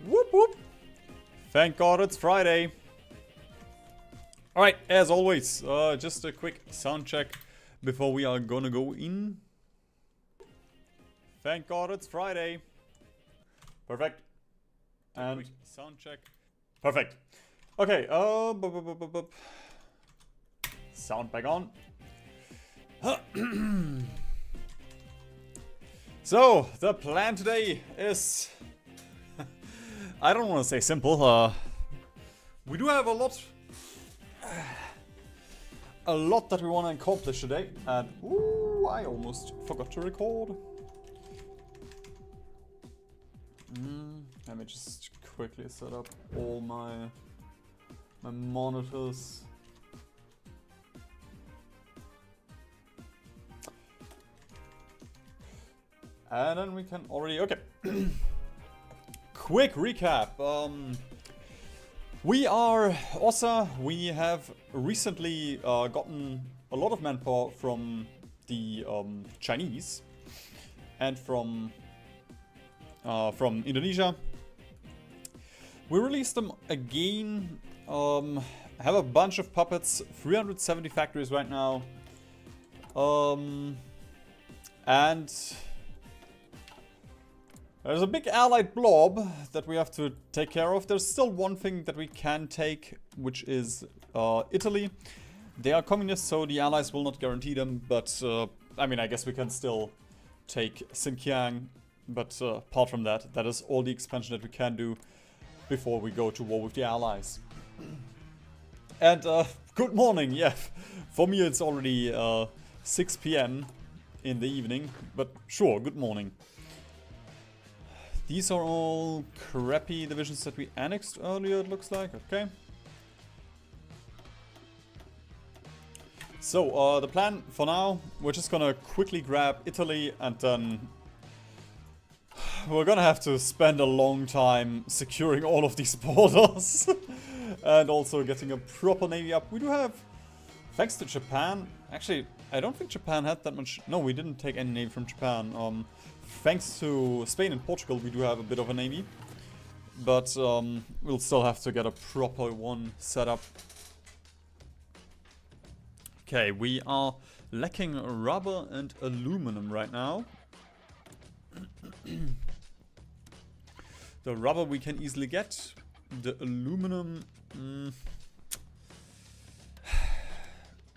Whoop whoop. Thank God it's Friday. Alright, as always, just a quick sound check before we are gonna go in. Thank God it's Friday. Perfect. And sound check. Perfect. Okay, sound back on. So, the plan today is... I don't want to say simple. We do have a lot that we want to accomplish today. And, ooh, I almost forgot to record. Let me just quickly set up all my monitors. And then we can already... Okay. Quick recap. We are Aussa. We have recently gotten a lot of manpower from the Chinese and from Indonesia. We released them again. Have a bunch of puppets. 370 factories right now. And there's a big allied blob that we have to take care of. There's still one thing that we can take, which is Italy. They are communists, so the allies will not guarantee them. But, I mean, I guess we can still take Xinjiang. But apart from that, that is all the expansion that we can do before we go to war with the allies. And good morning, yeah. For me it's already 6 PM in the evening, but sure, good morning. These are all crappy divisions that we annexed earlier, it looks like. Okay. So, the plan for now, we're just gonna quickly grab Italy and then we're gonna have to spend a long time securing all of these borders. And also getting a proper navy up. We do have, thanks to Japan, actually, I don't think Japan had that much. No, we didn't take any navy from Japan. Thanks to Spain and Portugal, we do have a bit of a navy. But we'll still have to get a proper one set up. Okay, we are lacking rubber and aluminum right now. The rubber we can easily get. The aluminum...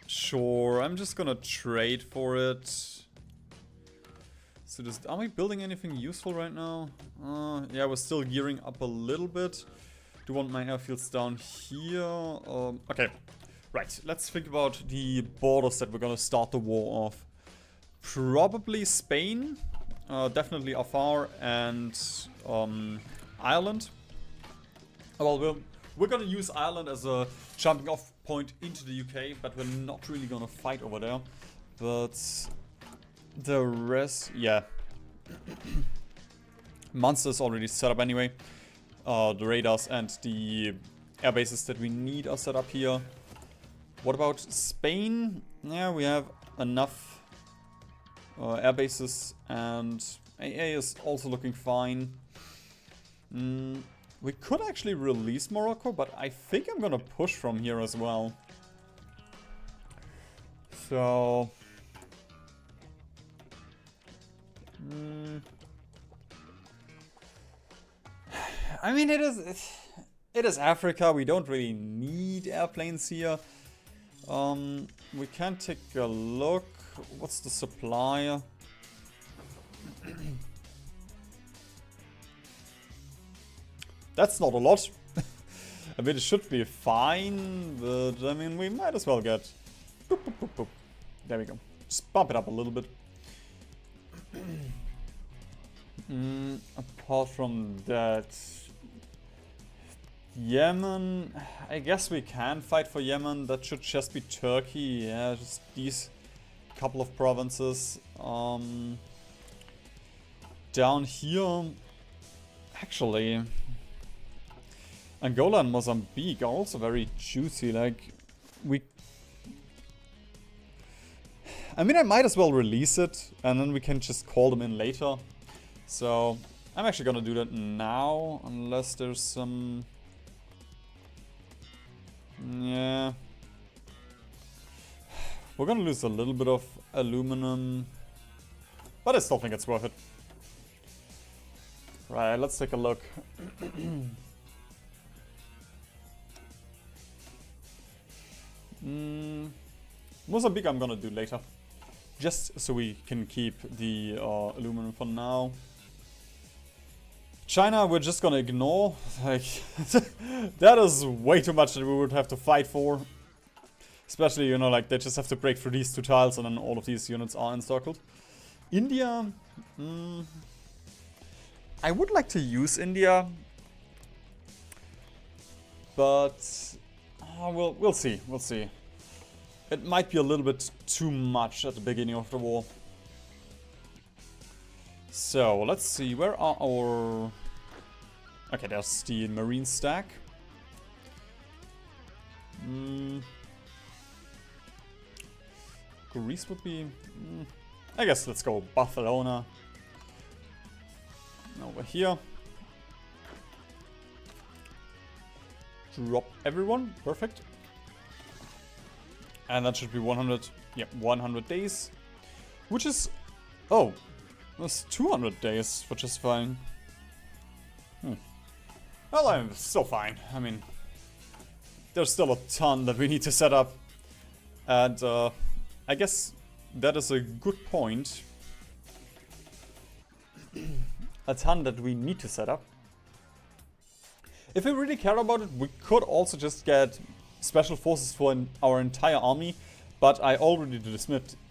Sure, I'm just gonna trade for it. So are we building anything useful right now? Yeah, we're still gearing up a little bit. Do want my airfields down here. Okay, right. Let's think about the borders that we're gonna start the war off. Probably Spain. Definitely Afar and Ireland. Well, we're gonna use Ireland as a jumping off point into the UK, but we're not really gonna fight over there. But the rest, yeah. Munster's already set up anyway. The radars and the air bases that we need are set up here. What about Spain? Yeah, we have enough air bases, and AA is also looking fine. We could actually release Morocco, but I think I'm gonna push from here as well. So... I mean, it is Africa. We don't really need airplanes here. We can take a look. What's the supply? That's not a lot. I mean, it should be fine, but I mean, we might as well get... Boop, boop, boop, boop. There we go. Just bump it up a little bit. Apart from that... Yemen... I guess we can fight for Yemen. That should just be Turkey. Yeah, just these couple of provinces. Down here... Actually... Angola and Mozambique are also very juicy, like, I mean, I might as well release it, and then we can just call them in later. So, I'm actually gonna do that now, unless there's some... Yeah. We're gonna lose a little bit of aluminum, but I still think it's worth it. Right, let's take a look. Mozambique I'm gonna do later. Just so we can keep the aluminum for now. China we're just gonna ignore. Like, that is way too much that we would have to fight for. Especially, you know, like they just have to break through these 2 tiles and then all of these units are encircled. India... I would like to use India. But... we'll see, we'll see. It might be a little bit too much at the beginning of the war. So, let's see, where are our... Okay, there's the marine stack. Greece would be... I guess let's go Barcelona. Over here. Drop everyone, perfect. And that should be 100, yeah, 100 days. Which is, oh, that's 200 days, which is fine. Well, I'm still fine. I mean, there's still a ton that we need to set up. And I guess that is a good point. A ton that we need to set up. If we really care about it, we could also just get special forces for our entire army. But I already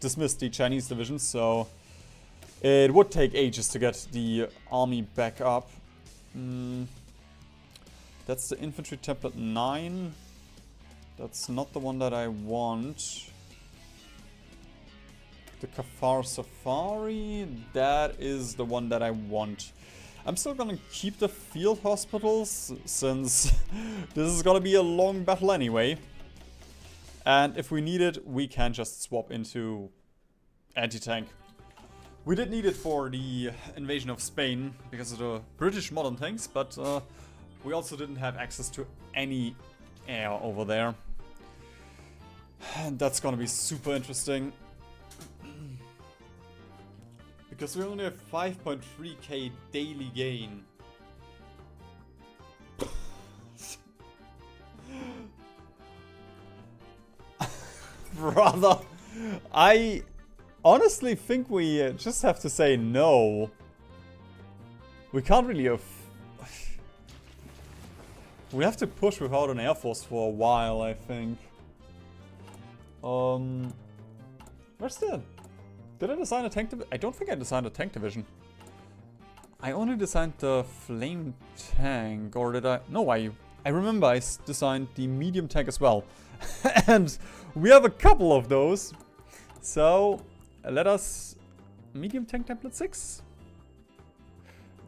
dismissed the Chinese division, so it would take ages to get the army back up. That's the infantry template 9. That's not the one that I want. The Kafar Safari, that is the one that I want. I'm still gonna keep the field hospitals, since this is gonna be a long battle anyway. And if we need it, we can just swap into anti-tank. We did need it for the invasion of Spain, because of the British modern tanks, but we also didn't have access to any air over there. And that's gonna be super interesting. Because we only have 5.3k daily gain. Brother, I honestly think we just have to say no. We can't really we have to push without an air force for a while, I think. Where's the... Did I design a tank division? I don't think I designed a tank division. I only designed the flame tank, or did I? No, I remember I designed the medium tank as well. And we have a couple of those. So, let us... Medium tank template 6?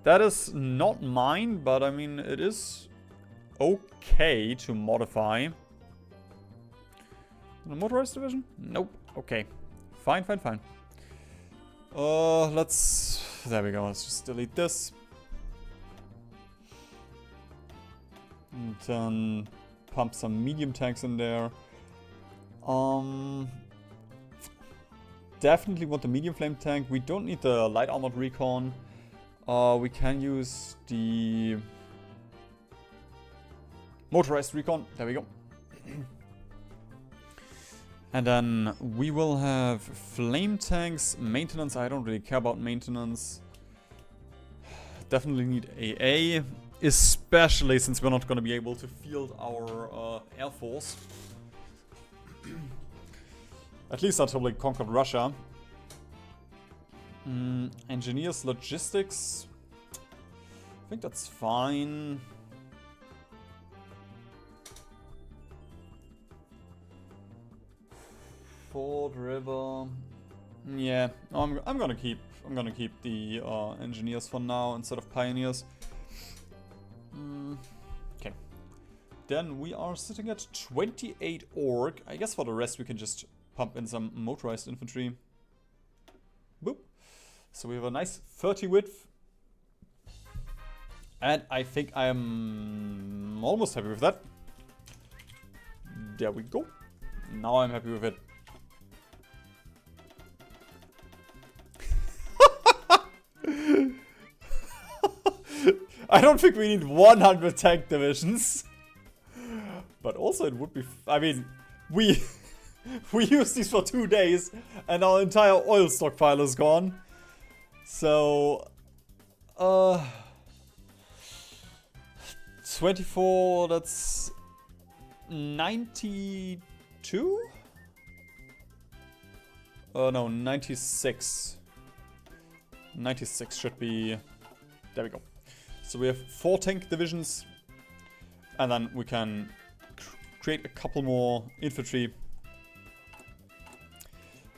That is not mine, but I mean, it is okay to modify. The motorized division? Nope. Okay. Fine, fine, fine. Let's... There we go, let's just delete this. And then pump some medium tanks in there. Definitely want the medium flame tank. We don't need the light armored recon. We can use the motorized recon. There we go. And then we will have flame tanks, maintenance. I don't really care about maintenance. Definitely need AA, especially since we're not going to be able to field our air force. At least until we conquered Russia. Engineers, logistics. I think that's fine. Ford River. Yeah, I'm gonna keep the engineers for now instead of pioneers. Okay. Then we are sitting at 28 orc. I guess for the rest we can just pump in some motorized infantry. Boop. So we have a nice 30 width. And I think I am almost happy with that. There we go. Now I'm happy with it. I don't think we need 100 tank divisions. But also it would be... I mean, we used these for 2 days and our entire oil stockpile is gone. So... 24, that's... 92? No, 96. 96 should be... There we go. So we have 4 tank divisions. And then we can create a couple more infantry.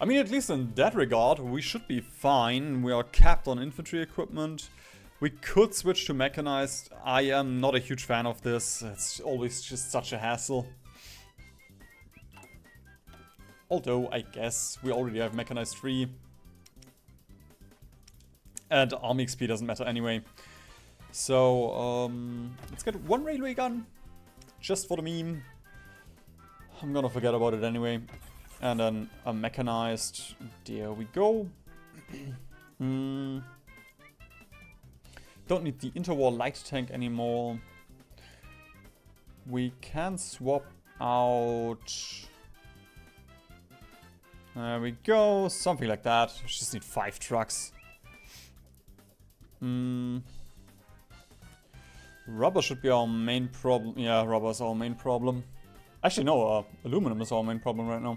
I mean, at least in that regard, we should be fine. We are capped on infantry equipment. We could switch to mechanized. I am not a huge fan of this. It's always just such a hassle. Although, I guess we already have mechanized 3. And army XP doesn't matter anyway. So, let's get 1 railway gun. Just for the meme. I'm gonna forget about it anyway. And then a mechanized. There we go. Don't need the interwar light tank anymore. We can swap out... There we go. Something like that. We just need 5 trucks. Rubber should be our main problem. Yeah, rubber is our main problem. Actually, no, aluminum is our main problem right now.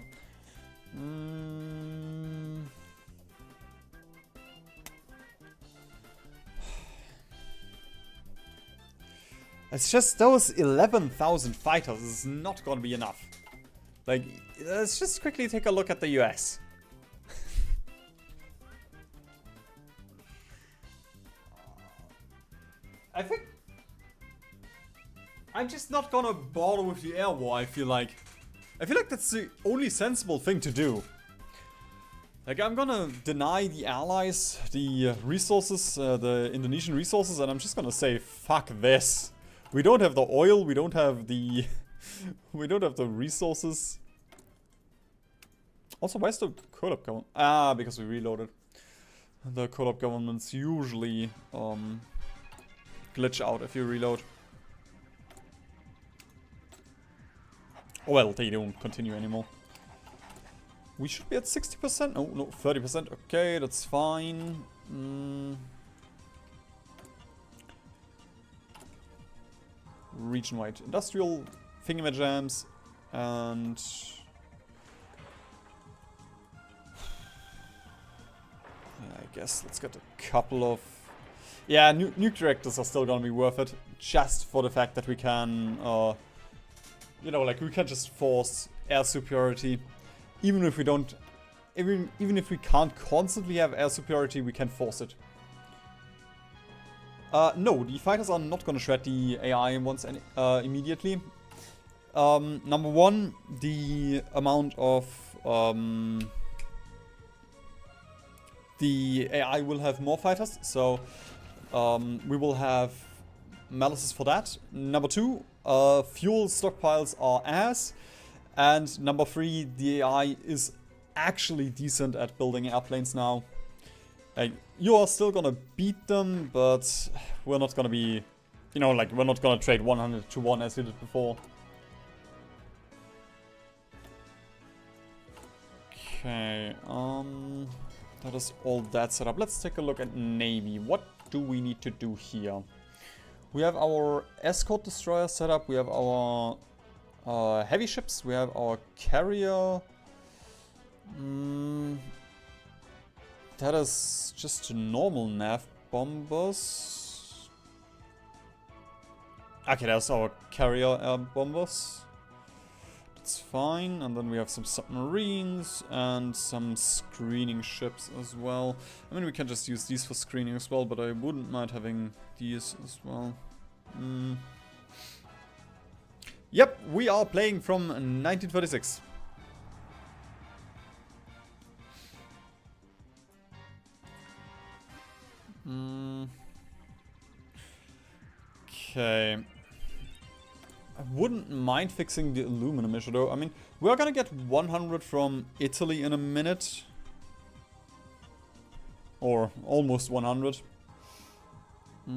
It's just those 11,000 fighters is not gonna be enough. Like, let's just quickly take a look at the US. I think... I'm just not gonna bother with the air war, I feel like. I feel like that's the only sensible thing to do. Like, I'm gonna deny the allies the resources, the Indonesian resources, and I'm just gonna say, fuck this. We don't have the oil, we don't have the... we don't have the resources. Also, why is the co-op government? Ah, because we reloaded. The co-op governments usually glitch out if you reload. Oh, well, they don't continue anymore. We should be at 60%. Oh, no, 30%. Okay, that's fine. Region-wide industrial thingamajams. And... I guess let's get a couple of... Yeah, nuke reactors are still gonna be worth it. Just for the fact that we can... you know, like, we can just force air superiority. Even if we don't... Even if we can't constantly have air superiority, we can force it. No, the fighters are not gonna shred the AI once immediately. Number one, the amount of... the AI will have more fighters, so we will have malices for that. Number two, fuel stockpiles are ass. And number three, the AI is actually decent at building airplanes now. Like, you are still gonna beat them, but we're not gonna be, you know, like, we're not gonna trade 100 to 1 as we did before. Okay, that is all that set up. Let's take a look at Navy. What do we need to do here? We have our escort destroyer set up. We have our heavy ships. We have our carrier. That is just normal nav bombers. Okay, that's our carrier air bombers. That's fine. And then we have some submarines and some screening ships as well. I mean, we can just use these for screening as well, but I wouldn't mind having these as well. Yep, we are playing from 1936. Okay. I wouldn't mind fixing the aluminum issue though. I mean, we're gonna get 100 from Italy in a minute. Or almost 100. But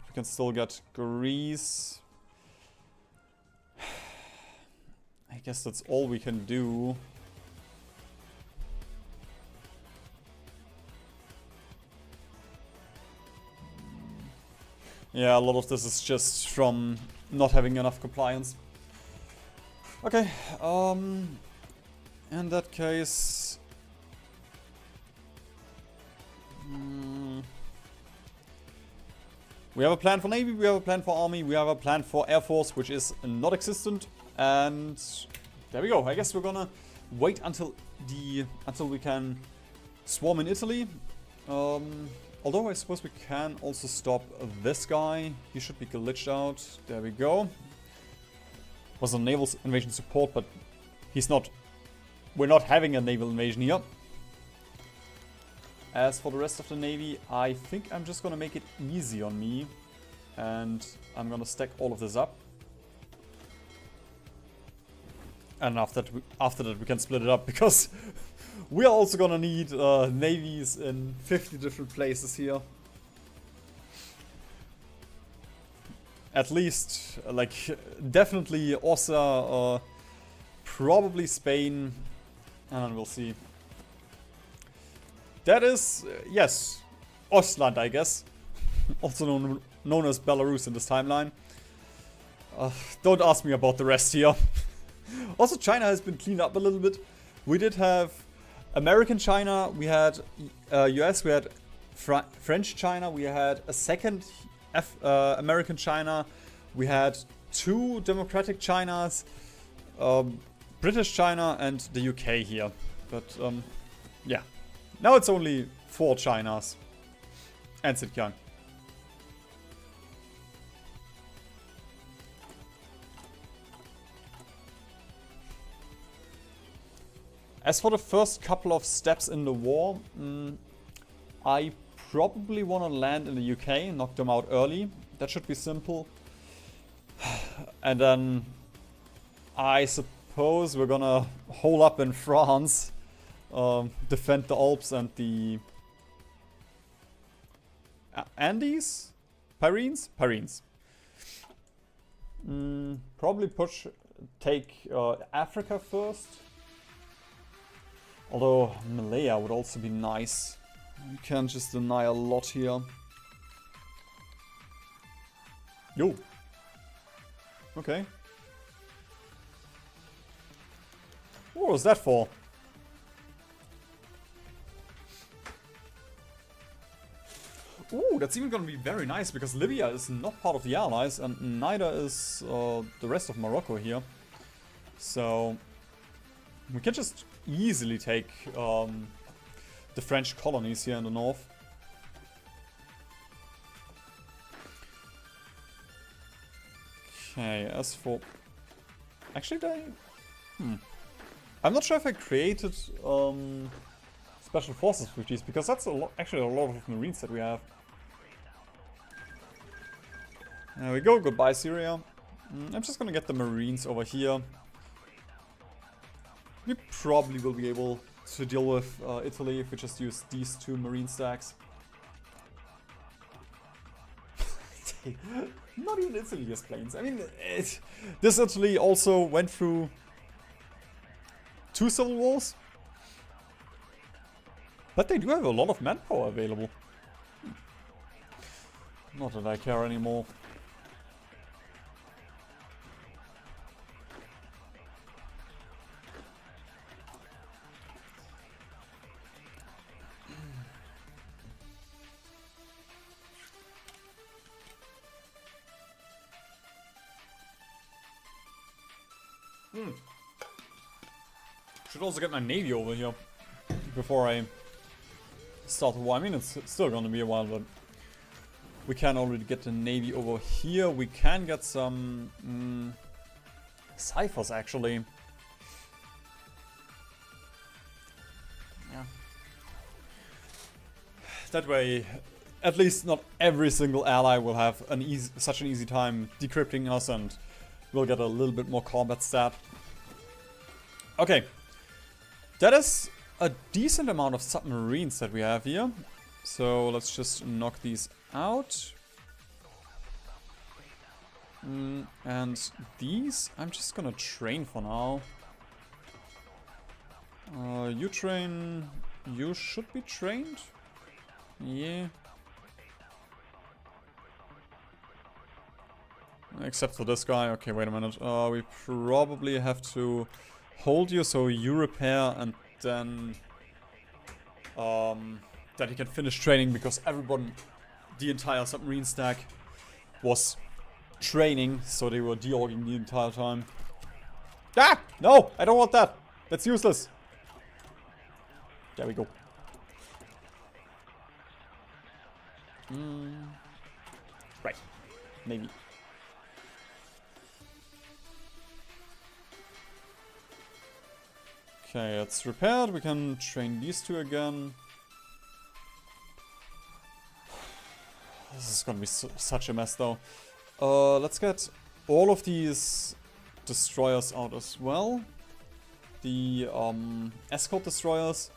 we can still get Greece. I guess that's all we can do. Yeah, a lot of this is just from not having enough compliance. Okay, in that case... we have a plan for Navy, we have a plan for Army, we have a plan for Air Force, which is not existent. And there we go. I guess we're gonna wait until we can swarm in Italy. Although I suppose we can also stop this guy. He should be glitched out. There we go. Was a naval invasion support, but he's not. We're not having a naval invasion here. As for the rest of the Navy, I think I'm just gonna make it easy on me. And I'm gonna stack all of this up. And after that we can split it up, because we are also gonna need navies in 50 different places here. At least, like, definitely Aussa, probably Spain, and then we'll see. That is, yes, Ostland, I guess. Also known as Belarus in this timeline. Don't ask me about the rest here. Also, China has been cleaned up a little bit. We did have American China, we had US, we had French China, we had a second American China, we had 2 Democratic Chinas, British China, and the UK here. But yeah, now it's only 4 Chinas and Xinjiang. As for the first couple of steps in the war, I probably want to land in the UK, knock them out early. That should be simple. And then I suppose we're gonna hole up in France, defend the Alps and the Andes? Pyrenees? Pyrenees. Probably take Africa first. Although Malaya would also be nice. You can't just deny a lot here. Yo. Okay. What was that for? Ooh, that's even gonna be very nice, because Libya is not part of the Allies, and neither is the rest of Morocco here. So we can just easily take the French colonies here in the north. Okay, as for... Actually, I'm not sure if I created special forces with these, because that's actually a lot of marines that we have. There we go, goodbye Syria. I'm just gonna get the marines over here. We probably will be able to deal with Italy if we just use these 2 marine stacks. Not even Italy has planes. I mean, this Italy also went through 2 civil wars. But they do have a lot of manpower available. Not that I care anymore. Should also get my navy over here before I start the war. I mean, it's still gonna be a while, but we can already get the navy over here. We can get some ciphers, actually. Yeah. That way, at least not every single ally will have such an easy time decrypting us, and we'll get a little bit more combat stat. Okay. That is a decent amount of submarines that we have here. So let's just knock these out. And these, I'm just gonna train for now. You train... You should be trained? Yeah. Except for this guy. Okay, wait a minute. We probably have to hold you so you repair, and then... that he can finish training, because everyone, the entire submarine stack, was training, so they were de-orging the entire time. Ah! No! I don't want that! That's useless! There we go. Right. Maybe. Okay, it's repaired. We can train these two again. This is gonna be such a mess, though. Let's get all of these destroyers out as well. The escort destroyers.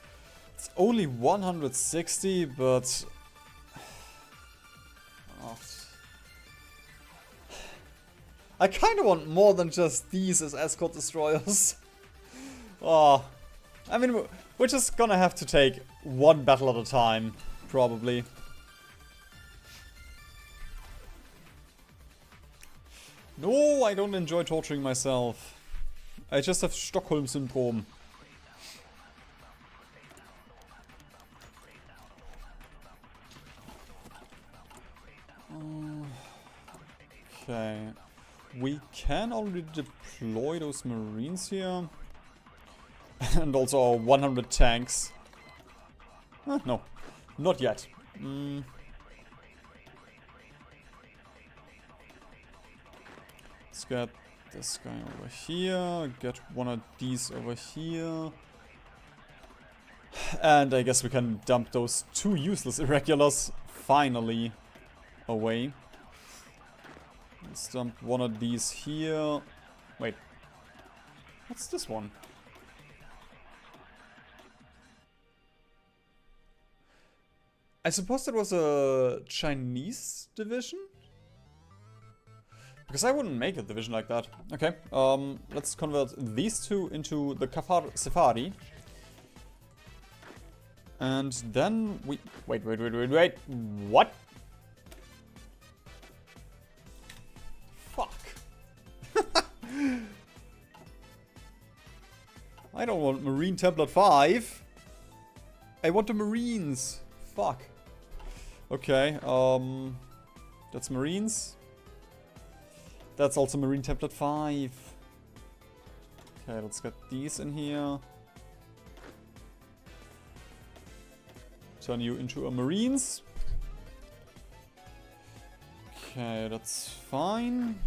It's only 160, but... Oh. I kind of want more than just these as escort destroyers. Oh. I mean, we're just gonna have to take one battle at a time, probably. No, I don't enjoy torturing myself. I just have Stockholm Syndrome. Okay. We can already deploy those marines here. And also our 100 tanks. No, not yet. Let's get this guy over here, get one of these over here. And I guess we can dump those two useless irregulars finally away. Let's dump one of these here. Wait. What's this one? I suppose that was a Chinese division? Because I wouldn't make a division like that. Okay, let's convert these two into the Kafar Safari. And then we... Wait. What? Fuck. I don't want Marine Template 5. I want the Marines. Fuck. Okay, that's Marines. That's also Marine Template 5. Okay, let's get these in here. Turn you into a Marines. Okay, that's fine.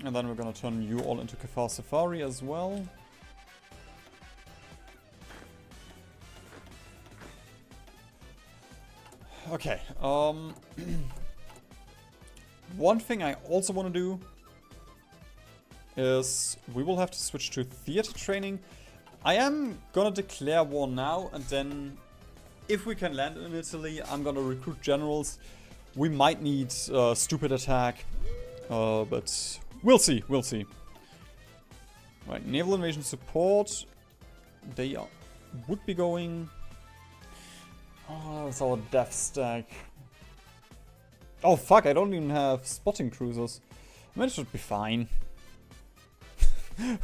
And then we're gonna turn you all into Kafar Safari as well. Okay, one thing I also want to do is we will have to switch to theater training. I am gonna declare war now, and then if we can land in Italy, I'm gonna recruit generals. We might need stupid attack, but we'll see, Right, naval invasion support. They would be going... Oh, that's our death stack. Oh fuck, I don't even have spotting cruisers. I mean, it should be fine.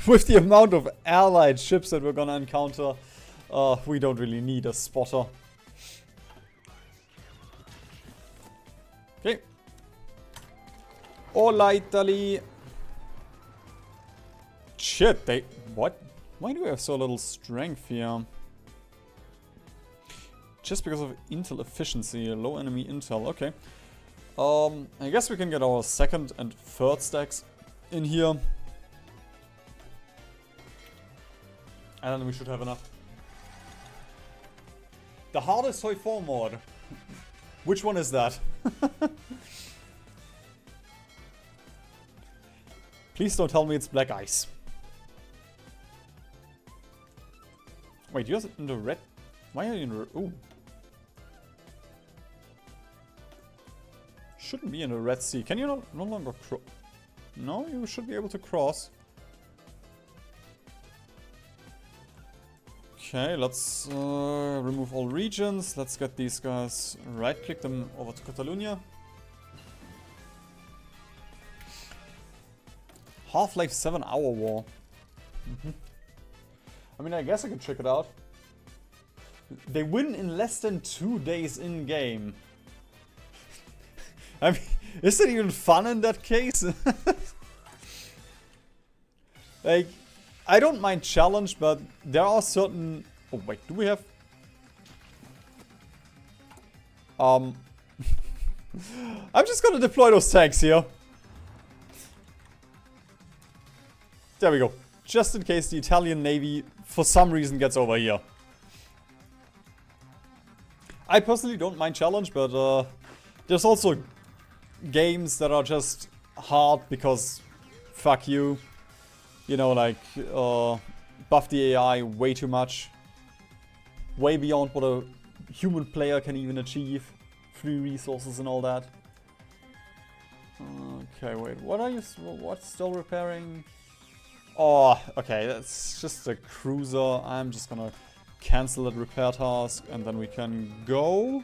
With the amount of allied ships that we're gonna encounter, we don't really need a spotter. Okay. Hola, Italy. Shit, they... What? Why do we have so little strength here? Just because of intel efficiency, low enemy intel, okay. I guess we can get our second and third stacks in here. And then we should have enough. The hardest Hoi 4 mod. Which one is that? Please don't tell me it's black ice. Wait, you're in the red. Why are you in the... Ooh. Shouldn't be in the Red Sea. Can you no longer cross? No, you should be able to cross. Okay, let's remove all regions. Let's get these guys, right-click them over to Catalonia. Half-Life 7-hour war. I mean, I guess I could check it out. They win in less than 2 days in-game. I mean, is it even fun in that case? Like, I don't mind challenge, but there are certain... Oh, wait, do we have... I'm just gonna deploy those tanks here. There we go. Just in case the Italian Navy, for some reason, gets over here. I personally don't mind challenge, but there's also games that are just hard because fuck you. You know, like buff the AI way too much. Way beyond what a human player can even achieve. Free resources and all that. Okay, wait, what are you... What's still repairing? Oh, okay, that's just a cruiser. I'm just gonna cancel that repair task and then we can go.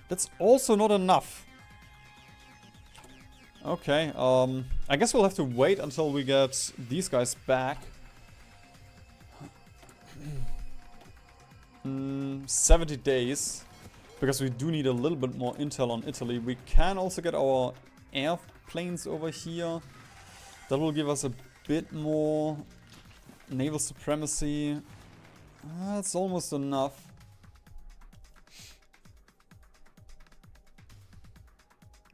That's also not enough. Okay, I guess we'll have to wait until we get these guys back. 70 days. Because we do need a little bit more intel on Italy. We can also get our airplanes over here. That will give us a bit more naval supremacy. That's almost enough.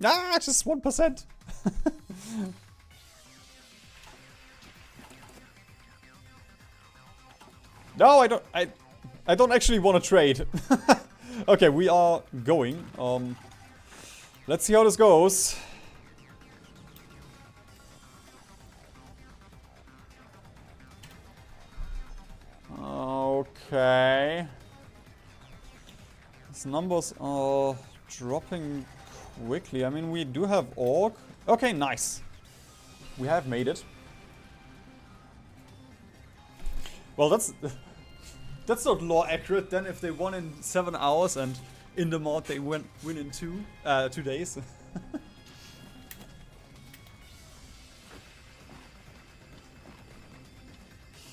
Ah, just 1%. No, I don't actually want to trade. Okay, we are going. Let's see how this goes. Okay. These numbers are dropping quickly. I mean, we do have Orc. Okay, nice. We have made it. Well, that's not lore accurate then if they won in 7 hours and in the mod they win in 2 days.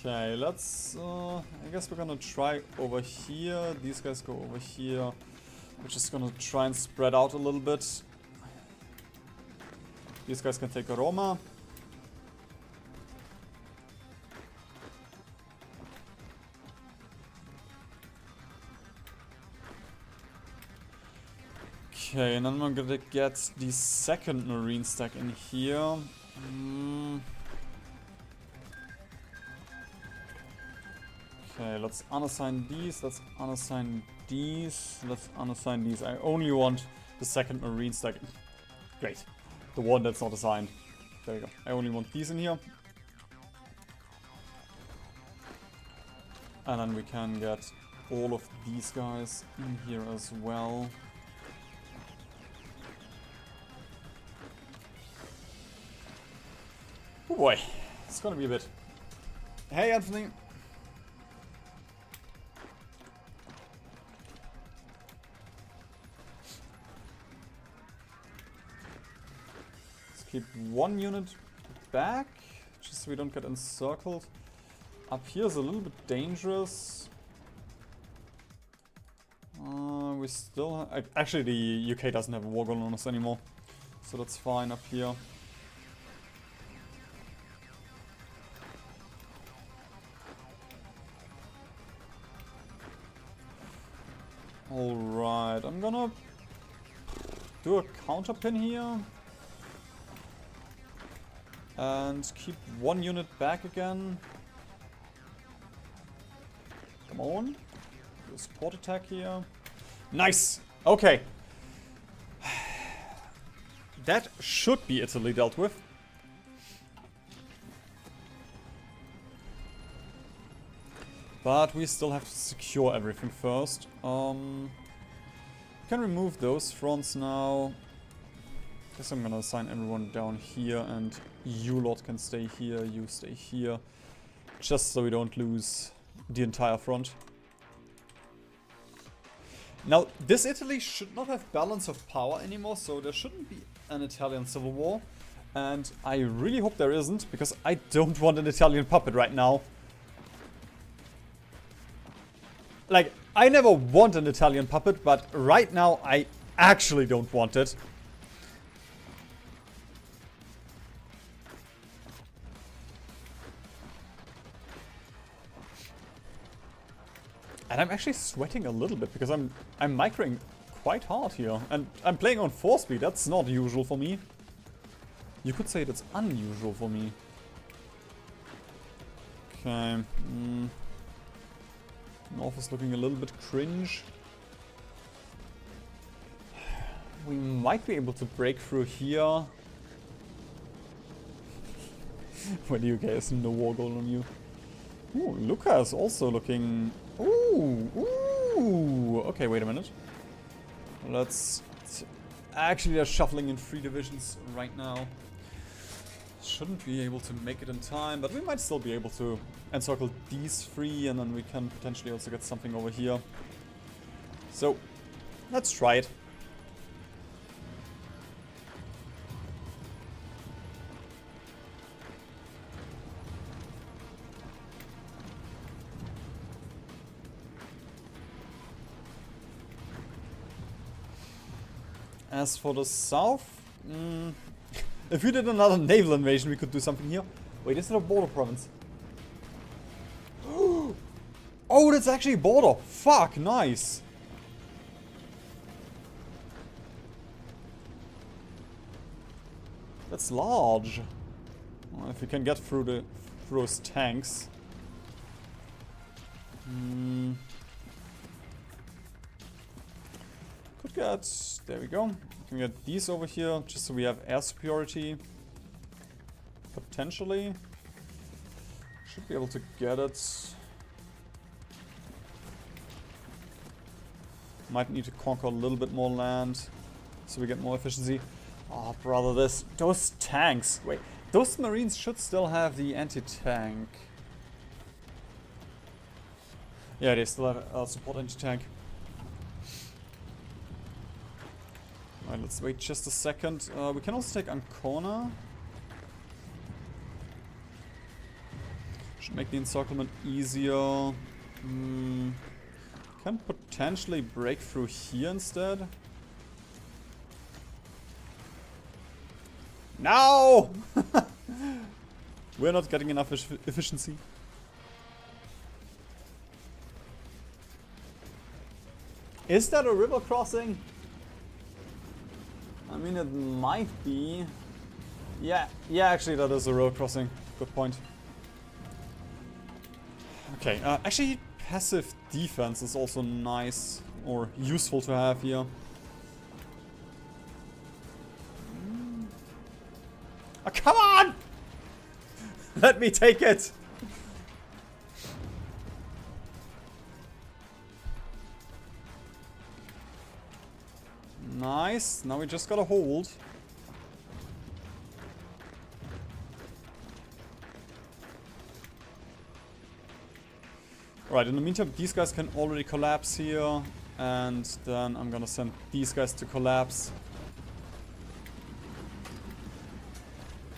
Okay, let's I guess we're gonna try over here. These guys go over here. We're just gonna try and spread out a little bit. These guys can take Roma. Okay, and then I'm gonna get the second marine stack in here. Okay, let's unassign these, let's unassign these, let's unassign these. I only want the second marine stack. Great. The one that's not assigned. There we go. I only want these in here. And then we can get all of these guys in here as well. Oh boy, it's gonna be a bit. Hey Anthony! Let's keep one unit back, just so we don't get encircled. Up here is a little bit dangerous. We still have... Actually, the UK doesn't have a war gun on us anymore, so that's fine up here. Alright, I'm gonna do a counter pin here. And keep one unit back again. Come on. Do a support attack here. Nice! Okay. That should be Italy dealt with. But we still have to secure everything first. We can remove those fronts now. Guess I'm gonna assign everyone down here, and you lot can stay here, you stay here. Just so we don't lose the entire front. Now, this Italy should not have balance of power anymore, so there shouldn't be an Italian civil war. And I really hope there isn't, because I don't want an Italian puppet right now. Like, I never want an Italian puppet, but right now I actually don't want it. And I'm actually sweating a little bit because I'm microing quite hard here. And I'm playing on 4 speed, that's not usual for me. You could say that's unusual for me. Okay. North is looking a little bit cringe. We might be able to break through here. When you guys no war going on you. Ooh, Luca is also looking... Ooh! Okay, wait a minute. Let's... Actually, they're shuffling in 3 divisions right now. Shouldn't be able to make it in time, but we might still be able to encircle these 3, and then we can potentially also get something over here. So, let's try it. As for the south, if we did another naval invasion, we could do something here. Wait, is it a border province? Oh, that's actually a border. Fuck, nice. That's large. Well, if we can get through those tanks. Could get... There we go. We can get these over here, just so we have air superiority. Potentially. Should be able to get it. Might need to conquer a little bit more land, so we get more efficiency. Oh, brother, those tanks. Wait, those marines should still have the anti-tank. Yeah, they still have support anti-tank. Alright, let's wait just a second. We can also take Ancona. Should make the encirclement easier. Can potentially break through here instead. No! We're not getting enough efficiency. Is that a river crossing? I mean, it might be. Yeah, actually that is a river crossing. Good point. Okay, actually passive defense is also nice or useful to have here. Oh, come on! Let me take it! Nice, now we just gotta hold. Right, in the meantime, these guys can already collapse here. And then I'm gonna send these guys to collapse.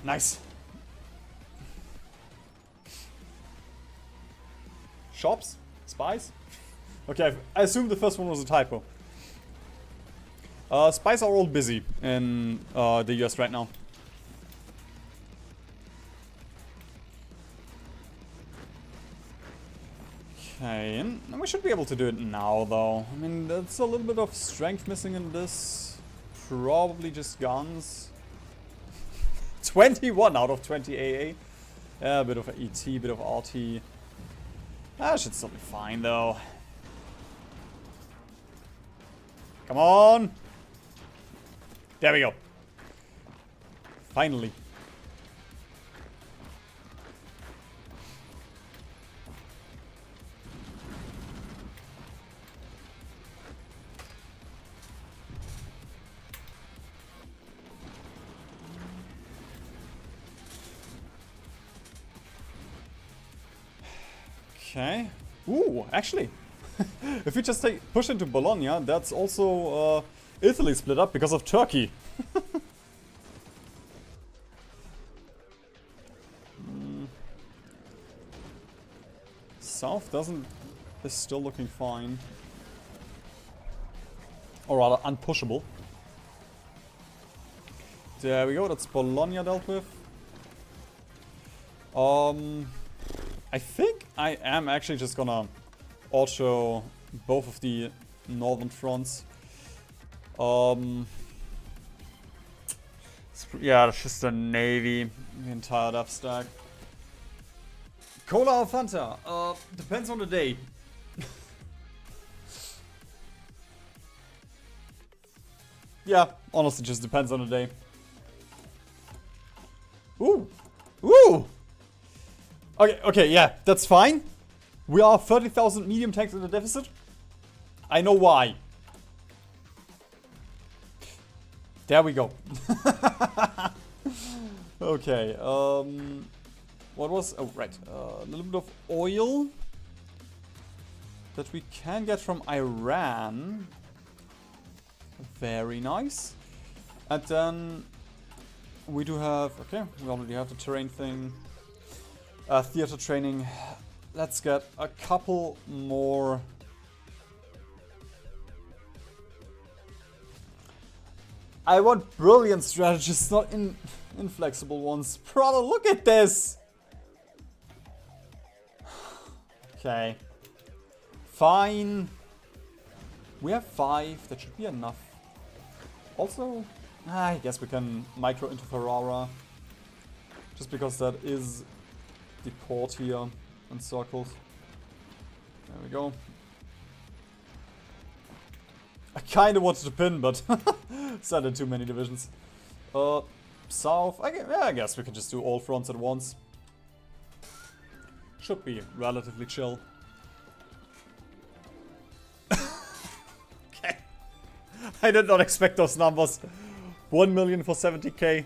Nice. Shops? Spies? Okay, I assume the first one was a typo. Spies are all busy in the US right now. Okay, and we should be able to do it now, though. I mean, there's a little bit of strength missing in this. Probably just guns. 21 out of 20 AA. Yeah, a bit of ET, a bit of RT. That should still be fine, though. Come on. There we go. Finally. Okay. Ooh, actually. If we just push into Bologna, that's also Italy split up because of Turkey. South is still looking fine. Or rather, unpushable. There we go, that's Bologna dealt with. I think I am actually just gonna auto both of the northern fronts. Yeah, it's just a navy, the entire death stack. Cola or Fanta? Depends on the day. Yeah, honestly, just depends on the day. Ooh! Ooh! Okay, yeah, that's fine. We are 30,000 medium tanks in the deficit. I know why. There we go. Okay, what was... Oh, right. A little bit of oil that we can get from Iran. Very nice. And then we do have... Okay, we already have the terrain thing. Theater training. Let's get a couple more... I want brilliant strategists, not inflexible ones. Brother, look at this! Okay. Fine. We have 5. That should be enough. Also, I guess we can micro into Ferrara. Just because that is the port here encircled. There we go. I kinda wanted to pin, but sent in too many divisions. South, I guess we can just do all fronts at once. Should be relatively chill. Okay. I did not expect those numbers. 1 million for 70k.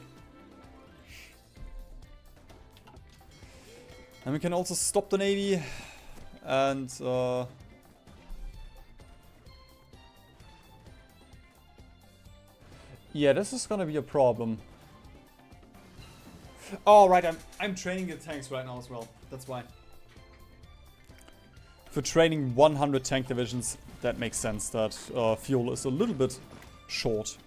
And we can also stop the navy. And yeah, this is gonna be a problem. Oh, right, I'm training the tanks right now as well. That's why. For training 100 tank divisions, that makes sense that fuel is a little bit short.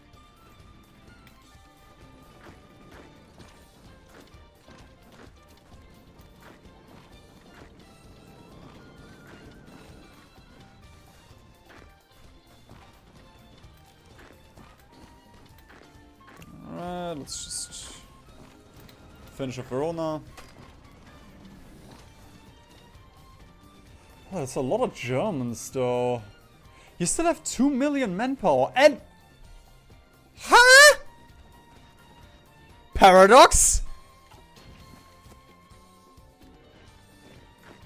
Let's just finish off Verona. Oh, that's a lot of Germans, though. You still have 2 million manpower, and... Huh? Paradox?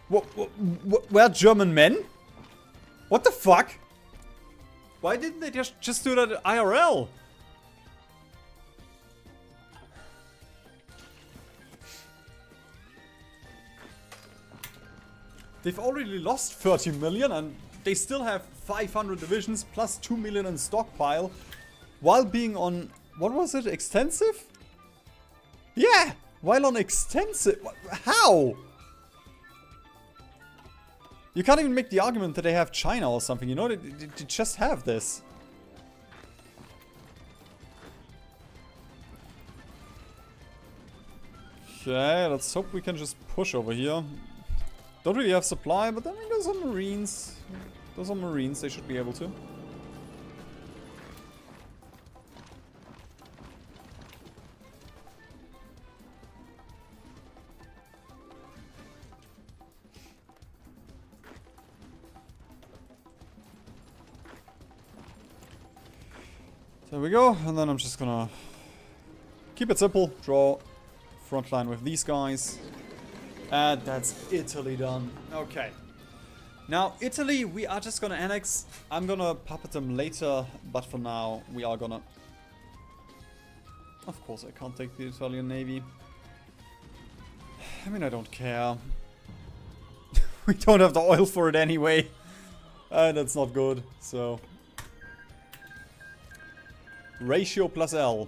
Where German men? What the fuck? Why didn't they just do that IRL? They've already lost 30 million and they still have 500 divisions plus 2 million in stockpile while being on, what was it, extensive? Yeah, while on extensive. How? You can't even make the argument that they have China or something, you know, they just have this. Okay, let's hope we can just push over here. Don't really have supply, but then those are Marines. Those are Marines, they should be able to. There we go, and then I'm just gonna keep it simple, draw front line with these guys. And that's Italy done. Okay. Now, Italy, we are just gonna annex. I'm gonna puppet them later, but for now, we are gonna... Of course, I can't take the Italian Navy. I mean, I don't care. We don't have the oil for it anyway. And that's not good, so... Ratio plus L.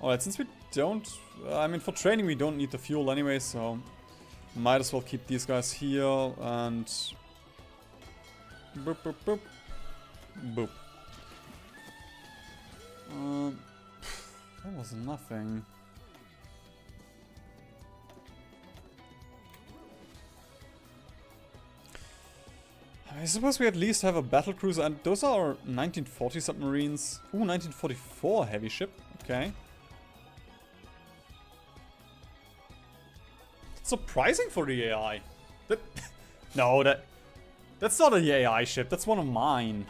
Alright, since we don't... I mean, for training we don't need the fuel anyway, so... Might as well keep these guys here, and... Boop, boop, boop. Boop. That was nothing. I suppose we at least have a battle cruiser, and those are 1940 submarines. Ooh, 1944 heavy ship. Okay. Surprising for the AI. No, that's not an AI ship. That's one of mine.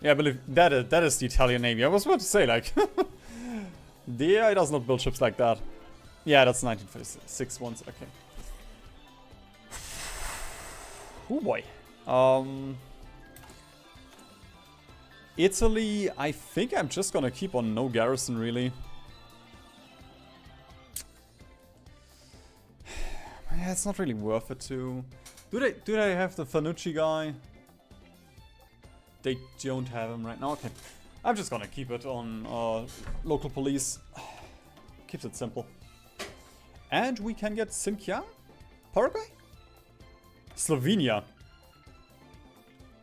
Yeah, I believe that is the Italian Navy. I was about to say, like, the AI does not build ships like that. Yeah, that's 1946 ones. Okay. Oh boy. Italy, I think I'm just gonna keep on no garrison, really. Yeah, it's not really worth it to... Do they have the Fanucci guy? They don't have him right now. Okay. I'm just gonna keep it on local police. Keeps it simple. And we can get Xinjiang? Paraguay? Slovenia.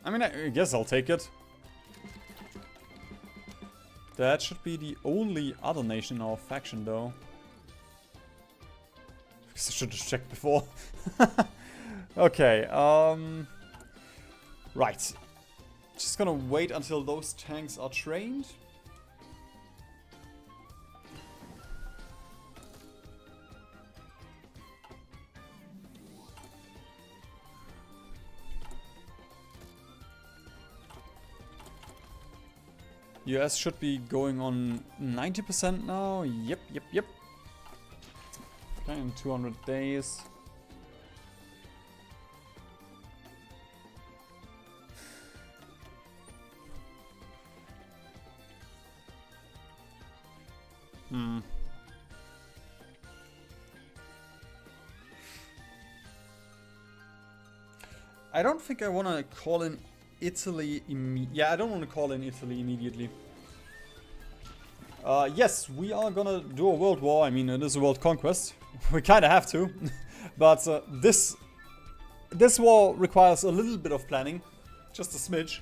I mean, I guess I'll take it. That should be the only other nation in our faction, though. I guess I should have checked before. Okay, right. Just gonna wait until those tanks are trained. US should be going on 90% now. Yep. Okay, in 200 days. I don't think I want to call in Italy I don't want to call in Italy immediately. Yes, we are gonna do a world war. I mean, it is a world conquest. We kind of have to. But this war requires a little bit of planning. Just a smidge.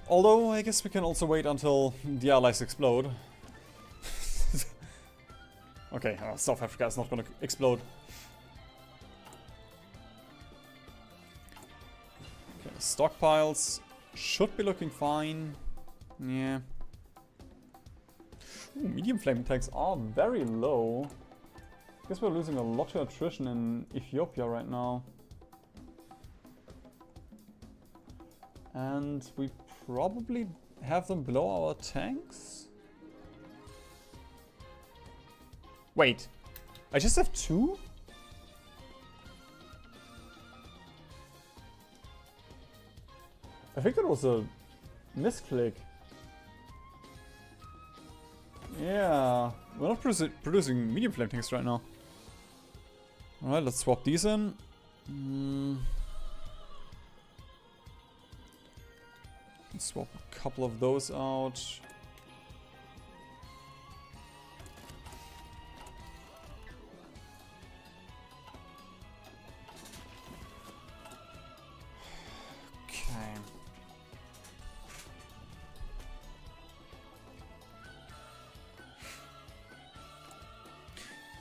Although, I guess we can also wait until the allies explode. Okay, South Africa is not gonna explode. Okay, stockpiles should be looking fine. Yeah. Ooh, medium flame tanks are very low. Guess we're losing a lot to attrition in Ethiopia right now. And we probably have them below our tanks? Wait, I just have 2? I think that was a misclick. Yeah, we're not producing medium flame tanks right now. Alright, let's swap these in. Let's swap a couple of those out. Okay.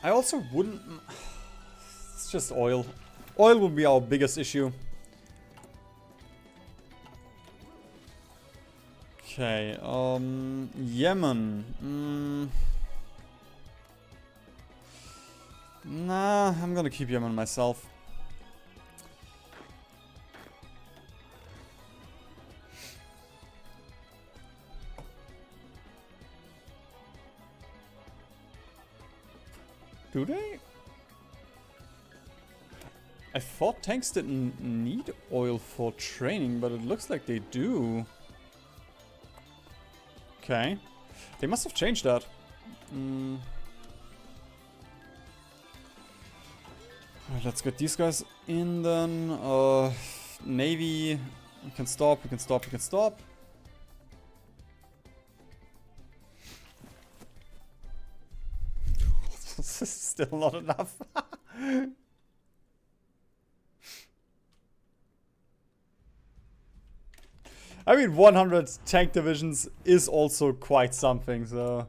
I also wouldn't... It's just oil. Oil will be our biggest issue. Okay, Yemen. Nah, I'm gonna keep Yemen myself. Do they? I thought tanks didn't need oil for training, but it looks like they do. Okay. They must have changed that. Alright, let's get these guys in then. Navy. We can stop, we can stop, we can stop. This is still not enough. I mean, 100 tank divisions is also quite something, so...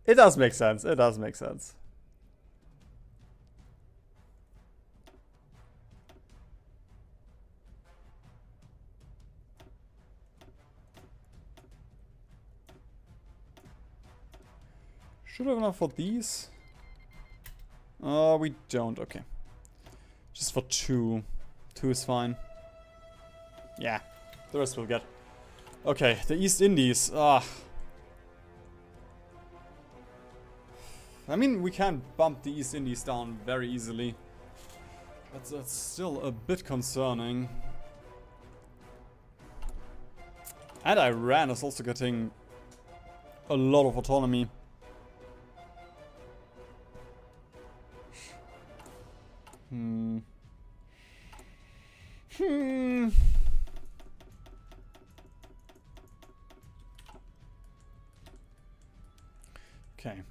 It does make sense, it does make sense. Should have enough for these? We don't, okay. Just for 2. 2 is fine. Yeah, the rest we'll get. Okay, the East Indies. I mean, we can bump the East Indies down very easily. That's still a bit concerning. And Iran is also getting a lot of autonomy. Okay.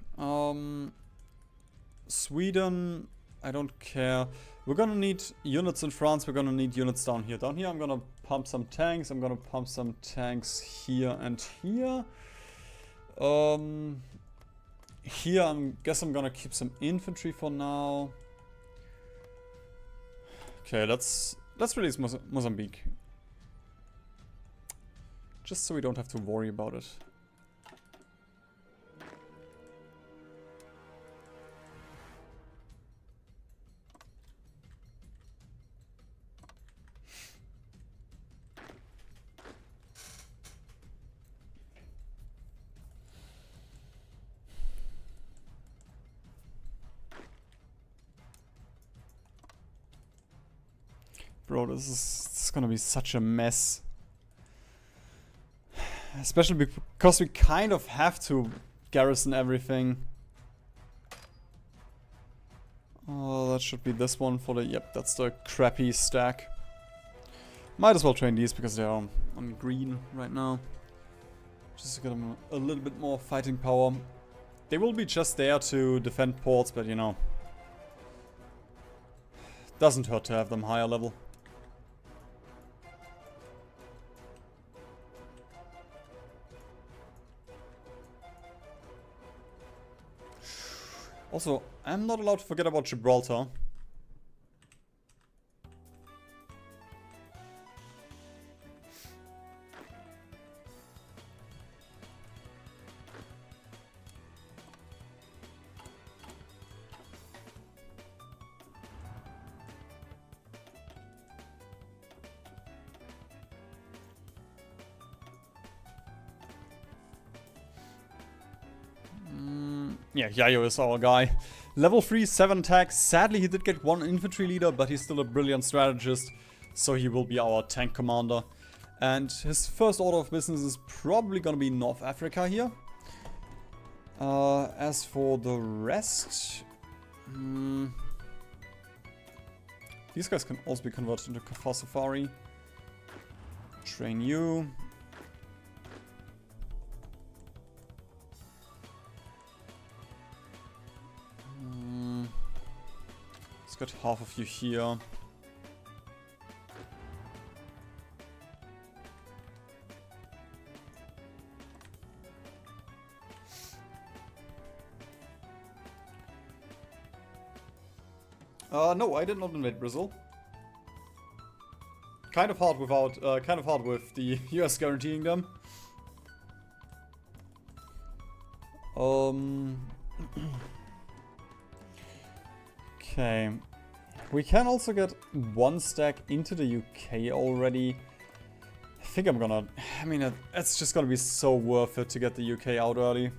Sweden, I don't care. We're gonna need units in France, we're gonna need units down here. Down here I'm gonna pump some tanks, I'm gonna pump some tanks here and here. Here I guess I'm gonna keep some infantry for now. Okay, let's release Mozambique. Just so we don't have to worry about it. Bro, this is gonna be such a mess. Especially because we kind of have to garrison everything. Oh, that should be this one for the... Yep, that's the crappy stack. Might as well train these because they are on green right now. Just to get them a little bit more fighting power. They will be just there to defend ports, but you know. Doesn't hurt to have them higher level. Also, I'm not allowed to forget about Gibraltar. Yeah, Yayo is our guy. Level 3, 7 attacks. Sadly, he did get 1 infantry leader, but he's still a brilliant strategist. So he will be our tank commander. And his first order of business is probably gonna be North Africa here. As for the rest... these guys can also be converted into Kafar Safari. Train you. Got half of you here. No, I did not invade Brazil. Kind of hard with the US guaranteeing them. Okay. We can also get one stack into the UK already. I think I'm gonna... I mean, it's just gonna be so worth it to get the UK out early.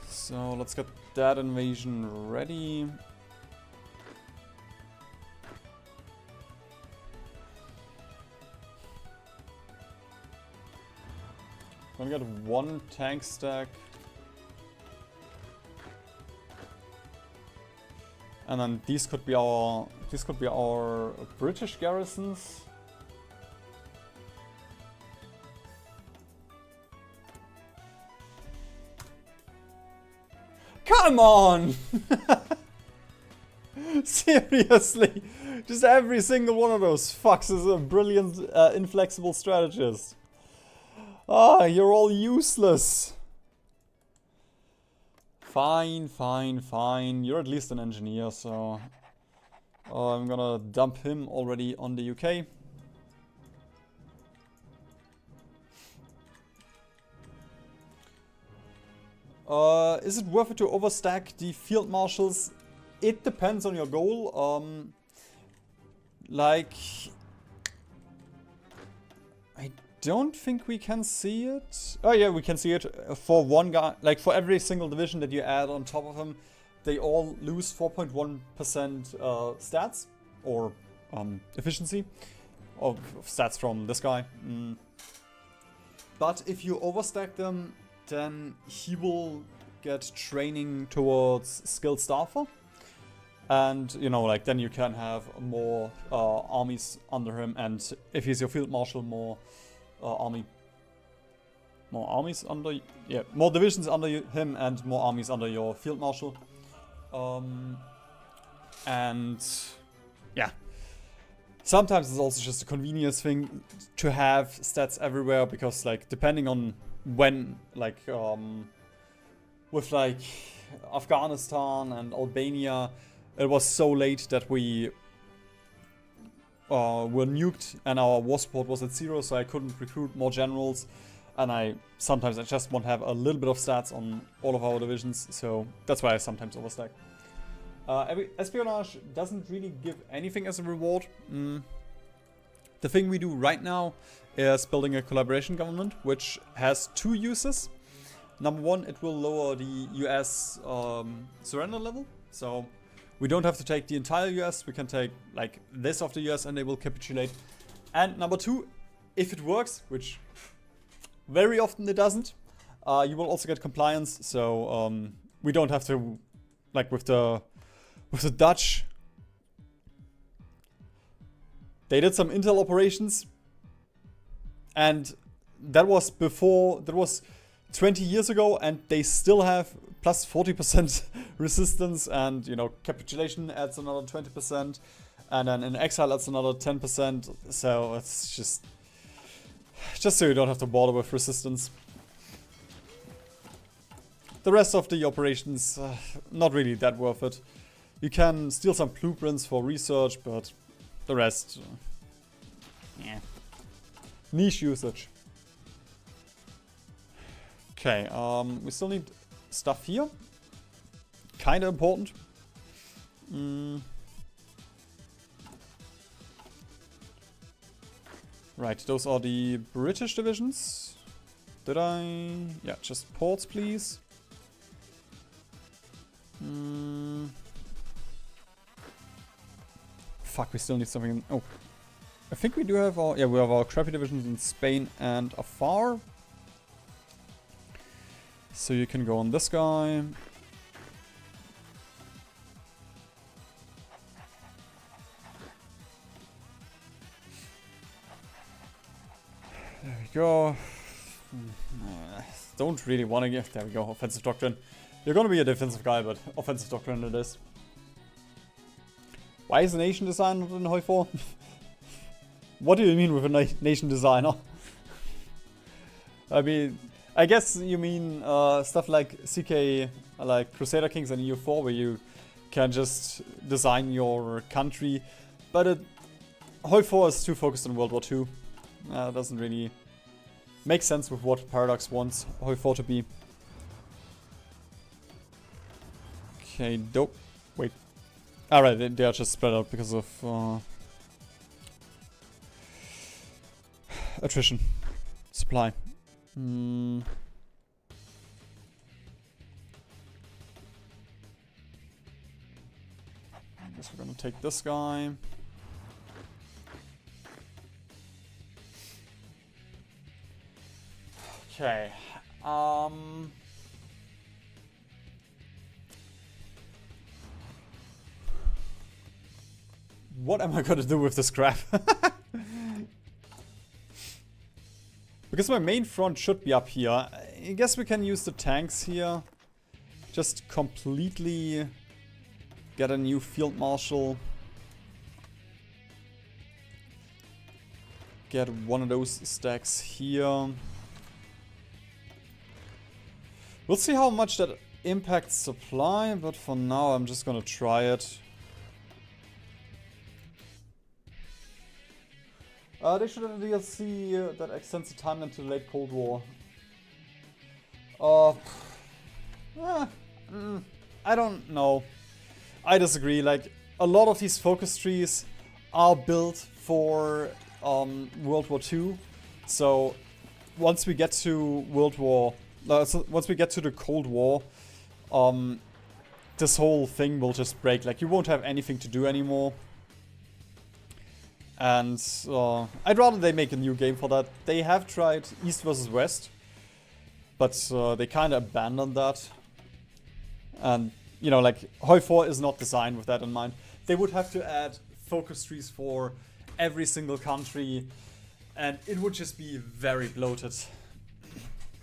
So let's get that invasion ready. Gonna get one tank stack. And then these could be our British garrisons. Come on! Seriously! Just every single one of those fucks is a brilliant, inflexible strategist. Ah, you're all useless. Fine, fine, fine. You're at least an engineer, so... I'm gonna dump him already on the UK. Is it worth it to overstack the field marshals? It depends on your goal. Like... I don't think we can see it. Oh yeah, we can see it for one guy. Like for every single division that you add on top of him, they all lose 4.1% stats or efficiency of stats from this guy. But if you overstack them, then he will get training towards skilled staffer. And, you know, like, then you can have more armies under him. And if he's your field marshal, more armies under... Yeah, more divisions under him and more armies under your field marshal. And... yeah. Sometimes it's also just a convenience thing to have stats everywhere. Because, like, depending on when, like, with, like, Afghanistan and Albania... It was so late that we were nuked and our war support was at 0, so I couldn't recruit more generals. And sometimes I just want to have a little bit of stats on all of our divisions, so that's why I sometimes overstack. Espionage doesn't really give anything as a reward. The thing we do right now is building a collaboration government, which has 2 uses. Number 1, it will lower the US surrender level, so... we don't have to take the entire US, we can take like this of the US and they will capitulate. And number 2, if it works, which very often it doesn't, you will also get compliance. So we don't have to, like with the Dutch, they did some intel operations and that was 20 years ago and they still have plus 40% resistance, and you know, capitulation adds another 20%, and then in exile adds another 10%. So it's just so you don't have to bother with resistance. The rest of the operations, not really that worth it. You can steal some blueprints for research, but the rest, yeah, niche usage. Okay, we still need stuff here. Kinda important. Right, those are the British divisions. Did I? Yeah, just ports, please. Fuck, we still need something. Oh, I think we do have our... yeah, we have our crappy divisions in Spain and afar. So you can go on this guy. There we go. Don't really want to give... there we go, offensive doctrine. You're gonna be a defensive guy, but offensive doctrine it is. Why is the nation design not in Hoi 4? What do you mean with a nation designer? I mean... I guess you mean stuff like CK, like Crusader Kings and EU4, where you can just design your country. But Hoi 4 is too focused on World War II. It doesn't really make sense with what Paradox wants Hoi 4 to be. Okay, dope. Wait. Alright, they are just spread out because of attrition. Supply. I guess we're gonna take this guy. Okay. What am I gonna do with this crap? Because my main front should be up here. I guess we can use the tanks here. Just completely get a new field marshal. Get one of those stacks here. We'll see how much that impacts supply, but for now I'm just gonna try it. They should have a DLC that extends the timeline to the late Cold War. I don't know. I disagree. Like, a lot of these focus trees are built for World War II. So once we get to once we get to the Cold War, this whole thing will just break. Like, you won't have anything to do anymore. And I'd rather they make a new game for that. They have tried East versus West, but they kind of abandoned that. And, you know, like, Hoi 4 is not designed with that in mind. They would have to add focus trees for every single country, and it would just be very bloated.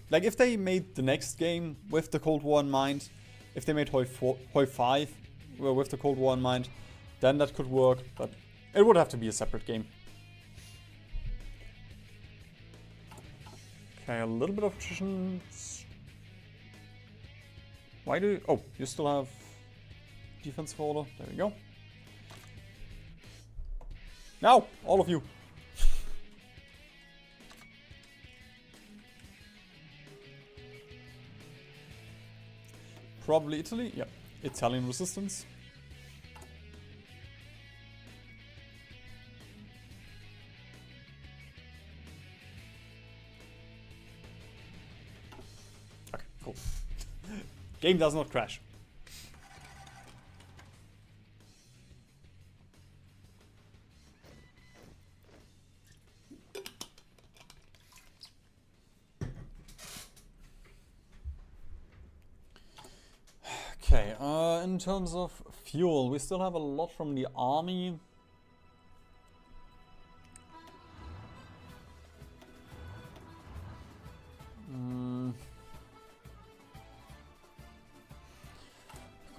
Like, if they made the next game with the Cold War in mind, if they made Hoi 5 with the Cold War in mind, then that could work, but it would have to be a separate game. Okay, a little bit of attrition. Why do you... Oh, you still have defensive order. There we go. Now, all of you. Probably Italy. Yep. Italian resistance. Okay, cool. Game does not crash. Okay, in terms of fuel, we still have a lot from the army.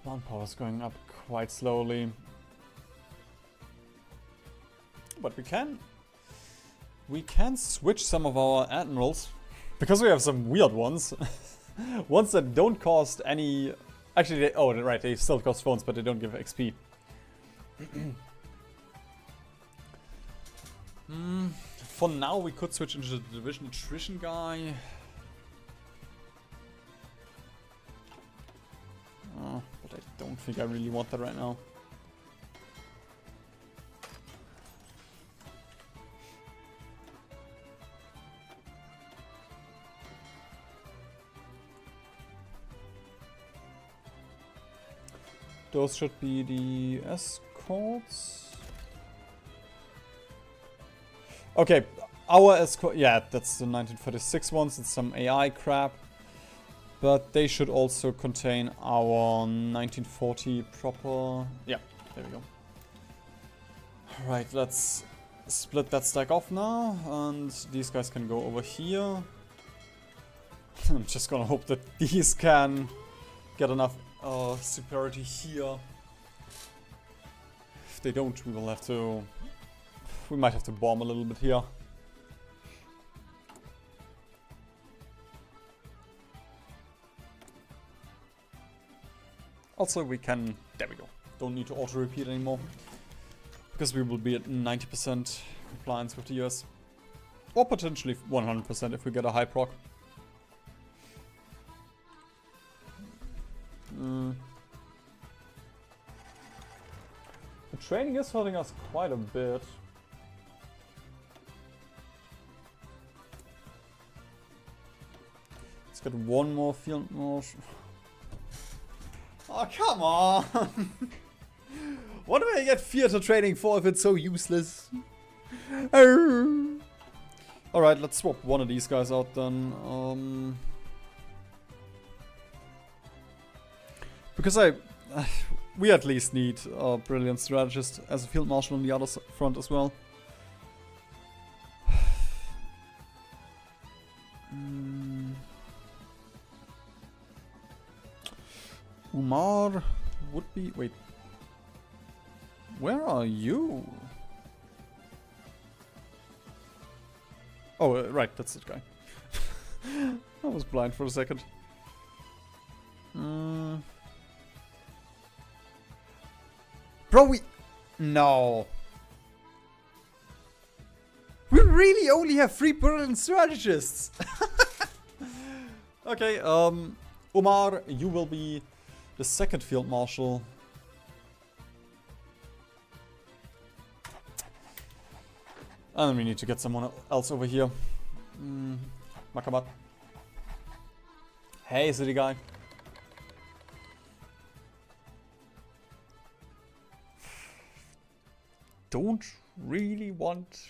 Command power is going up quite slowly. But we can switch some of our admirals, because we have some weird ones. Ones that don't cost any... Actually, oh, right, they still cost phones, but they don't give XP. For now, we could switch into the division attrition guy. But I don't think I really want that right now. Those should be the escorts. Okay, our escort, yeah, that's the 1946 ones, it's some AI crap. But they should also contain our 1940 proper, yeah, there we go. Alright, let's split that stack off now, and these guys can go over here. I'm just gonna hope that these can get enough superiority here. If they don't, we will have to... We might have to bomb a little bit here. Also, we can... There we go. Don't need to auto-repeat anymore. Because we will be at 90% compliance with the US. Or potentially 100% if we get a high proc. training is hurting us quite a bit. Let's get one more field marshal. Oh, come on! What do I get theater training for if it's so useless? Alright, let's swap one of these guys out then. Because we at least need a brilliant strategist as a field marshal on the other front as well. Umar would be... Wait. Where are you? Oh, right, that's that guy. I was blind for a second. Bro, no. We really only have 3 brilliant strategists. Okay, Omar, you will be the second field marshal. And then we need to get someone else over here. Makabat. Hey, city guy. Don't really want...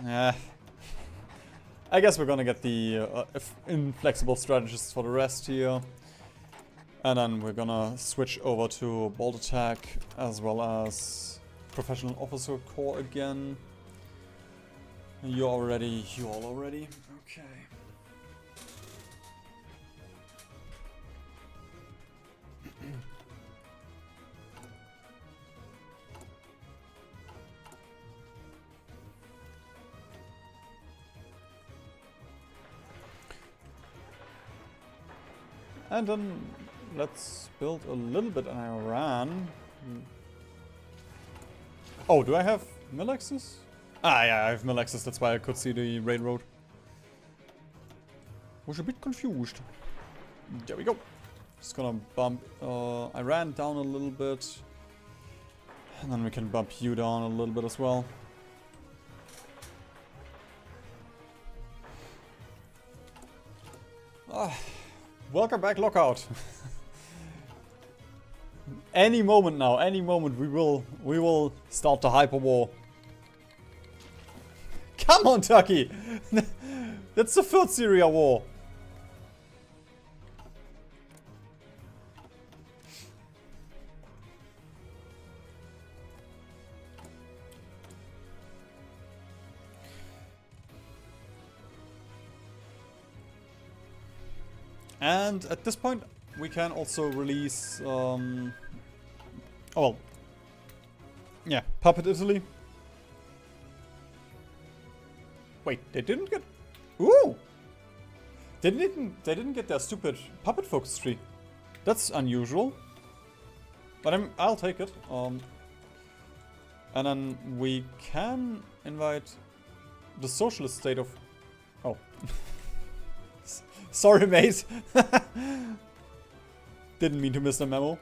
I guess we're gonna get the inflexible strategists for the rest here. And then we're gonna switch over to bolt attack as well as professional officer corps again. You're all ready. You all already? Okay. And then let's build a little bit in Iran. Oh, do I have Milexes? Ah, yeah, I have Milexes. That's why I could see the railroad. Was a bit confused. There we go. Just gonna bump Iran down a little bit. And then we can bump you down a little bit as well. Welcome back, Lockout. Any moment now, any moment we will start the hyper war. Come on, Turkey! That's the third Syria war. And at this point, we can also release, oh well, yeah, Puppet Italy. Wait, they didn't get, ooh! They didn't get their stupid Puppet Focus tree. That's unusual. But I'll take it. And then we can invite the socialist state of, oh. Sorry, mate. Didn't mean to miss the memo.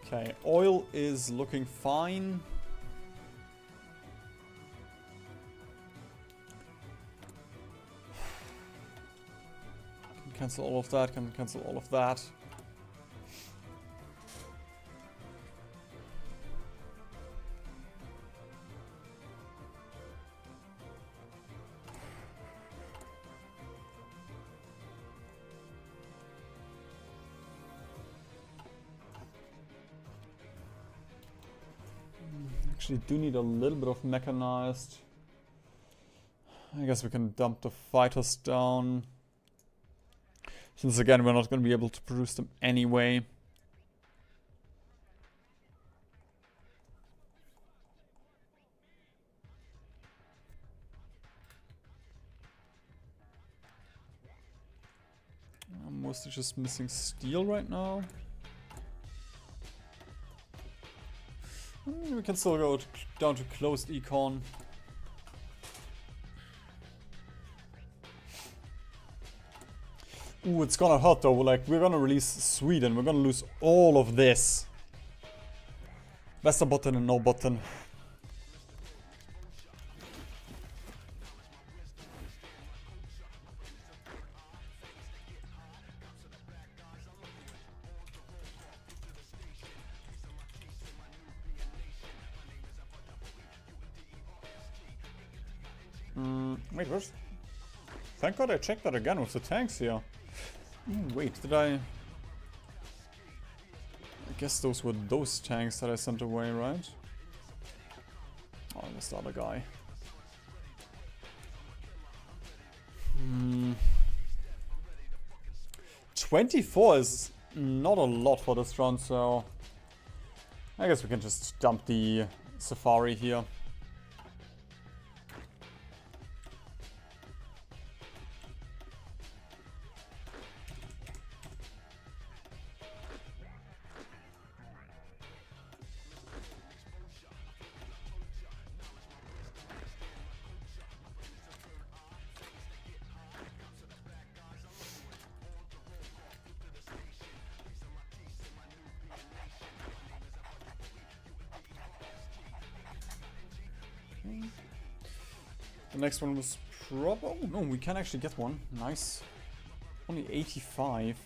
Okay, oil is looking fine. Can cancel all of that, can cancel all of that. Actually do need a little bit of mechanized. I guess we can dump the fighters down. Since again we're not going to be able to produce them anyway. I'm mostly just missing steel right now. We can still go down to closed econ. Ooh, it's gonna hurt though. Like, we're gonna release Sweden. We're gonna lose all of this. Västerbotten and Norrbotten. Wait, where's... Thank God I checked that again with the tanks here. Wait, did I guess those were those tanks that I sent away, right? Oh, that's the other guy. 24 is not a lot for this round, so... I guess we can just dump the Safari here. The next one was oh no, we can actually get one. Nice. Only 85.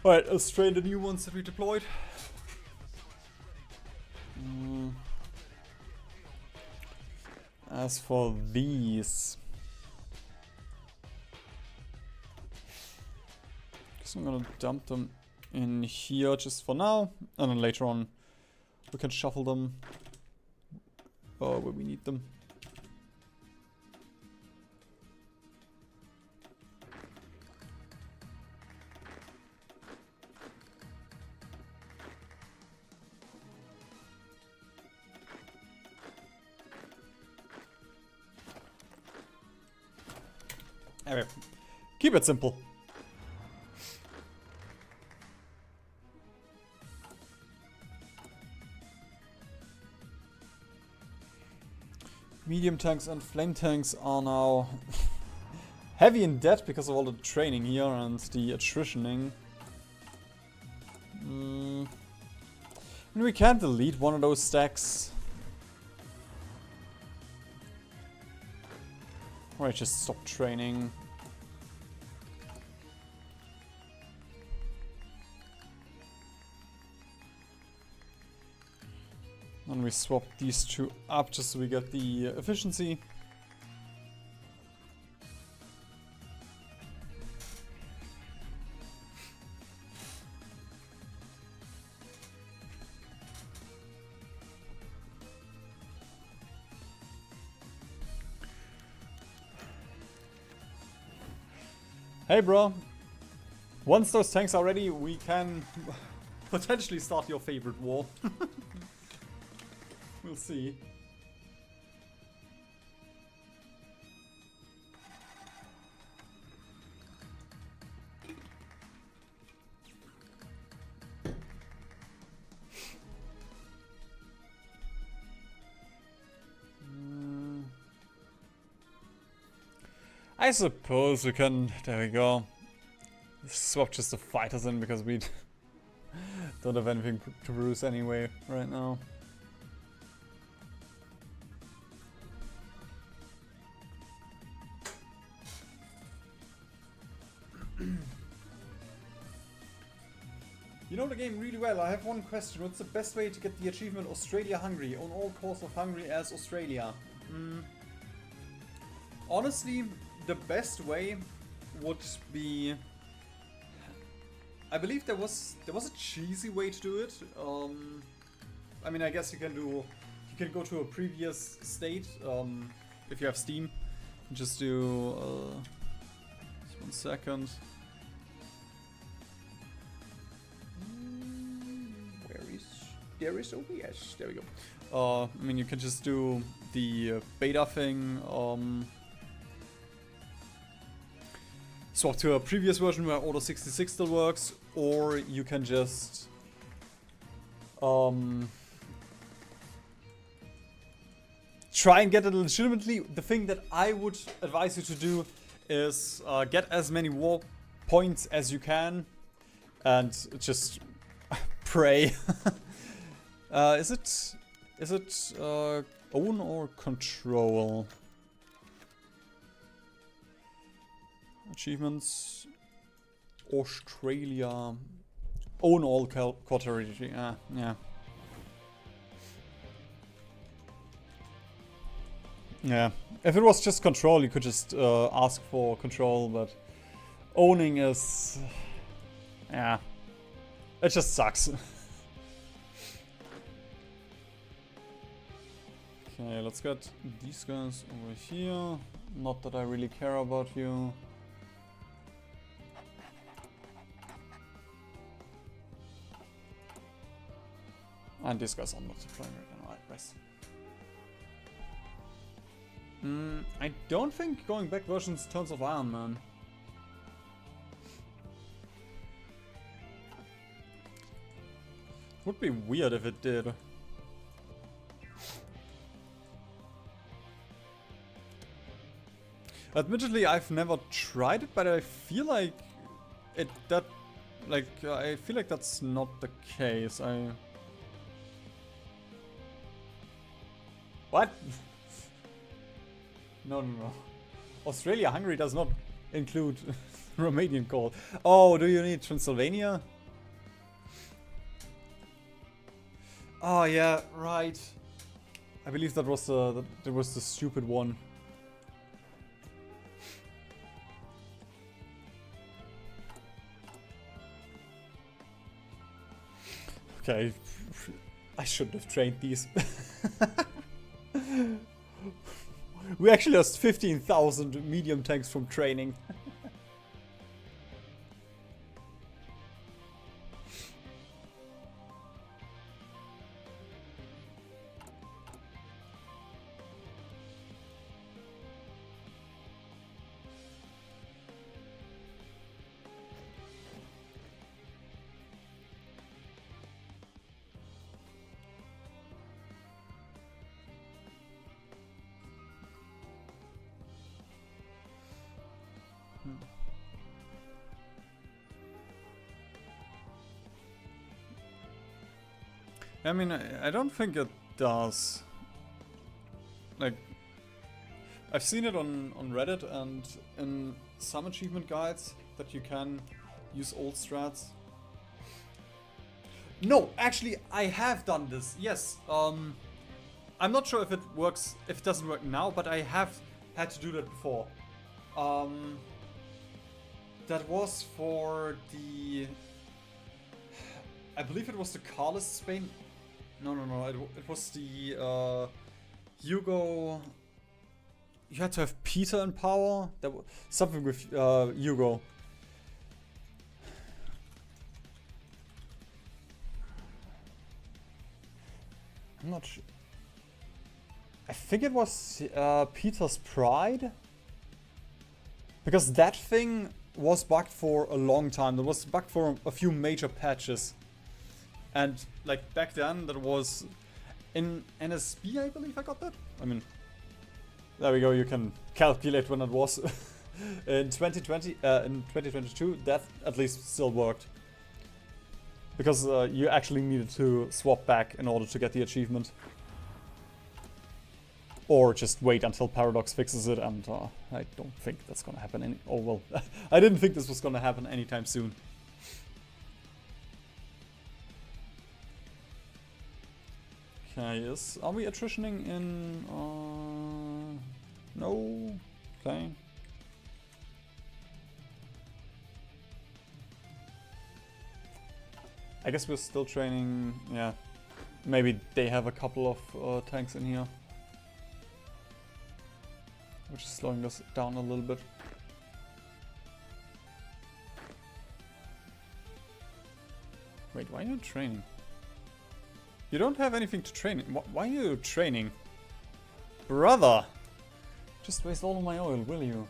Alright, let's train the new ones that we deployed. As for these, guess I'm gonna dump them in here just for now, and then later on we can shuffle them where we need them. Anyway, keep it simple. Medium tanks and flame tanks are now heavy in debt because of all the training here and the attritioning. And we can't delete one of those stacks. Or just stop training. And we swap these two up just so we get the efficiency. Hey bro, once those tanks are ready, we can potentially start your favorite war. We'll see. I suppose we can, there we go, swap just the fighters in because we don't have anything to produce anyway right now. You know the game really well. I have one question. What's the best way to get the achievement Australia-Hungary? On all cores of Hungary as Australia. Honestly, the best way would be... I believe there was a cheesy way to do it. I mean, I guess you can go to a previous state if you have Steam. Just do just 1 second. There is OBS. There we go. I mean, you can just do the beta thing. Swap to a previous version where Order 66 still works, or you can just try and get it legitimately. The thing that I would advise you to do is get as many war points as you can and just pray. Is it own or control? Achievements. Australia. Own all core territory. Yeah. Yeah. If it was just control, you could just ask for control, but owning is... yeah. It just sucks. Okay, let's get these guys over here. Not that I really care about you. And these guys are not deploying right now. Alright, nice. I don't think going back versions turns off Iron Man. Would be weird if it did. Admittedly, I've never tried it, but I feel like I feel like that's not the case. What? No. Australia-Hungary does not include Romanian coal. Oh, do you need Transylvania? Oh yeah, right. I believe that was the stupid one. Okay, I shouldn't have trained these. We actually lost 15,000 medium tanks from training. I mean, I don't think it does. Like, I've seen it on Reddit and in some achievement guides that you can use old strats. No, actually, I have done this. Yes. I'm not sure if it works, if it doesn't work now, but I have had to do that before. That was for the... I believe it was the Carlos Spain. No. It was the Hugo. You had to have Peter in power. That was something with Hugo. I'm not sure. I think it was Peter's Pride. Because that thing was bugged for a long time. It was bugged for a few major patches. And like back then, that was in NSB, I believe I got that. I mean, there we go. You can calculate when it was. In 2020, in 2022, that at least still worked because you actually needed to swap back in order to get the achievement, or just wait until Paradox fixes it. And I don't think that's gonna happen. Oh well, I didn't think this was gonna happen anytime soon. Okay, are we attritioning in... no? Okay. I guess we're still training, yeah. Maybe they have a couple of tanks in here. Which is slowing us down a little bit. Wait, why are you training? You don't have anything to train. Why are you training? Brother! Just waste all of my oil, will you?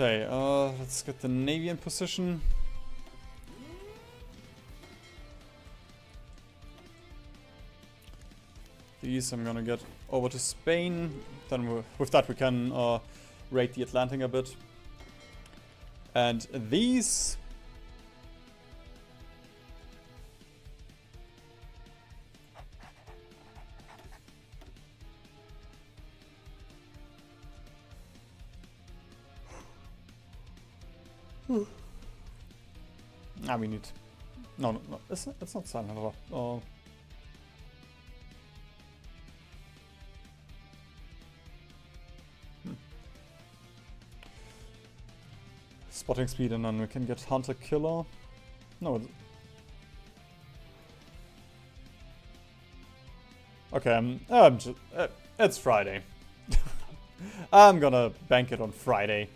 Okay, let's get the Navy in position. These I'm gonna get over to Spain. Then with that we can raid the Atlantic a bit. And these... we need... No, it's not silent at all. Spotting speed, and then we can get Hunter Killer. No. Okay, it's Friday. I'm gonna bank it on Friday.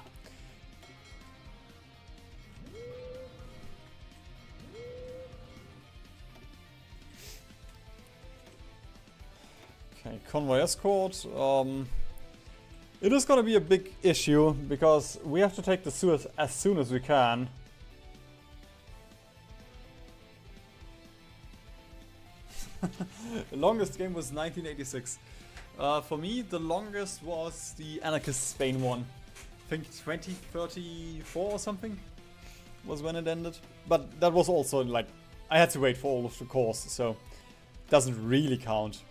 Okay, convoy escort. It is gonna be a big issue because we have to take the Suez as soon as we can. The longest game was 1986. For me, the longest was the Anarchist Spain one. I think 2034 or something was when it ended. But that was also like, I had to wait for all of the course, so it doesn't really count.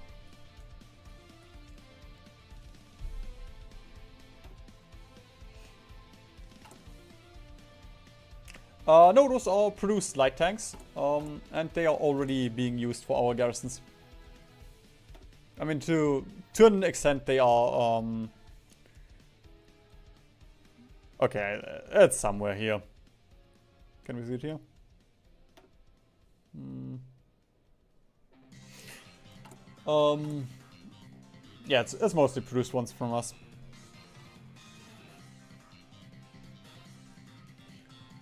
No, those are produced light tanks, and they are already being used for our garrisons. I mean, to an extent they are, okay, it's somewhere here. Can we see it here? Yeah, it's mostly produced ones from us.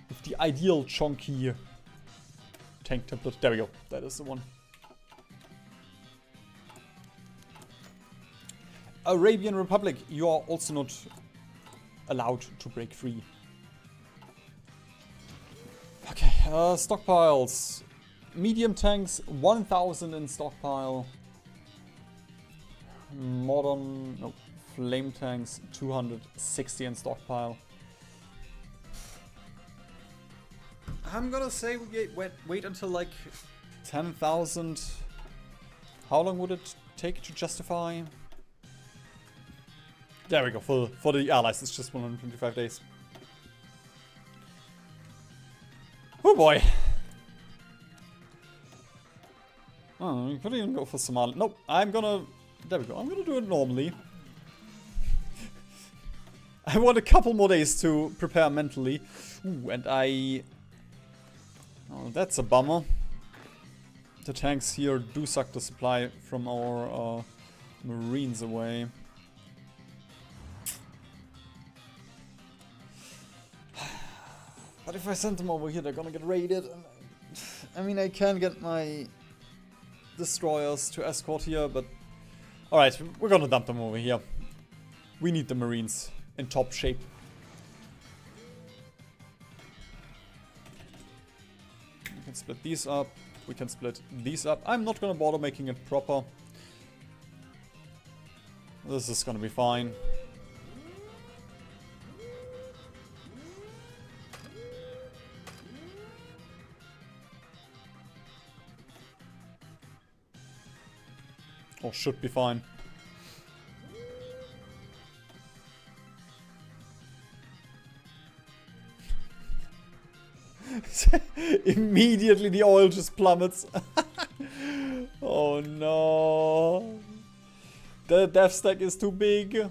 With the ideal chunky tank template. There we go. That is the one. Arabian Republic, you are also not allowed to break free. Okay, stockpiles. Medium tanks, 1000 in stockpile. Modern, no, flame tanks, 260 in stockpile. I'm gonna say we wait until like 10,000. How long would it take to justify? There we go, for the allies it's just 125 days. Oh boy! Oh, you could even go for Somalia. Nope, I'm gonna... There we go, I'm gonna do it normally. I want a couple more days to prepare mentally. Ooh, and I... Oh, that's a bummer. The tanks here do suck the supply from our Marines away. But if I send them over here, they're gonna get raided. I mean, I can get my destroyers to escort here, but... Alright, we're gonna dump them over here. We need the Marines in top shape. We can split these up. We can split these up. I'm not gonna bother making it proper. This is gonna be fine. Or should be fine. Immediately the oil just plummets. Oh no. The death stack is too big.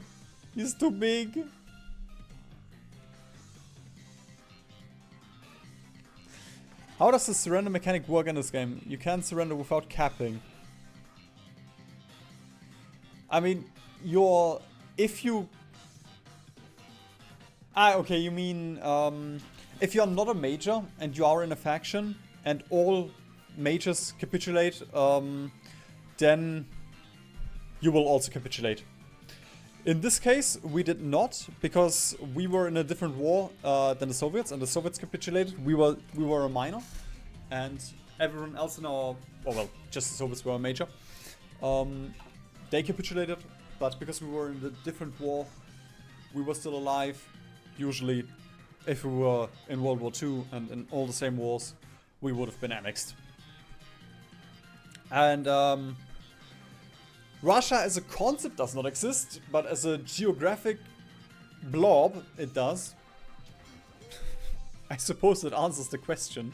He's too big. How does the surrender mechanic work in this game? You can't surrender without capping. I mean, if you... okay, you mean, if you're not a major and you are in a faction and all majors capitulate, then you will also capitulate. In this case, we did not, because we were in a different war than the Soviets, and the Soviets capitulated. We were a minor, and everyone else in our, oh well, just the Soviets were a major. They capitulated, but because we were in a different war, we were still alive. Usually, if we were in World War II and in all the same wars, we would have been annexed. And Russia as a concept does not exist, but as a geographic blob, it does. I suppose that answers the question.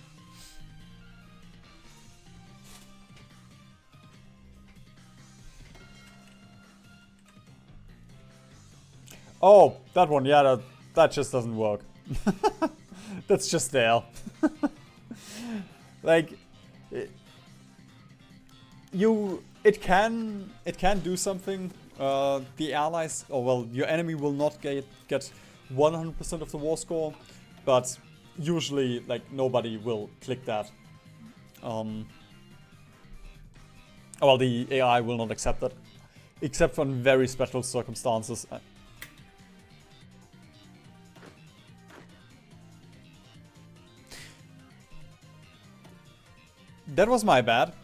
Oh, that one, yeah, that just doesn't work. That's just there. Like, it can do something. The allies, or well, your enemy will not get 100% of the war score, but usually, like, nobody will click that. Well, the AI will not accept that, except for in very special circumstances. That was my bad.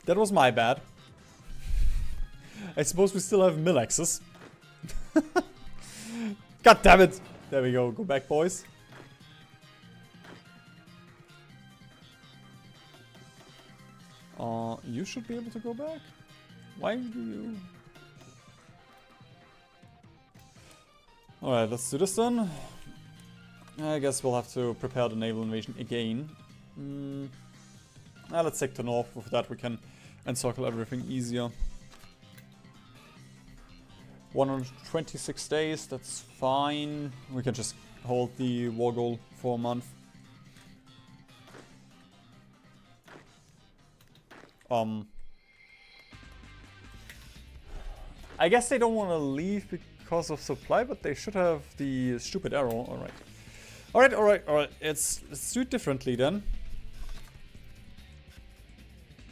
That was my bad. I suppose we still have mill access. God damn it! There we go. Go back, boys. You should be able to go back. Why do you? Alright, let's do this then. I guess we'll have to prepare the naval invasion again. Let's take the north. With that we can encircle everything easier. 126 days, that's fine. We can just hold the war goal for a month. I guess they don't want to leave because of supply, but they should have the stupid arrow. Alright. Let's do it differently then.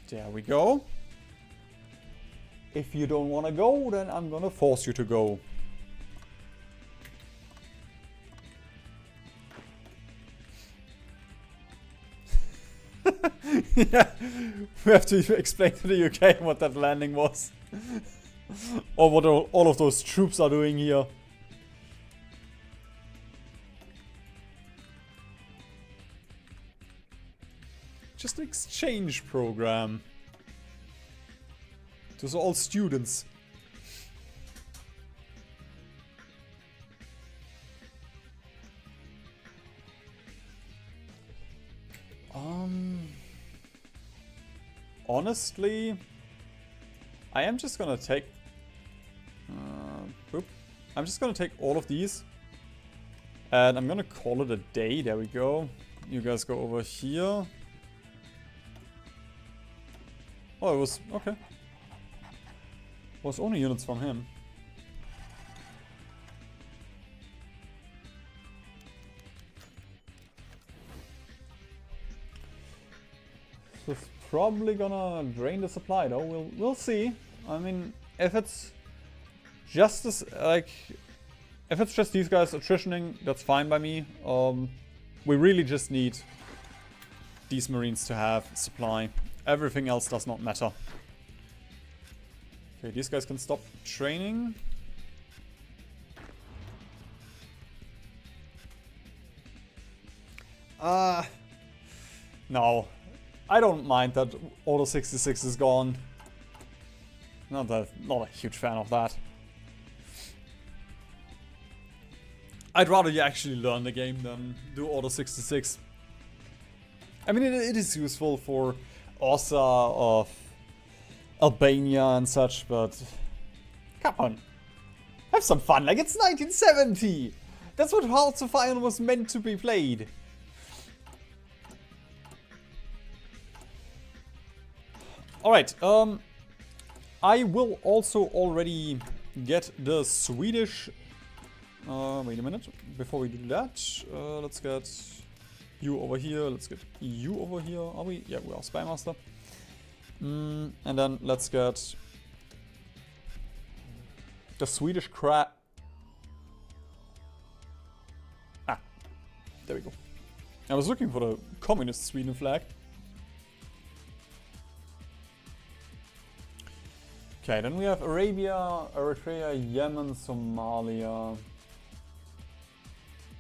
There we go. If you don't want to go, then I'm gonna force you to go. Yeah, we have to explain to the UK what that landing was. Or what all of those troops are doing here. Just an exchange program. Those are all students. Honestly, I am just gonna take... I'm just gonna take all of these. And I'm gonna call it a day. There we go. You guys go over here. Oh, it was... okay. It was only units from him. So it's probably gonna drain the supply though. We'll see. I mean, if it's just this, like, if it's just these guys attritioning, that's fine by me. We really just need these Marines to have supply. Everything else does not matter. Okay, these guys can stop training. No. I don't mind that Order 66 is gone. Not a huge fan of that. I'd rather you actually learn the game than do Order 66. I mean, it is useful for Aussa of Albania and such, but come on, have some fun. Like, it's 1970. That's what Hearts of Iron was meant to be played. All right. I will also already get the Swedish. Wait a minute. Before we do that, let's get you over here. Let's get you over here. Are we? Yeah, we are Spy Master. And then let's get The Swedish crab. Ah, there we go. I was looking for the communist Sweden flag. Okay, then we have Arabia, Eritrea, Yemen, Somalia.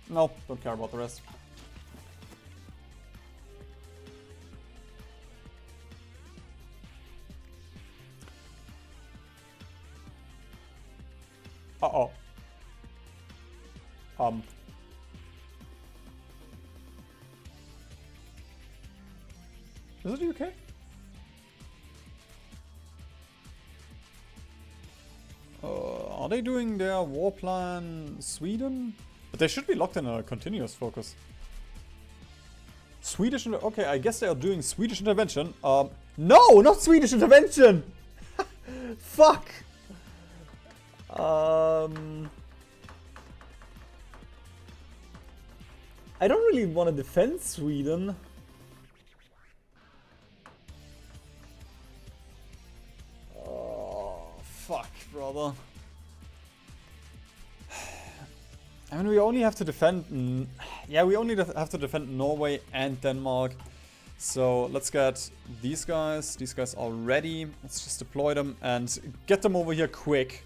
No, don't care about the rest. Uh-oh. Is it UK? Are they doing their war plan Sweden? But they should be locked in a continuous focus. Swedish, okay, I guess they are doing Swedish intervention. No, not Swedish intervention! Fuck! I don't really want to defend Sweden. Oh, fuck, brother. I mean, we only have to defend... Yeah, we only have to defend Norway and Denmark. So let's get these guys. These guys are ready. Let's just deploy them and get them over here quick.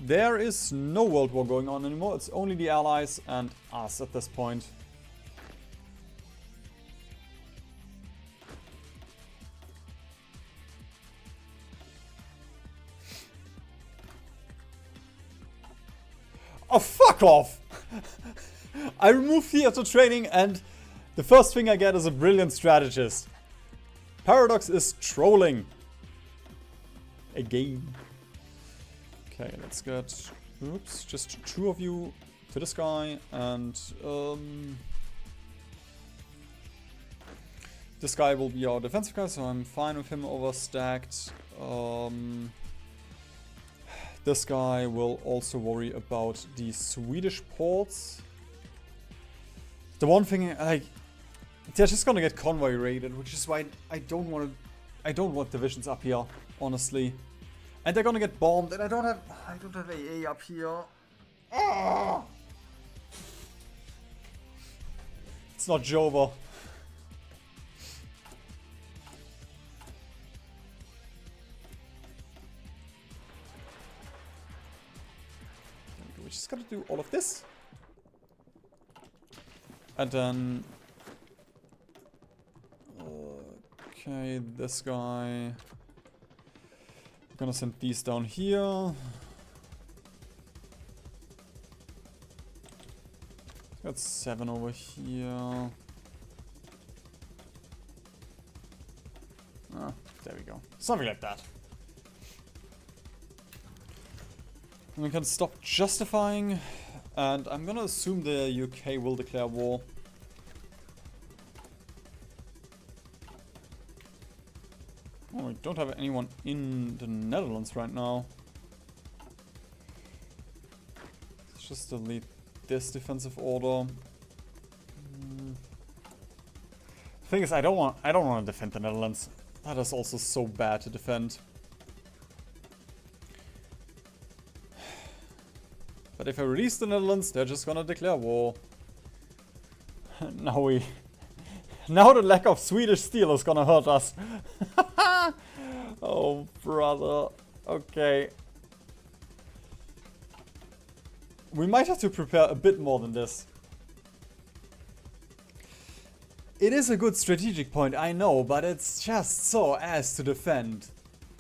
There is no world war going on anymore. It's only the Allies and us at this point. Oh, fuck off! I remove theater training and the first thing I get is a brilliant strategist. Paradox is trolling. Again. Okay, let's get, oops, just 2 of you to this guy, and this guy will be our defensive guy, so I'm fine with him overstacked. This guy will also worry about the Swedish ports. The one thing, like, they're just gonna get convoy raided, which is why I don't want divisions up here, honestly. And they're gonna get bombed, and I don't have AA up here. Ah! It's not Jova. We just gotta do all of this. And then... Okay, this guy... Gonna send these down here. Got 7 over here. Ah, there we go. Something like that. And we can stop justifying. And I'm gonna assume the UK will declare war. Oh, we don't have anyone in the Netherlands right now. Let's just delete this defensive order. The thing is, I don't want to defend the Netherlands. That is also so bad to defend. But if I release the Netherlands, they're just gonna declare war. Now the lack of Swedish steel is gonna hurt us. Oh, brother. Okay. We might have to prepare a bit more than this. It is a good strategic point, I know, but it's just so ass to defend.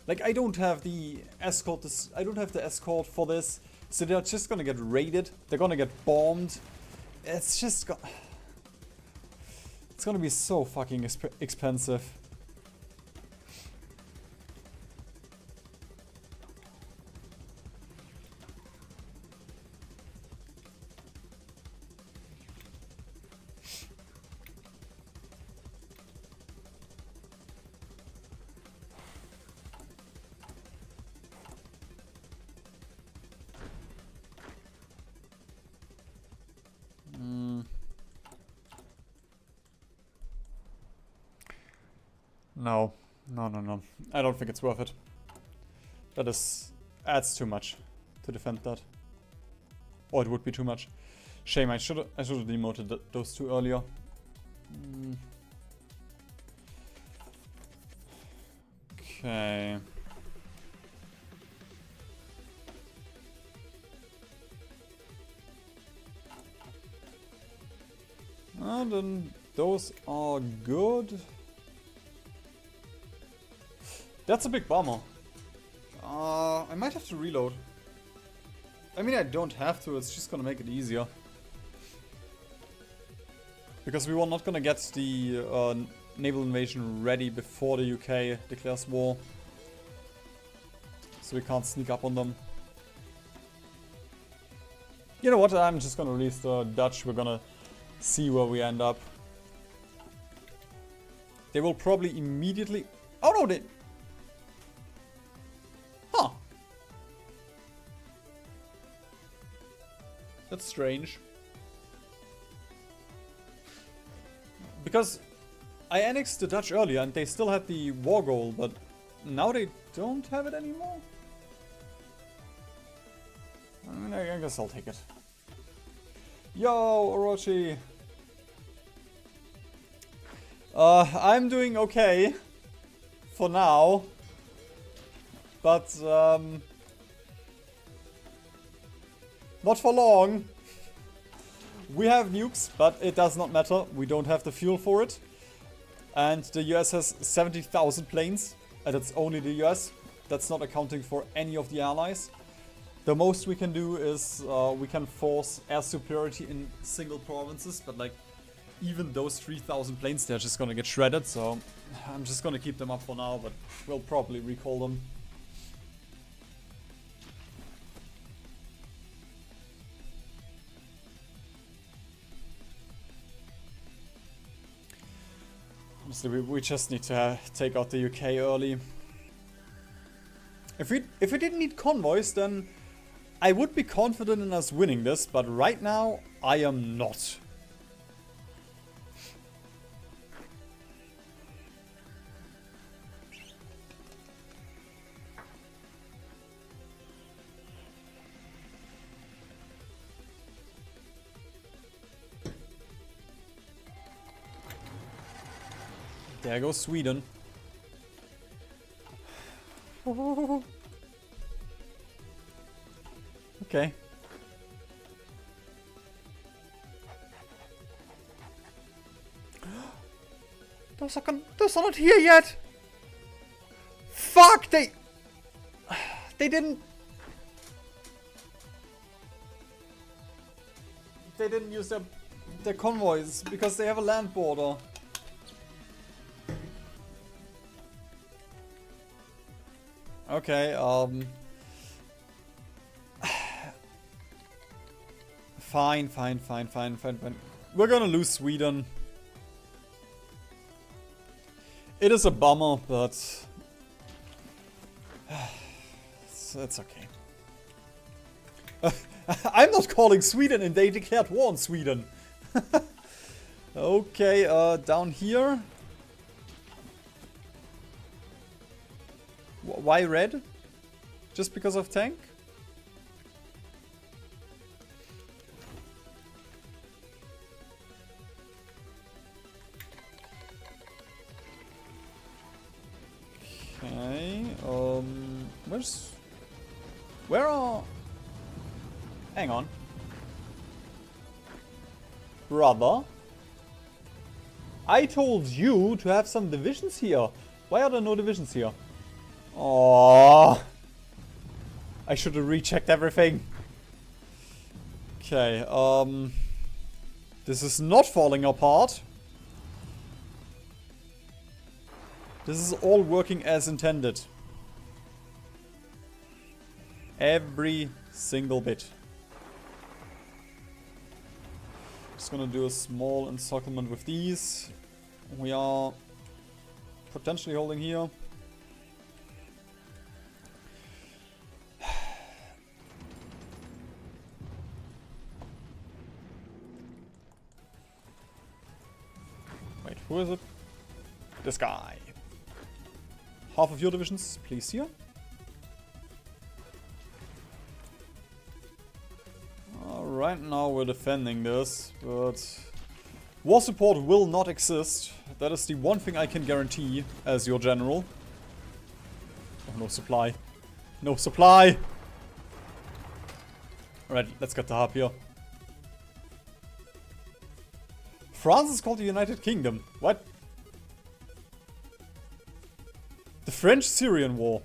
Like, I don't have the escort. I don't have the escort for this, so they're just gonna get raided. They're gonna get bombed. It's just it's gonna be so fucking expensive. No. No, no, no. I don't think it's worth it. That adds too much to defend that. Or it would be too much. Shame, I should have demoted those two earlier. Okay. And then those are good. That's a big bummer. I might have to reload. I mean, I don't have to, it's just gonna make it easier. Because we were not gonna get the naval invasion ready before the UK declares war. So we can't sneak up on them. You know what, I'm just gonna release the Dutch, we're gonna see where we end up. They will probably immediately... Oh no, they... Huh. That's strange. Because I annexed the Dutch earlier and they still had the war goal, but now they don't have it anymore? I mean, I guess I'll take it. Yo, Orochi! I'm doing okay. For now. But, not for long. We have nukes, but it does not matter. We don't have the fuel for it. And the US has 70,000 planes. And it's only the US. That's not accounting for any of the allies. The most we can do is we can force air superiority in single provinces. But like, even those 3,000 planes, they're just gonna get shredded. So I'm just gonna keep them up for now, but we'll probably recall them. Honestly, we just need to take out the UK early. If we didn't need convoys, then I would be confident in us winning this, but right now I am not. There goes Sweden. Okay. Those are not here yet. Fuck! They didn't. They didn't use their convoys because they have a land border. Okay, fine. We're gonna lose Sweden. It is a bummer, but it's okay. I'm not calling Sweden and they declared war on Sweden. Okay, down here. Why red? Just because of tank? Okay, where are... Hang on. Brother? I told you to have some divisions here. Why are there no divisions here? Oh, I should have rechecked everything. Okay, this is not falling apart. This is all working as intended. Every single bit. Just gonna do a small encirclement with these. We are potentially holding here. Wait, who is it? This guy. half of your divisions, please, here. Right now we're defending this, but war support will not exist. That is the one thing I can guarantee as your general. Oh, no supply. No supply! Alright, let's get the hub here. France is called the United Kingdom. What? The French-Syrian War.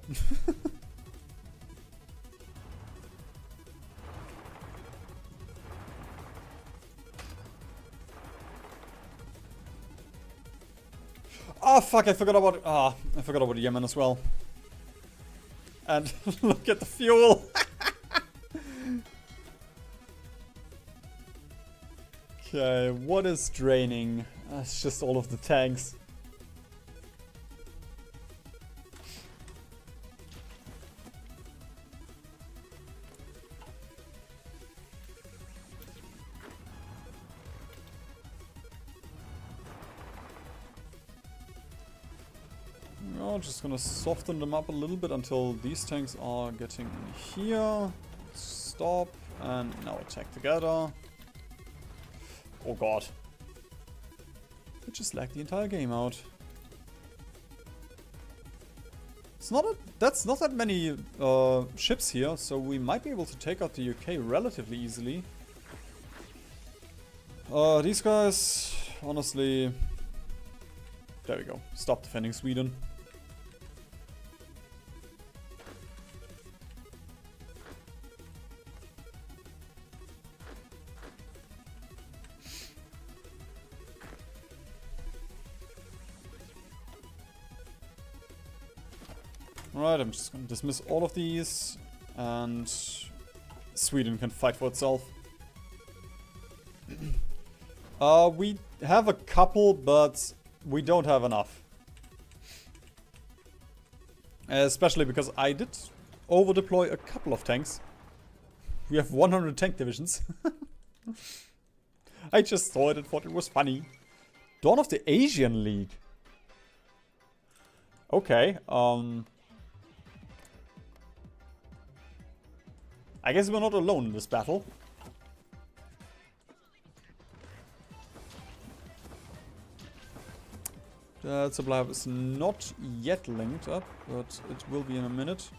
Oh fuck, I forgot about Yemen as well. And look at the fuel. Okay, what is draining? It's just all of the tanks. No, just gonna soften them up a little bit until these tanks are getting in here. Stop, and now attack together. Oh god. We just lagged the entire game out. It's not that's not that many ships here, so we might be able to take out the UK relatively easily. These guys, honestly... There we go. Stop defending Sweden. Alright, I'm just gonna dismiss all of these, and Sweden can fight for itself. We have a couple, but we don't have enough. Especially because I did over-deploy a couple of tanks. We have 100 tank divisions. I just saw it and thought it was funny. Dawn of the Asian League. Okay, I guess we're not alone in this battle. That supply hub is not yet linked up, but it will be in a minute.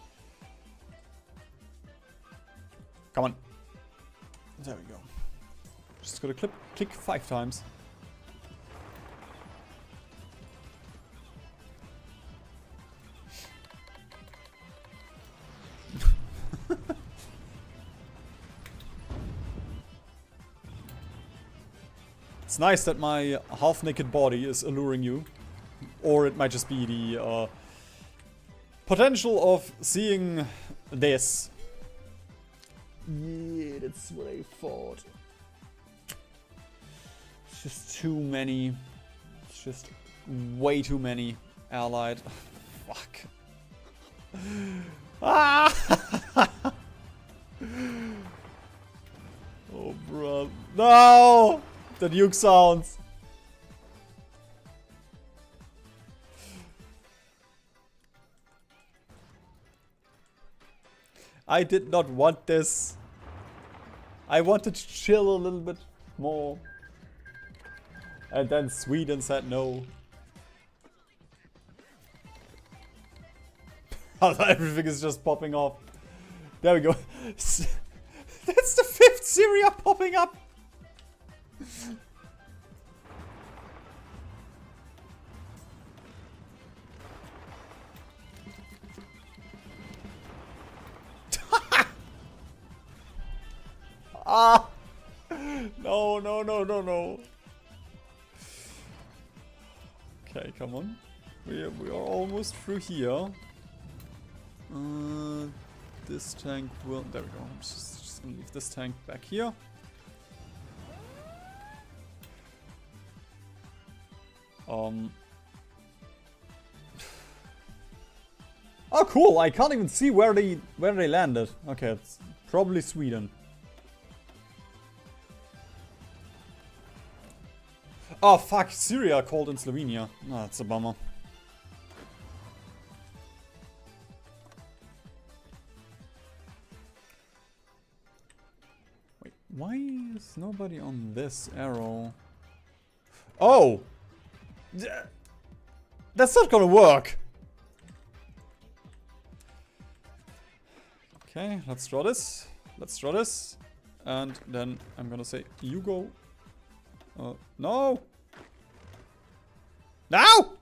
Come on. There we go. Just gotta click 5 times. It's nice that my half-naked body is alluring you. Or it might just be the potential of seeing this. Yeah, that's what I thought. It's just too many. It's just way too many allied. Fuck. Ah! Oh, bro. No! The nuke sounds. I did not want this. I wanted to chill a little bit more. And then Sweden said no. Everything is just popping off. There we go. That's the 5th Syria popping up. Ah! No, no, no, no, no. Okay, come on. We are almost through here. This tank will... There we go. I'm just gonna leave this tank back here. Oh, cool! I can't even see where they landed. Okay, it's probably Sweden. Oh fuck! Syria called in Slovenia. Oh, that's a bummer. nobody on this arrow. Oh! That's not gonna work! Okay, let's draw this. Let's draw this. And then I'm gonna say, you go. No! No!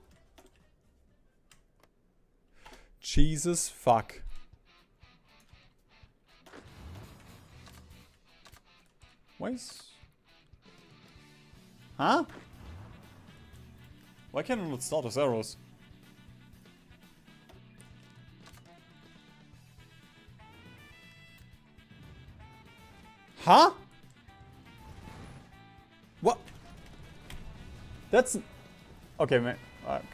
Jesus fuck. Where's... Huh? Why can't I not start with arrows? Huh? What? That's... Okay, man. Okay.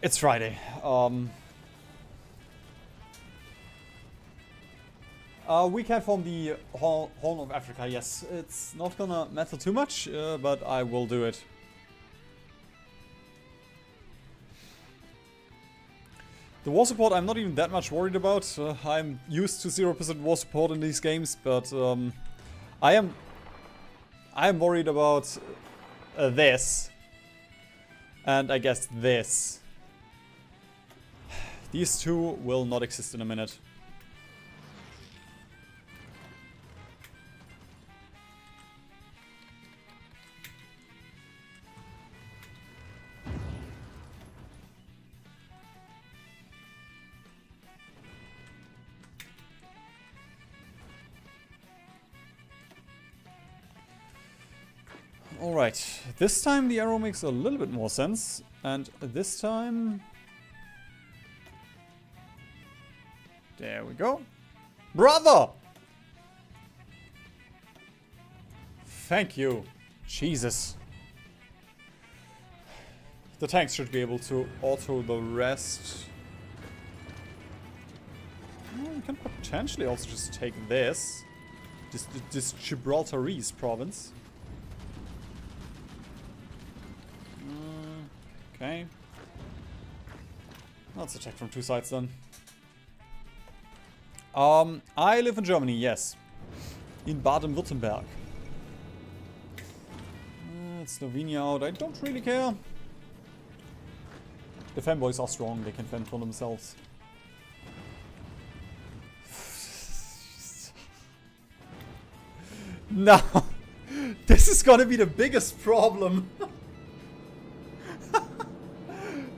It's Friday. We can form the Horn of Africa, yes. It's not gonna matter too much, but I will do it. The war support I'm not even that much worried about. I'm used to 0% war support in these games, but I am worried about this. And I guess this. These two will not exist in a minute. Alright, this time the arrow makes a little bit more sense, and this time... There we go. Brother! Thank you. Jesus. The tanks should be able to auto the rest. We can potentially also just take this. This Gibraltarese province. Okay. Let's attack from two sides then. I live in Germany, yes. In Baden-Württemberg. Slovenia out, I don't really care. The fanboys are strong, they can fend for themselves. No! This is gonna be the biggest problem!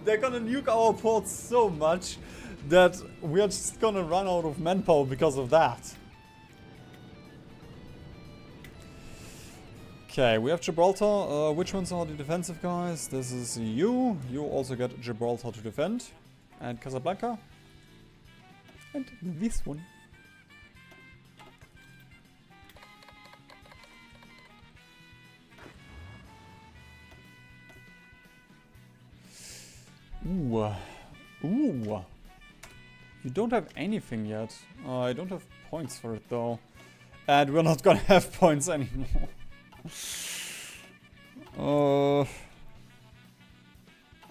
They're gonna nuke our ports so much that we're just gonna run out of manpower because of that. Okay, we have Gibraltar. Which ones are the defensive guys? This is you. You also get Gibraltar to defend. And Casablanca. And this one. Ooh. Ooh. You don't have anything yet. I don't have points for it though. And we're not gonna have points anymore.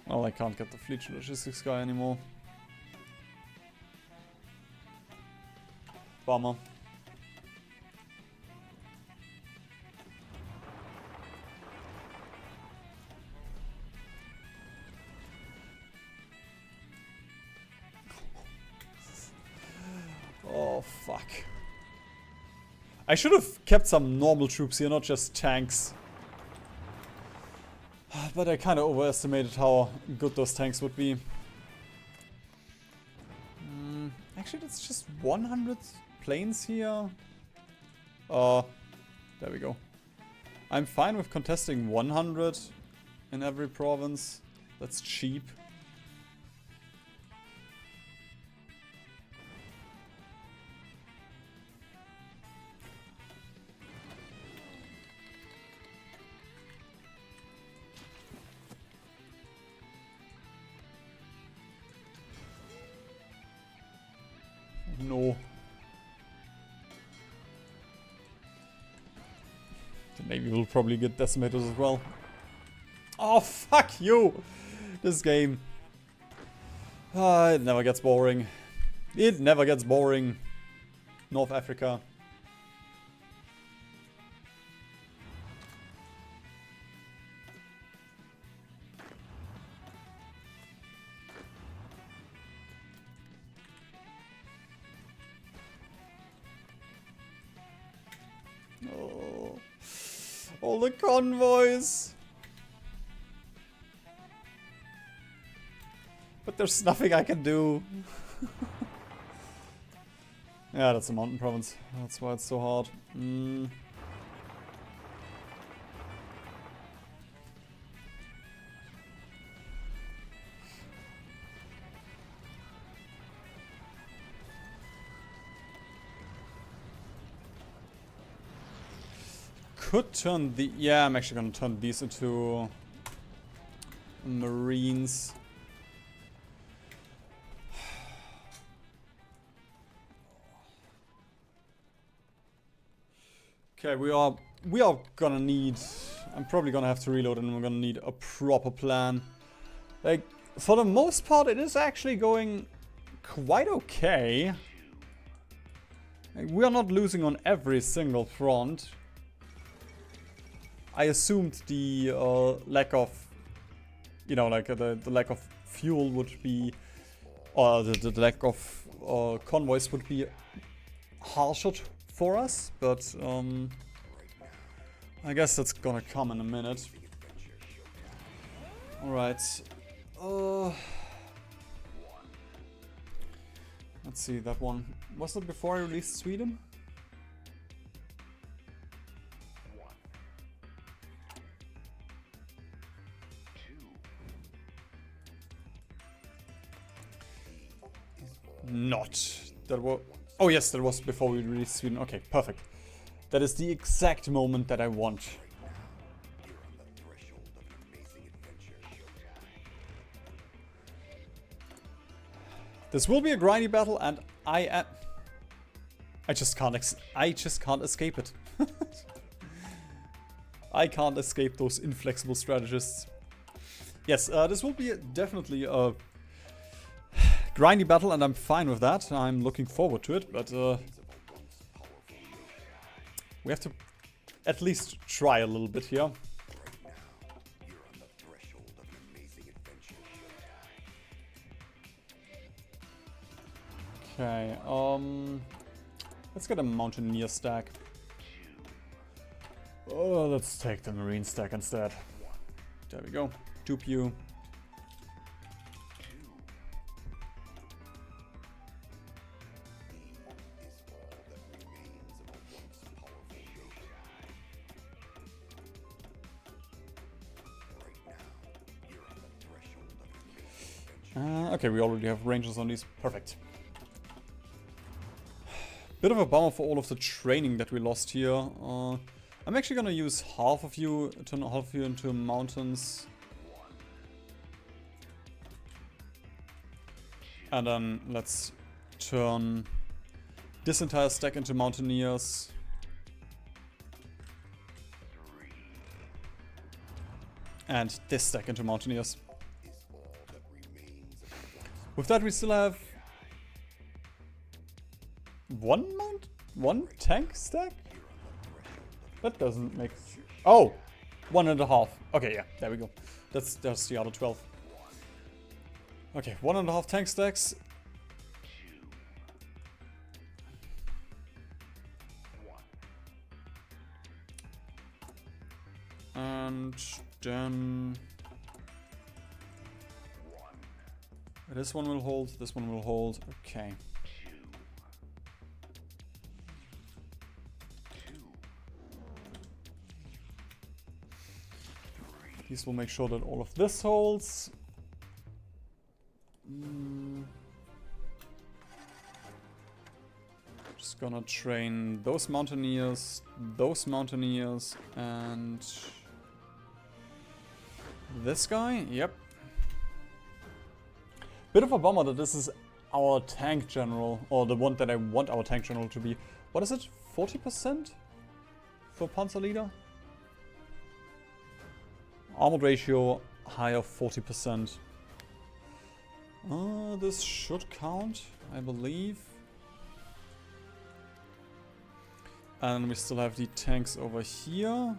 Well, I can't get the fleet logistics guy anymore. Bummer. Oh, fuck. I should have kept some normal troops here, not just tanks. But I kind of overestimated how good those tanks would be. Actually, that's just 100 planes here. There we go. I'm fine with contesting 100 in every province. That's cheap. No. The Navy will probably get decimated as well. Oh, fuck you! This game. It never gets boring. It never gets boring. North Africa. Oh. All the convoys. But there's nothing I can do. Yeah, that's a mountain province. That's why it's so hard. Could turn the... Yeah, I'm actually gonna turn these into Marines. Okay, we are gonna need... I'm probably gonna have to reload and we're gonna need a proper plan. Like, for the most part, it is actually going quite okay. Like, we are not losing on every single front. I assumed the lack of, you know, like the lack of fuel would be, or the lack of convoys would be harsher for us, but I guess that's gonna come in a minute. Alright. Let's see, that one. Was it before I released Sweden? Not. That was... Oh yes, that was before we released Sweden. Okay, perfect. That is the exact moment that I want. This will be a grindy battle, and I just can't escape it. I can't escape those inflexible strategists. Yes, this will be definitely a grindy battle, and I'm fine with that. I'm looking forward to it, but we have to at least try a little bit here. Okay, let's get a Mountaineer stack. Oh, let's take the Marine stack instead. There we go. Dupe you. Okay, we already have rangers on these. Perfect. Bit of a bummer for all of the training that we lost here. I'm actually gonna use half of you, turn half of you into mountains. And then let's turn this entire stack into mountaineers. And this stack into mountaineers. With that, we still have one tank stack? That doesn't make... Oh! 1.5. Okay, yeah, there we go. That's the other 12. Okay, 1.5 tank stacks. And then... This one will hold, this one will hold. Okay. These will make sure that all of this holds. Just gonna train those mountaineers, and this guy. Yep. Bit of a bummer that this is our tank general, or the one that I want our tank general to be. What is it? 40% for Panzer Leader? Armored ratio, higher 40%. This should count, I believe. And we still have the tanks over here.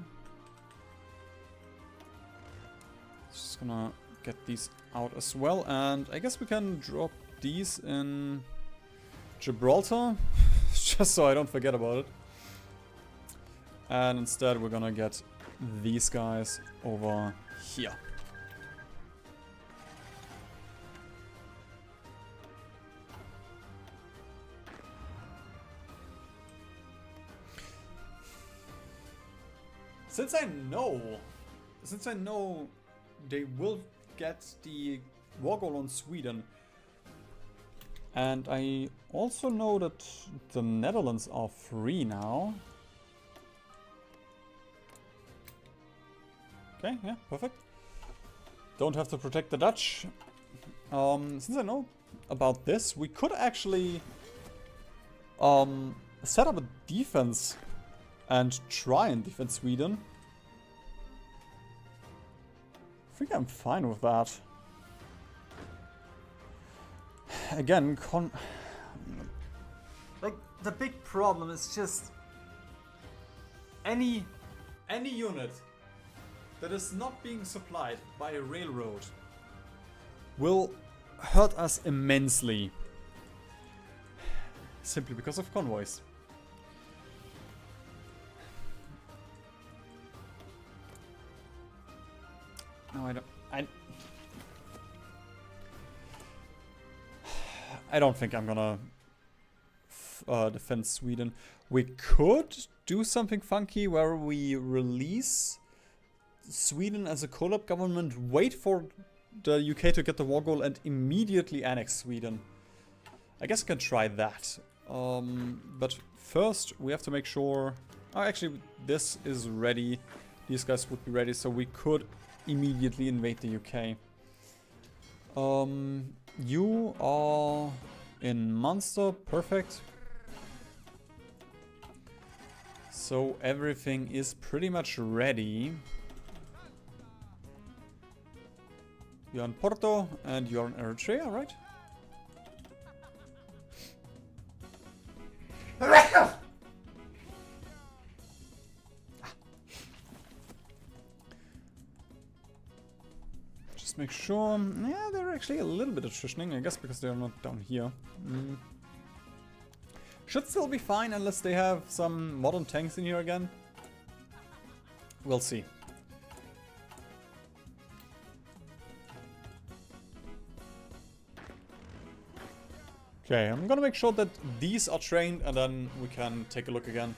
Just gonna get these out as well, and I guess we can drop these in Gibraltar, just so I don't forget about it. And instead we're gonna get these guys over here. Since I know they will get the war goal on Sweden, and I also know that the Netherlands are free now. Okay, yeah, perfect. Don't have to protect the Dutch. Since I know about this, we could actually set up a defense and try and defend Sweden. I think I'm fine with that. Again, like, the big problem is just any unit that is not being supplied by a railroad will hurt us immensely. Simply because of convoys. No, I don't think I'm gonna defend Sweden. We could do something funky where we release Sweden as a collab government, wait for the UK to get the war goal, and immediately annex Sweden. I guess I can try that. But first we have to make sure... Oh, actually, this is ready. These guys would be ready, so we could immediately invade the UK. You are in Munster, perfect. So everything is pretty much ready. You're in Porto and you're in Eritrea, right? Just make sure. Yeah, they're actually a little bit attritioning, I guess, because they're not down here. Should still be fine unless they have some modern tanks in here again. We'll see. Okay, I'm gonna make sure that these are trained and then we can take a look again.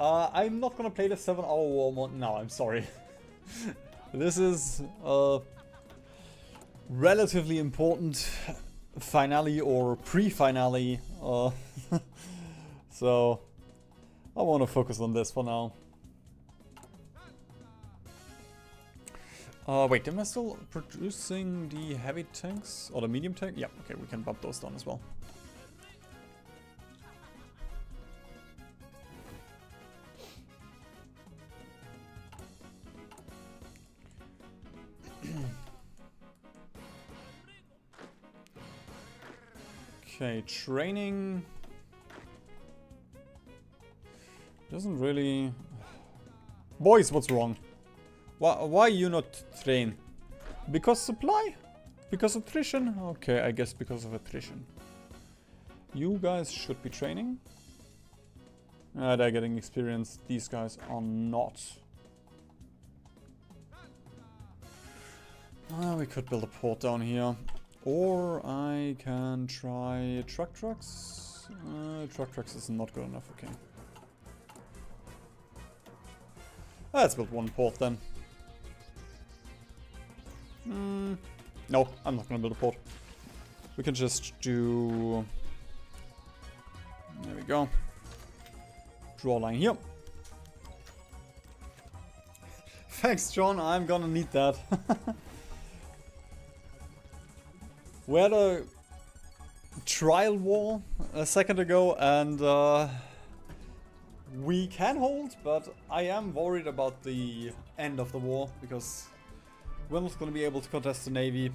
I'm not gonna play the 7-hour war mode now, I'm sorry. This is a relatively important finale or pre-finale. So I want to focus on this for now. Wait, am I still producing the heavy tanks? Or the medium tank? Yeah, okay, we can bump those down as well. Okay, training doesn't really... Boys, what's wrong? Why you not train? Because supply? Because attrition? Okay, I guess because of attrition. You guys should be training. They're getting experience. These guys are not. We could build a port down here. Or I can try trucks. Trucks is not good enough, okay. Let's build one port then. No, I'm not gonna build a port. We can just do... There we go. Draw a line here. Thanks, John, I'm gonna need that. We had a trial war a second ago and we can hold, but I am worried about the end of the war because we're not going to be able to contest the navy.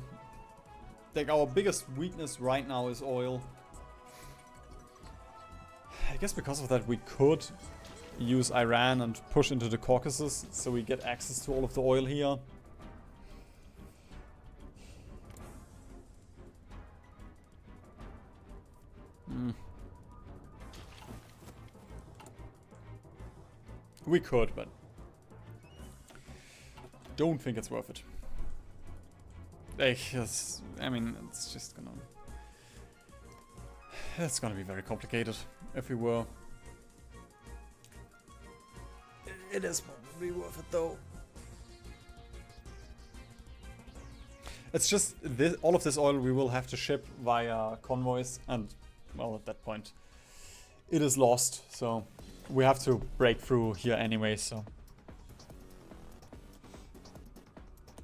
Like, our biggest weakness right now is oil. I guess because of that we could use Iran and push into the Caucasus so we get access to all of the oil here. We could, but don't think it's worth it. I mean, it's just gonna... It's gonna be very complicated if we were. It is probably worth it though. It's just this, all of this oil we will have to ship via convoys, and well, at that point it is lost, so we have to break through here anyway, so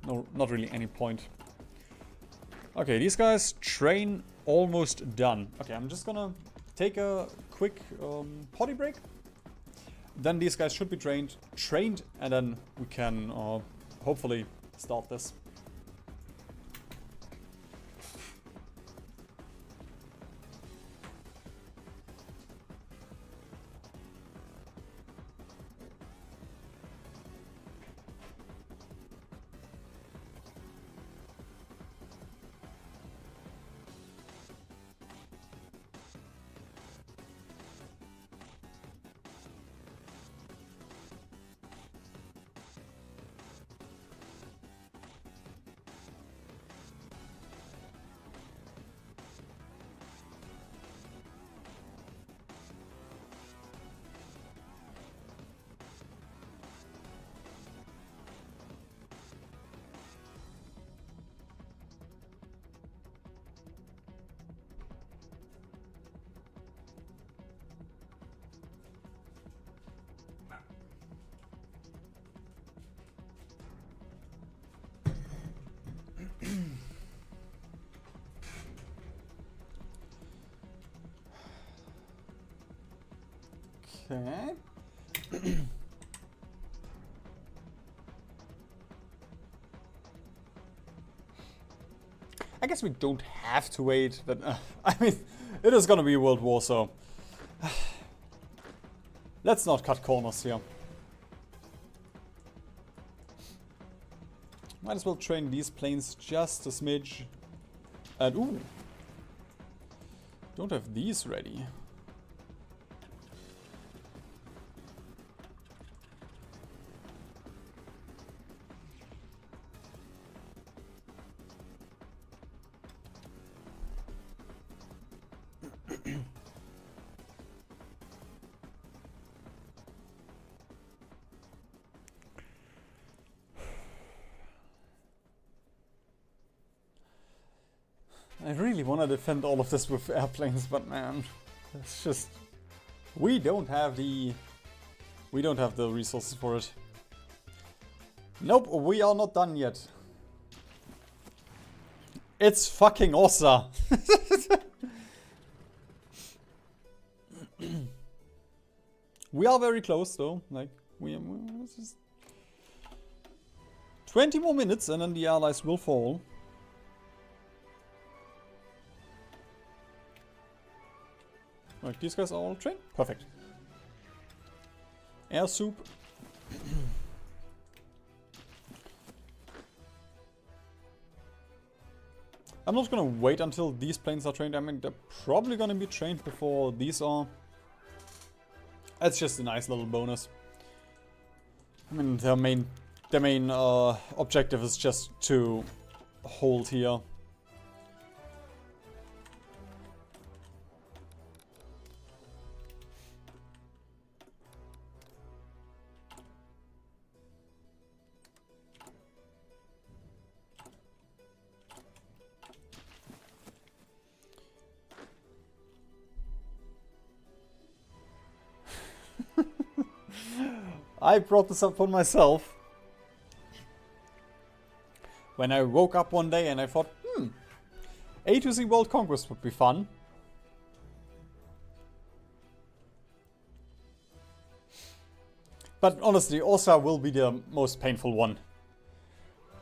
no, not really any point. Okay, these guys train almost done. Okay, I'm just gonna take a quick potty break. Then these guys should be trained, and then we can hopefully start this. Okay. I guess we don't have to wait, but I mean, it is gonna be a world war, so let's not cut corners here. Might as well train these planes just a smidge. And ooh, don't have these ready. I really want to defend all of this with airplanes, but man, it's just we don't have the resources for it. Nope, we are not done yet. It's fucking Aussa. We are very close though. Like we just 20 more minutes and then the allies will fall. Right, these guys are all trained? Perfect. Air soup. I'm not gonna wait until these planes are trained. I mean, they're probably gonna be trained before these are. It's just a nice little bonus. I mean, their main objective is just to hold here. I brought this up on myself. When I woke up one day and I thought, A to Z World Conquest would be fun. But honestly, Aussa will be the most painful one.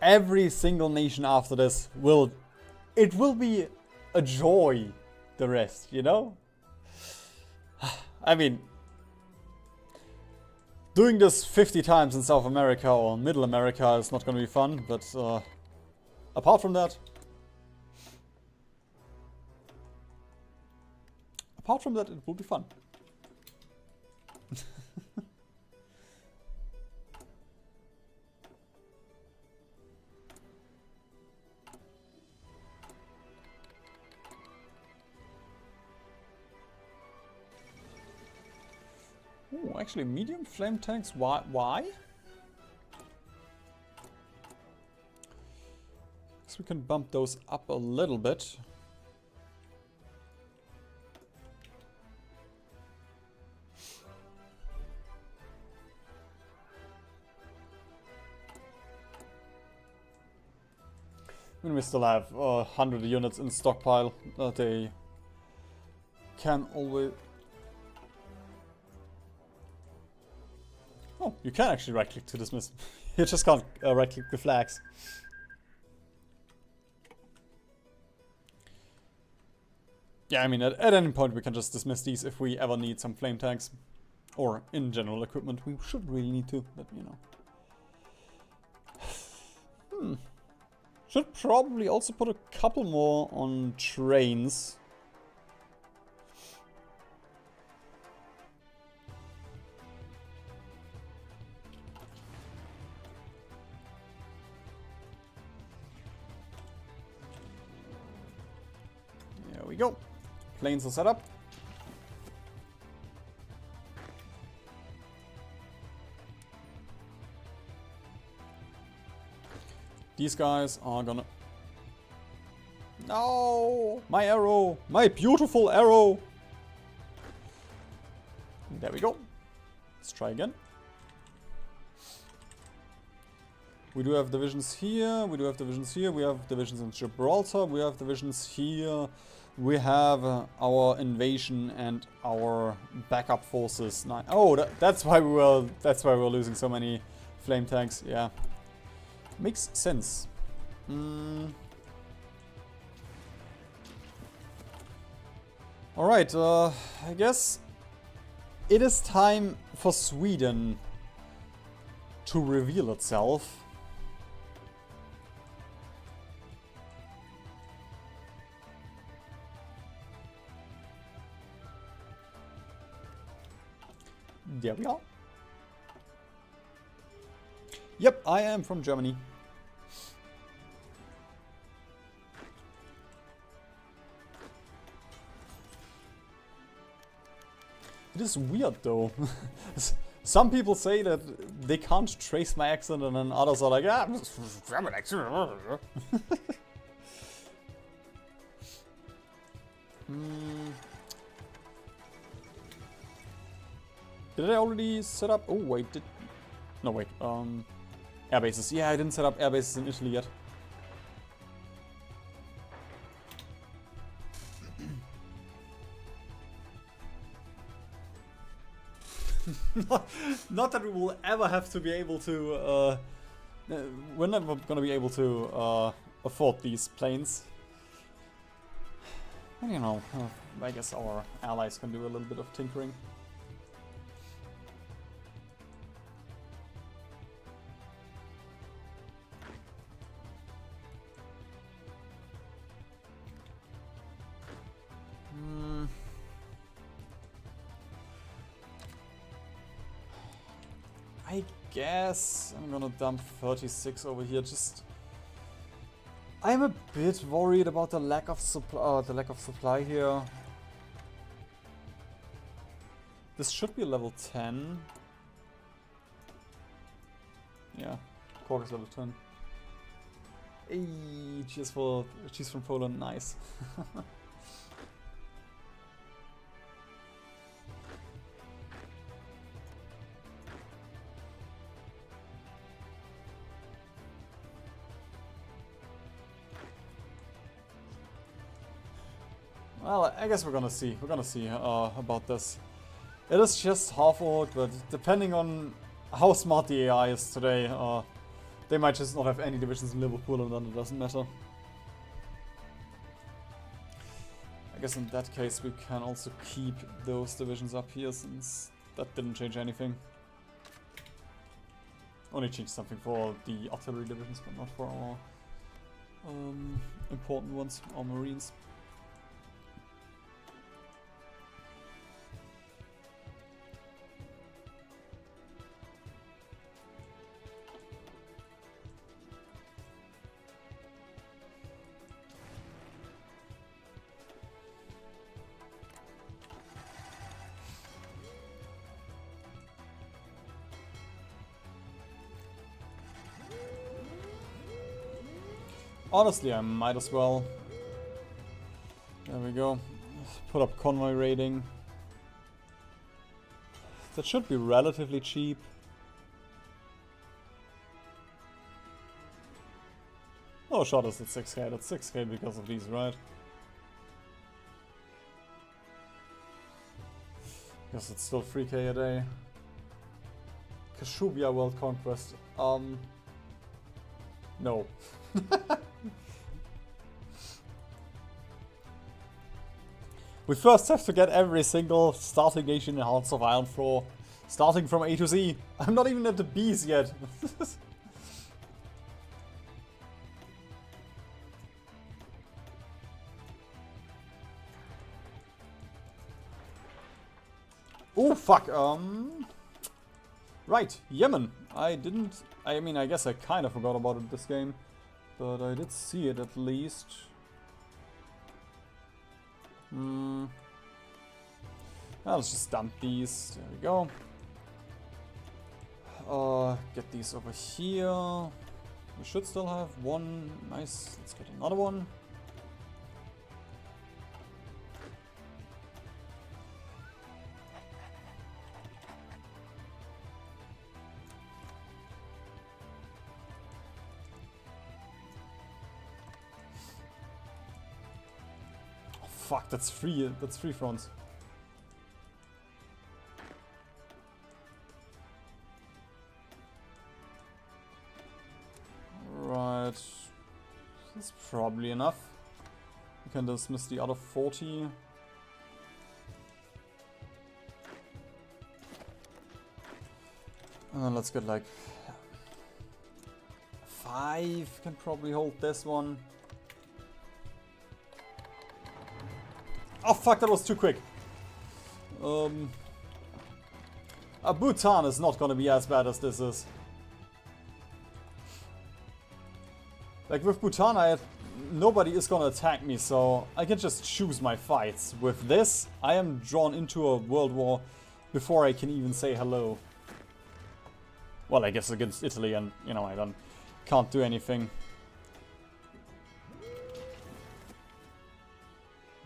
Every single nation after this will be a joy, the rest, you know? I mean, doing this 50 times in South America or Middle America is not going to be fun, but apart from that, it will be fun. Ooh, actually, medium flame tanks. Why? Guess we can bump those up a little bit. And we still have 100 units in stockpile that they can always... Oh, you can actually right-click to dismiss. You just can't right-click the flags. Yeah, I mean, at any point we can just dismiss these if we ever need some flame tanks. Or, in general equipment, we should really need to, but you know. Should probably also put a couple more on trains. There we go. Planes are set up. These guys are gonna... No! My arrow! My beautiful arrow! There we go. Let's try again. We do have divisions here, we do have divisions here, we have divisions in Gibraltar, we have divisions here. We have our invasion and our backup forces. Oh, that's why we were losing so many flame tanks. Yeah, makes sense. All right, I guess it is time for Sweden to reveal itself. There we are. Yep, I am from Germany. It is weird though. Some people say that they can't trace my accent, and then others are like, ah, German accent. Did I already set up? Oh wait, no wait. Air bases. Yeah, I didn't set up air bases in Italy yet. Not that we will ever have to be able to. We're never gonna be able to afford these planes. And you know, I guess our allies can do a little bit of tinkering. I guess I'm gonna dump 36 over here. Just, I'm a bit worried about the lack of supply here. This should be level 10. Yeah, Cork is level 10. Hey, cheers from Poland, nice. Well, I guess we're gonna see. We're gonna see about this. It is just half orc, but depending on how smart the AI is today, they might just not have any divisions in Liverpool, and then it doesn't matter. I guess in that case we can also keep those divisions up here, since that didn't change anything. Only changed something for the artillery divisions, but not for our important ones, our marines. Honestly, I might as well. There we go. Put up convoy raiding. That should be relatively cheap. Oh, shot is at 6k. That's 6k because of these, right? Guess it's still 3k a day. Kashubia World Conquest. No. We first have to get every single starting nation in Hearts of Iron floor, starting from A to Z. I'm not even at the B's yet. Oh, fuck. Right, Yemen. I mean, I guess I kind of forgot about it this game, but I did see it at least. Let's just dump these. There we go. Get these over here. We should still have one. Nice. Let's get another one. Fuck, that's free. That's free fronts. Right. That's probably enough. We can dismiss the other 40. And then let's get like 5. Can probably hold this one. Oh fuck, that was too quick. Bhutan is not gonna be as bad as this is. Like with Bhutan, nobody is gonna attack me, so I can just choose my fights. With this, I am drawn into a world war before I can even say hello. Well, I guess against Italy, and you know, I can't do anything.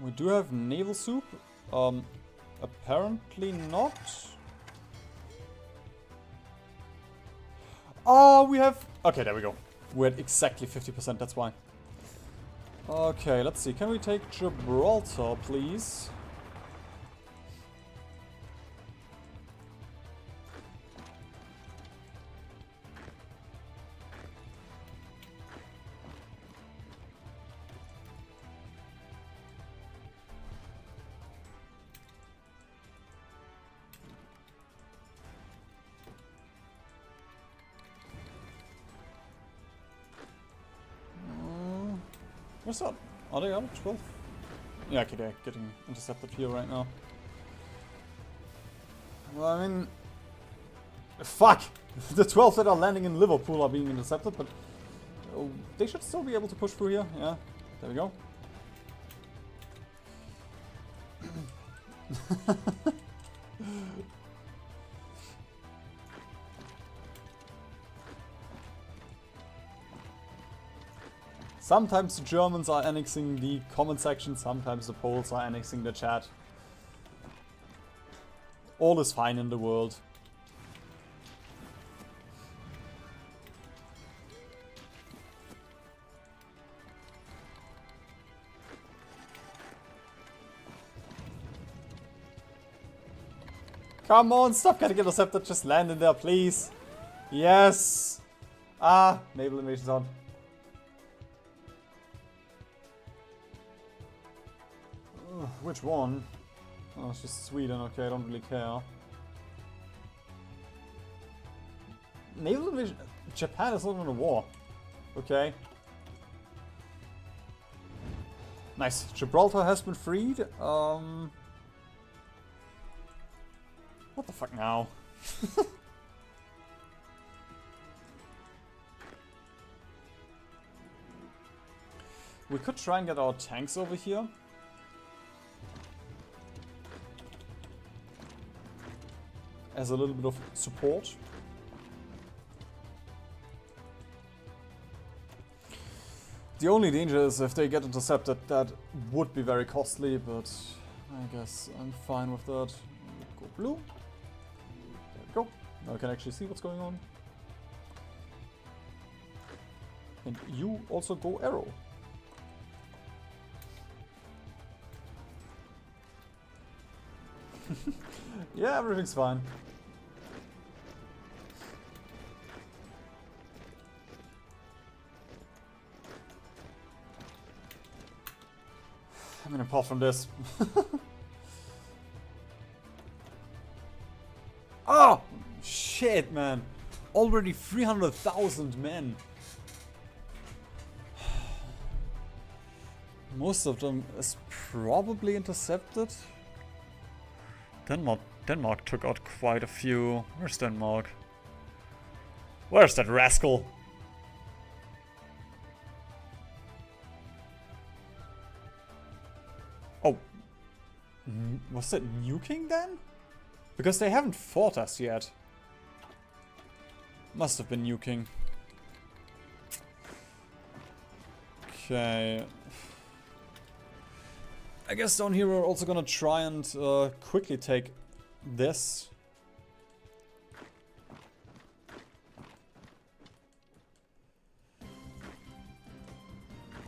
We do have naval soup. Apparently not. Oh, we have... Okay, there we go. We're at exactly 50%, that's why. Okay, let's see. Can we take Gibraltar, please? What's up? Are they out of 12? Yeah, okay, they're getting intercepted here right now. Well, I mean... Fuck! The 12 that are landing in Liverpool are being intercepted, but... they should still be able to push through here. Yeah, there we go. Sometimes the Germans are annexing the comment section, sometimes the Poles are annexing the chat. All is fine in the world. Come on, stop getting intercepted, just land in there, please. Yes! Ah, naval invasion's on. Which one? Oh, it's just Sweden. Okay, I don't really care. Naval invasion. Japan is not in a war. Okay. Nice. Gibraltar has been freed. What the fuck now? We could try and get our tanks over here. As a little bit of support. The only danger is if they get intercepted, that would be very costly, but I guess I'm fine with that. Go blue. There we go. Now I can actually see what's going on. And you also go arrow. Yeah, everything's fine. I mean, apart from this. Oh! Shit, man. Already 300,000 men. Most of them is probably intercepted. Denmark took out quite a few. Where's Denmark? Where's that rascal? Oh. Was that nuking then? Because they haven't fought us yet. Must have been nuking. Okay. I guess down here we're also gonna try and quickly take this.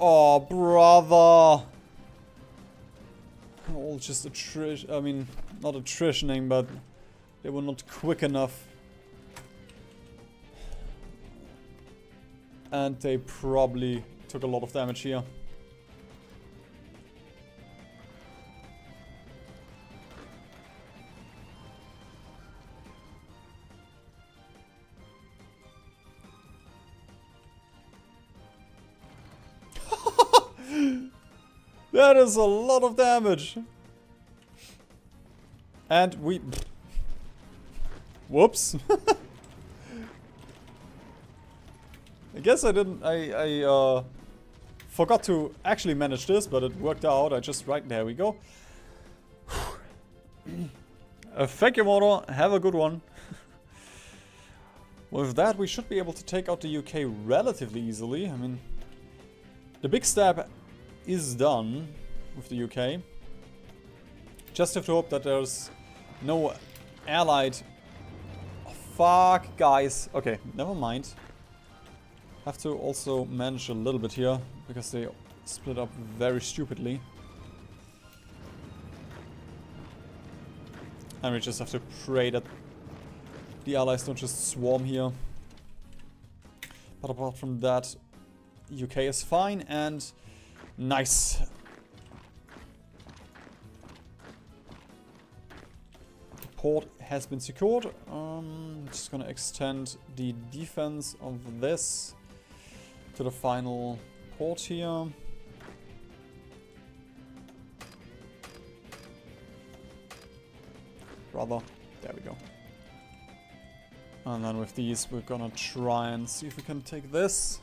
Oh, brother! All just I mean, not attritioning, but they were not quick enough. And they probably took a lot of damage here. That is a lot of damage. And we... Whoops. I guess I didn't... I forgot to actually manage this, but it worked out. I just... Right, there we go. Thank you, Mordor. Have a good one. With that, we should be able to take out the UK relatively easily. I mean... The big step is done with the UK. Just have to hope that there's no allied... Oh, fuck, guys. Okay, never mind. Have to also manage a little bit here, because they split up very stupidly. And we just have to pray that the allies don't just swarm here. But apart from that, UK is fine, and nice. The port has been secured. Just gonna extend the defense of this to the final port here. Brother, there we go. And then with these, we're gonna try and see if we can take this.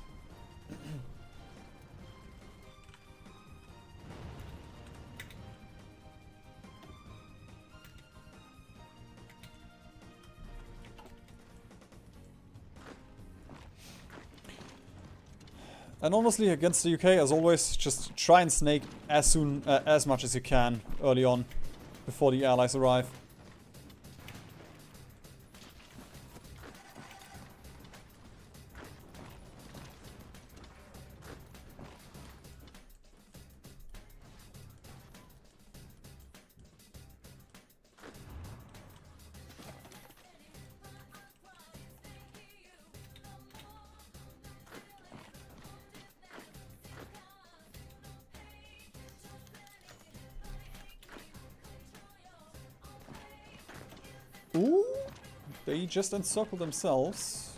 And honestly, against the UK, as always, just try and snake as much as you can early on, before the allies arrive. Ooh, they just encircled themselves.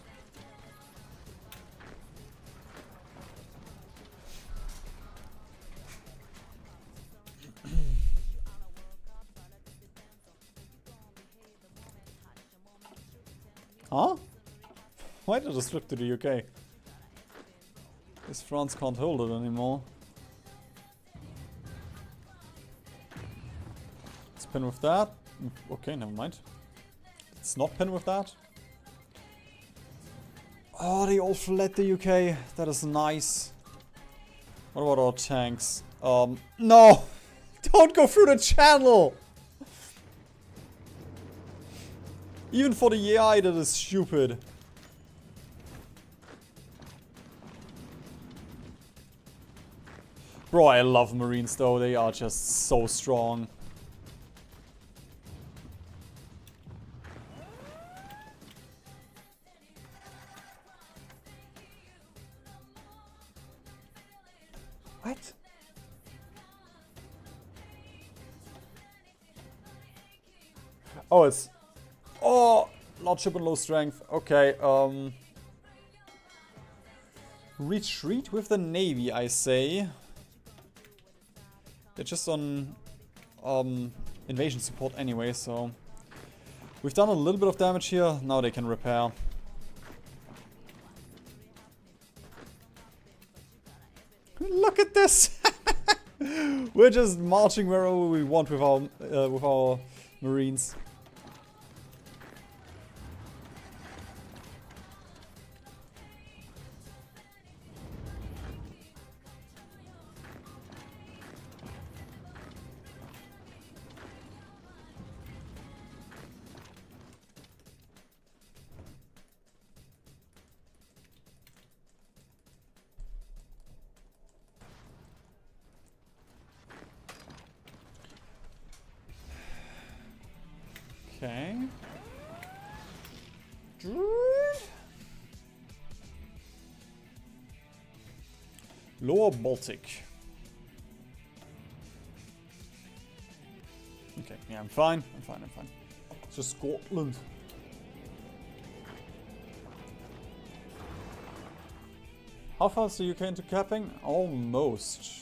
Huh? Why did I slip to the UK? Guess France can't hold it anymore. Let's pin with that. Okay, never mind. Let's not pin with that. Oh, they all fled the UK. That is nice. What about our tanks? No! Don't go through the channel! Even for the AI, that is stupid. Bro, I love Marines though. They are just so strong. What? Oh, it's... Oh! Large ship and low strength. Okay, retreat with the Navy, I say. They're just on invasion support anyway, so... We've done a little bit of damage here. Now they can repair. Look at this! We're just marching wherever we want with our Marines. Okay. Lower Baltic. Okay, yeah, I'm fine. I'm fine. It's just Scotland. How far is the UK into capping? Almost.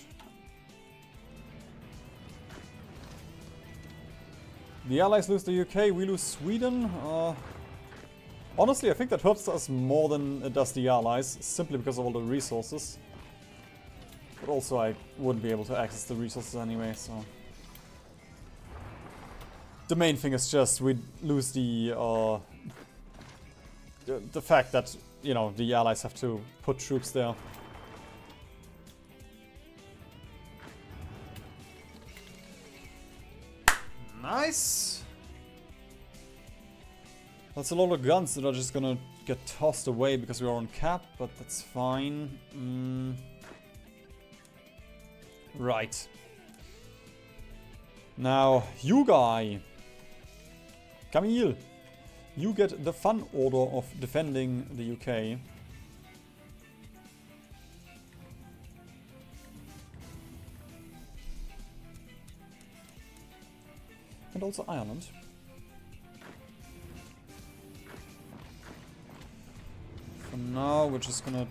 The Allies lose the UK, we lose Sweden. Honestly, I think that hurts us more than it does the Allies, simply because of all the resources. But also I wouldn't be able to access the resources anyway, so... The main thing is just we lose the fact that, you know, the Allies have to put troops there. Nice! That's a lot of guns that are just gonna get tossed away because we are on cap, but that's fine. Right. Now, you guy. Camille. You get the fun order of defending the UK. And also Ireland. For now, we're just gonna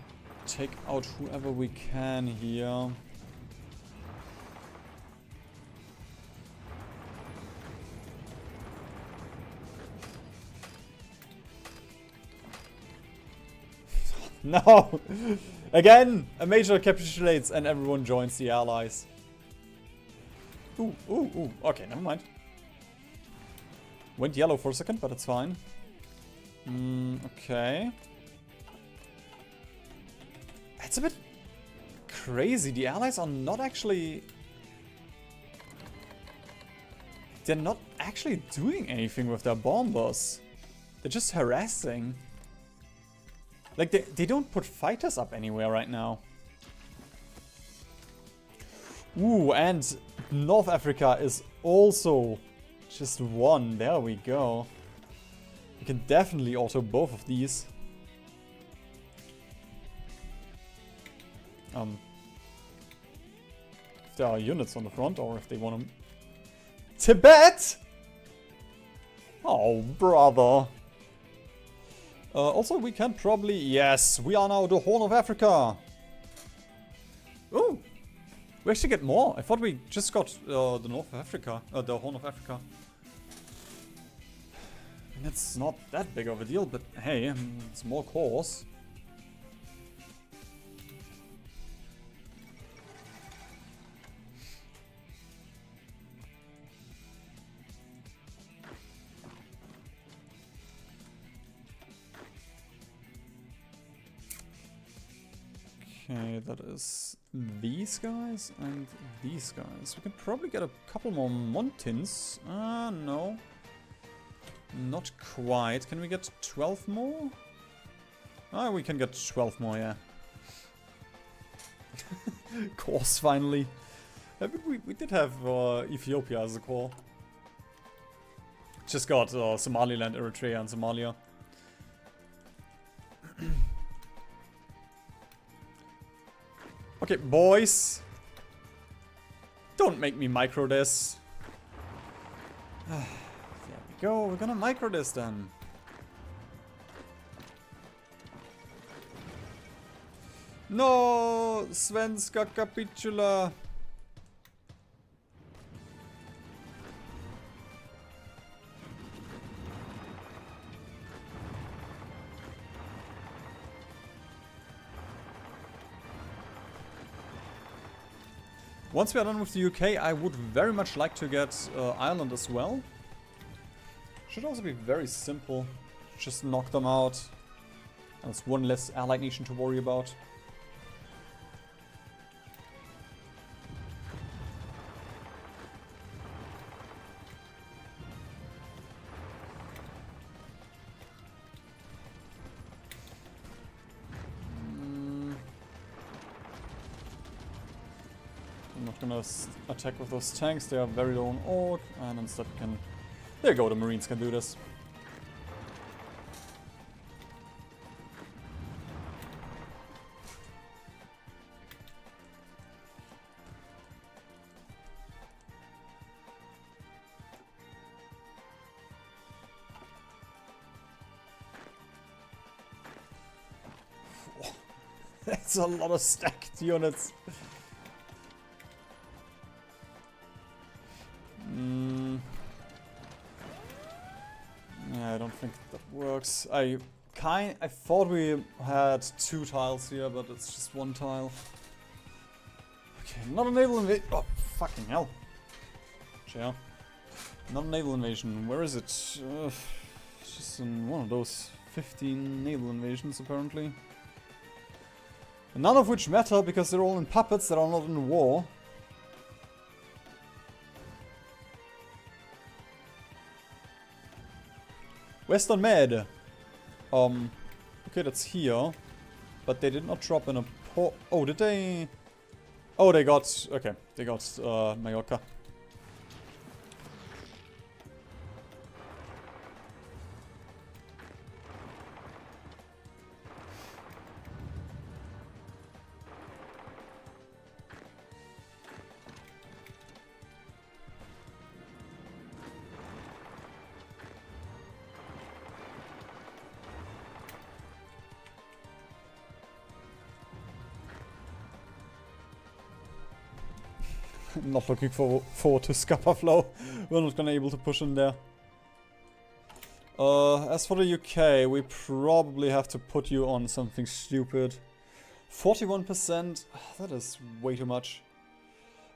take out whoever we can here. No! Again! A major capitulates and everyone joins the Allies. Ooh. Okay, never mind. Went yellow for a second, but it's fine. Okay. It's a bit crazy. The Allies are not actually... They're not actually doing anything with their bombers. They're just harassing. Like, they don't put fighters up anywhere right now. Ooh, and North Africa is also just one. There we go. You can definitely auto both of these. If there are units on the front or if they want to... Tibet? Oh, brother. Also, we can probably... Yes, we are now the Horn of Africa. Ooh. We actually get more. I thought we just got the North of Africa. The Horn of Africa. And it's not that big of a deal, but hey, it's more cores. Okay, that is these guys and these guys. We can probably get a couple more Montins. No. Not quite. Can we get 12 more? Ah, we can get 12 more, yeah. Cores, finally. But we did have Ethiopia as a core. Just got Somaliland, Eritrea, and Somalia. Okay, boys. Don't make me micro this. There we go. We're gonna micro this then. No, Svenska Capitula. Once we are done with the UK, I would very much like to get Ireland as well. Should also be very simple. Just knock them out. And it's one less allied nation to worry about. I'm not gonna attack with those tanks, they are very low on orc, and instead can... There you go, the Marines can do this. That's a lot of stacked units. Yeah, I don't think that works. I thought we had 2 tiles here, but it's just 1 tile. Okay, not a naval invasion. Oh, fucking hell. Chair. Not a naval invasion. Where is it? It's just in one of those 15 naval invasions, apparently. None of which matter because they're all in puppets that are not in war. Western Med. Okay, that's here. But they did not drop in a port. Oh, did they? Oh, they got... Okay, they got Mallorca. I'm not looking forward to Scupper Flow. We're not gonna able to push in there. As for the UK, we probably have to put you on something stupid. 41%, that is way too much.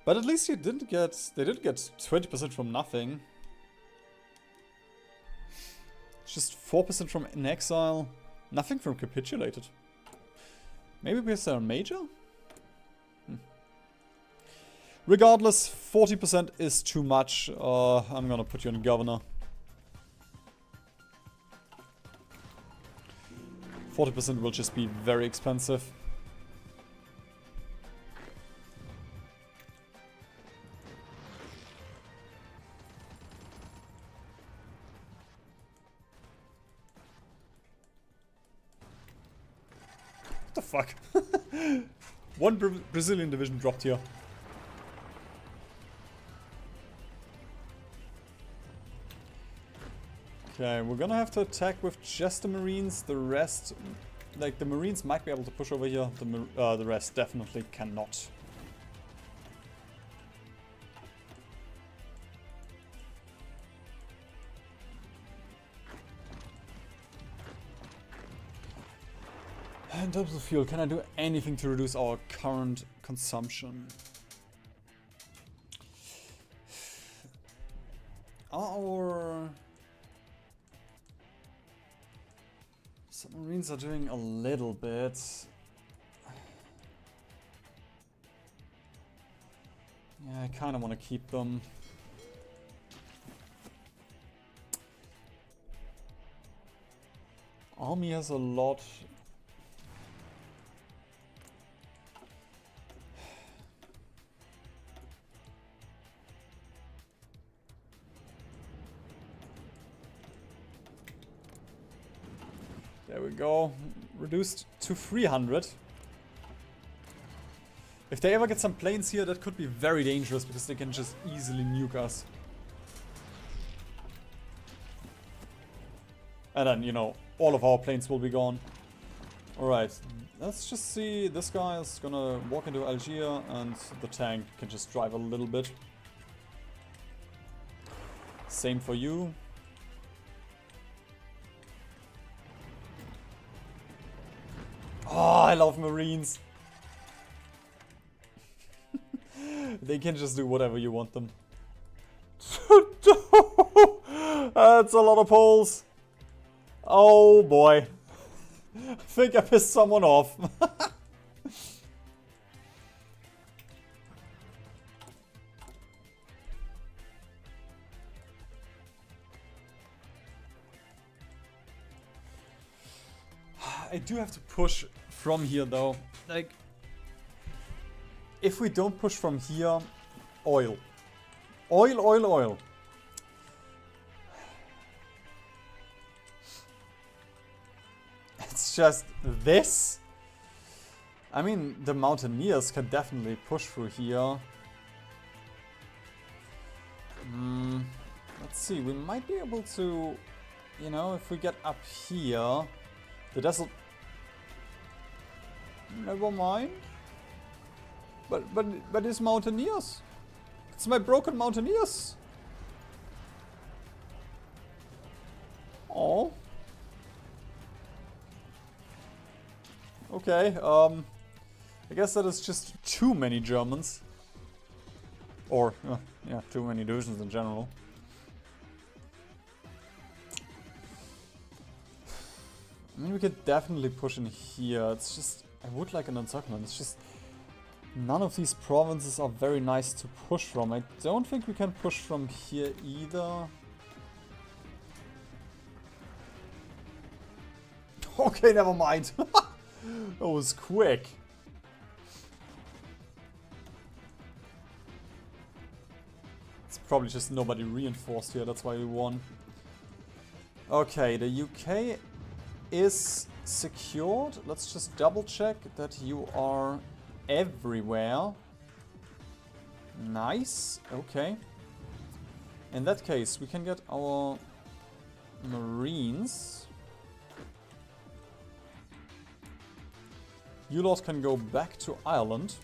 But at least you didn't get... They did get 20% from nothing. Just 4% from in exile. Nothing from capitulated. Maybe because they're major? Regardless, 40% is too much. I'm gonna put you on governor. 40% will just be very expensive. What the fuck? One Brazilian division dropped here. Okay, we're gonna have to attack with just the Marines. The rest, like the Marines might be able to push over here. The rest definitely cannot. In terms of fuel, can I do anything to reduce our current consumption? Our submarines are doing a little bit. Yeah, I kind of want to keep them. Army has a lot. There we go. Reduced to 300. If they ever get some planes here, that could be very dangerous because they can just easily nuke us. And then, you know, all of our planes will be gone. Alright, let's just see. This guy is gonna walk into Algiers and the tank can just drive a little bit. Same for you. Oh, I love Marines. They can just do whatever you want them. That's a lot of poles. Oh boy. I think I pissed someone off. I do have to push from here though. Like, if we don't push from here, oil. Oil, oil, oil. It's just this. I mean, the Mountaineers can definitely push through here. Let's see, we might be able to, you know, if we get up here, the desert. Never mind. But it's Mountaineers. It's my broken Mountaineers. Oh. Okay, I guess that is just too many Germans. Or, yeah, too many divisions in general. I mean, we could definitely push in here. It's just, I would like an encirclement. It's just, none of these provinces are very nice to push from. I don't think we can push from here either. Okay, never mind. That was quick. It's probably just nobody reinforced here, that's why we won. Okay, the UK is secured. Let's just double check that you are everywhere. Nice, okay. In that case, we can get our Marines. You lot can go back to Ireland.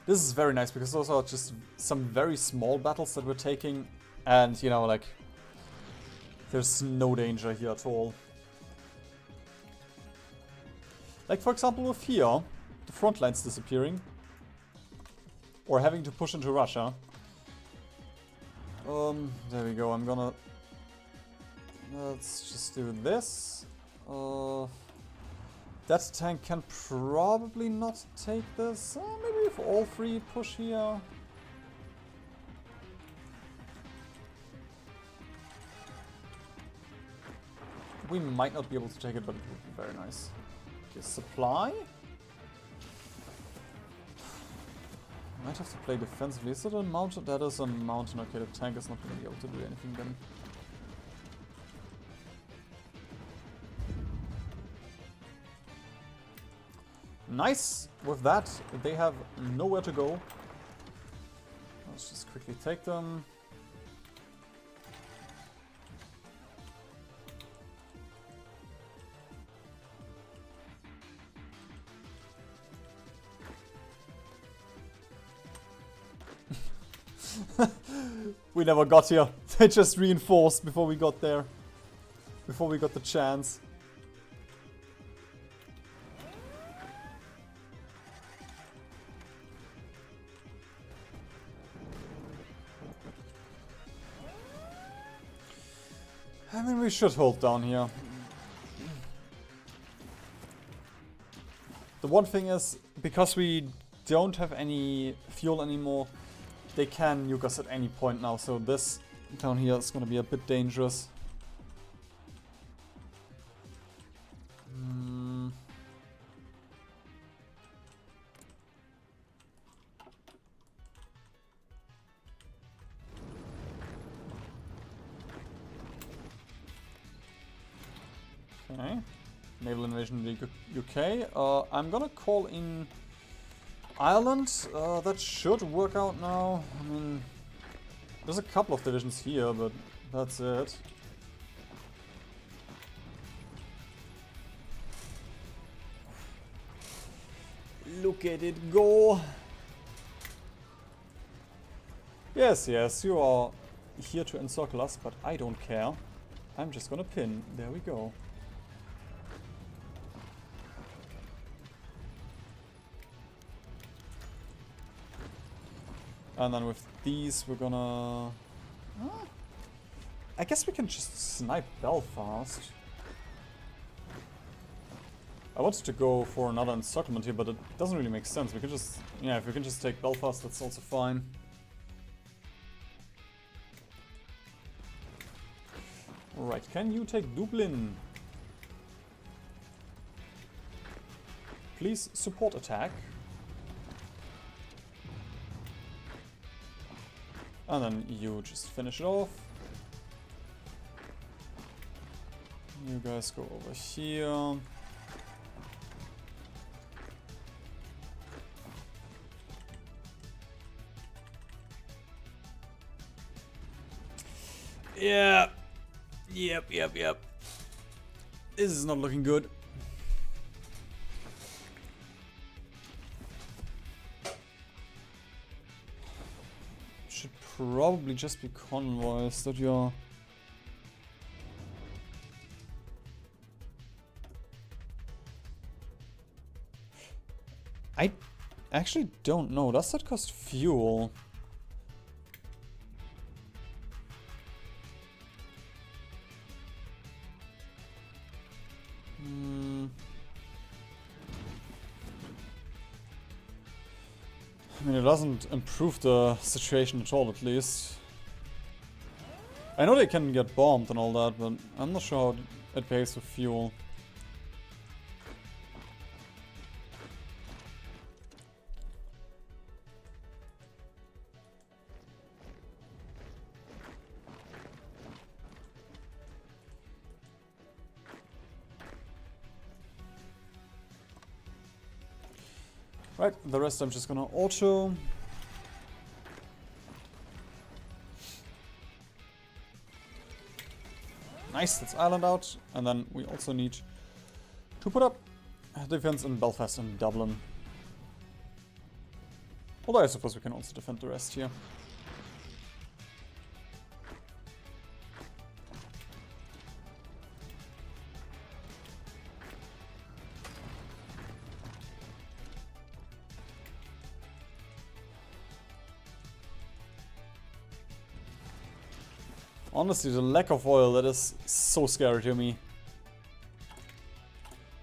This is very nice because those are just some very small battles that we're taking. And, you know, like, there's no danger here at all. Like, for example, with here, the front line's disappearing. Or having to push into Russia. There we go, I'm gonna... Let's just do this. That tank can probably not take this. Maybe if all three push here. We might not be able to take it, but it would be very nice. Okay, supply? Might have to play defensively. Is it a mountain? That is a mountain. Okay, the tank is not going to be able to do anything then. Nice! With that, they have nowhere to go. Let's just quickly take them. We never got here. They just reinforced before we got there. Before we got the chance. we should hold down here. The one thing is, because we don't have any fuel anymore, they can nuke us at any point now, so this down here is gonna be a bit dangerous. Okay. Naval invasion in the UK. I'm gonna call in Ireland. That should work out now. I mean, there's a couple of divisions here, but that's it. Look at it go. Yes, yes, you are here to encircle us, but I don't care. I'm just gonna pin. There we go. And then with these, we're gonna... I guess we can just snipe Belfast. I wanted to go for another encirclement here, but it doesn't really make sense. We can just... Yeah, if we can just take Belfast, that's also fine. Alright, can you take Dublin? Please support attack. And then you just finish it off. You guys go over here. Yeah. Yep. This is not looking good. Should probably just be convoys that you're... I actually don't know. Does that cost fuel? I mean, it doesn't improve the situation at all, at least. I know they can get bombed and all that, but I'm not sure how it pays with fuel. Right, the rest I'm just gonna auto. Nice, that's Ireland out. And then we also need to put up defense in Belfast and Dublin. Although I suppose we can also defend the rest here. Honestly, the lack of oil, that is so scary to me.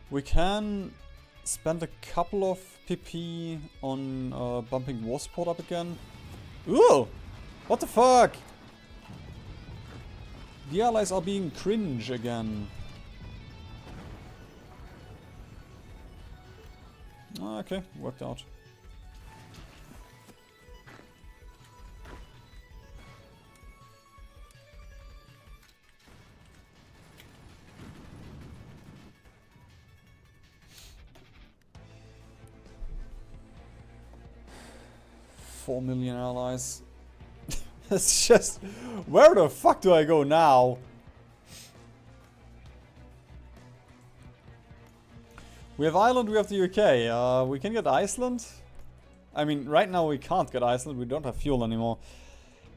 We can spend a couple of PP on bumping war support up again. Ooh! What the fuck? The allies are being cringe again. Okay, worked out. $4 million allies. It's just... Where the fuck do I go now? We have Ireland, we have the UK. We can get Iceland. I mean, right now we can't get Iceland. We don't have fuel anymore.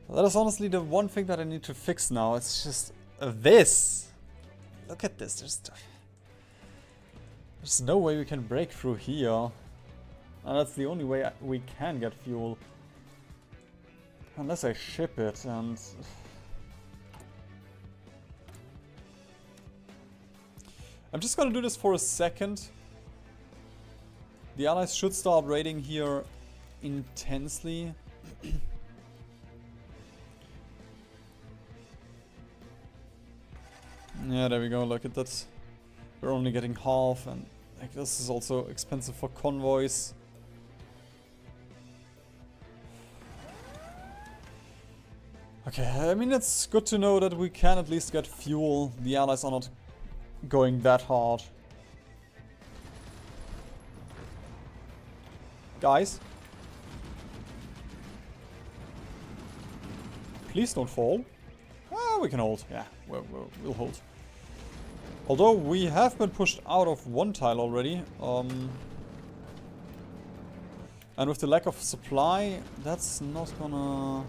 That is honestly the one thing that I need to fix now. It's just this. Look at this. There's no way we can break through here. And that's the only way we can get fuel. Unless I ship it, and... I'm just gonna do this for a second. The allies should start raiding here intensely. Yeah, there we go. Look at that. We're only getting half, and like this is also expensive for convoys. Okay, I mean it's good to know that we can at least get fuel. The allies are not going that hard. Guys. Please don't fall. Ah, we can hold. Yeah, we'll hold. Although we have been pushed out of one tile already. And with the lack of supply, that's not gonna...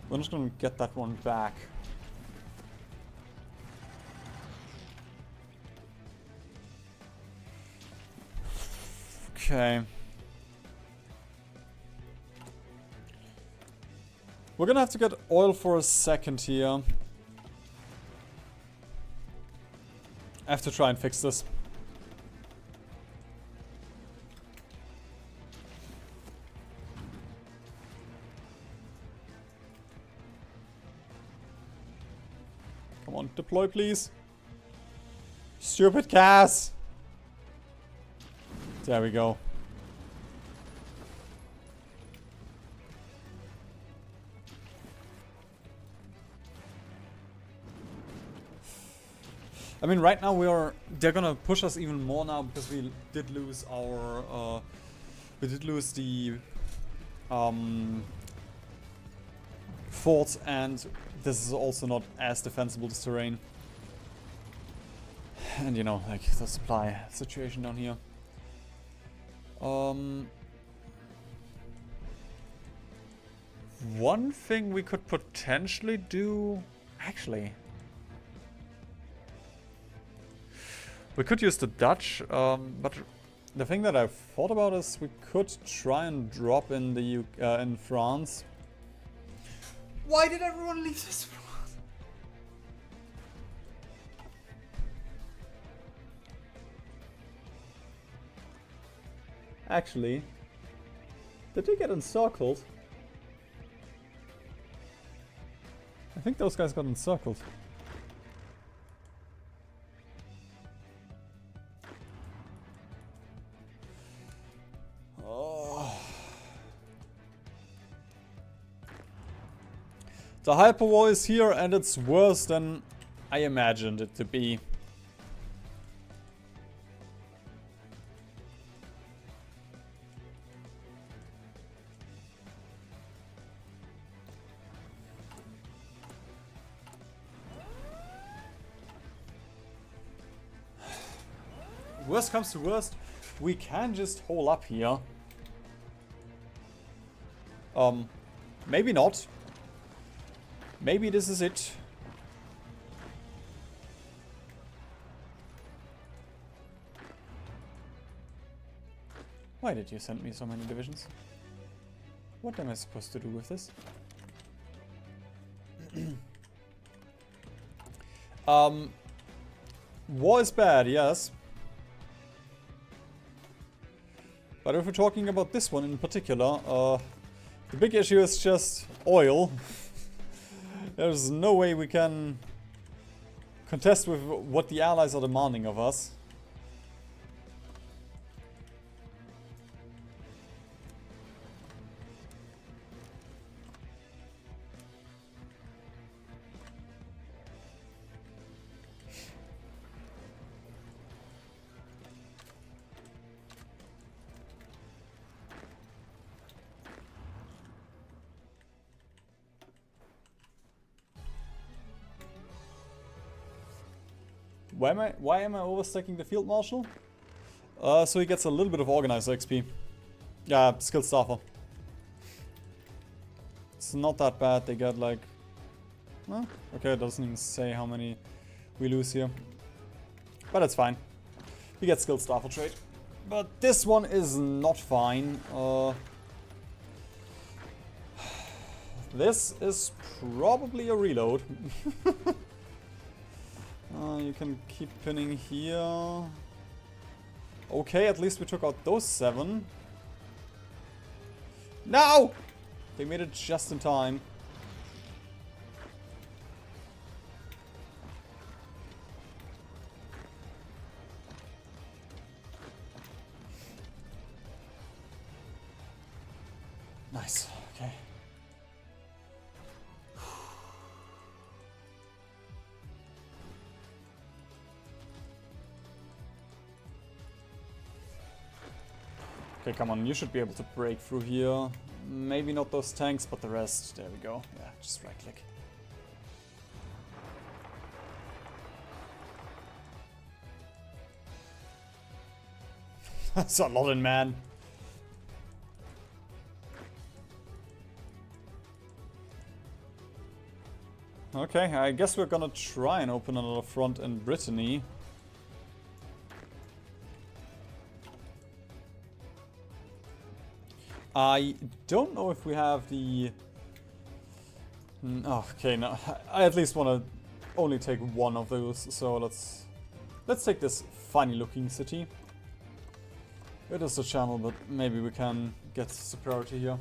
We're not gonna get that one back. Okay. We're gonna have to get oil for a second here. I have to try and fix this. Come on, deploy please. Stupid Cass! There we go. I mean, right now they're gonna push us even more now because we did lose our, the, forts, and this is also not as defensible, this terrain. And you know, like, the supply situation down here. One thing we could potentially do... Actually... We could use the Dutch, but the thing that I've thought about is we could try and drop in the in France. Why did everyone leave this France? Actually, did they get encircled? I think those guys got encircled. The hyper war is here and it's worse than I imagined it to be. Worst comes to worst, we can just hole up here. Maybe not. Maybe this is it. Why did you send me so many divisions? What am I supposed to do with this? War is bad, yes. But if we're talking about this one in particular, the big issue is just oil. There's no way we can contest with what the allies are demanding of us. Why am I overstacking the field marshal? So he gets a little bit of organizer XP. Yeah, skilled staffer. It's not that bad. They get like... Well, okay, it doesn't even say how many we lose here. But it's fine. We get skilled staffer trade. But this one is not fine. This is probably a reload. You can keep pinning here. Okay, at least we took out those 7. No! They made it just in time. Nice. Okay. Okay, come on, you should be able to break through here. Maybe not those tanks, but the rest. There we go. Yeah, just right click. That's a lot in man. Okay, I guess we're gonna try and open another front in Brittany. I don't know if we have the... Oh, okay, no. I at least want to only take one of those, so let's take this funny looking city. It is a channel, but maybe we can get superiority here.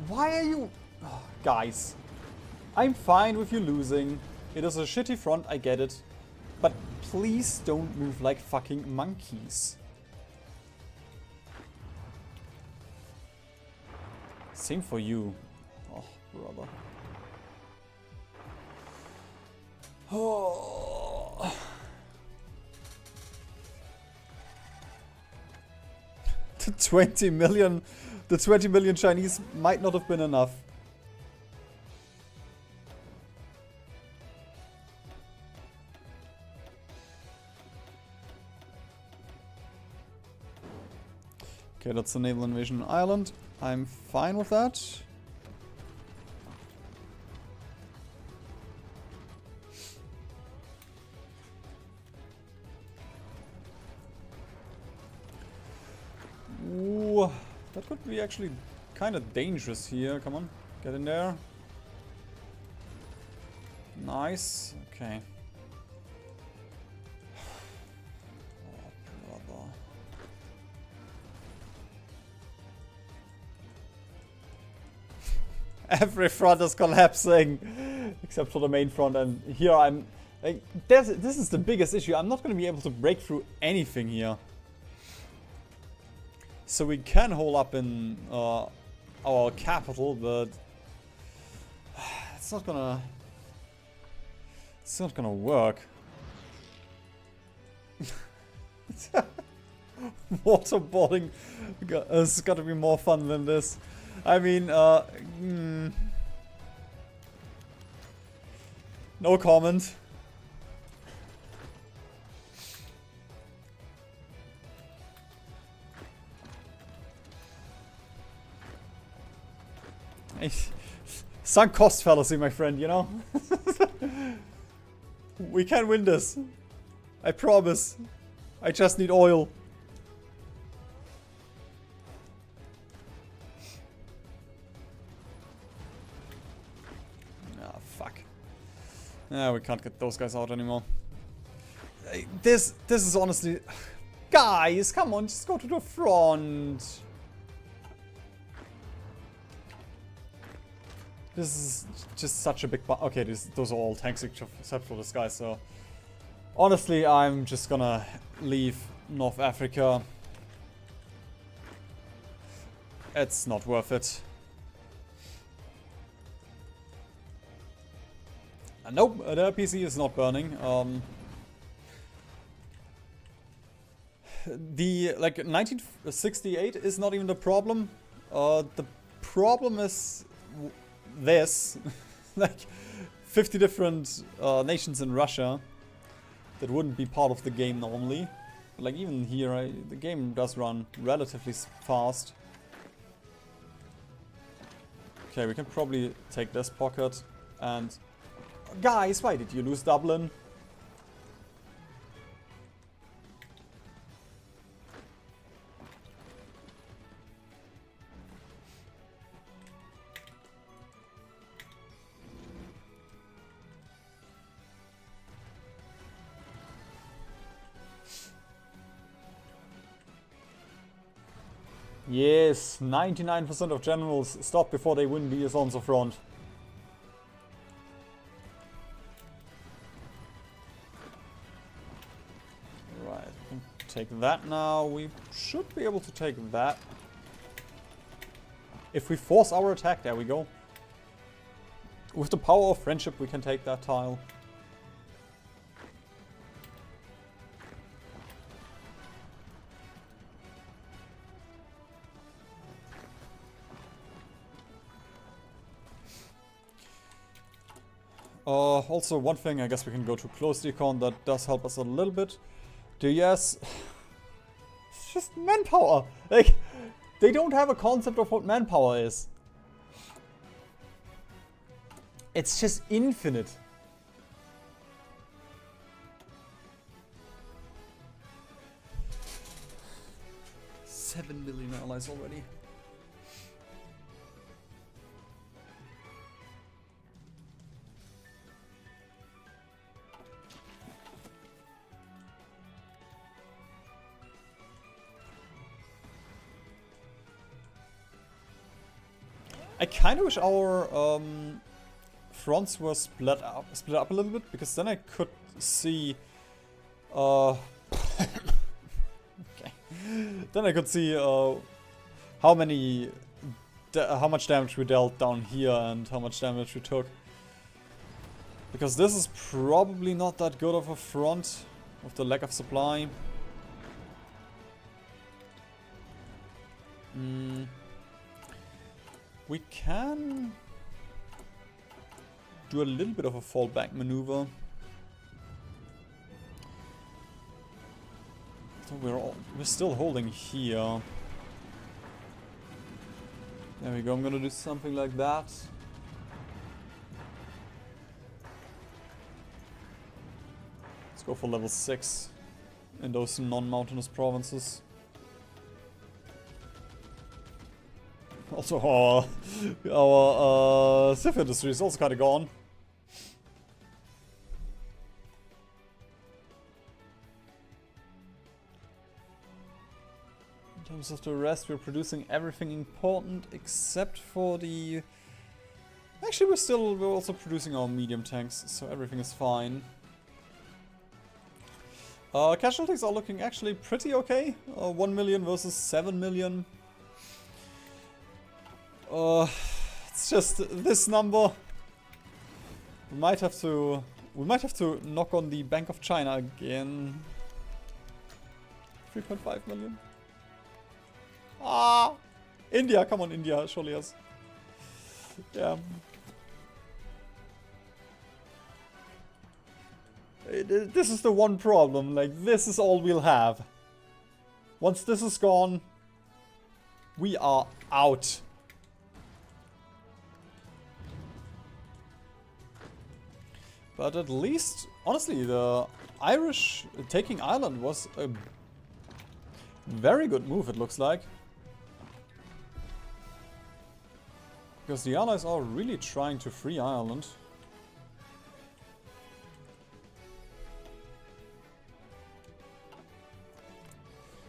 Why are you... Oh, guys, I'm fine with you losing. It is a shitty front, I get it. But please don't move like fucking monkeys. Same for you. Oh, brother. Oh. The 20 million Chinese might not have been enough. Okay, that's a naval invasion island. I'm fine with that. Ooh, that could be actually kind of dangerous here. Come on, get in there. Nice. Okay. Oh, brother. Every front is collapsing, except for the main front, and here I'm... Like, this is the biggest issue. I'm not going to be able to break through anything here. So we can hold up in our capital, but it's not gonna work. Waterboarding has got to be more fun than this. I mean, no comment. Sunk cost fallacy, my friend, you know? We can win this. I promise. I just need oil. Ah, fuck. Ah, we can't get those guys out anymore. This is honestly... Guys, come on, just go to the front. This is just such a big... Okay, those are all tanks except for this guy, so... Honestly, I'm just gonna leave North Africa. It's not worth it. Nope, the PC is not burning. The, like, 1968 is not even the problem. The problem is... this. Like 50 different nations in Russia that wouldn't be part of the game normally. But like even here, the game does run relatively fast. Okay, we can probably take this pocket and... Guys, why did you lose Dublin? Yes, 99% of generals stop before they win the Alonso front. Right, we can take that now. We should be able to take that. If we force our attack, there we go. With the power of friendship, we can take that tile. Also, one thing, I guess we can go to close decon. That does help us a little bit. The US... It's just manpower. Like, they don't have a concept of what manpower is. It's just infinite. $7 million allies already. I kind of wish our fronts were split up a little bit, because then I could see okay. Then I could see how much damage we dealt down here and how much damage we took. Because this is probably not that good of a front with the lack of supply. We can do a little bit of a fallback maneuver. So we're still holding here. There we go. I'm gonna do something like that. Let's go for level 6 in those non-mountainous provinces. Also, our Civ industry is also kind of gone. In terms of the rest, we're producing everything important except for the... Actually, we're also producing our medium tanks, so everything is fine. Casualties are looking actually pretty okay. 1 million versus 7 million. It's just this number. We might have to knock on the Bank of China again. 3.5 million. Ah, India, come on, India, surely yes. Yeah. This is the one problem. Like, this is all we'll have. Once this is gone, we are out. But at least, honestly, the Irish taking Ireland was a very good move, it looks like. Because the Allies are really trying to free Ireland.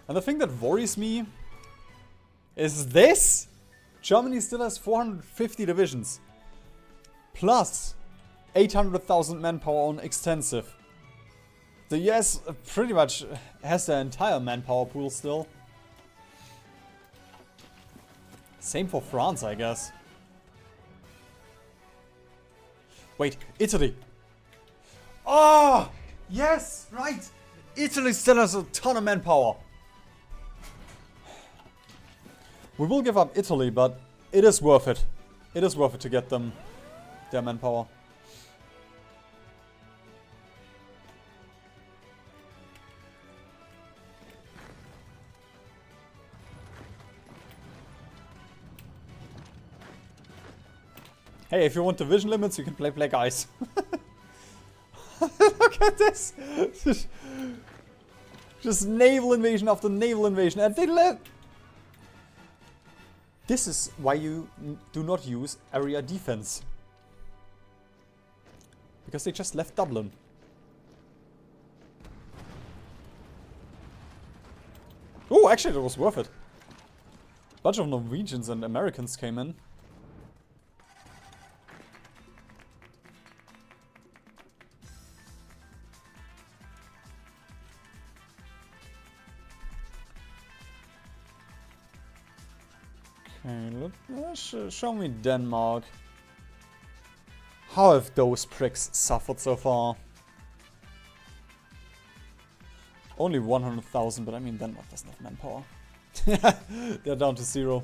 And the thing that worries me is this. Germany still has 450 divisions. Plus 800,000 manpower on extensive. The US pretty much has their entire manpower pool still. Same for France, I guess. Wait, Italy. Oh, yes, right. Italy still has a ton of manpower. We will give up Italy, but it is worth it. It is worth it to get them their manpower. Hey, if you want division limits, you can play Black Ice. Look at this! Just naval invasion after naval invasion, and they let... This is why you do not use area defense. Because they just left Dublin. Oh, actually, that was worth it. bunch of Norwegians and Americans came in. Okay, show me Denmark. How have those pricks suffered so far? Only 100,000, but I mean Denmark doesn't have manpower. They're down to 0.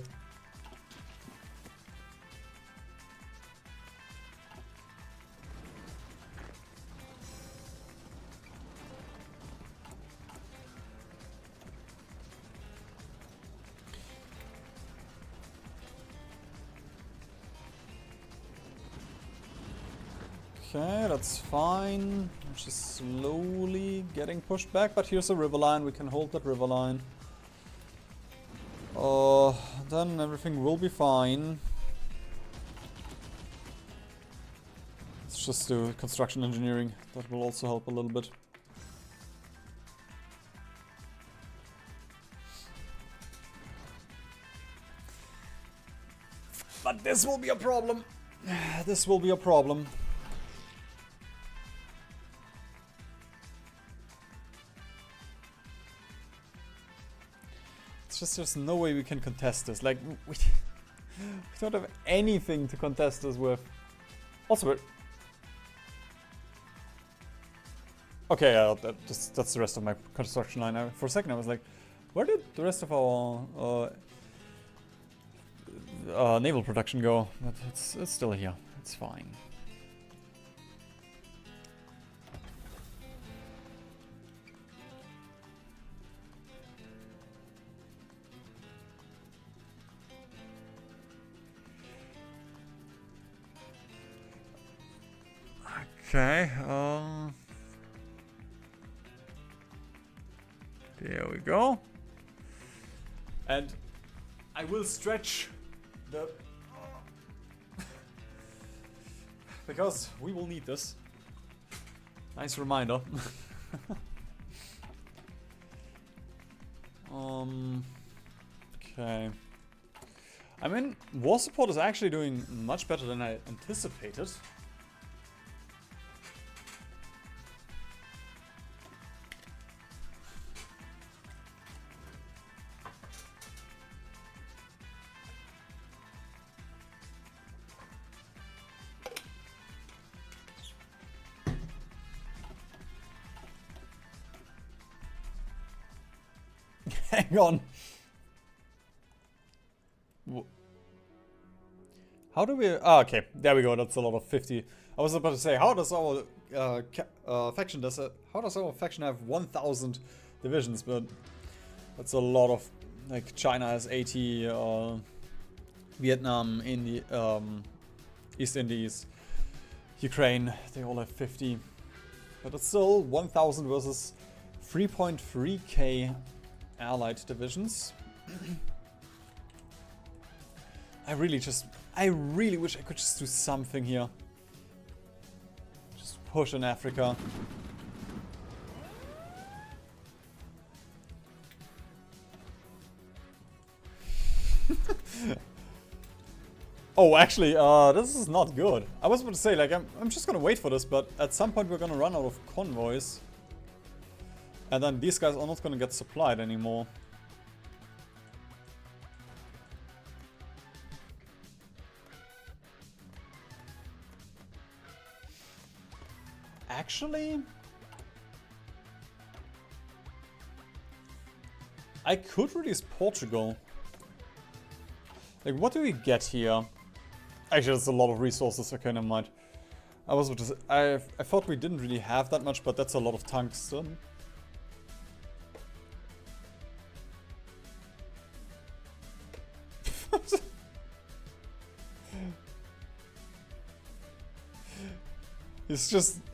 Okay, that's fine. Just slowly getting pushed back, but here's a river line. We can hold that river line. Then everything will be fine. Let's just do construction engineering. That will also help a little bit. But this will be a problem. This will be a problem. Just there's no way we can contest this. Like, we don't have anything to contest this with. Also, okay, that's the rest of my construction line. For a second I was like, where did the rest of our naval production go? But it's still here. It's fine. Okay, there we go. And I will stretch the... because we will need this. Nice reminder. Okay. I mean, war support is actually doing much better than I anticipated. Hang on. How do we... Ah, okay. There we go. That's a lot of 50. I was about to say, how does our faction how does our faction have 1,000 divisions? But that's a lot of... Like, China has 80, Vietnam, East Indies, Ukraine, they all have 50. But it's still 1,000 versus 3.3k allied divisions. I really wish I could just do something here. Just push in Africa. Oh, actually, this is not good. I was about to say, like, I'm just gonna wait for this, but at some point we're gonna run out of convoys. And then these guys are not gonna get supplied anymore. Actually, I could release Portugal. Like, what do we get here? Actually, that's a lot of resources. Okay, never mind. I was about to say, I thought we didn't really have that much, but that's a lot of tungsten.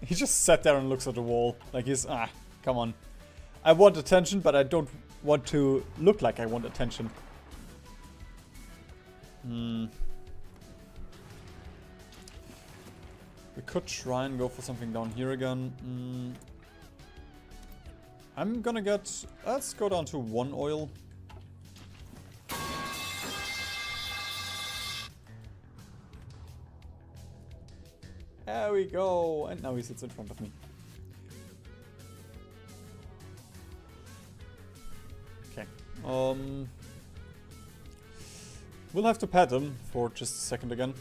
He just sat there and looks at the wall. Like come on. I want attention, but I don't want to look like I want attention. We could try and go for something down here again. I'm gonna let's go down to 1 oil. There we go. And now he sits in front of me. Okay. We'll have to pet him for just a second again.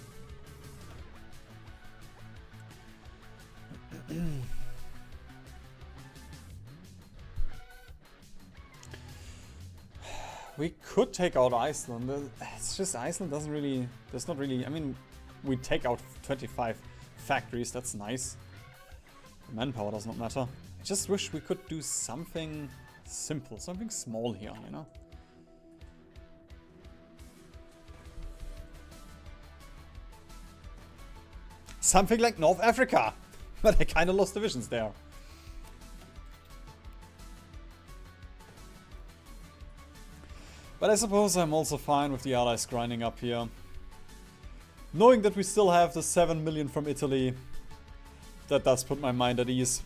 We could take out Iceland. It's just Iceland doesn't really... There's not really... I mean, we take out 25 factories. That's nice. Manpower does not matter. I just wish we could do something simple. Something small here, you know? Something like North Africa. But I kind of lost divisions there. But I suppose I'm also fine with the allies grinding up here. Knowing that we still have the 7 million from Italy, that does put my mind at ease.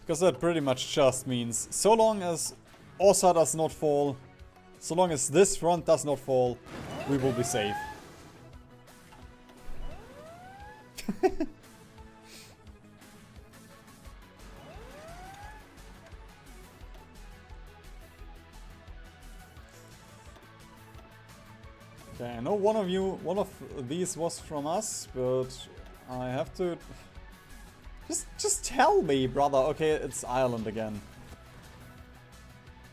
Because that pretty much just means, so long as Aussa does not fall, so long as this front does not fall, we will be safe. Okay, I know one of these was from us, but I have to... Just tell me, brother. Okay, it's Ireland again.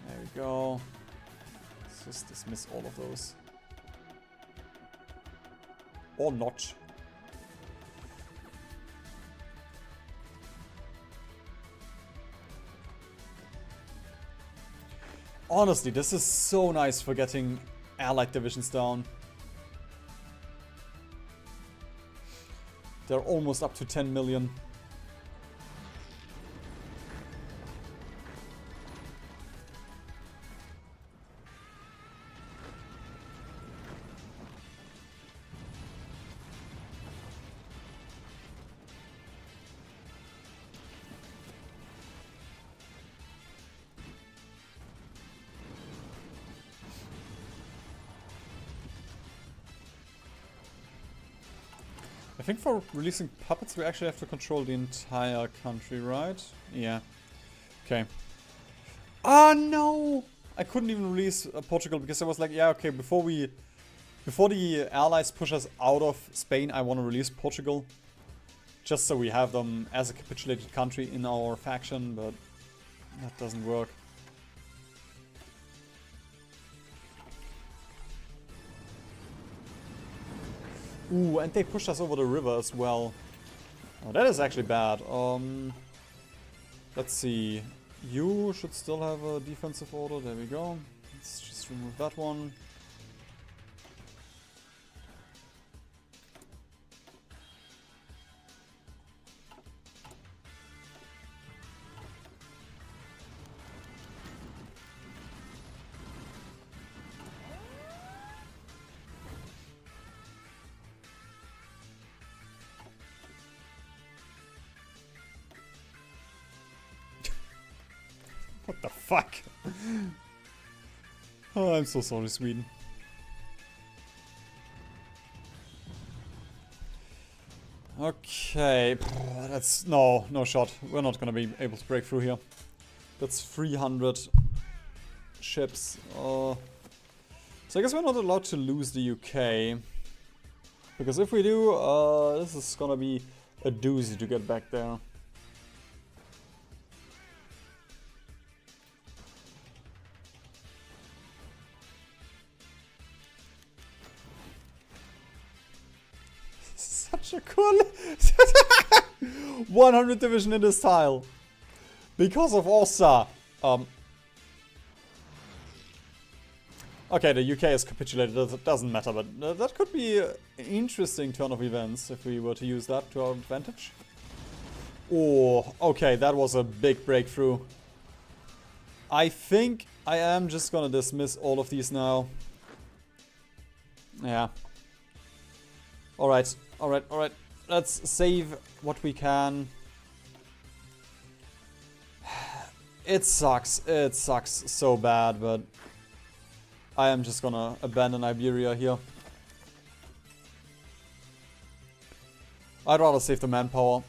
There we go. Let's just dismiss all of those. Or not. Honestly, this is so nice for getting allied divisions down. They're almost up to 10 million. I think for releasing puppets we actually have to control the entire country, right? Yeah. Okay. Ah, no! I couldn't even release Portugal because I was like, yeah, okay, before the allies push us out of Spain, I want to release Portugal. Just so we have them as a capitulated country in our faction, but that doesn't work. Ooh, and they pushed us over the river as well. Oh, that is actually bad. Let's see. You should still have a defensive order. There we go. Let's just remove that one. What the fuck? Oh, I'm so sorry, Sweden. Okay, that's no shot. We're not gonna be able to break through here. That's 300 ships. So I guess we're not allowed to lose the UK. Because if we do, this is gonna be a doozy to get back there. Such a cool 100 division in this tile because of Aussa. Okay, the UK has capitulated. It doesn't matter, but that could be an interesting turn of events if we were to use that to our advantage. Oh, okay, that was a big breakthrough. I think I am just gonna dismiss all of these now. Yeah. Alright, alright, alright. Let's save what we can. It sucks so bad, but I am just gonna abandon Iberia here. I'd rather save the manpower.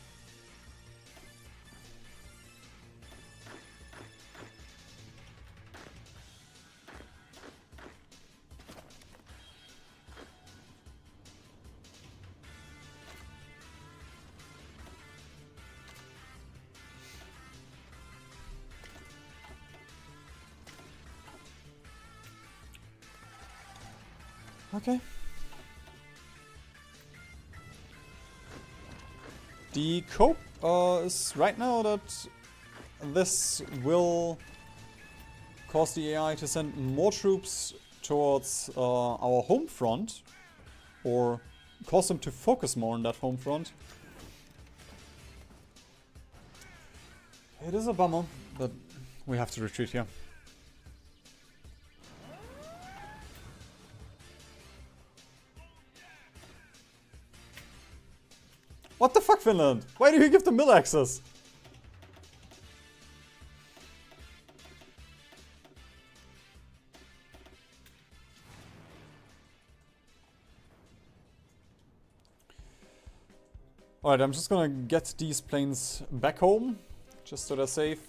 Okay. The cope is right now that this will cause the AI to send more troops towards our home front, or cause them to focus more on that home front. It is a bummer, but we have to retreat here. What the fuck, Finland? Why do you give them mill access? Alright, I'm just gonna get these planes back home, just so they're safe.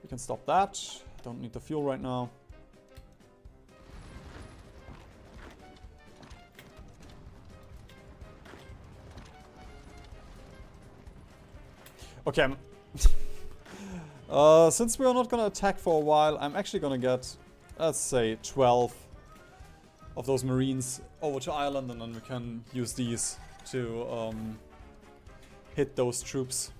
We can stop that. Don't need the fuel right now. Okay, since we are not gonna attack for a while, I'm actually gonna get, let's say, 12 of those Marines over to Ireland, and then we can use these to hit those troops.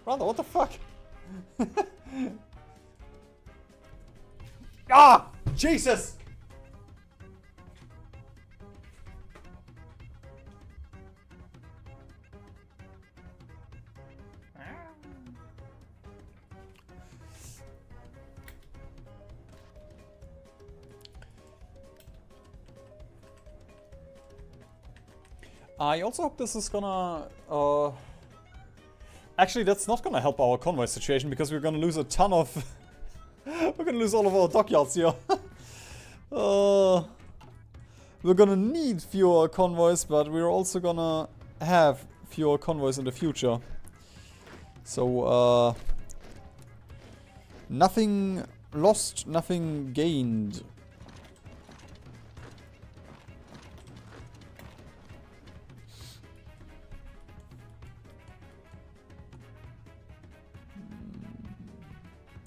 Brother, what the fuck? Ah! Jesus! I also hope this is gonna... Actually, that's not gonna help our convoy situation, because we're gonna lose a ton of... We're gonna lose all of our dockyards here. We're gonna need fewer convoys, but we're also gonna have fewer convoys in the future. So, nothing lost, nothing gained.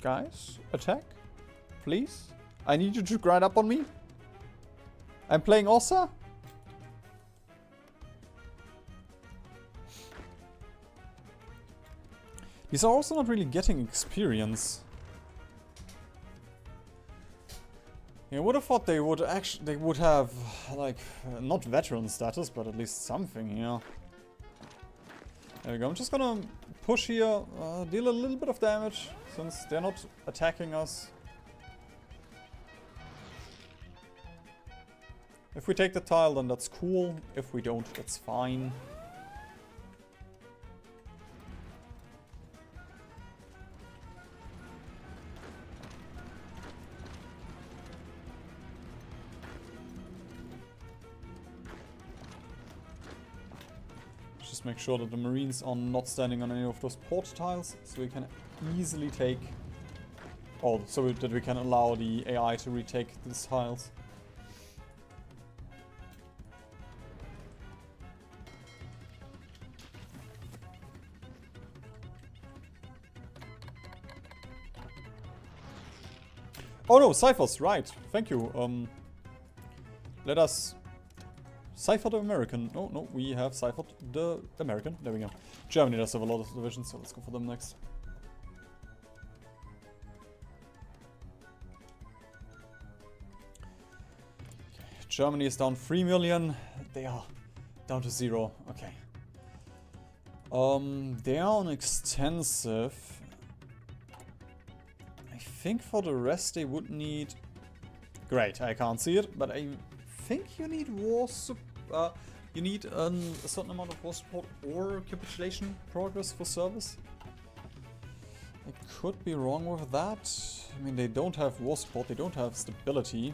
Guys, attack, please. I need you to grind up on me. I'm playing Aussa. These are also not really getting experience. I would have thought they would have like not veteran status, but at least something here. There we go. I'm just gonna push here, deal a little bit of damage, since they're not attacking us. If we take the tile, then that's cool. If we don't, that's fine. Just make sure that the Marines are not standing on any of those port tiles, so we can easily take... Oh, so that we can allow the AI to retake these tiles. Oh no, ciphers, right. Thank you. Let us cipher the American. No, no, we have ciphered the American. There we go. Germany does have a lot of divisions, so let's go for them next. Okay. Germany is down 3 million. They are down to 0. Okay. They are on extensive. I think for the rest they would need Great, I can't see it, but I think you need you need a certain amount of war support or capitulation progress for service. I could be wrong with that. I mean, they don't have war support, they don't have stability.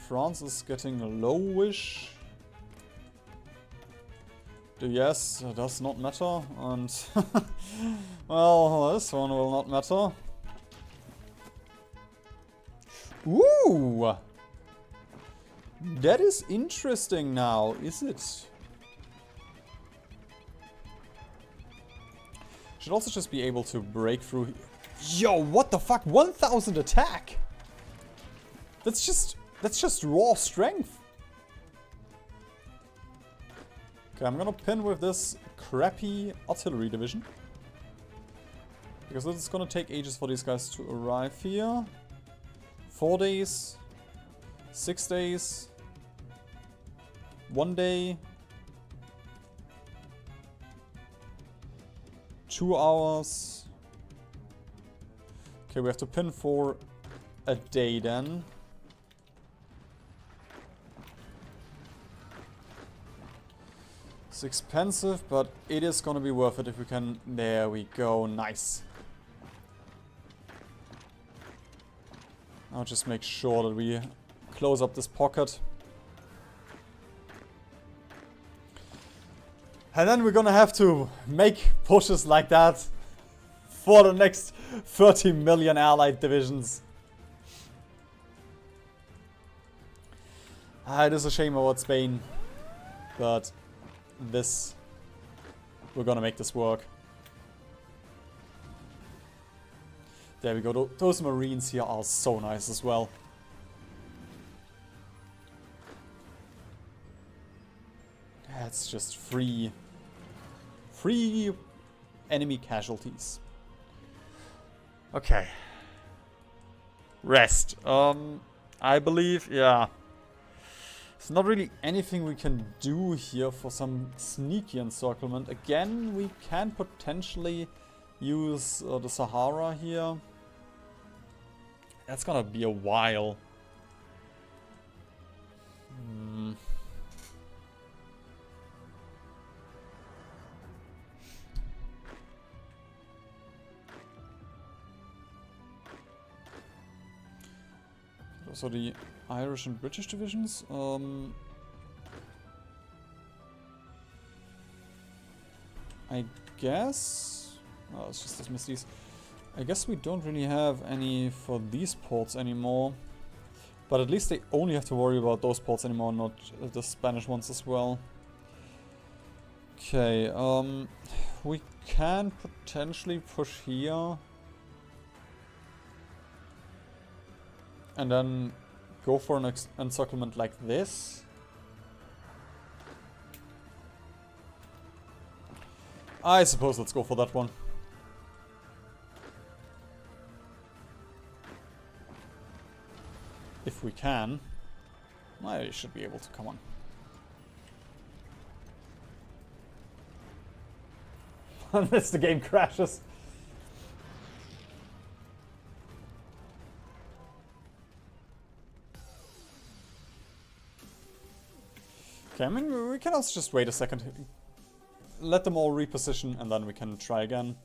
France is getting lowish. The yes does not matter, and well, this one will not matter. Ooh! That is interesting now, is it? Should also just be able to break through. Yo, what the fuck? 1000 attack! That's just raw strength. Okay, I'm gonna pin with this crappy artillery division. Because it's gonna take ages for these guys to arrive here. 4 days. 6 days. 1 day. 2 hours. Okay, we have to pin for a day then. It's expensive, but it is gonna be worth it if we can... There we go, nice. I'll just make sure that we close up this pocket. And then we're gonna have to make pushes like that for the next 30 million allied divisions. It is a shame about Spain, but we're gonna make this work. There we go. Those Marines here are so nice as well. That's just free enemy casualties. Okay. Rest. I believe, yeah. There's not really anything we can do here for some sneaky encirclement. Again, we can potentially use the Sahara here. That's gonna be a while. So the Irish and British divisions. I guess... Oh, let's just dismiss these. I guess we don't really have any for these ports anymore. But at least they only have to worry about those ports anymore, not the Spanish ones as well. Okay, we can potentially push here. And then go for an encirclement like this. I suppose let's go for that one. If we can. I should be able to, come on. Unless the game crashes. Okay, I mean, we can also just wait a second. Let them all reposition and then we can try again.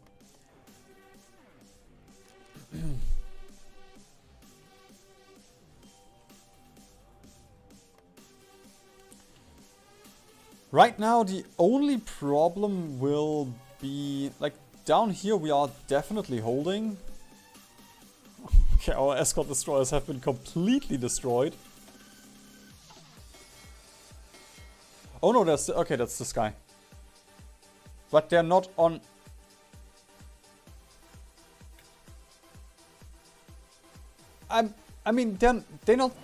Right now, the only problem will be... Like, down here we are definitely holding. Okay, our escort destroyers have been completely destroyed. Oh no, that's... Okay, that's this guy. But they're not on... I mean, they're not...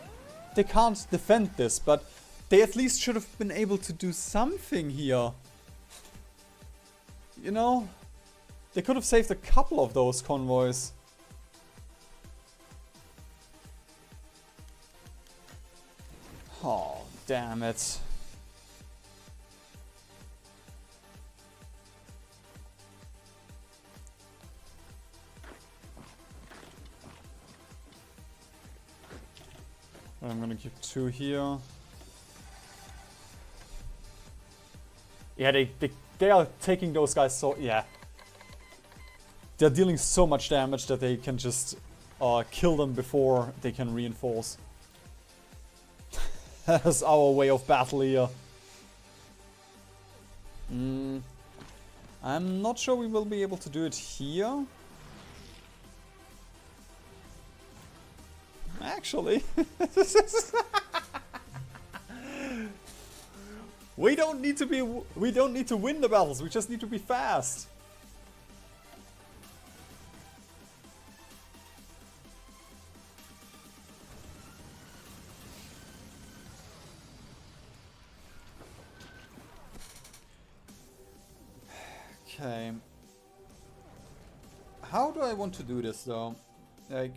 They can't defend this, but... They at least should have been able to do something here. You know? They could have saved a couple of those convoys. Oh, damn it. I'm gonna keep 2 here. Yeah, they are taking those guys so... Yeah. They're dealing so much damage that they can just kill them before they can reinforce. That's our way of battle here. I'm not sure we will be able to do it here. Actually. We don't need to win the battles, we just need to be fast. Okay. How do I want to do this though? Like,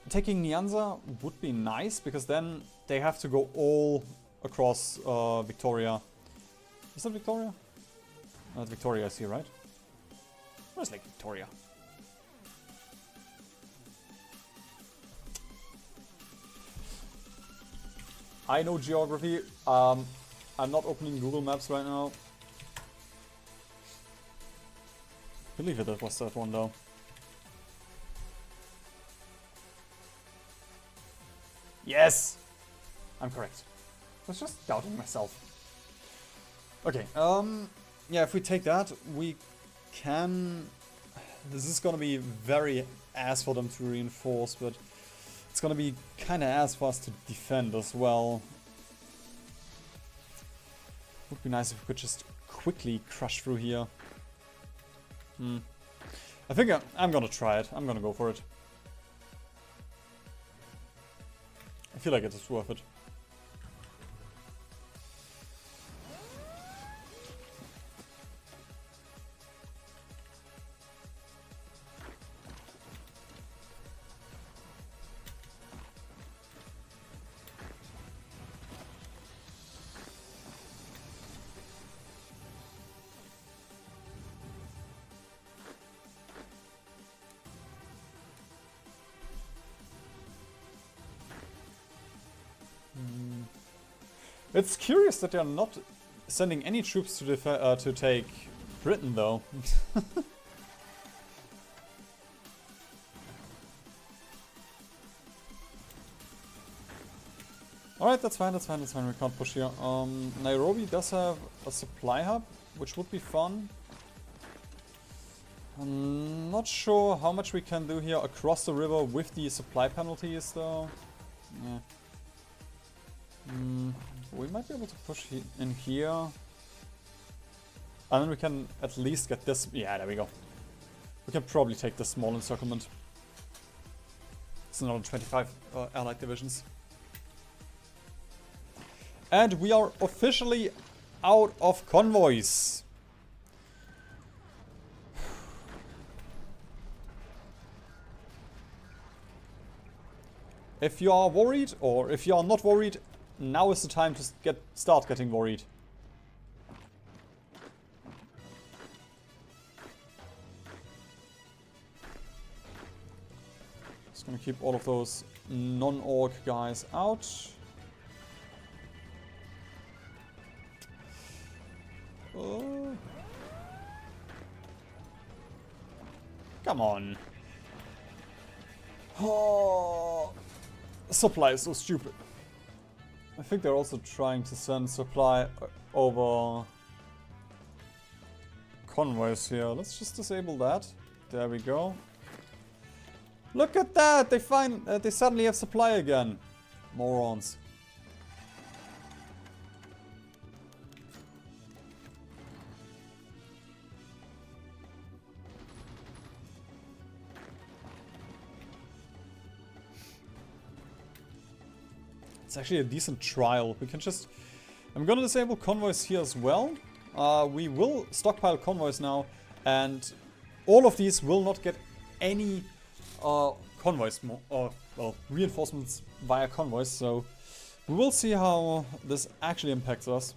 taking Nyanza would be nice, because then they have to go all across Victoria. Is that Victoria? Not Victoria, I see, right? Where's Lake Victoria? I know geography. I'm not opening Google Maps right now. I believe it was that one though. Yes! I'm correct. I was just doubting myself. Okay, yeah, if we take that, we can... This is gonna be very ass for them to reinforce, but it's gonna be kinda ass for us to defend as well. Would be nice if we could just quickly crush through here. I think I'm gonna try it. I'm gonna go for it. I feel like it is worth it. It's curious that they're not sending any troops to take Britain, though. Alright, that's fine, that's fine, that's fine. We can't push here. Nairobi does have a supply hub, which would be fun. I'm not sure how much we can do here across the river with the supply penalties, though. Yeah. We might be able to push in here. And then we can at least get this... Yeah, there we go. We can probably take this small encirclement. It's another 25 allied divisions. And we are officially out of convoys. If you are worried, or if you are not worried, now is the time to start getting worried. Just gonna keep all of those non-orc guys out. Oh. Come on. Oh. Supply is so stupid. I think they're also trying to send supply over convoys here. Let's just disable that. There we go. Look at that! They suddenly have supply again. Morons. It's actually a decent trial. We can just... I'm gonna disable convoys here as well. We will stockpile convoys now, and all of these will not get any convoys, well, reinforcements via convoys, so we will see how this actually impacts us.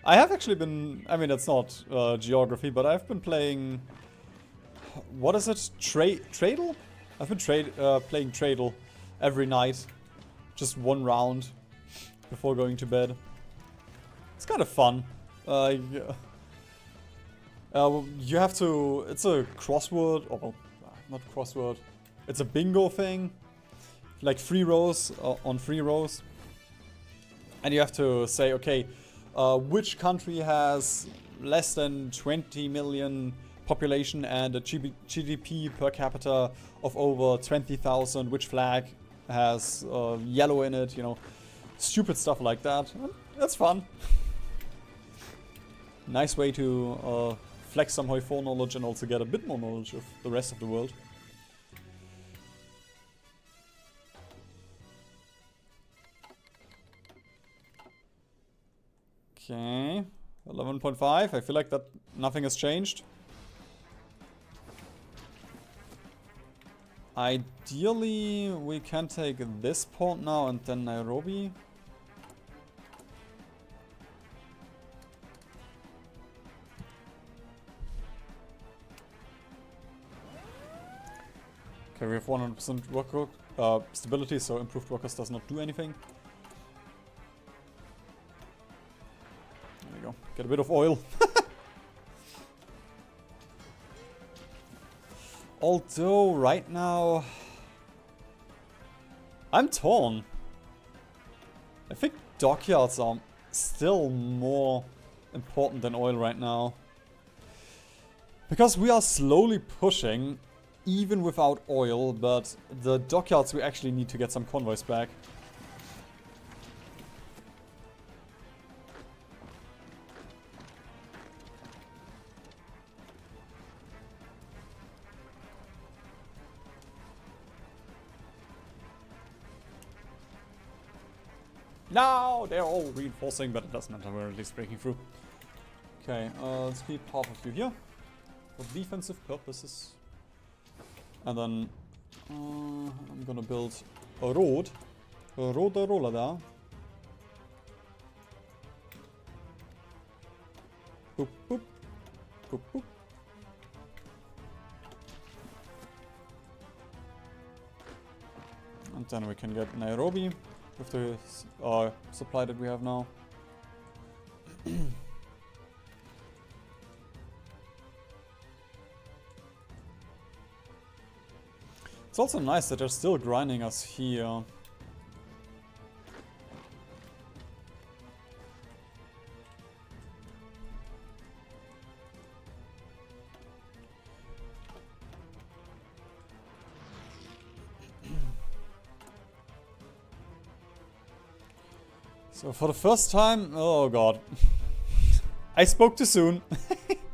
I have actually been, I mean, that's not geography, but I've been playing, what is it? Tradle? I've been playing Tradle every night. Just one round before going to bed. It's kind of fun. Yeah. You have to, it's a crossword, or well, not crossword. It's a bingo thing. Like 3 rows on 3 rows. And you have to say, okay, which country has less than 20 million population and a GDP per capita of over 20,000? Which flag has yellow in it? You know, stupid stuff like that. That's fun. Nice way to flex some Hoi4 knowledge and also get a bit more knowledge of the rest of the world. Okay, 11.5. I feel like that nothing has changed. Ideally, we can take this port now and then Nairobi. Okay, we have 100% worker stability, so improved workers does not do anything. There we go. Get a bit of oil. Although, right now, I'm torn. I think dockyards are still more important than oil right now. Because we are slowly pushing, even without oil, but the dockyards we actually need to get some convoys back. No, they're all reinforcing, but it doesn't matter, we're at least breaking through. Okay, let's keep half of you here for defensive purposes. And then I'm gonna build a road. A roller there. Boop, boop. Boop, boop. And then we can get Nairobi with the supply that we have now. It's also nice that they're still grinding us here. So for the first time, oh god, I spoke too soon.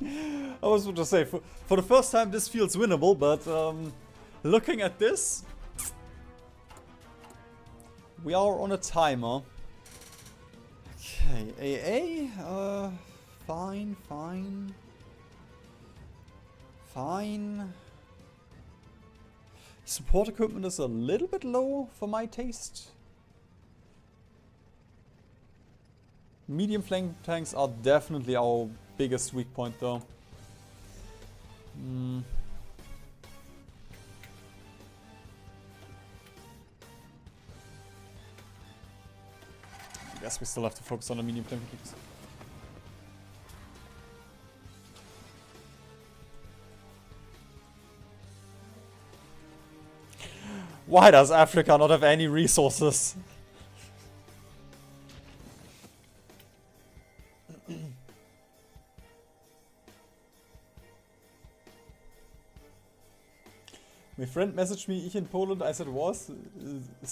I was about to say, for the first time this feels winnable, but looking at this, we are on a timer. Okay, AA, fine. Support equipment is a little bit low for my taste. Medium flank tanks are definitely our biggest weak point though. I guess we still have to focus on the medium flank tanks. Why does Africa not have any resources? My friend messaged me, ich in Poland, I said was.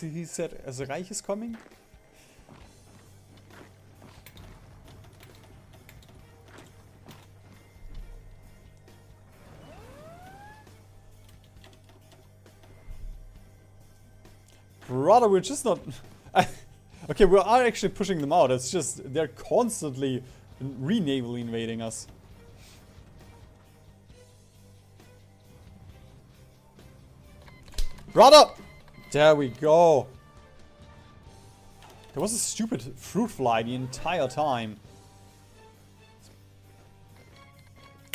He said, as a Reich is coming. Brother, we're just not... Okay, we are actually pushing them out. It's just, they're constantly re-naval invading us. Brother! There we go. There was a stupid fruit fly the entire time.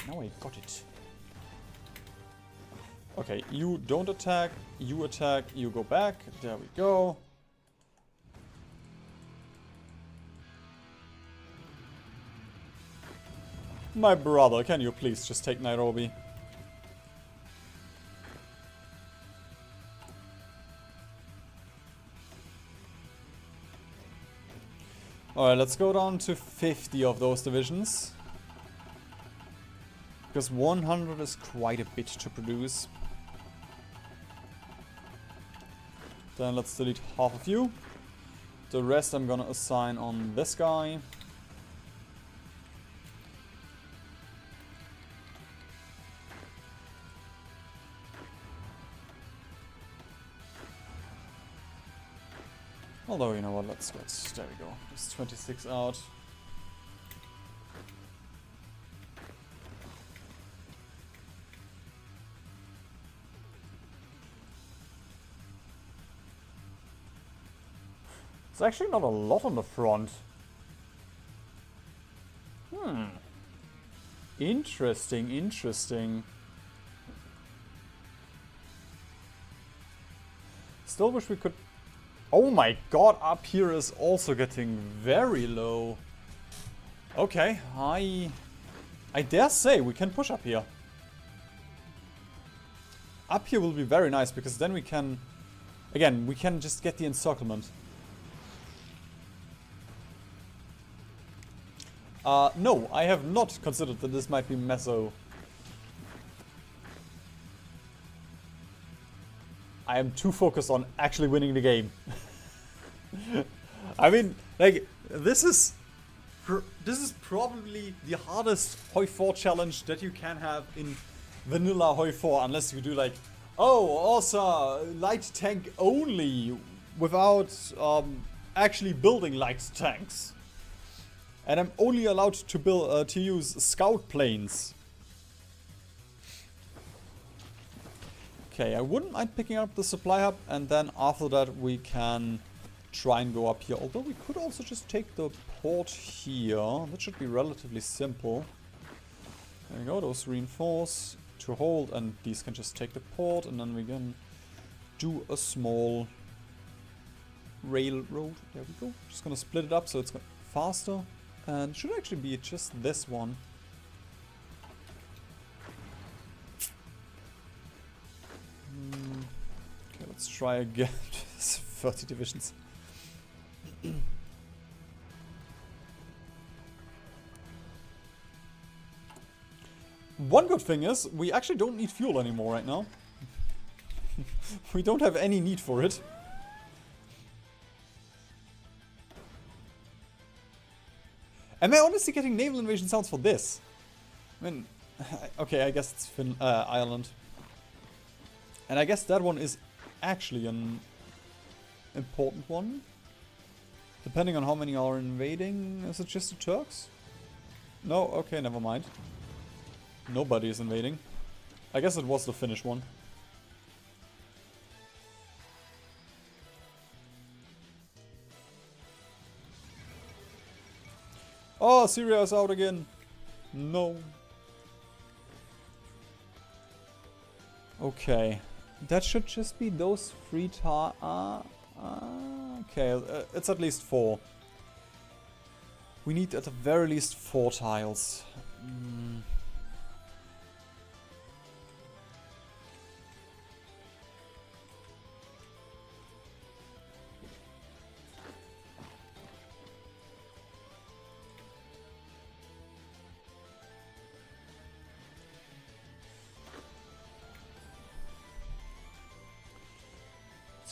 Now I got it. Okay, you don't attack, you go back. There we go. My brother, can you please just take Nairobi? Alright, let's go down to 50 of those divisions. Because 100 is quite a bit to produce. Then let's delete half of you. The rest I'm gonna assign on this guy. Although, you know what, let's get, there we go, just 26 out. It's actually not a lot on the front. Interesting, interesting. Still wish we could... Oh my god, up here is also getting very low. Okay, I dare say we can push up here. Up here will be very nice, because then we can... Again, we can just get the encirclement. No, I have not considered that this might be meso. I am too focused on actually winning the game. I mean, like, this is probably the hardest Hoi 4 challenge that you can have in vanilla Hoi 4, unless you do like, oh, Aussa, light tank only, without actually building light tanks. And I'm only allowed to build to use scout planes. Okay, I wouldn't mind picking up the supply hub, and then after that we can try and go up here. Although we could also just take the port here. That should be relatively simple. There we go, those reinforce to hold, and these can just take the port, and then we can do a small railroad. There we go. Just gonna split it up so it's faster. And should actually be just this one. Okay, let's try again. 30 divisions. One good thing is, we actually don't need fuel anymore right now. We don't have any need for it. Am I honestly getting naval invasion sounds for this? I mean, okay, I guess it's Ireland. And I guess that one is actually an important one. Depending on how many are invading. Is it just the Turks? No? Okay, never mind. Nobody is invading. I guess it was the Finnish one. Oh, Syria is out again. No. Okay. That should just be those 3 okay, it's at least 4. We need at the very least 4 tiles.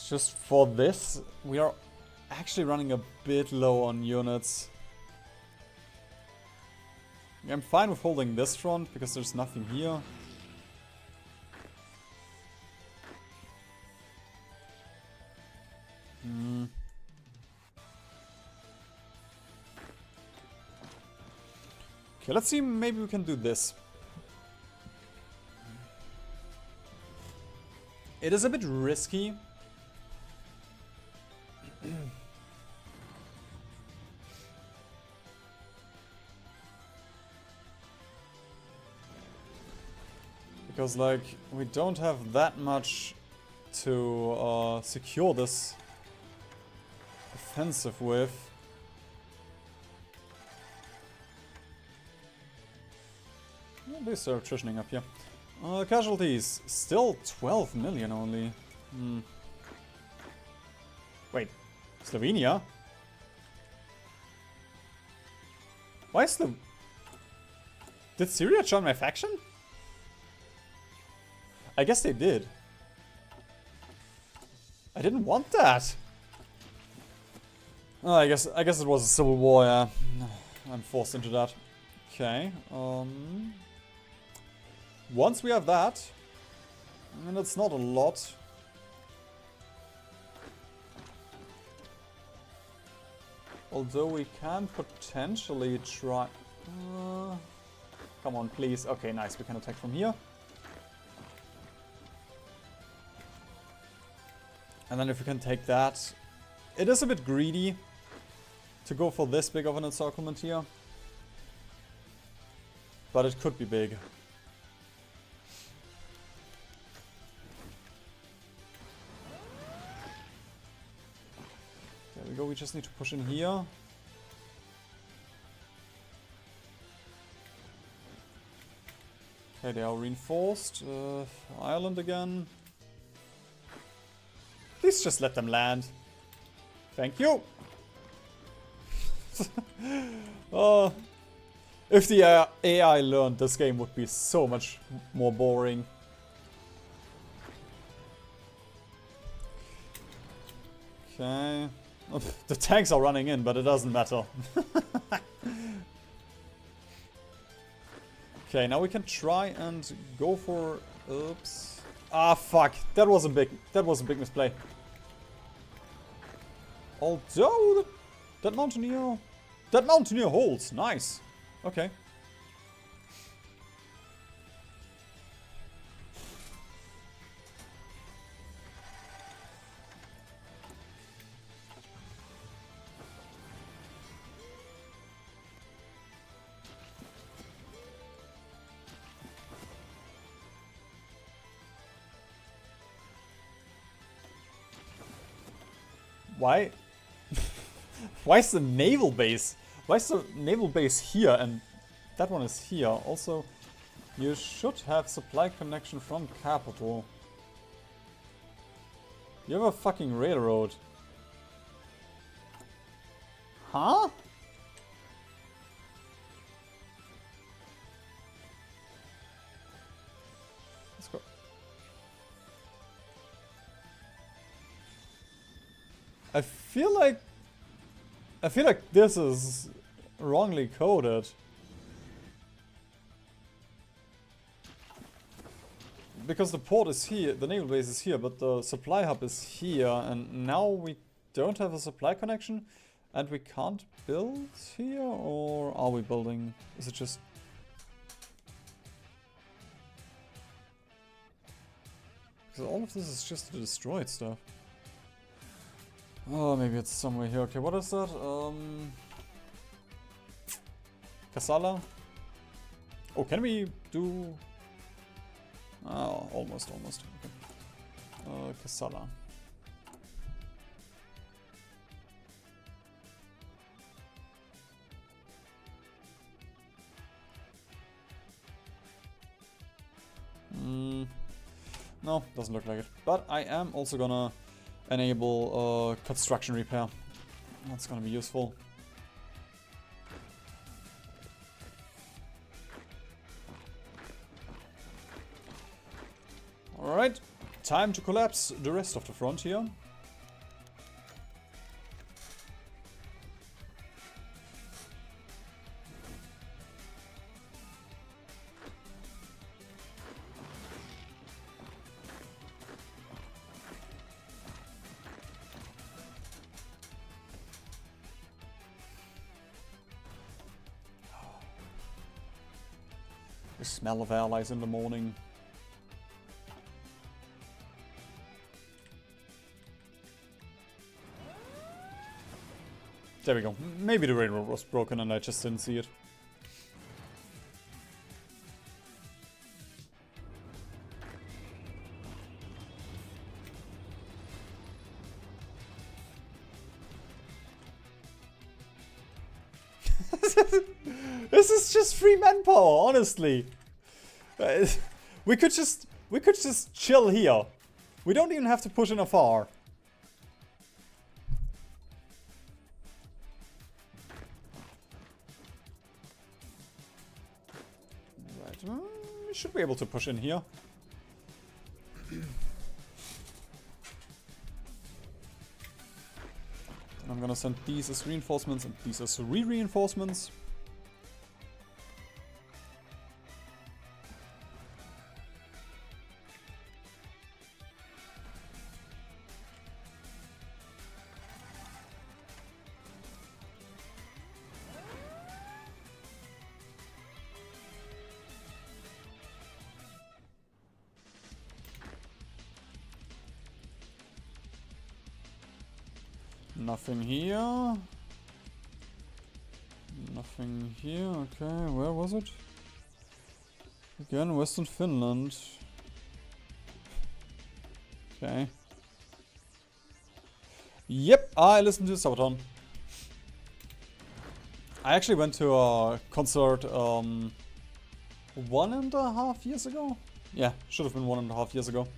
Just for this, we are actually running a bit low on units. I'm fine with holding this front because there's nothing here. Okay, let's see, maybe we can do this. It is a bit risky. Because, like, we don't have that much to secure this offensive with. At least they're attritioning up here. Casualties, still 12 million only. Wait, Slovenia? Why is the... Did Syria join my faction? I guess they did. I didn't want that. Oh, I guess it was a civil war, yeah. I'm forced into that. Okay, once we have that, and it's not a lot. Although we can potentially try... come on, please. Okay, nice. We can attack from here. And then if we can take that... It is a bit greedy to go for this big of an encirclement here. But it could be big. There we go, we just need to push in here. Okay, they are reinforced. Ireland again. Please just let them land. Thank you. If the AI learned, this game would be so much more boring. Okay. The tanks are running in, but it doesn't matter. Okay, now we can try and go for... Oops. Ah, fuck. That was a big misplay. Although that mountaineer holds. Nice. Okay. Why? Why is the naval base? Why is the naval base here and that one is here? Also, you should have supply connection from capital. You have a fucking railroad. Huh? Let's go. I feel like this is wrongly coded. Because the port is here, the naval base is here, but the supply hub is here, and now we don't have a supply connection, and we can't build here, or are we building? Is it just... Because all of this is just the destroyed stuff. Oh, maybe it's somewhere here. Okay, what is that? Kassala? Oh, can we do... Oh, almost. Okay. Kassala. No, doesn't look like it. But I am also gonna enable construction repair. That's gonna be useful. Alright, time to collapse the rest of the front here. The smell of allies in the morning. There we go. Maybe the railroad was broken and I just didn't see it. This is just free manpower, honestly. We could just chill here. We don't even have to push in afar. Right, we should be able to push in here. I'm gonna send these as reinforcements and these as reinforcements. Nothing here. Nothing here. Okay, where was it? Again, Western Finland. Okay. Yep, I listened to Sabaton. I actually went to a concert 1.5 years ago. Yeah, should have been 1.5 years ago.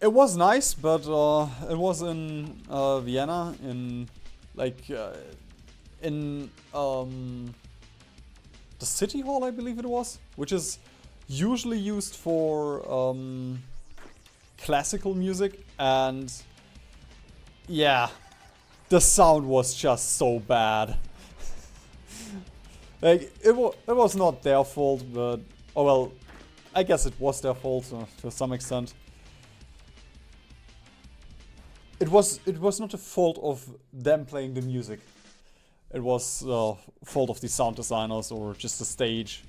It was nice, but it was in Vienna, in like in the city hall, I believe it was, which is usually used for classical music, and yeah, the sound was just so bad. Like it was not their fault, but oh well, I guess it was their fault to some extent. It was not the fault of them playing the music. It was fault of the sound designers or just the stage,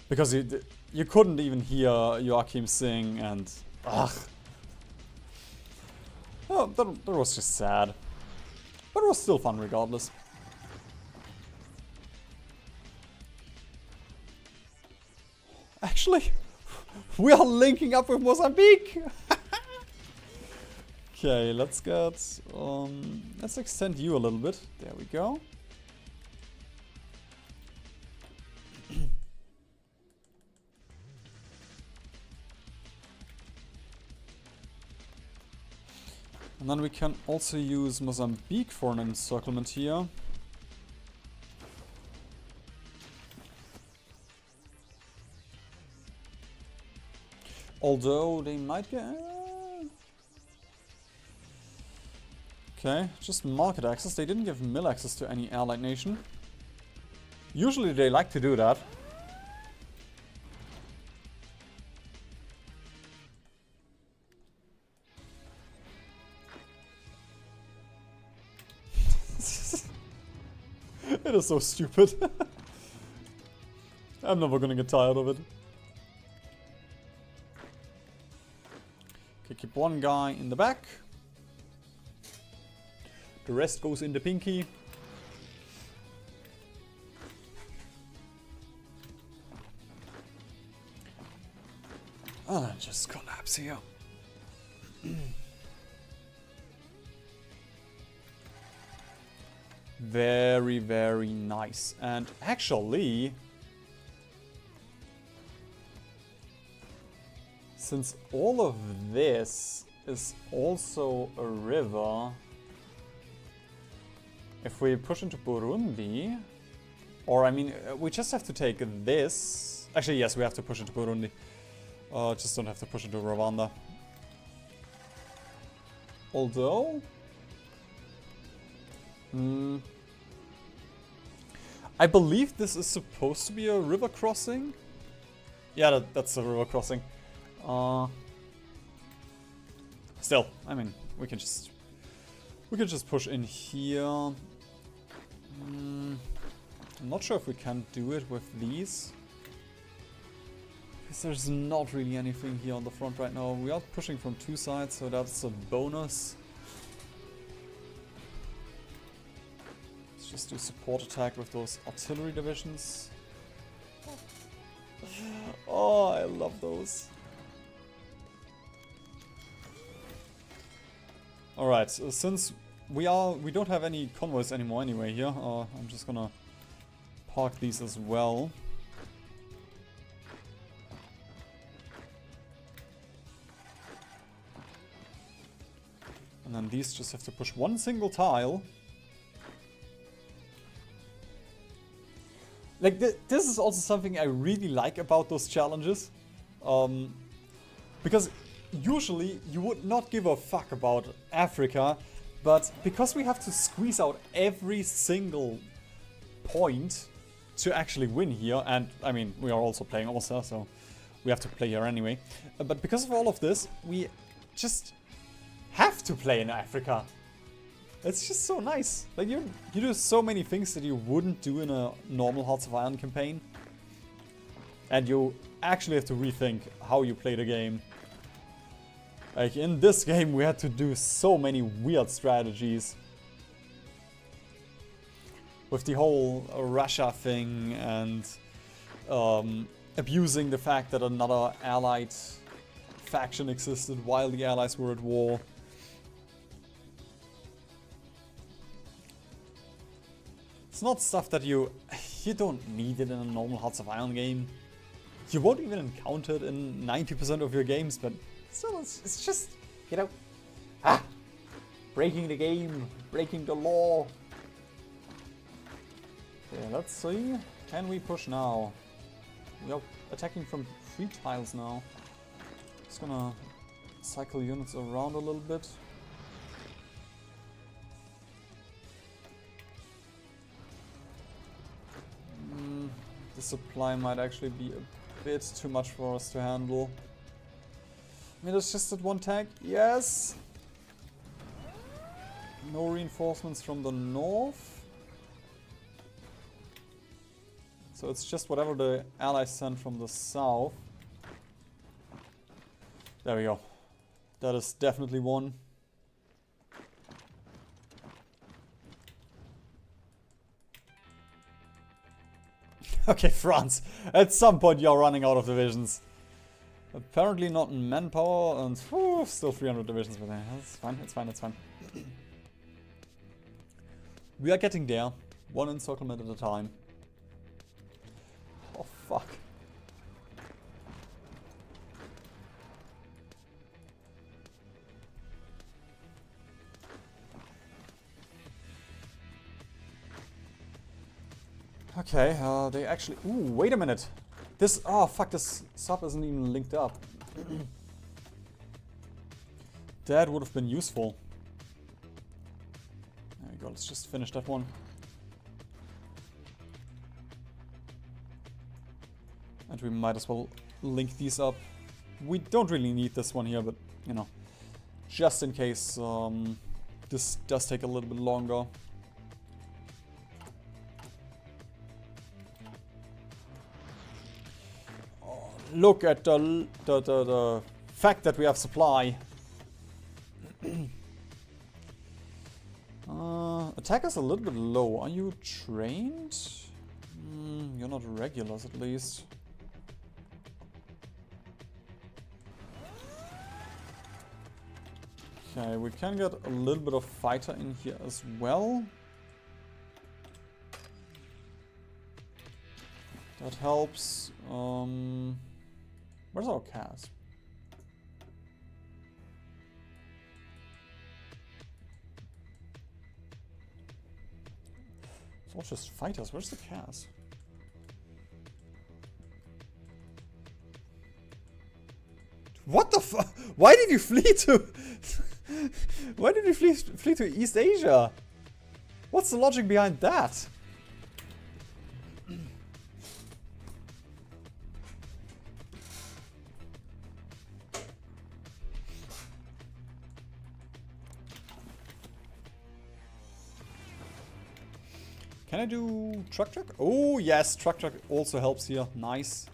because you couldn't even hear Joachim sing, and ugh. Oh, that was just sad, but it was still fun regardless. Actually, we are linking up with Mozambique. Okay, let's get, let's extend you a little bit. There we go. And then we can also use Mozambique for an encirclement here. Although they might get... Okay, just market access. They didn't give mill access to any allied nation. Usually they like to do that. It is so stupid. I'm never gonna get tired of it. Okay, keep one guy in the back. The rest goes in the pinky. And just collapse here. Very, very nice. And actually, since all of this is also a river, if we push into Burundi, or I mean, we just have to take this. Actually, yes, we have to push into Burundi. Just don't have to push into Rwanda. Although, I believe this is supposed to be a river crossing. Yeah, that's a river crossing. Still, I mean, we can just push in here. I'm not sure if we can do it with these, because there's not really anything here on the front right now. We are pushing from two sides, so that's a bonus. Let's just do support attack with those artillery divisions. Oh, I love those. Alright, since we don't have any convoys anymore anyway here. I'm just gonna park these as well. And then these just have to push one single tile. Like, this is also something I really like about those challenges. Because usually you would not give a fuck about Africa, but because we have to squeeze out every single point to actually win here, and I mean, we are also playing Aussa, so we have to play here anyway. But because of all of this, we just have to play in Africa. It's just so nice. Like, you do so many things that you wouldn't do in a normal Hearts of Iron campaign. And you actually have to rethink how you play the game. Like, in this game we had to do so many weird strategies. With the whole Russia thing and abusing the fact that another allied faction existed while the allies were at war. It's not stuff that you don't need it in a normal Hearts of Iron game. You won't even encounter it in 90% of your games, but still, it's just, you know, breaking the game, breaking the law. Okay, let's see. Can we push now? We are attacking from 3 tiles now. Just gonna cycle units around a little bit. The supply might actually be a bit too much for us to handle. I mean, it's just that one tank. Yes! No reinforcements from the north. So it's just whatever the allies send from the south. There we go. That is definitely one. Okay, France. At some point you're running out of divisions. Apparently not in manpower, and still 300 divisions, but that's fine, it's fine, it's fine. We are getting there, one encirclement at a time. Oh fuck. Okay, they actually... Ooh, wait a minute. This... Oh, fuck, this sub isn't even linked up. That would have been useful. There we go, let's just finish that one. And we might as well link these up. We don't really need this one here, but, you know, just in case this does take a little bit longer. Look at the fact that we have supply. Attack is a little bit low. Are you trained? You're not regulars, at least. Okay, we can get a little bit of fighter in here as well. That helps. Where's our cast? It's all just fighters. Where's the cast? What the fuck? Why did you flee to... Why did you flee to East Asia? What's the logic behind that? Can I do truck? Oh yes, truck also helps here. Nice.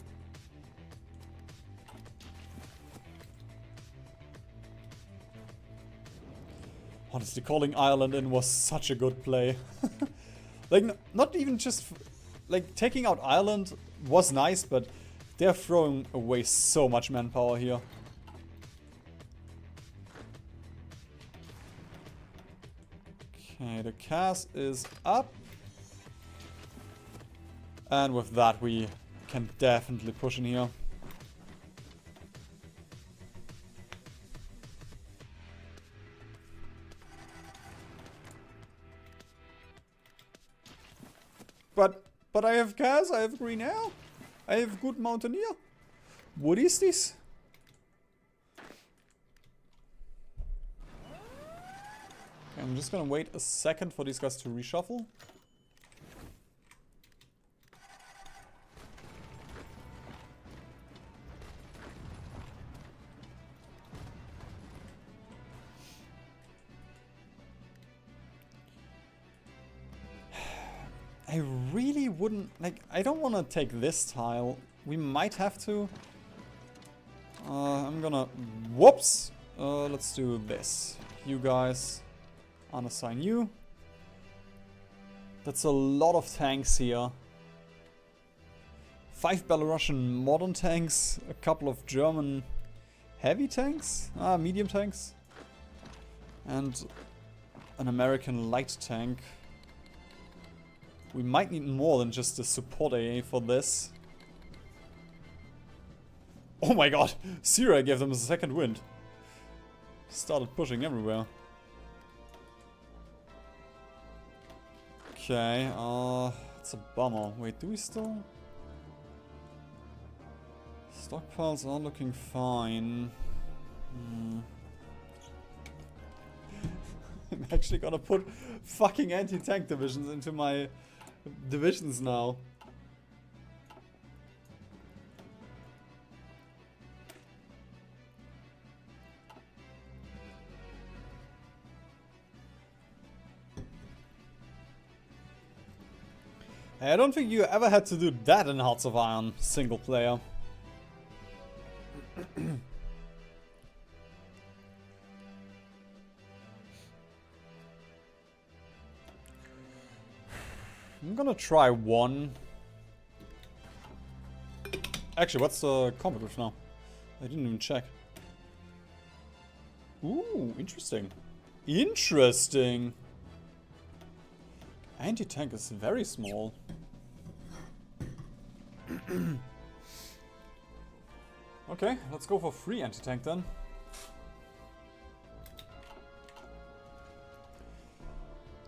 Honestly, calling Ireland in was such a good play. Like, not even just... Like, taking out Ireland was nice, but they're throwing away so much manpower here. Okay, the cast is up. And with that, we can definitely push in here. But I have cast, I have green air, I have good mountaineer. What is this? Okay, I'm just gonna wait a second for these guys to reshuffle. I really wouldn't, like, I don't want to take this tile. We might have to. I'm gonna, whoops. Let's do this. You guys, unassign you. That's a lot of tanks here. 5 Belarusian modern tanks, a couple of German heavy tanks, medium tanks, and an American light tank. We might need more than just a support AA for this. Oh my god! Sira gave them a second wind. Started pushing everywhere. Okay, it's a bummer. Wait, do we still... Stockpiles are looking fine. I'm actually gonna put fucking anti-tank divisions into my divisions now. I don't think you ever had to do that in Hearts of Iron single player. I'm gonna try one. Actually, what's the combat with now? I didn't even check. Ooh, interesting. Interesting. Anti-tank is very small. Okay, let's go for free anti-tank then.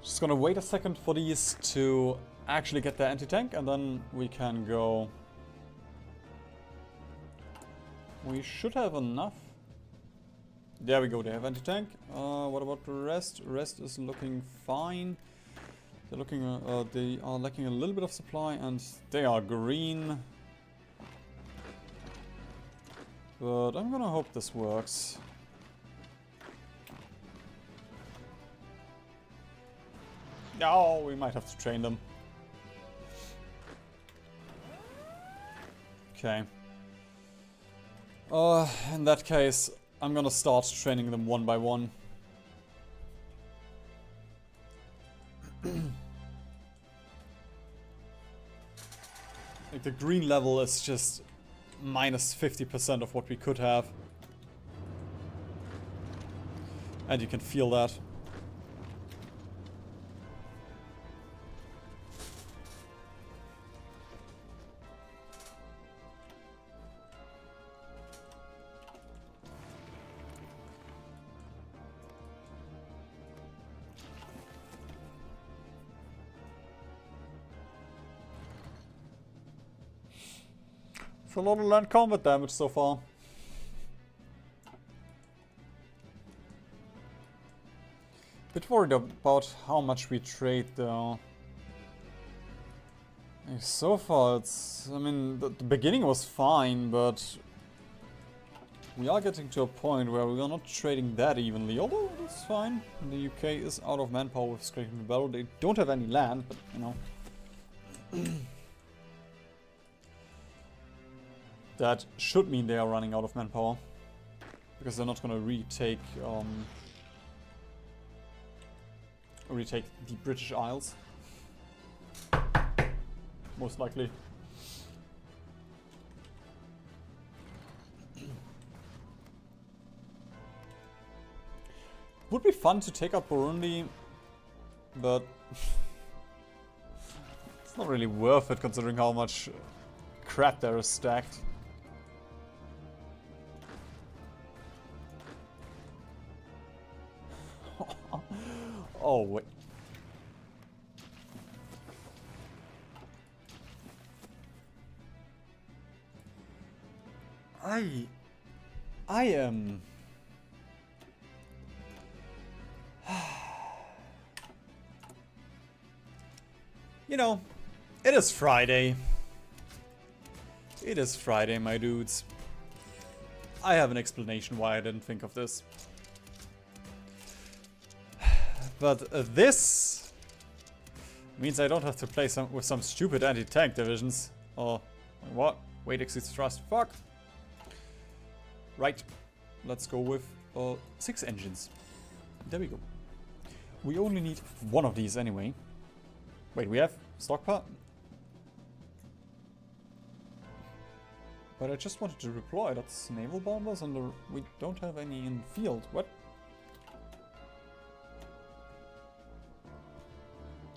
Just gonna wait a second for these to actually get their anti-tank and then we can go. We should have enough. There we go, they have anti-tank. What about the rest? Rest is looking fine. They're looking, they are lacking a little bit of supply and they are green. But I'm gonna hope this works. Oh, we might have to train them. Okay. In that case, I'm gonna start training them one by one. Like the green level is just minus 50% of what we could have. And you can feel that. It's a lot of land combat damage so far. Bit worried about how much we trade though. Like, so far it's... I mean, the beginning was fine, but... we are getting to a point where we are not trading that evenly, although that's fine. The UK is out of manpower with Scraping the Barrel. They don't have any land, but you know. That should mean they are running out of manpower. Because they're not gonna retake the British Isles. Most likely. Would be fun to take out Burundi but it's not really worth it considering how much crap there is stacked. Oh, wait. I am... You know, it is Friday. It is Friday, my dudes. I have an explanation why I didn't think of this. But this means I don't have to play with some stupid anti-tank divisions. Oh, what? Weight exceeds thrust. Fuck. Right. Let's go with 6 engines. There we go. We only need one of these anyway. Wait, we have stockpile? But I just wanted to deploy. That's naval bombers and we don't have any in field. What?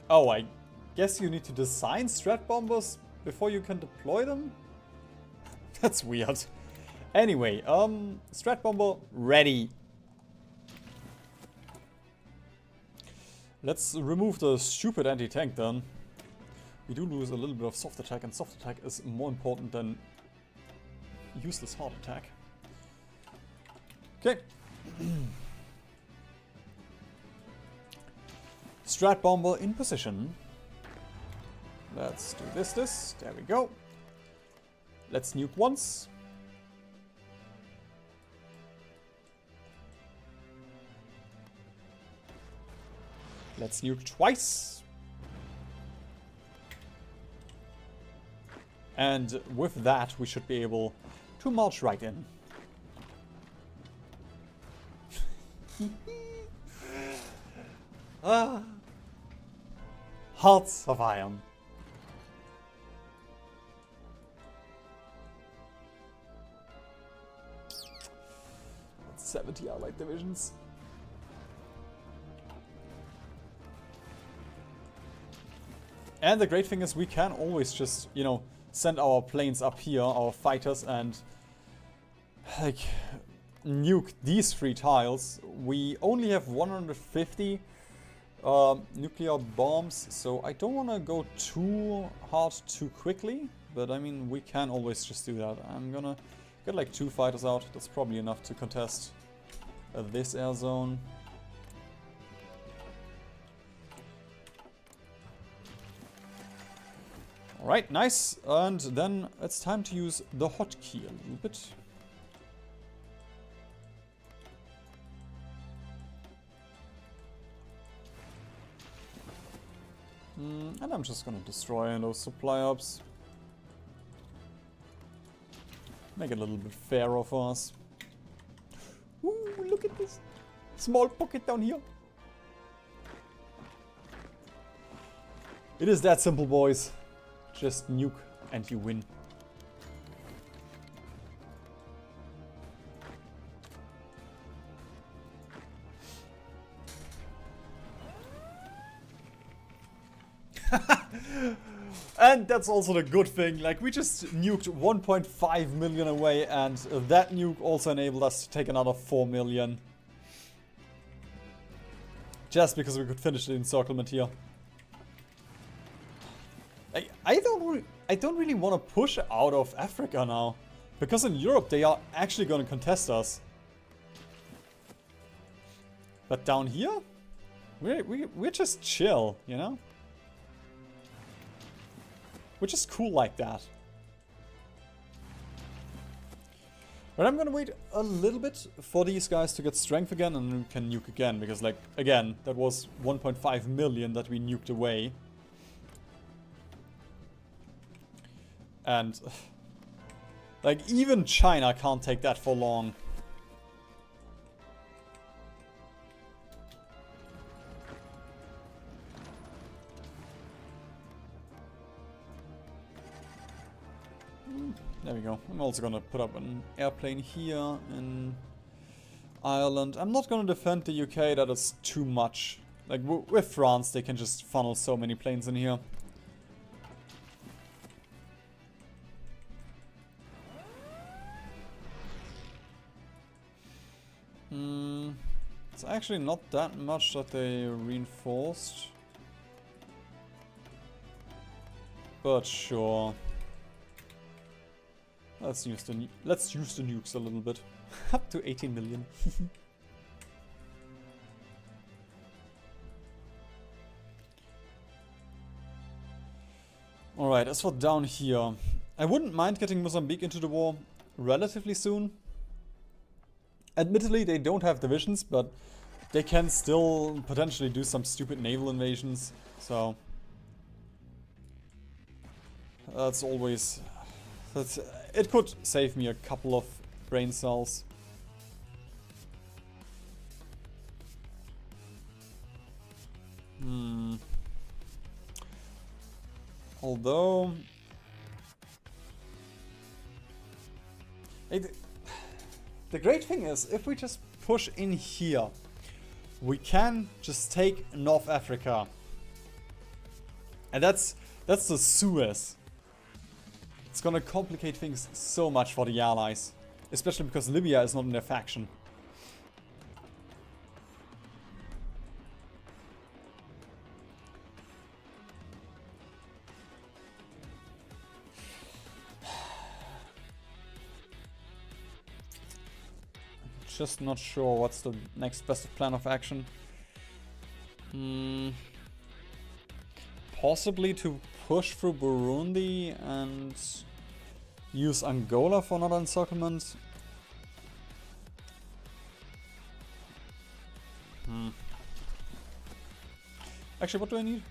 Oh, I guess you need to design strat bombers before you can deploy them? That's weird. Anyway, strat bomber ready. Let's remove the stupid anti-tank then. We do lose a little bit of soft attack, and soft attack is more important than useless hard attack. Okay. Strat bomber in position. Let's do this. There we go. Let's nuke once. Let's nuke twice. And with that, we should be able to march right in. Hearts of iron. 70 allied divisions. And the great thing is we can always just, you know, send our planes up here, our fighters, and like nuke these 3 tiles. We only have 150 nuclear bombs, so I don't want to go too hard too quickly, but I mean we can always just do that. I'm gonna get like 2 fighters out. That's probably enough to contest this air zone. Alright, nice. And then it's time to use the hotkey a little bit. And I'm just gonna destroy those supply hubs. Make it a little bit fairer for us. Ooh, look at this small pocket down here. It is that simple, boys. Just nuke and you win. And that's also the good thing, like we just nuked 1.5 million away, and that nuke also enabled us to take another 4 million. Just because we could finish the encirclement here. I don't really want to push out of Africa now, because in Europe they are actually going to contest us. But down here, we're just chill, you know? We're just cool like that. But I'm gonna wait a little bit for these guys to get strength again, and we can nuke again, because like, again, that was 1.5 million that we nuked away. And like even China can't take that for long. There we go. I'm also gonna put up an airplane here in Ireland. I'm not gonna defend the UK, that is too much. Like, with France, they can just funnel so many planes in here. It's actually not that much that they reinforced. But sure. Let's use the nukes a little bit. Up to 18 million. Alright, as for down here, I wouldn't mind getting Mozambique into the war relatively soon. Admittedly, they don't have divisions, but they can still potentially do some stupid naval invasions, so that's always... it could save me a couple of brain cells. Although... the great thing is, if we just push in here, we can just take North Africa. And that's the Suez. It's gonna complicate things so much for the Allies. Especially because Libya is not in their faction. Just not sure what's the next best plan of action. Possibly to push through Burundi and use Angola for another encirclement. Actually, what do I need?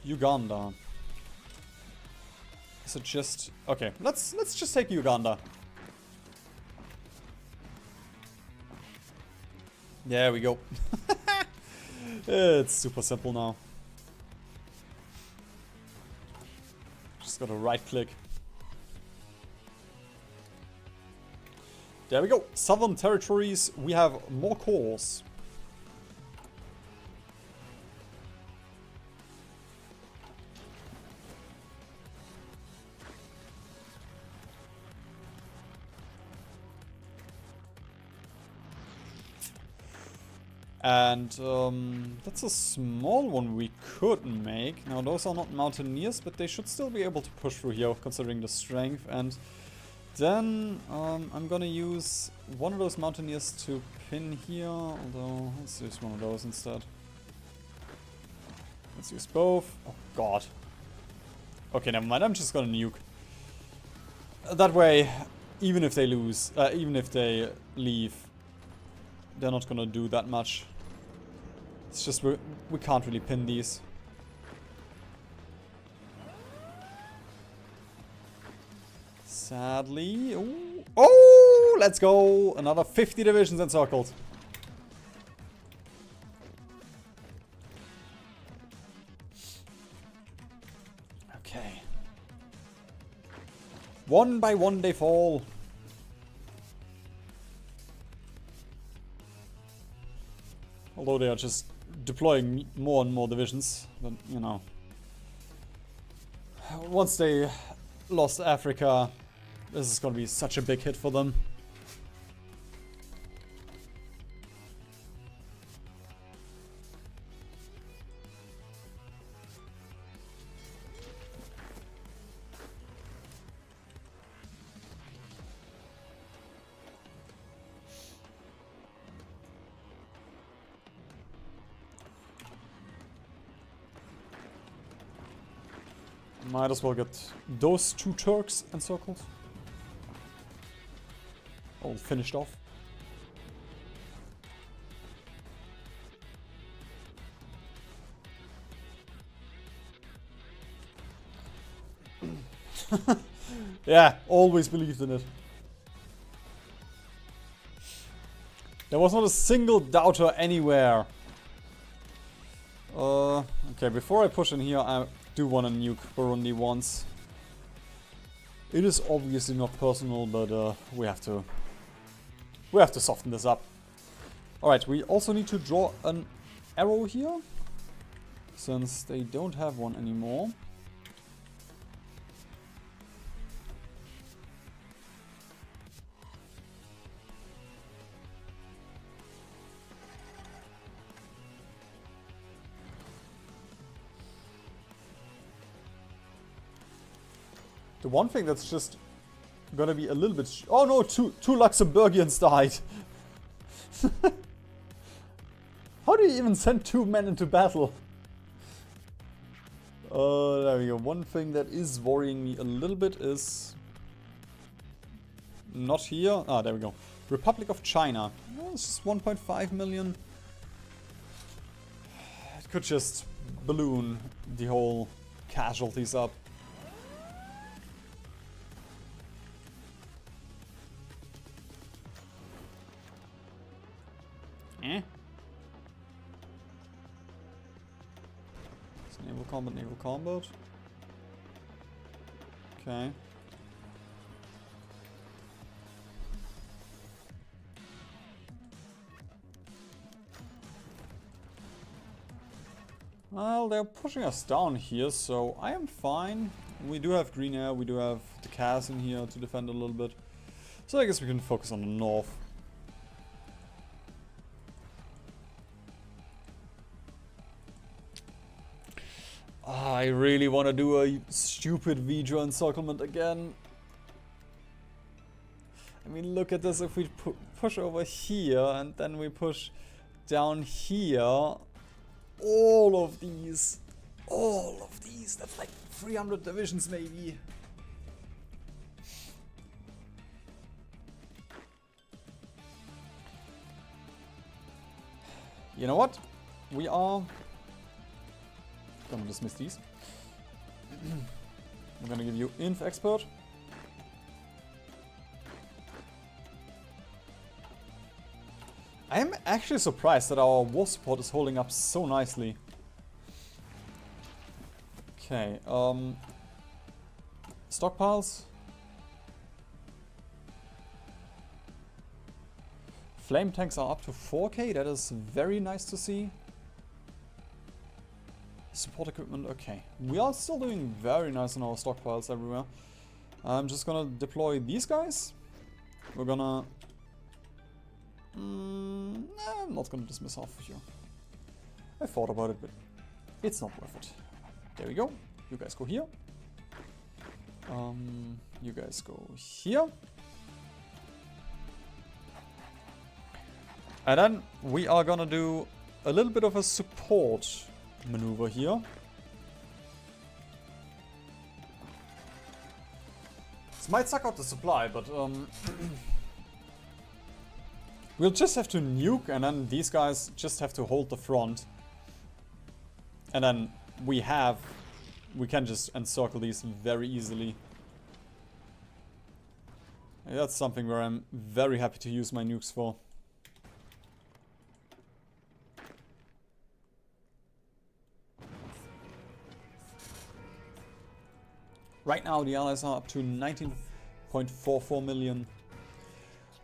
Uganda. Is it just... okay, let's just take Uganda. There we go. It's super simple now. Just gotta right click. There we go. Southern territories, we have more cores. And that's a small one we could make. Now those are not mountaineers, but they should still be able to push through here considering the strength. And then I'm gonna use one of those mountaineers to pin here, although let's use one of those instead. Let's use both. Oh god. Okay, never mind, I'm just gonna nuke. That way, even if they lose, even if they leave, they're not gonna do that much. It's just we can't really pin these. Sadly. Ooh. Oh, let's go! Another 50 divisions encircled. Okay. One by one they fall. Although they are just deploying more and more divisions, but you know. Once they lost Africa, this is gonna be such a big hit for them. Might as well get those two Turks encircled. All finished off. Yeah, always believed in it. There was not a single doubter anywhere. Okay, before I push in here, I do want to nuke Burundi once. It is obviously not personal, but we have to soften this up. Alright, we also need to draw an arrow here, since they don't have one anymore. The one thing that's just gonna be a little bit... Oh no, two Luxembourgians died. How do you even send 2 men into battle? There we go. One thing that is worrying me a little bit is... Not here. Ah, there we go. Republic of China. Oh, this is 1.5 million. It could just balloon the whole casualties up. It's naval combat. Okay. Well, they're pushing us down here, so I am fine. We do have green air, we do have the Cas in here to defend a little bit. So I guess we can focus on the north. I really want to do a stupid Vidra encirclement again. I mean, look at this. If we push over here and then we push down here, all of these, that's like 300 divisions maybe. You know what? We are gonna dismiss these. I'm gonna give you Inf Expert. I am actually surprised that our war support is holding up so nicely. Okay, stockpiles. Flame tanks are up to 4k, that is very nice to see. Support equipment, okay. We are still doing very nice on our stockpiles everywhere. I'm just gonna deploy these guys. We're gonna... I'm not gonna dismiss half of you. I thought about it, but it's not worth it. There we go. You guys go here. You guys go here. And then we are gonna do a little bit of a support maneuver here. This might suck out the supply, but we'll just have to nuke, and then these guys just have to hold the front. And then we can just encircle these very easily. And that's something where I'm very happy to use my nukes for. Right now the allies are up to 19.44 million.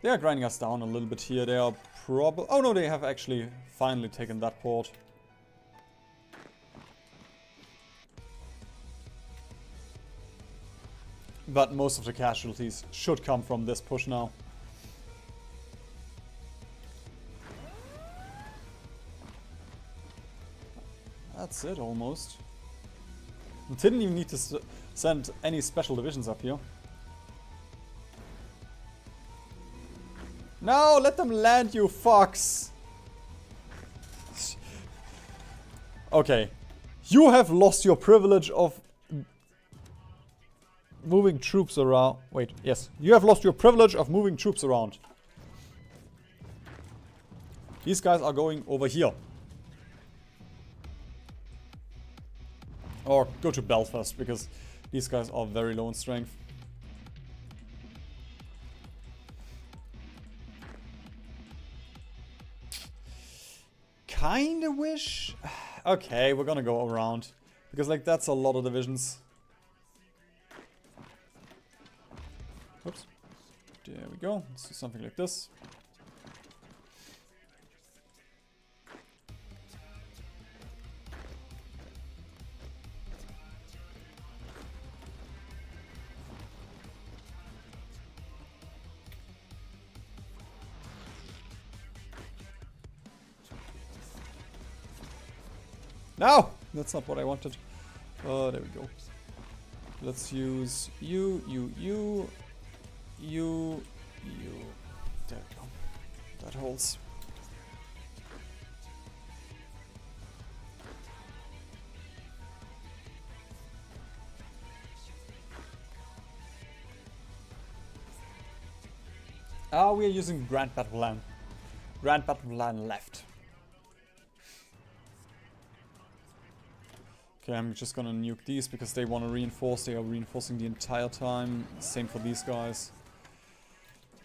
They are grinding us down a little bit here. They are probably... Oh no, they have actually finally taken that port. But most of the casualties should come from this push now. That's it almost. We didn't even need to send any special divisions up here. No, let them land, you fucks! Okay. You have lost your privilege of moving troops around. Wait, yes. You have lost your privilege of moving troops around. These guys are going over here. Or go to Belfast, because these guys are very low in strength. Kinda wish... Okay, we're gonna go around. Because, like, that's a lot of divisions. Oops. There we go. Let's do something like this. No! That's not what I wanted. There we go. Let's use you. There we go. That holds. Ah, we are using Grand Battle Plan. Grand Battle Plan left. Okay, I'm just gonna nuke these because they want to reinforce. They are reinforcing the entire time. Same for these guys.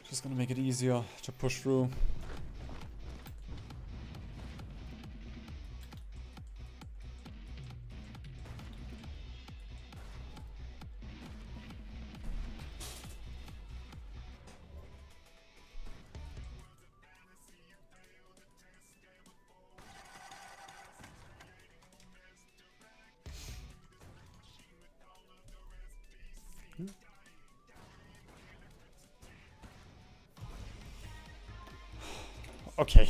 Just gonna make it easier to push through. Okay.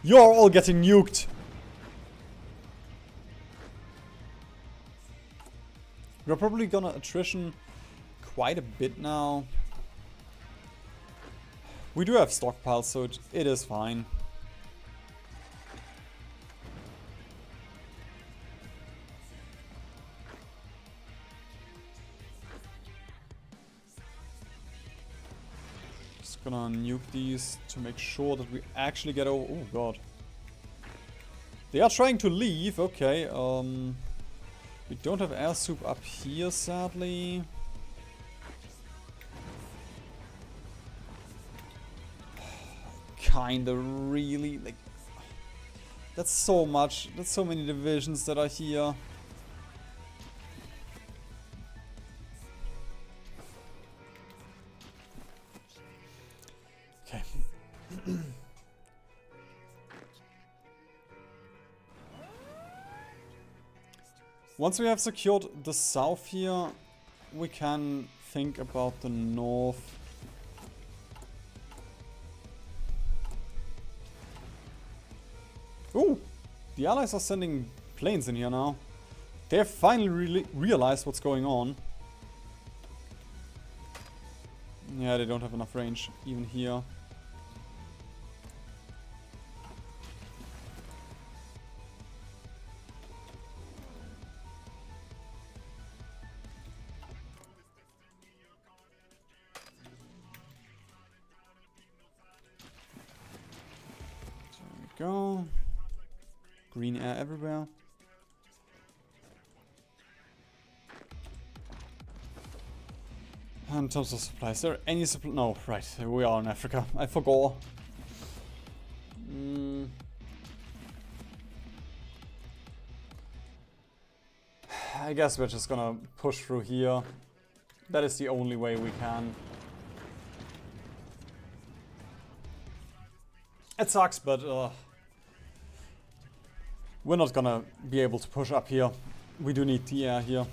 You're all getting nuked. We're probably gonna attrition quite a bit now. We do have stockpiles, so it is fine. Just gonna nuke these to make sure that we actually get over. Oh god. They are trying to leave. Okay. We don't have air soup up here, sadly. Kinda really like. That's so much. That's so many divisions that are here. Okay. Once we have secured the south here, we can think about the north. Ooh! The allies are sending planes in here now. They have finally realized what's going on. Yeah, they don't have enough range, even here. Go. Green air everywhere. In terms of supplies, is there any supply? No, right, we are in Africa. I forgot. I guess we're just gonna push through here. That is the only way we can. It sucks, but we're not gonna be able to push up here. We do need the air here.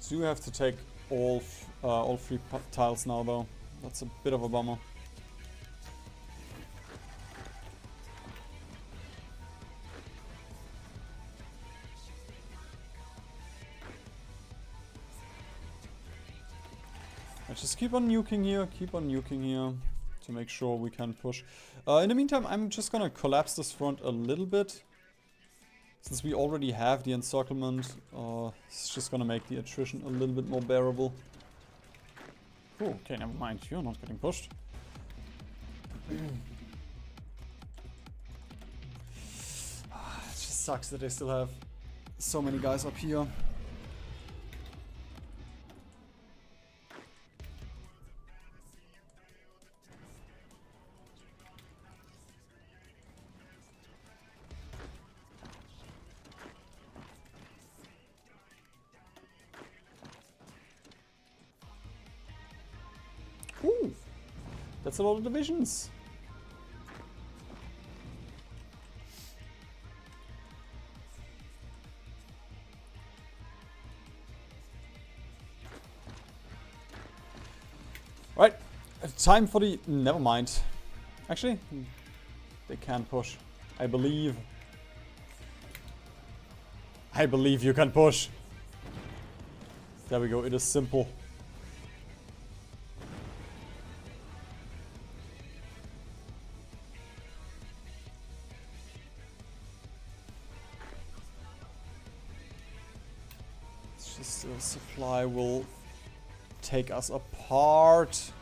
We do have to take all three tiles now, though. That's a bit of a bummer. Let's just keep on nuking here, to make sure we can push. In the meantime, I'm just gonna collapse this front a little bit. Since we already have the encirclement, it's just gonna make the attrition a little bit more bearable. Oh, okay, never mind. You're not getting pushed. It just sucks that they still have so many guys up here. That's a lot of divisions. Right, time for the... Never mind. Actually, they can push. I believe. I believe you can push. There we go, it is simple. It's just the supply will take us apart.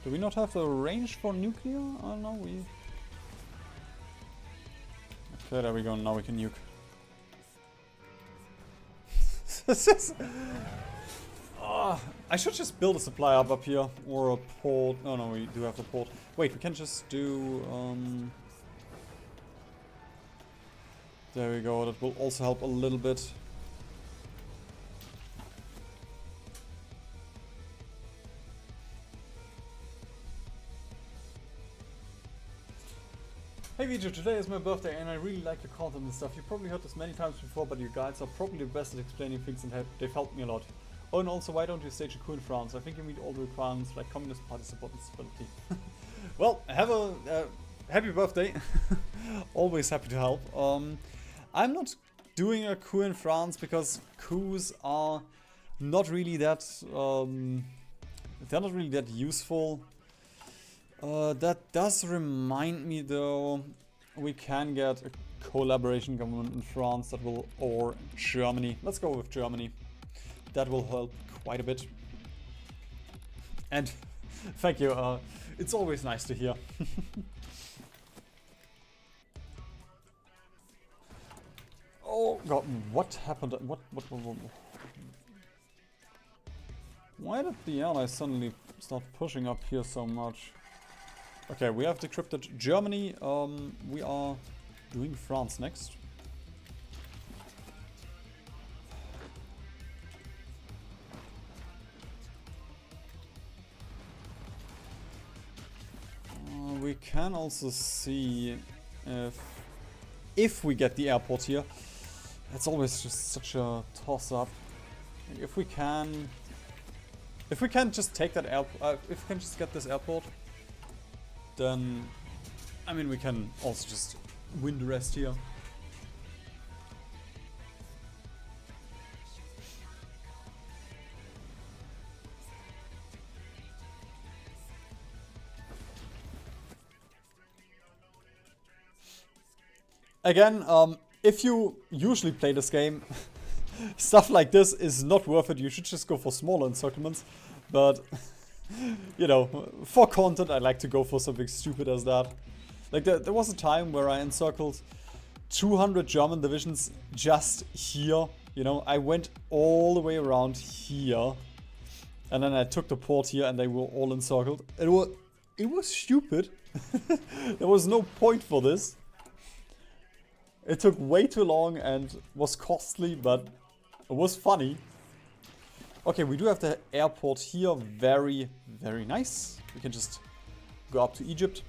Do we not have the range for nuclear? Oh no, we... Okay, there we go, now we can nuke. This is... I should just build a supply hub up here, or a port. Oh no, we do have the port. Wait, we can just do... There we go, that will also help a little bit. Hey Vijay, today is my birthday and I really like your content and stuff. You probably heard this many times before, but your guides are probably the best at explaining things and they've helped me a lot. Oh, and also, why don't you stage a coup in France? I think you meet all the requirements like Communist Party support and stability. Well, have a happy birthday. Always happy to help. I'm not doing a coup in France because coups are not really that... they're not really that useful. That does remind me though, we can get a collaboration government in France that will, or Germany. Let's go with Germany. That will help quite a bit. And thank you, it's always nice to hear. Oh god, what happened? What? Why did the allies suddenly start pushing up here so much? Okay, we have decrypted Germany. We are doing France next. We can also see if we get the airport here. It's always just such a toss-up. If we can just take that airport, if we can just get this airport, then I mean we can also just win the rest here. Again, if you usually play this game, stuff like this is not worth it. You should just go for smaller encirclements. But, you know, for content, I like to go for something stupid as that. Like, there was a time where I encircled 200 German divisions just here. You know, I went all the way around here. And then I took the port here and they were all encircled. It was stupid. There was no point for this. It took way too long and was costly, but it was funny. Okay, we do have the airport here. Very, very nice. We can just go up to Egypt.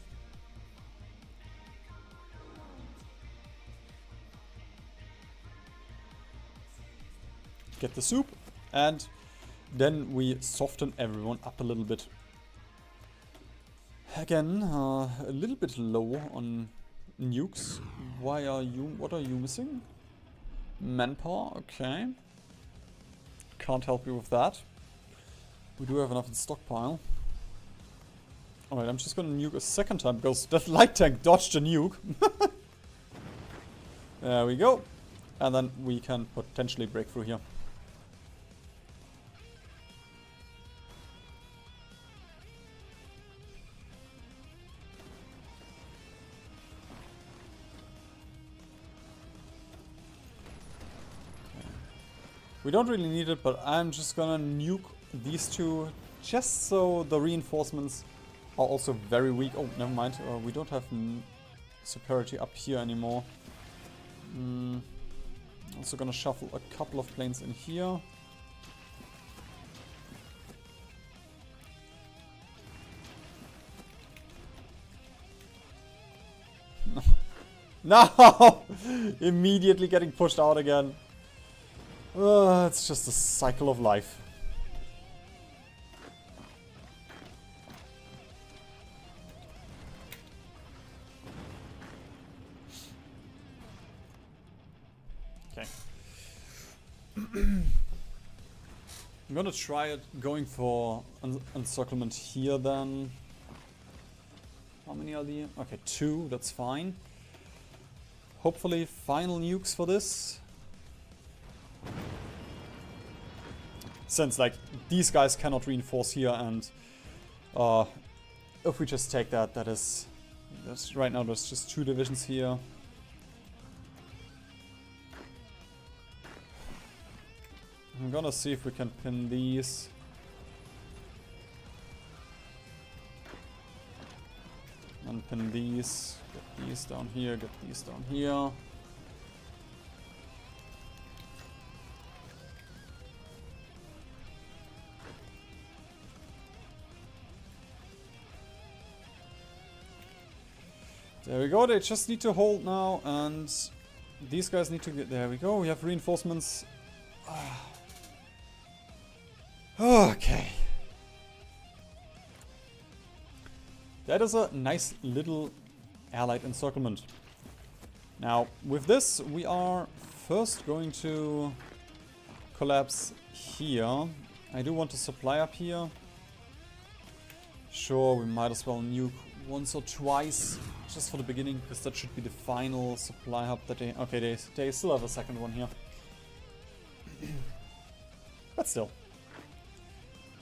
Get the soup. And then we soften everyone up a little bit. Again, a little bit low on nukes. What are you missing? Manpower, okay. Can't help you with that. We do have enough in stockpile. Alright, I'm just gonna nuke a second time because that light tank dodged a nuke. There we go. And then we can potentially break through here. We don't really need it, but I'm just gonna nuke these two just so the reinforcements are also very weak. Oh, never mind. We don't have superiority up here anymore. Also gonna shuffle a couple of planes in here. No! Immediately getting pushed out again. It's just a cycle of life. Okay. I'm gonna try it going for encirclement here then. How many are there? Okay, 2, that's fine. Hopefully final nukes for this. Since like these guys cannot reinforce here, and if we just take that, that's right now there's just 2 divisions here. I'm gonna see if we can pin these. And pin these. Get these down here, get these down here. There we go, they just need to hold now, and these guys need to get... There we go, we have reinforcements. Okay. That is a nice little allied encirclement. Now, with this, we are first going to collapse here. I do want to supply up here. Sure, we might as well nuke once or twice, just for the beginning, because that should be the final supply hub that they... Okay, they still have a second one here. But still.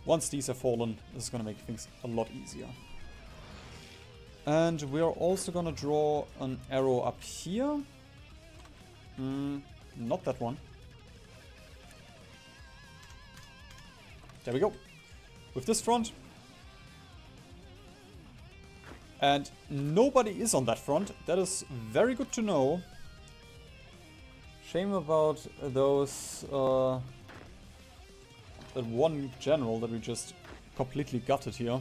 Once these have fallen, this is going to make things a lot easier. And we are also going to draw an arrow up here. Not that one. There we go. With this front. And nobody is on that front. That is very good to know. Shame about those... that one general that we just completely gutted here.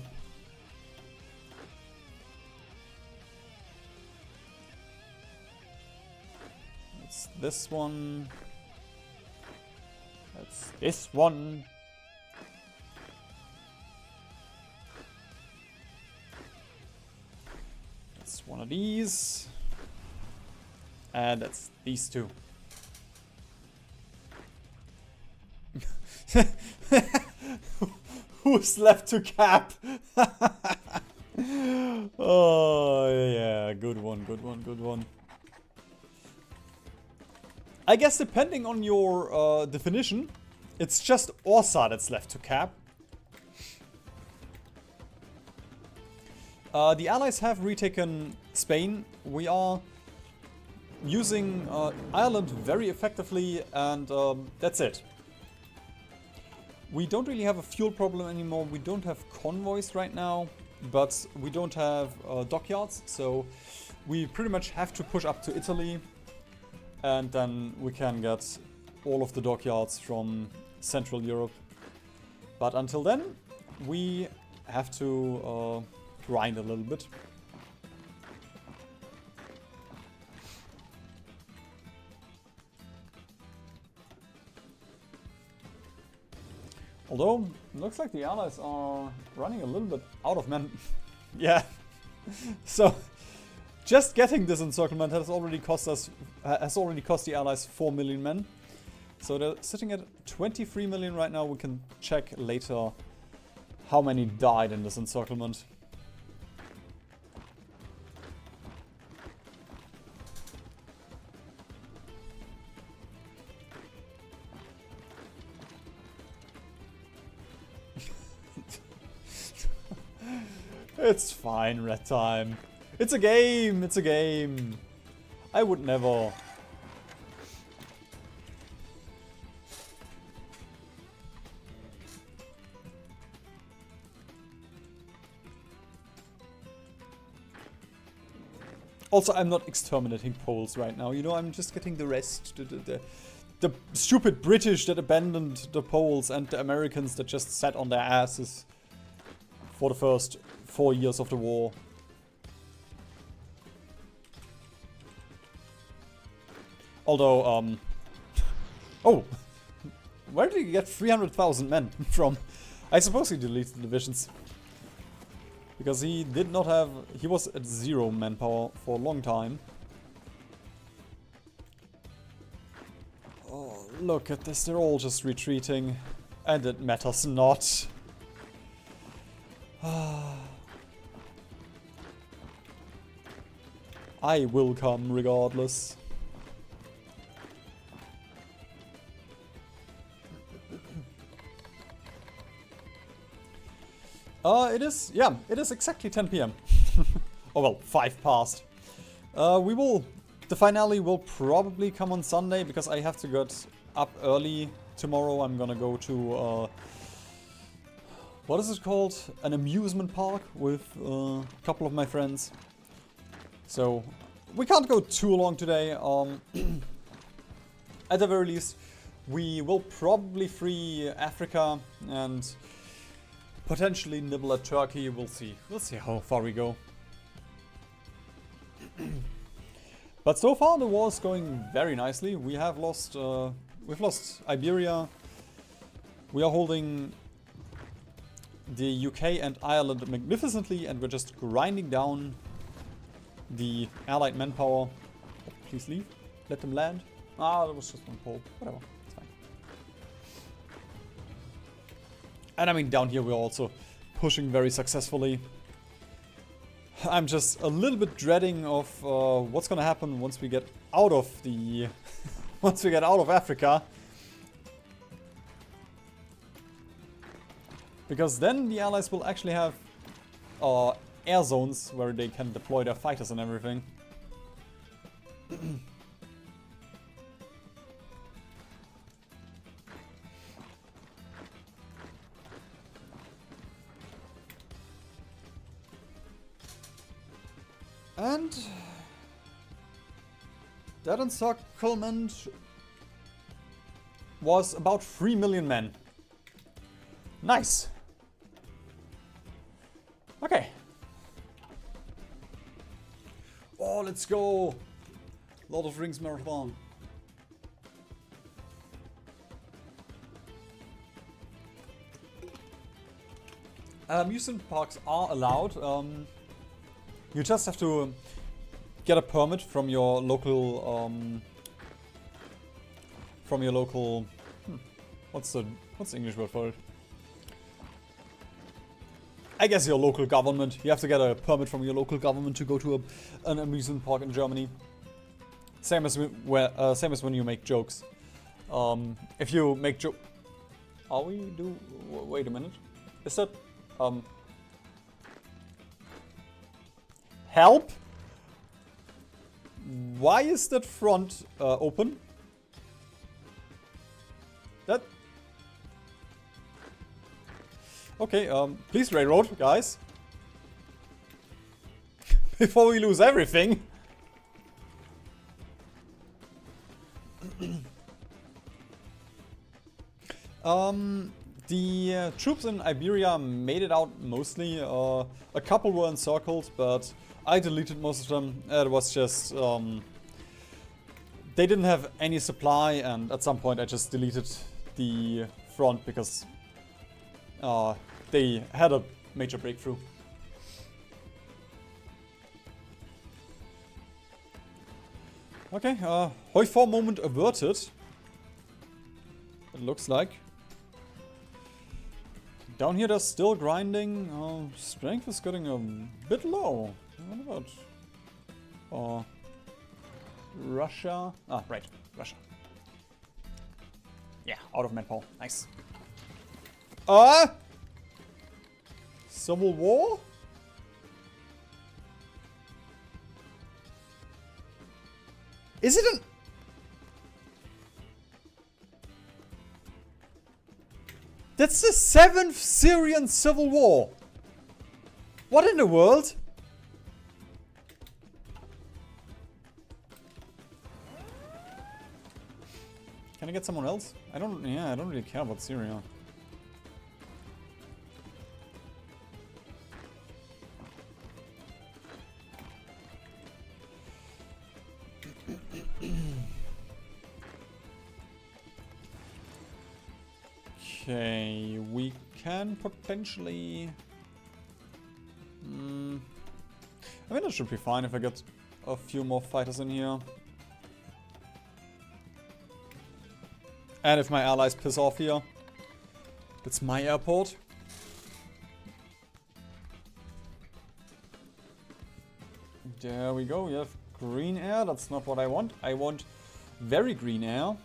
That's this one. That's this one. That's one of these. And that's these 2. Who's left to cap? Oh, yeah. Good one, good one, good one. I guess depending on your definition, it's just Aussa that's left to cap. The Allies have retaken Spain. We are using Ireland very effectively, and that's it. We don't really have a fuel problem anymore. We don't have convoys right now, but we don't have dockyards, so we pretty much have to push up to Italy, and then we can get all of the dockyards from Central Europe. But until then, we have to grind a little bit. Although, it looks like the Allies are running a little bit out of men. Yeah. So, just getting this encirclement has already cost the Allies 4 million men. So they're sitting at 23 million right now. We can check later how many died in this encirclement. It's fine, red time. It's a game, it's a game. I would never. Also, I'm not exterminating Poles right now, you know, I'm just getting the rest. The stupid British that abandoned the Poles and the Americans that just sat on their asses for the first 4 years of the war. Although, oh, where did he get 300,000 men from? I suppose he deleted the divisions. Because he did not have... He was at 0 manpower for a long time. Oh, look at this. They're all just retreating. And it matters not. I will come regardless. It is exactly 10 PM. Oh well, 5 past. The finale will probably come on Sunday, because I have to get up early tomorrow. I'm gonna go to, what is it called? An amusement park with a couple of my friends. So, we can't go too long today. At the very least, we will probably free Africa and potentially nibble at Turkey. We'll see. We'll see how far we go. But so far the war is going very nicely. We have lost, we've lost Iberia. We are holding the UK and Ireland magnificently, and we're just grinding down the allied manpower. Oh, please leave. Let them land. Ah, that was just one pole. Whatever. It's fine. And I mean, down here we're also pushing very successfully. I'm just a little bit dreading of what's gonna happen once we get out of the... once we get out of Africa. Because then the allies will actually have air zones where they can deploy their fighters and everything. And that encirclement was about 3 million men. Nice. Okay. Oh, let's go. Lord of Rings marathon. Amusement parks are allowed. You just have to get a permit from your local what's the English word for it? I guess your local government. You have to get a permit from your local government to go to an amusement park in Germany. Same as when you make jokes. If you make joke, wait a minute. Is that help? Why is that front open? That... Okay, please railroad, guys. Before we lose everything. The troops in Iberia made it out mostly. A couple were encircled, but I deleted most of them. It was just... they didn't have any supply, and at some point I just deleted the front because they had a major breakthrough. Okay, Hoi 4 moment averted. It looks like. Down here they're still grinding. Strength is getting a bit low. What about Russia? Ah, right, Russia. Yeah, out of manpower. Nice. Civil War? Is it an... That's the 7th Syrian Civil War. What in the world? Can I get someone else? I don't really care about Syria. Okay, we can potentially... I mean, it should be fine if I get a few more fighters in here. And if my allies piss off here. It's my airport. There we go, we have green air. That's not what I want. I want very green air.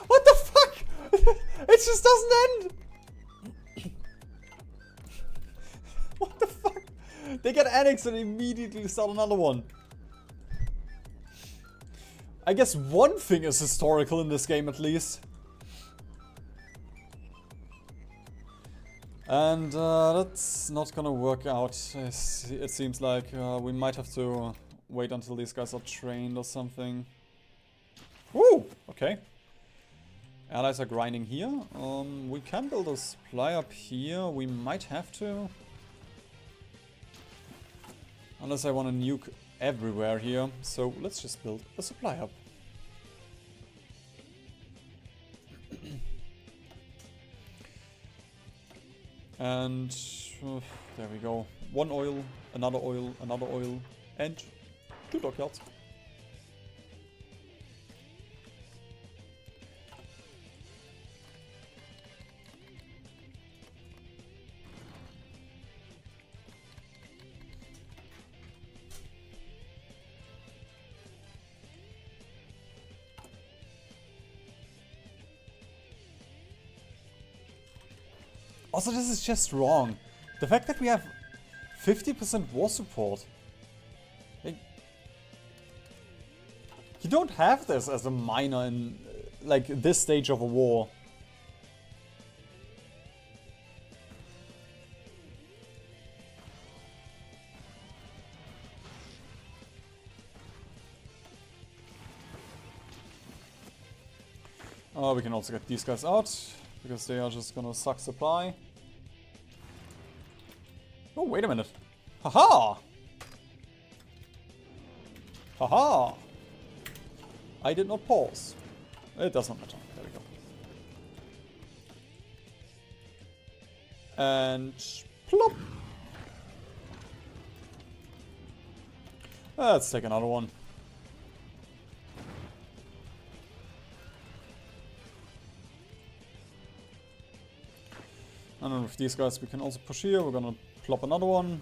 What the fuck? It just doesn't end. What the fuck? They get annexed and immediately start another one. I guess one thing is historical in this game at least. And that's not gonna work out. It seems like we might have to wait until these guys are trained or something. Woo! Okay. Allies are grinding here. We can build a supply up here. We might have to. Unless I want to nuke everywhere here. So let's just build a supply hub. And there we go. One oil, another oil, and 2 dockyards. Also, this is just wrong. The fact that we have 50% war support. Like, you don't have this as a miner in, like, this stage of a war. Oh, we can also get these guys out. Because they are just gonna suck supply. Oh, wait a minute. Haha! Haha! I did not pause. It does not matter. There we go. And plop! Let's take another one. And then with these guys we can also push here. We're gonna plop another one.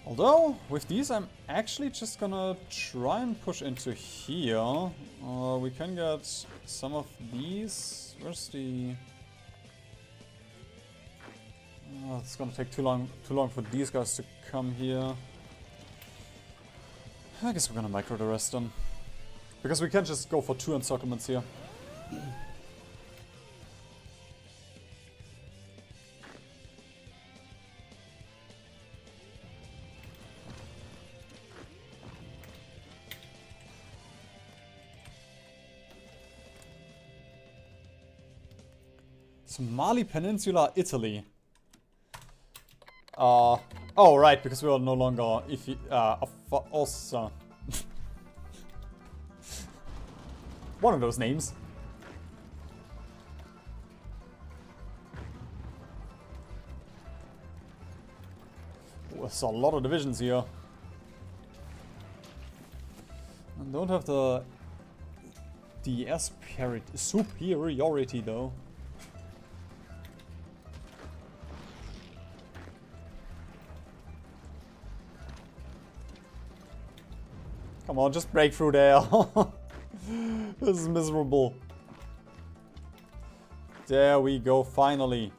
Although, with these I'm actually just gonna try and push into here. We can get some of these. Where's the... it's gonna take too long for these guys to come here. I guess we're gonna micro the rest then. Because we can just go for 2 encirclements here. Somali Peninsula, Italy. Oh, right, because we are no longer Aussa. One of those names. There's a lot of divisions here. And don't have the superiority though. Come on, just break through there. This is miserable. There we go, finally.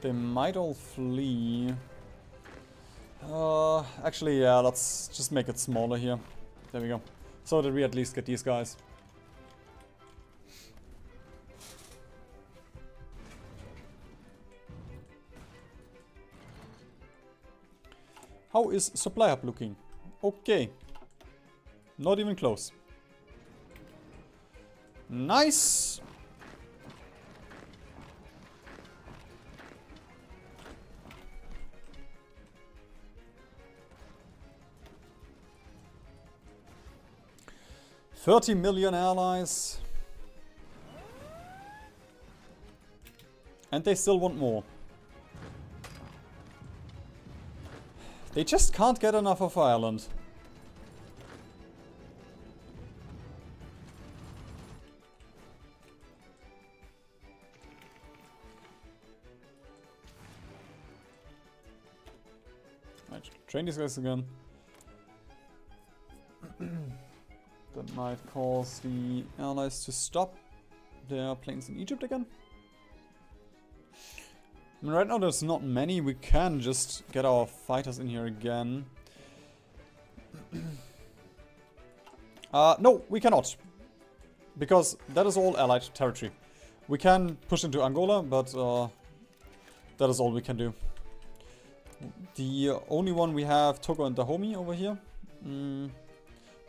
They might all flee. Actually, yeah, let's just make it smaller here. there we go. So that we at least get these guys. How is supply hub looking? Okay. Not even close. Nice! $30 million allies. And they still want more. They just can't get enough of Ireland. Right, train these guys again. That might cause the allies to stop their planes in Egypt again. I mean, right now there's not many. We can just get our fighters in here again. No, we cannot. Because that is all allied territory. We can push into Angola, but that is all we can do. The only one we have Togo and Dahomey over here.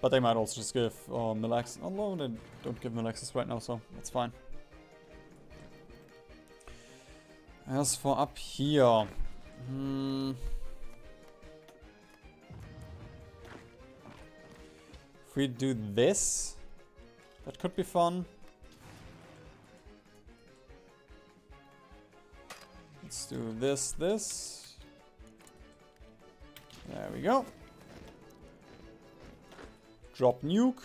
But they might also just give mill access. Although they don't give mill access right now, so that's fine. As for up here... If we do this, that could be fun. Let's do this. There we go. Drop nuke.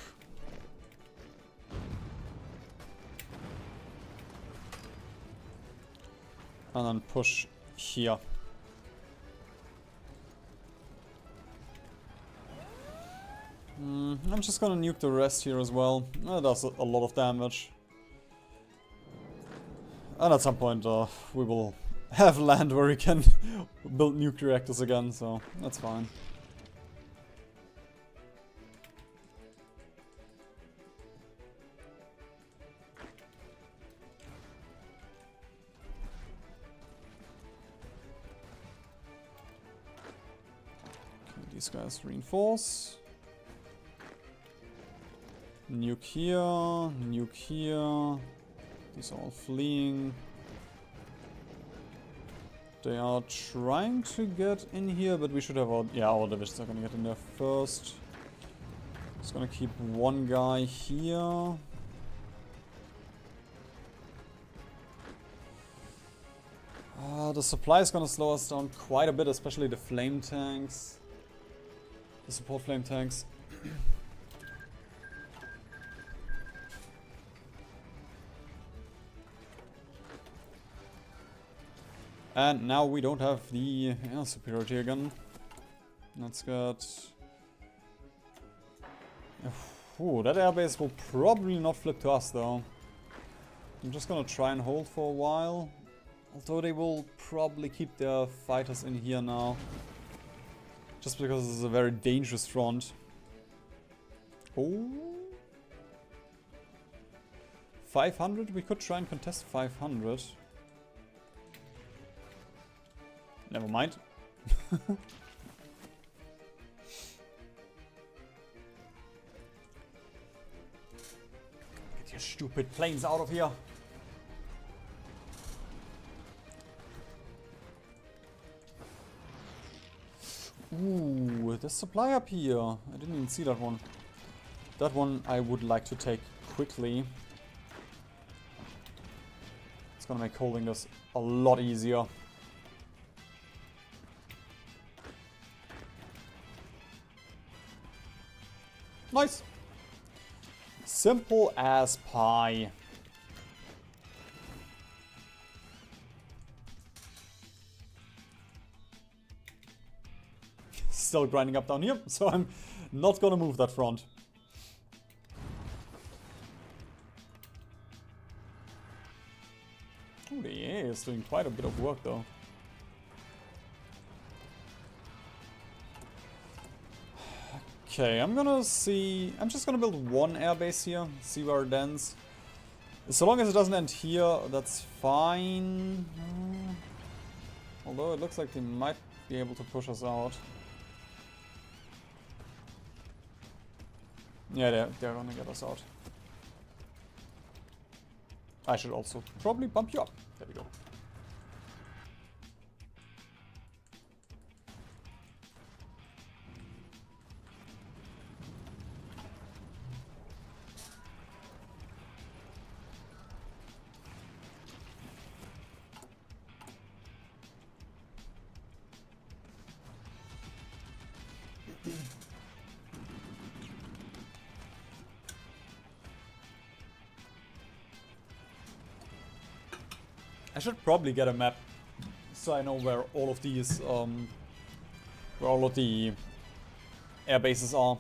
And then push here. I'm just gonna nuke the rest here as well. That does a lot of damage. And at some point we will have land where we can build nuke reactors again, so that's fine. These guys reinforce. Nuke here, nuke here. These are all fleeing. They are trying to get in here, but we should have our... Yeah, our divisions are gonna get in there first. Just gonna keep one guy here. The supply is gonna slow us down quite a bit, especially the flame tanks. The support flame tanks. And now we don't have the air superiority again. That's good. Ooh, that airbase will probably not flip to us though. I'm just gonna try and hold for a while. Although they will probably keep their fighters in here now. Just because this is a very dangerous front. Oh. 500? We could try and contest 500. Never mind. Get your stupid planes out of here. Ooh, there's supply up here. I didn't even see that one. That one I would like to take quickly. It's gonna make holding this a lot easier. Nice. Simple as pie. Still grinding up down here, so I'm not gonna move that front. Oh, the AA is doing quite a bit of work though. Okay, I'm just gonna build one airbase here, see where it ends. So long as it doesn't end here, that's fine. Although it looks like they might be able to push us out. Yeah, they're gonna get us out. I should also probably bump you up. There we go. I should probably get a map so I know where all of these, where all of the air bases are,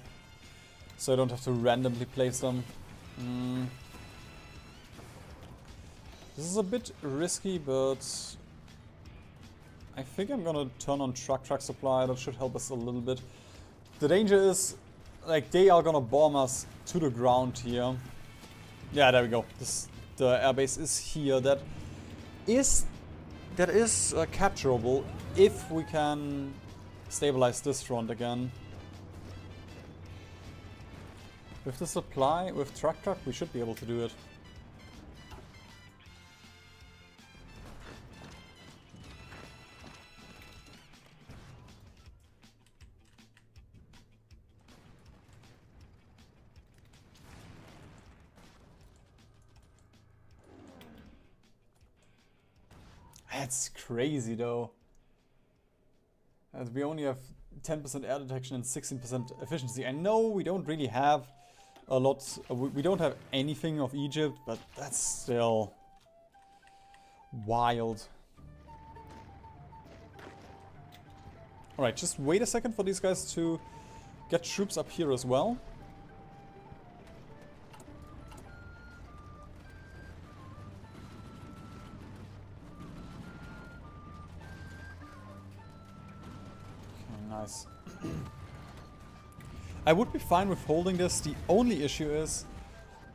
so I don't have to randomly place them. This is a bit risky, but I think I'm gonna turn on truck supply. That should help us a little bit. The danger is, like, they are gonna bomb us to the ground here. Yeah, there we go. The airbase is here. That is capturable if we can stabilize this front again. With the supply, with truck, we should be able to do it. That's crazy though. We only have 10% air detection and 16% efficiency. I know we don't really have a lot, we don't have anything of Egypt, but that's still wild. Alright, just wait a second for these guys to get troops up here as well. Nice. I would be fine with holding this. The only issue is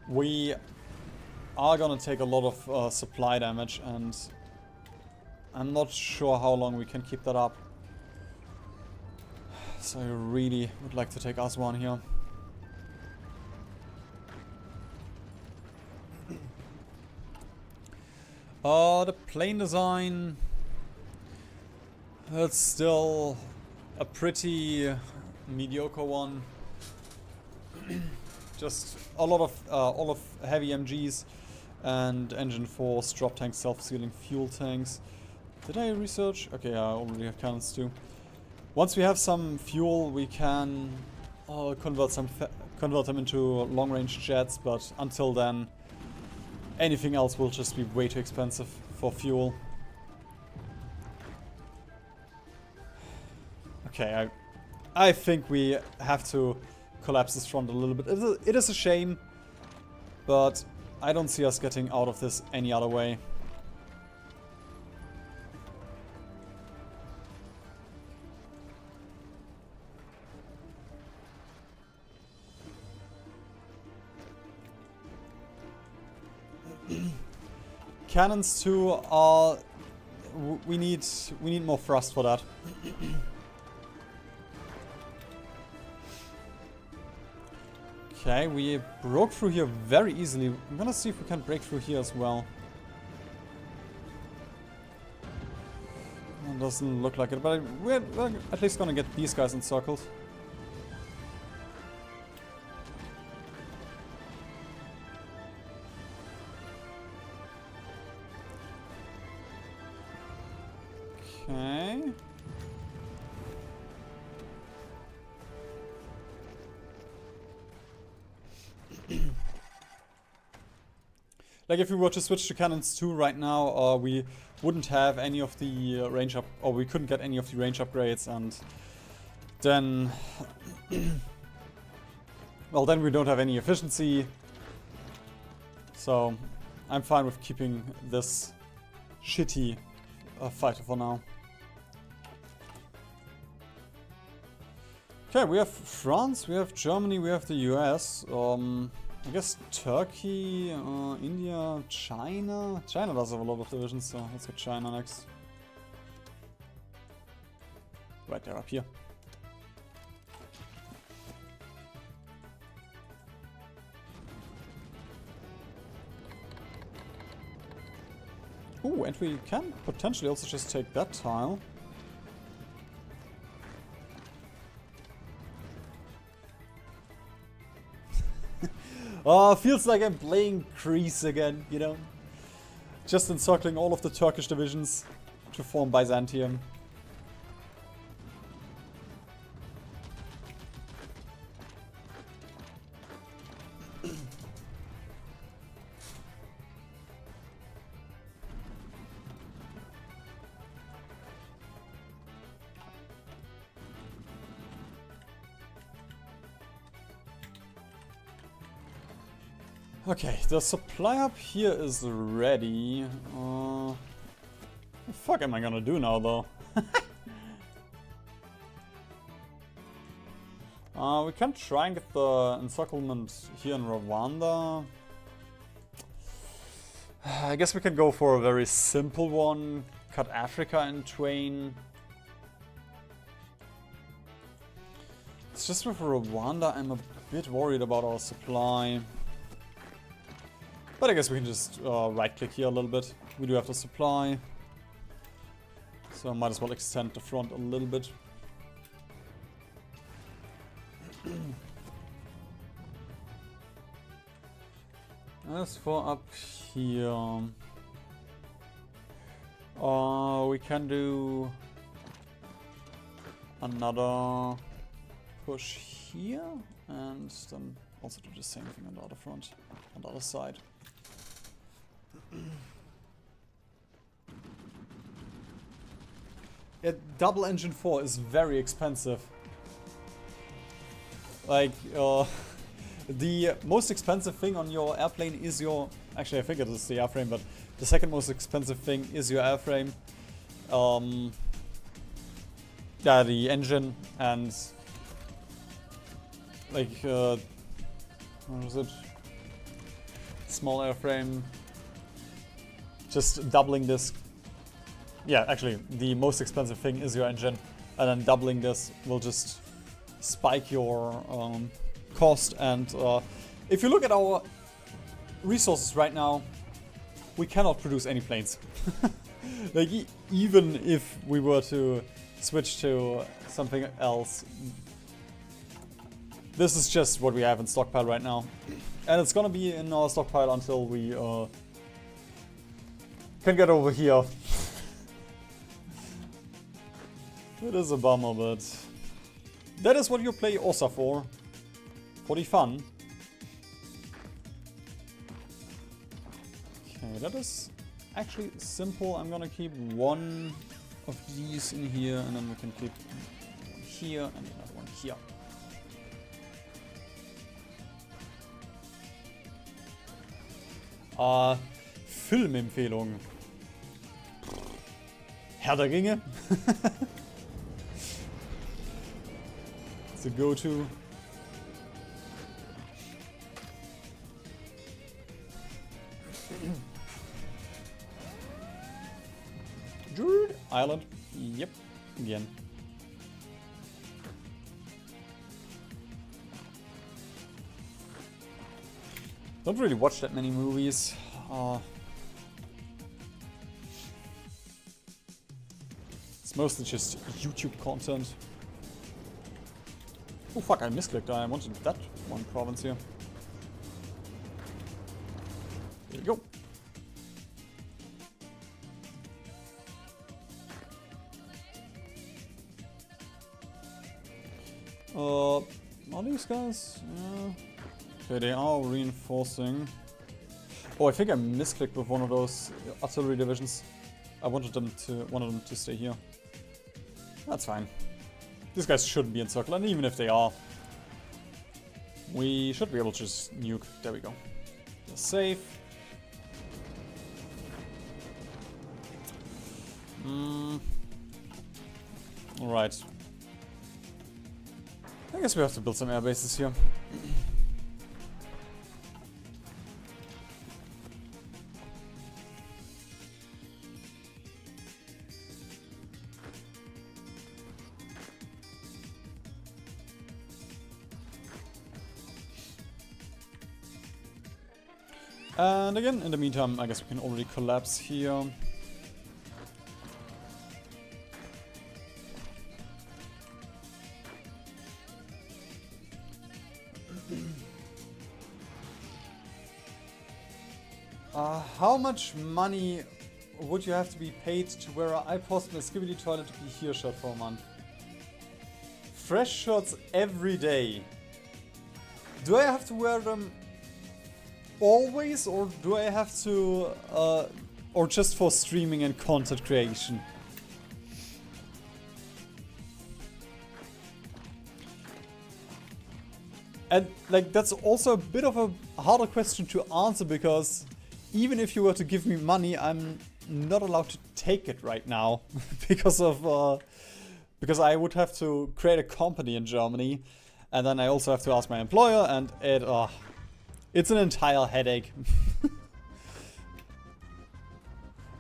we are gonna take a lot of supply damage, and I'm not sure how long we can keep that up. So I really would like to take Aswan here. The plane design, it's still a pretty mediocre one. Just all of heavy MGs and engine force, drop tanks, self-sealing fuel tanks. Did I research? Okay, I already have cannons too. Once we have some fuel, we can convert them into long-range jets. But until then, anything else will just be way too expensive for fuel. Okay, I think we have to collapse this front a little bit. It is a shame, but I don't see us getting out of this any other way. Cannons too are... we need more thrust for that. Okay, we broke through here very easily. I'm gonna see if we can break through here as well. It doesn't look like it, but we're at least gonna get these guys encircled. Okay. Like, if we were to switch to cannons 2 right now, we wouldn't have any of the range up, or we couldn't get any of the range upgrades, and then, well, then we don't have any efficiency. So I'm fine with keeping this shitty fighter for now. Okay, we have France, we have Germany, we have the US. I guess Turkey, India, China. China does have a lot of divisions, so let's get China next. Right there, up here. Ooh, and we can potentially also just take that tile. Oh, feels like I'm playing Greece again, you know? Just encircling all of the Turkish divisions to form Byzantium. Okay, the supply up here is ready. What the fuck am I gonna do now, though? We can try and get the encirclement here in Rwanda. I guess we can go for a very simple one. Cut Africa in twain. It's just with Rwanda, I'm a bit worried about our supply. But I guess we can just right-click here a little bit. We do have the supply. So I might as well extend the front a little bit. As for up here... we can do... another push here. And then also do the same thing on the other front, on the other side. Yeah, double engine 4 is very expensive. Like, the most expensive thing on your airplane is your... Actually, I think it is the airframe, but the second most expensive thing is your airframe. Yeah, the engine and... Like, what was it? Small airframe. Just doubling this. Yeah, actually, the most expensive thing is your engine. And then doubling this will just spike your cost. And if you look at our resources right now, we cannot produce any planes. Like, even if we were to switch to something else, this is just what we have in stockpile right now. And it's gonna be in our stockpile until we can get over here. It is a bummer, but that is what you play Aussa for the fun. Okay, that is actually simple. I'm gonna keep one of these in here, and then we can keep one here and another one here. Filmempfehlung. Herr der Ringe. It's a go-to. Druid Island. Yep, again. Don't really watch that many movies. It's mostly just YouTube content. Oh fuck, I misclicked. I wanted that one province here. There you go. Are these guys? Yeah. Okay, they are reinforcing. Oh, I think I misclicked with one of those artillery divisions. I wanted them to stay here. That's fine. These guys shouldn't be encircled, and even if they are, we should be able to just nuke. There we go. They're safe. Alright. I guess we have to build some air bases here. And again, in the meantime, I guess we can already collapse here. How much money would you have to be paid to wear an iPost and a skibidi toilet to be here shirt for a month? Fresh shirts every day. Do I have to wear them always, or do I have to, or just for streaming and content creation? And like, that's also a bit of a harder question to answer, because even if you were to give me money, I'm not allowed to take it right now because of because I would have to create a company in Germany, and then I also have to ask my employer, and it's an entire headache.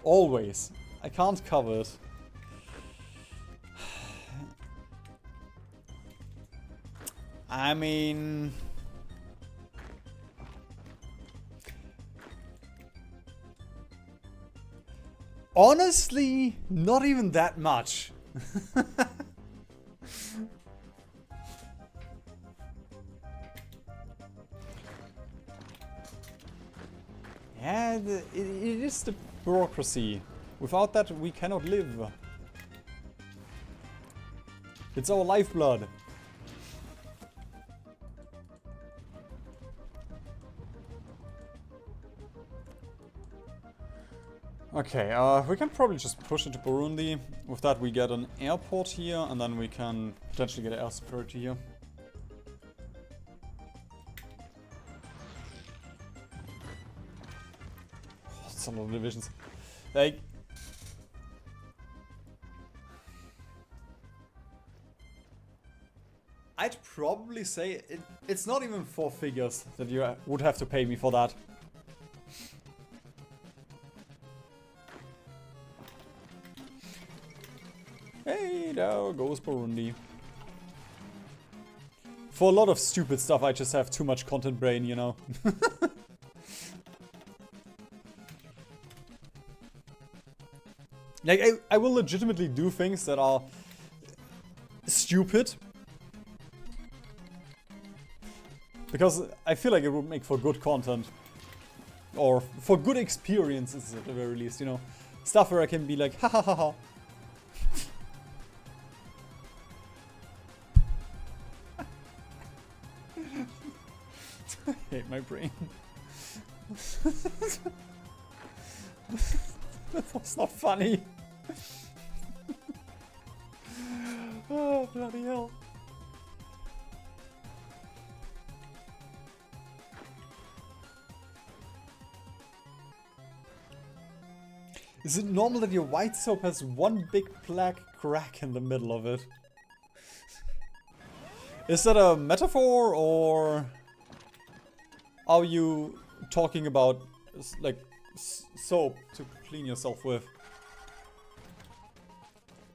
Always. I can't cover it. I mean, honestly, not even that much. Yeah, it is the bureaucracy. Without that, we cannot live. It's our lifeblood. Okay, we can probably just push into Burundi. With that, we get an airport here, and then we can potentially get air security here. Oh, that's a lot of divisions. Like, I'd probably say it's not even 4 figures that you would have to pay me for that. Hey, there goes Burundi. For a lot of stupid stuff, I just have too much content brain, you know. Like, I will legitimately do things that are stupid, because I feel like it would make for good content. Or for good experiences at the very least, you know. Stuff where I can be like, ha ha ha ha. I hate my brain. That was not funny. Oh, bloody hell. Is it normal that your white soap has one big black crack in the middle of it? Is that a metaphor, or are you talking about like soap to clean yourself with?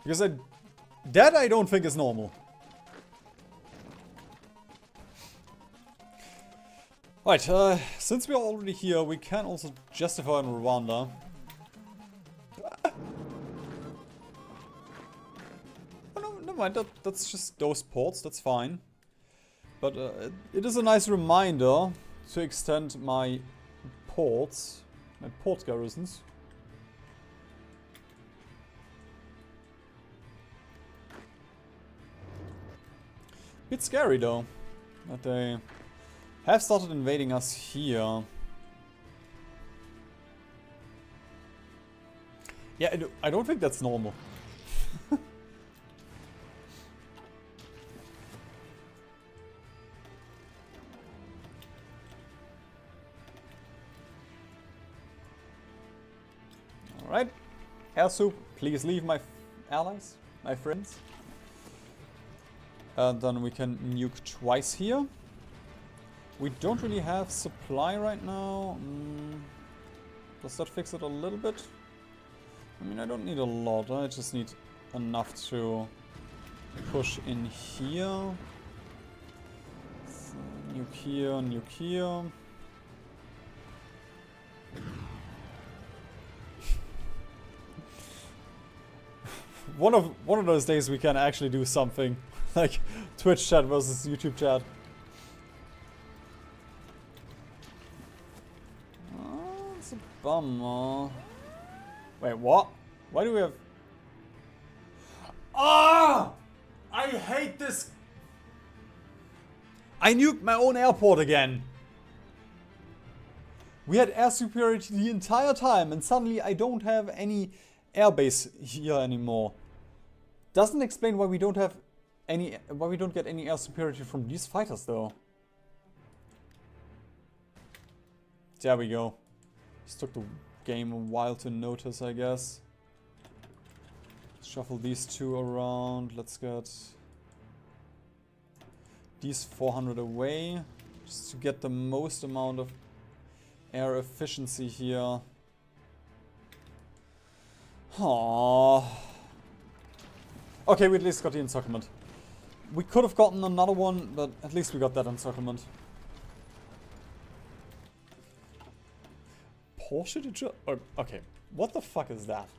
Because that I don't think is normal. Right, since we're already here, we can also justify in Rwanda. Oh, no, never mind, that's just those ports, that's fine. But it is a nice reminder to extend my ports, my port garrisons. Bit scary though, that they have started invading us here. Yeah, I don't think that's normal. Alright, Air Soup, please leave my allies, my friends. Then we can nuke twice here. We don't really have supply right now. Does that fix it a little bit? I mean, I don't need a lot. I just need enough to push in here. So, nuke here, nuke here. One of those days we can actually do something like Twitch chat versus YouTube chat. Oh, it's a bummer. Wait, what? Why do we have... Ah! I hate this. I nuked my own airport again. We had air superiority the entire time and suddenly I don't have any airbase here anymore. Doesn't explain why we don't have any, why we don't get any air superiority from these fighters though. There we go. Just took the game a while to notice, I guess. Shuffle these two around. Let's get these 400 away. Just to get the most amount of air efficiency here. Aww. Okay, we at least got the encirclement. We could have gotten another one, but at least we got that encirclement. Porsche to okay, what the fuck is that?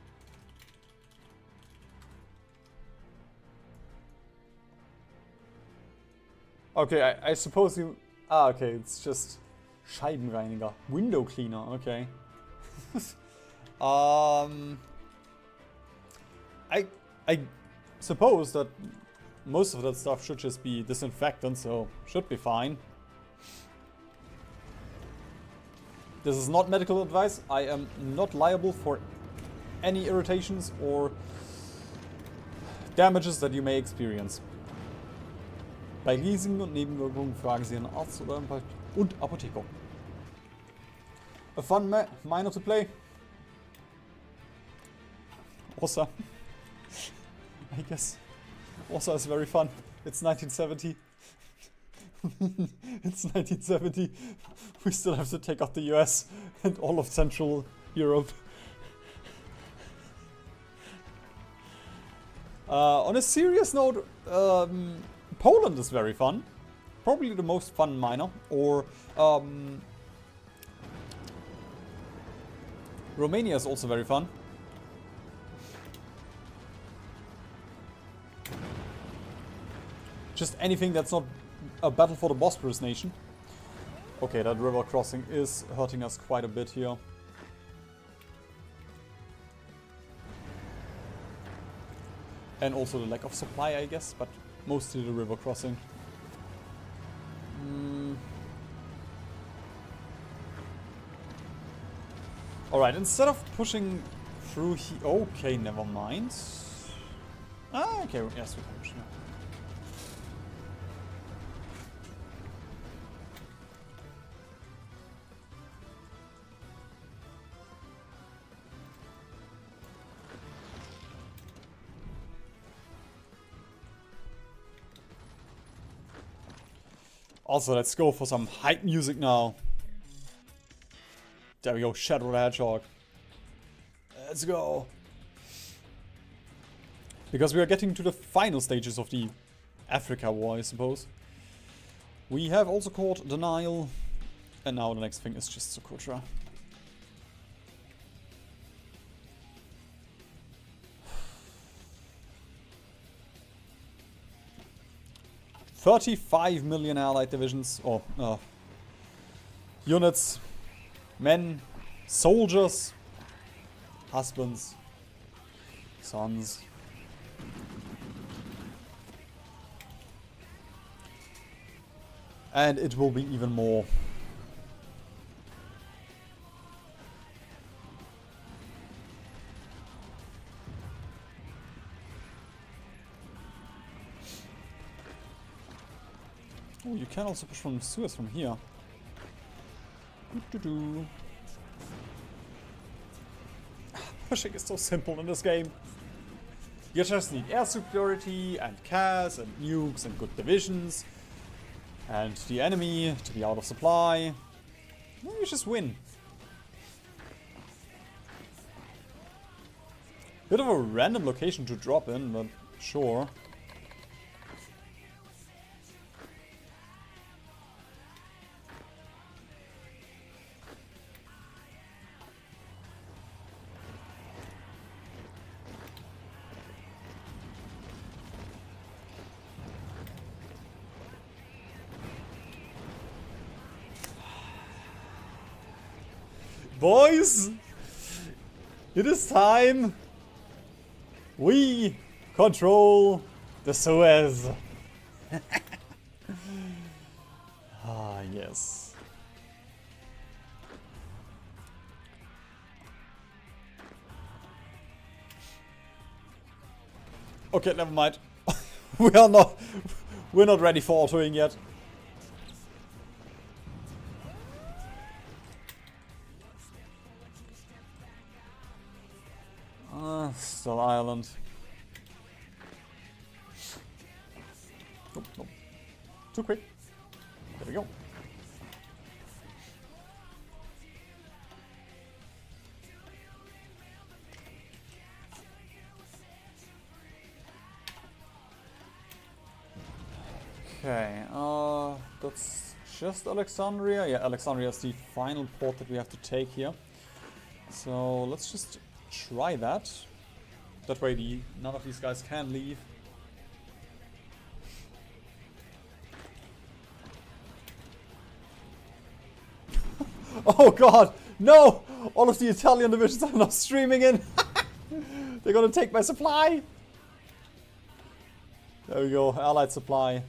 Okay, I suppose you... Ah, okay, it's just Scheibenreiniger. Window cleaner, okay. I suppose that most of that stuff should just be disinfectant, so should be fine. This is not medical advice. I am not liable for any irritations or damages that you may experience. Bei Risiken und Nebenwirkungen fragen Sie einen Arzt oder und Apotheker. A fun minor to play. Aussa. I guess. Aussa is very fun. It's 1970. It's 1970. We still have to take out the US and all of Central Europe. On a serious note, Poland is very fun. Probably the most fun minor. Or Romania is also very fun. Just anything that's not a battle for the Bosporus nation. Okay, that river crossing is hurting us quite a bit here. And also the lack of supply, I guess, but mostly the river crossing. Alright, instead of pushing through here... Okay, never mind. Ah, okay, yes, we can push now. Also, let's go for some hype music now. There we go, Shadow the Hedgehog. Let's go. Because we are getting to the final stages of the Africa War, I suppose. We have also caught the Nile. And now the next thing is just Socotra. $35 million allied divisions, or units, men, soldiers, husbands, sons. And it will be even more. Oh, you can also push from Suez from here. Pushing is so simple in this game. You just need air superiority and CAS and nukes and good divisions. And the enemy to be out of supply. You just win. Bit of a random location to drop in, but sure. Boys, it is time. We control the Suez. Ah, yes. Okay, never mind. We're not ready for autoing yet. Still Ireland. Nope, nope. Too quick. There we go. Okay, that's just Alexandria. Yeah, Alexandria is the final port that we have to take here. So let's just try that. That way none of these guys can leave. Oh god, no! All of the Italian divisions are now streaming in. They're gonna take my supply. There we go, Allied supply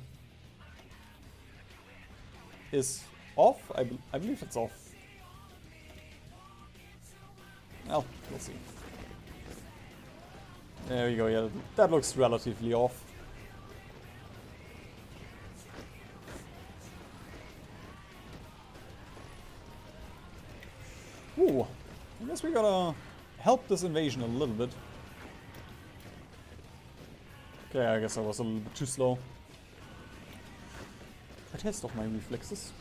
is off. I believe it's off. Well, we'll see. There we go, yeah, that looks relatively off. Ooh, I guess we gotta help this invasion a little bit. Okay, I guess I was a little bit too slow. A test of my reflexes.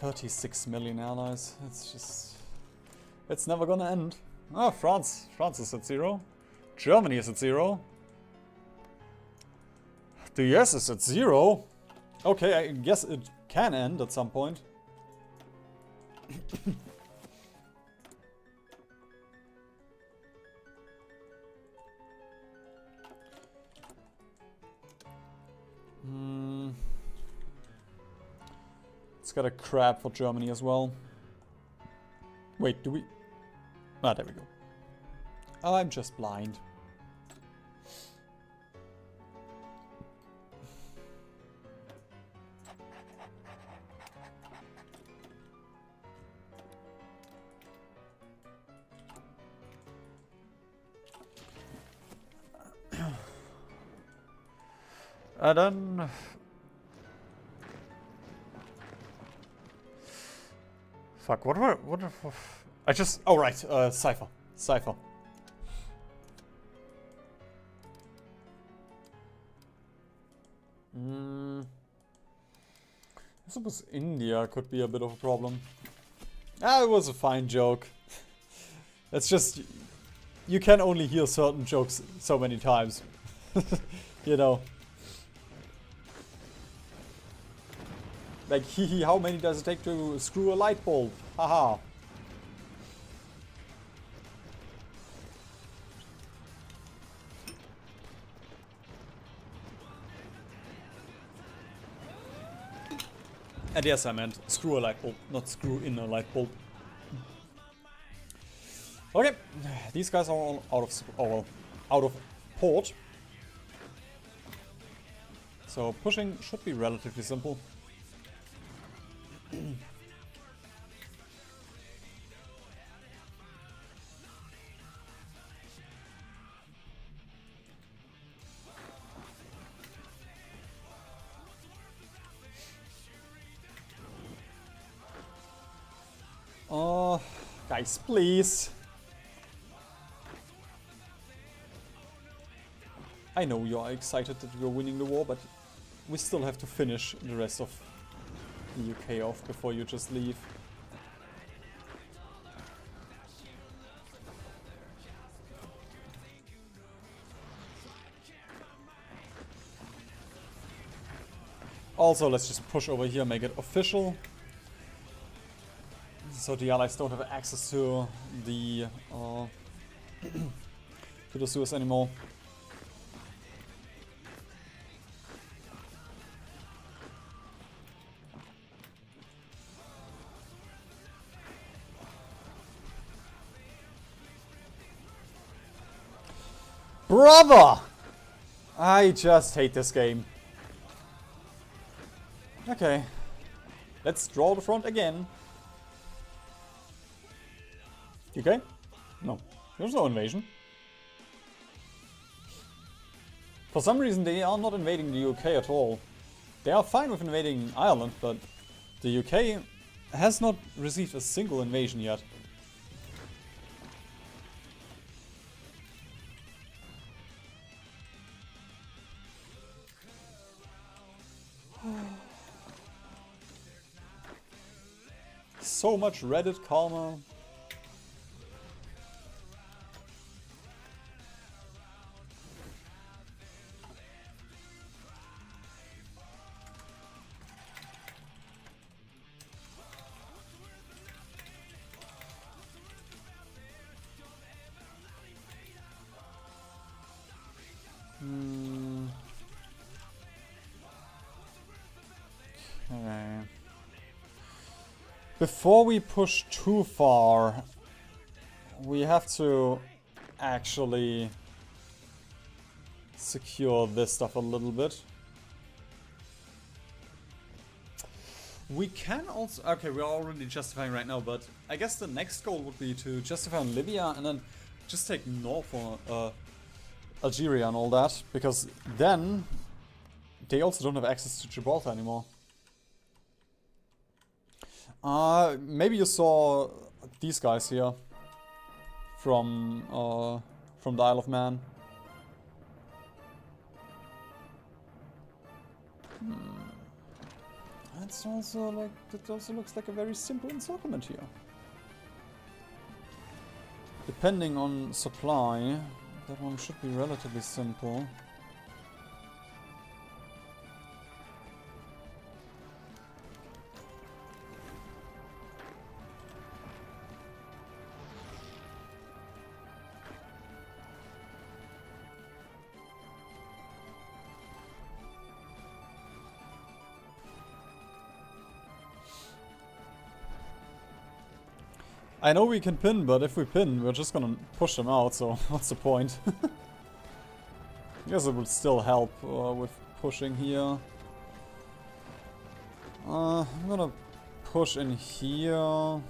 $36 million allies. It's just... it's never gonna end. Oh, France. France is at 0. Germany is at 0. The US is at 0. Okay, I guess it can end at some point. It's got a crab for Germany as well. Wait, do we... ah, there we go. Oh, I'm just blind. And then... fuck, what I just... oh, right, Cypher. Cypher. I suppose India could be a bit of a problem. Ah, it was a fine joke. It's just... you can only hear certain jokes so many times. You know. Like, hee how many does it take to screw a light bulb? Haha. And yes, I meant screw a light bulb, not screw in a light bulb. Okay, these guys are all out of port. So pushing should be relatively simple. Guys, please. I know you are excited that you're winning the war, but we still have to finish the rest of the UK off before you just leave. Also, let's just push over here, make it official. So the allies don't have access to the Suez anymore. Brother! I just hate this game. Okay. Let's draw the front again. UK? No. There's no invasion. For some reason they are not invading the UK at all. They are fine with invading Ireland, but the UK has not received a single invasion yet. So much Reddit karma. Okay. Before we push too far, we have to actually secure this stuff a little bit. We can also... Okay, we're already justifying right now, but I guess the next goal would be to justify in Libya and then just take north on Algeria and all that, because then they also don't have access to Gibraltar anymore. Maybe you saw these guys here from the Isle of Man. That's also like, that also looks like a very simple encirclement here. Depending on supply, that one should be relatively simple. I know we can pin, but if we pin, we're just gonna push them out, so what's the point? I guess it would still help with pushing here. I'm gonna push in here.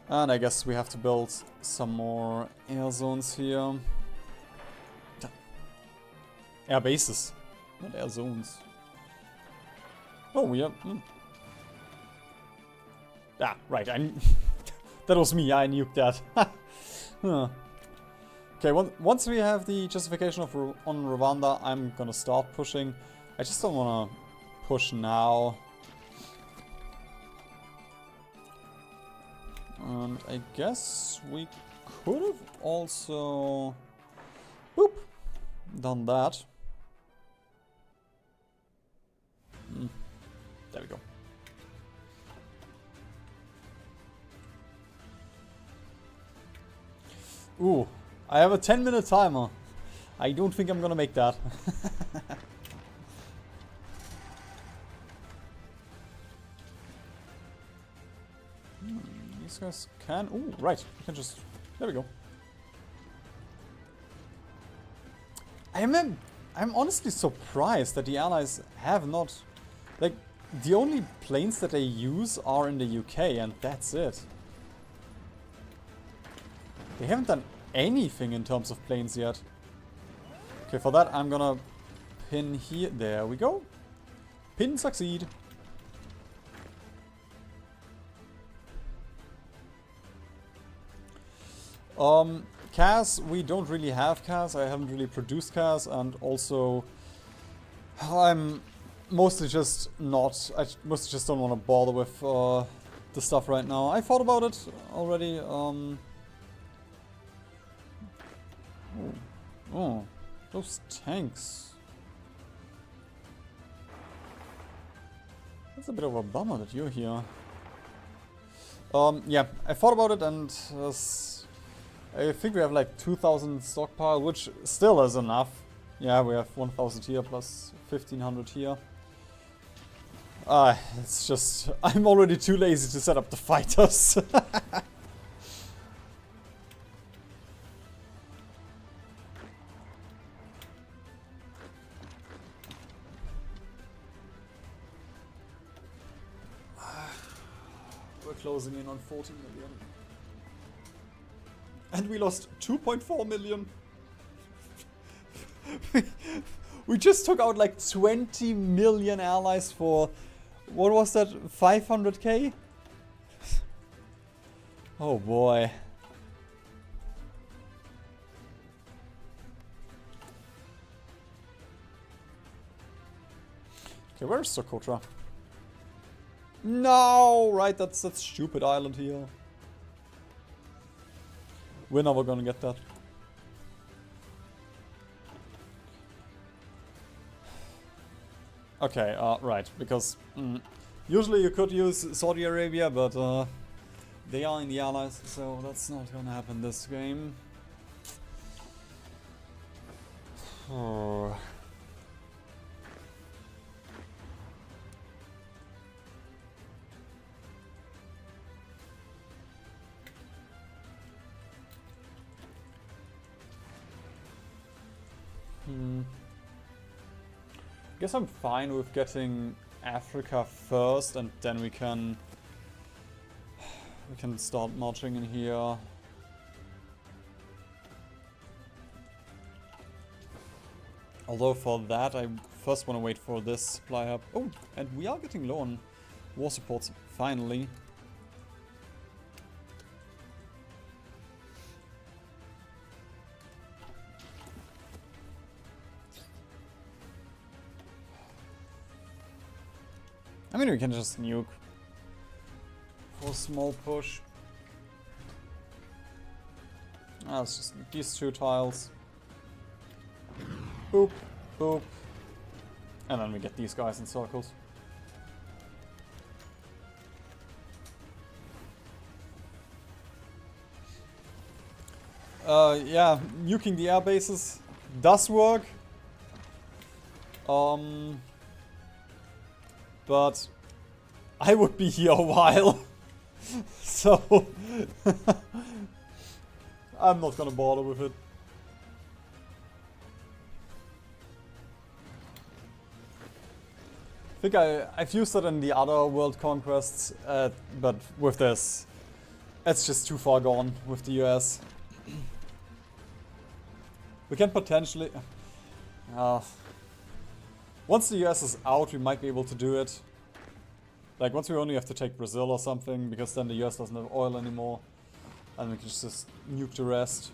And I guess we have to build some more air zones here. Air bases, not air zones. Oh, we have... Ah, right, that was me, I nuked that. Huh. Okay, once we have the justification of on Rwanda, I'm gonna start pushing. I just don't wanna push now. And I guess we could have also... Boop! Done that. There we go. Ooh, I have a 10-minute timer. I don't think I'm gonna make that. These guys can... Ooh, right. You can just... There we go. I'm honestly surprised that the Allies have not... Like, the only planes that they use are in the UK, and that's it. They haven't done anything in terms of planes yet. Okay, for that I'm gonna pin here. There we go. Pin succeed. Cas, we don't really have Cas. I haven't really produced Cas, and also I'm mostly just not. I mostly just don't want to bother with the stuff right now. I thought about it already. Oh, those tanks. That's a bit of a bummer that you're here. Yeah, I thought about it, and I think we have like 2,000 stockpile, which still is enough. Yeah, we have 1,000 here plus 1,500 here. It's just, I'm already too lazy to set up the fighters. We're closing in on 14 million. And we lost 2.4 million. We just took out like 20 million allies for, what was that, 500k? Oh boy. Okay, where's Socotra? No, right, that's that stupid island here. We're never gonna get that. Okay, right, because usually you could use Saudi Arabia, but they are in the Allies, so that's not gonna happen this game. Oh. Guess I'm fine with getting Africa first, and then we can start marching in here. Although for that I first want to wait for this supply hub. Oh, and we are getting low on war supports finally. I mean, we can just nuke for a small push. It's just these two tiles. Boop, boop. And then we get these guys in circles. Yeah, nuking the air bases does work. But I would be here a while, so I'm not gonna bother with it. I think I've used it in the other world conquests, but with this, it's just too far gone with the US. We can potentially... once the US is out, we might be able to do it. Like, once we only have to take Brazil or something, because then the US doesn't have oil anymore. And we can just nuke the rest.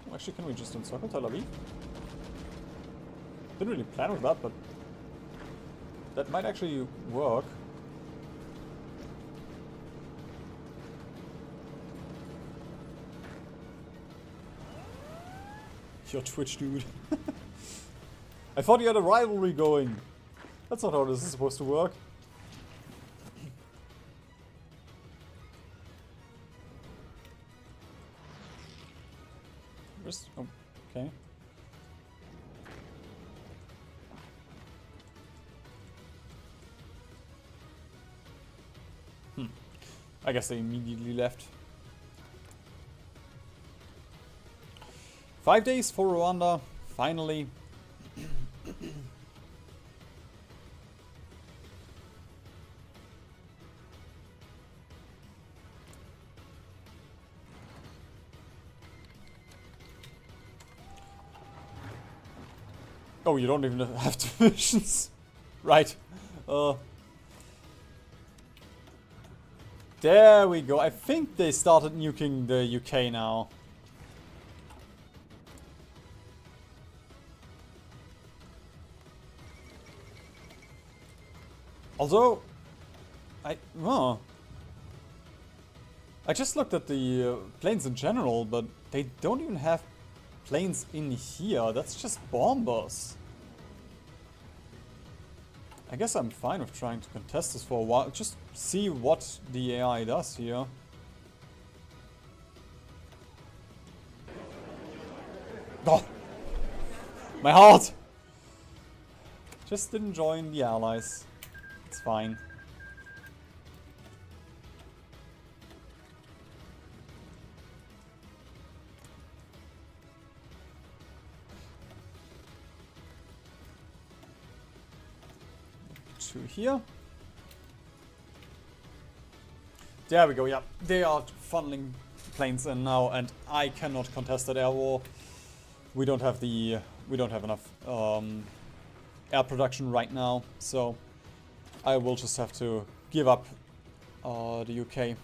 Oh, actually, can we just encircle Tel Aviv? Didn't really plan with that, but that might actually work. Your Twitch dude. I thought you had a rivalry going. That's not how this is supposed to work. Where's... oh, okay. I guess they immediately left. 5 days for Rwanda, finally. Oh, you don't even have divisions. Right. There we go. I think they started nuking the UK now. Although, I just looked at the planes in general, but they don't even have planes in here. That's just bombers. I guess I'm fine with trying to contest this for a while. Just see what the AI does here. Oh! My heart! Just didn't join the allies. It's fine. To here. There we go, yeah. They are funneling planes in now, and I cannot contest that air war. We don't have enough air production right now, so I will just have to give up the UK.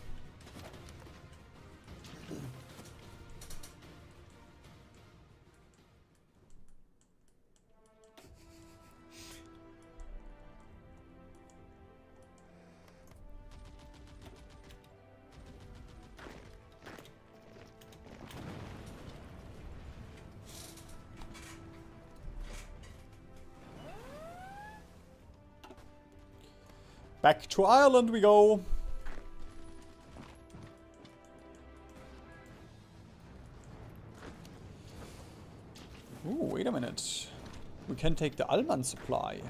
Back to Ireland we go. Ooh, wait a minute. We can take the Alman supply.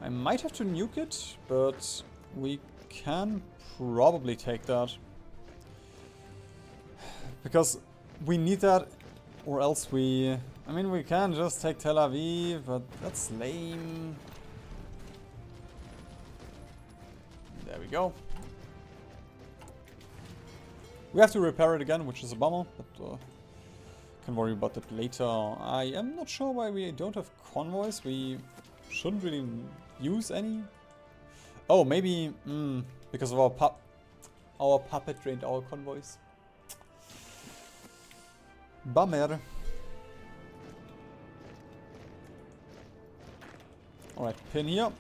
I might have to nuke it, but we can probably take that. Because we need that, or else we... I mean, we can just take Tel Aviv, but that's lame. There we go. We have to repair it again, which is a bummer, but can worry about that later. I am not sure why we don't have convoys. We shouldn't really use any. Oh, maybe because of our puppet drained our convoys. Bummer. Alright, pin here.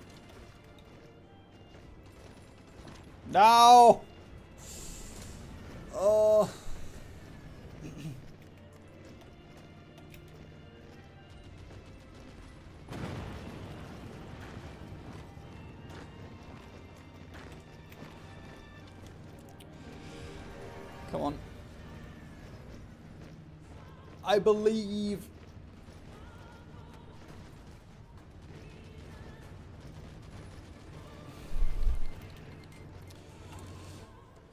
No! Oh. Come on. I believe.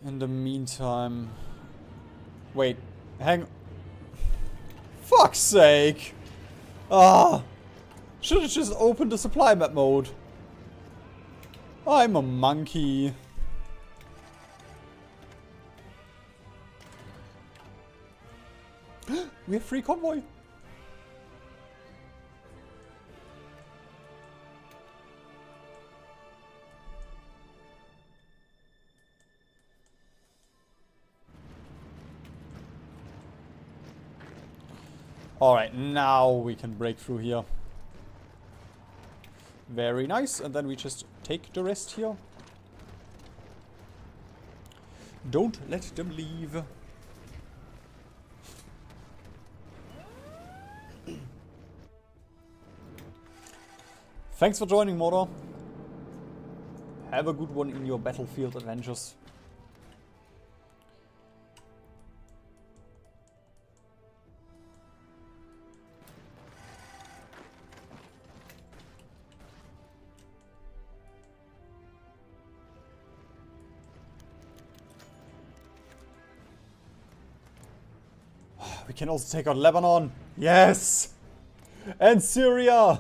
In the meantime... Wait, hang... Fuck's sake! Ah! Should've just opened the supply map mode. I'm a monkey. We have free convoy! Alright, now we can break through here. Very nice, and then we just take the rest here. Don't let them leave. Thanks for joining, Mordor. Have a good one in your battlefield adventures. We can also take out Lebanon. Yes! And Syria!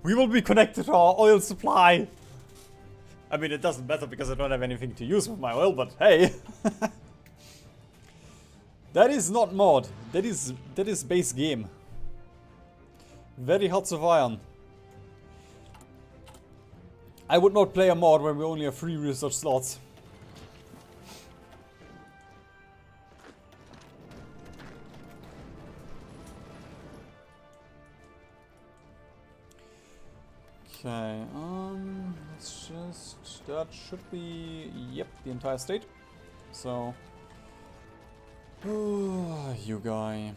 We will be connected to our oil supply. I mean, it doesn't matter because I don't have anything to use with my oil, but hey. That is not mod. That is base game. Very Hearts of Iron. I would not play a mod when we only have 3 research slots. Okay, let's just... That should be... Yep, the entire state. So... you guy.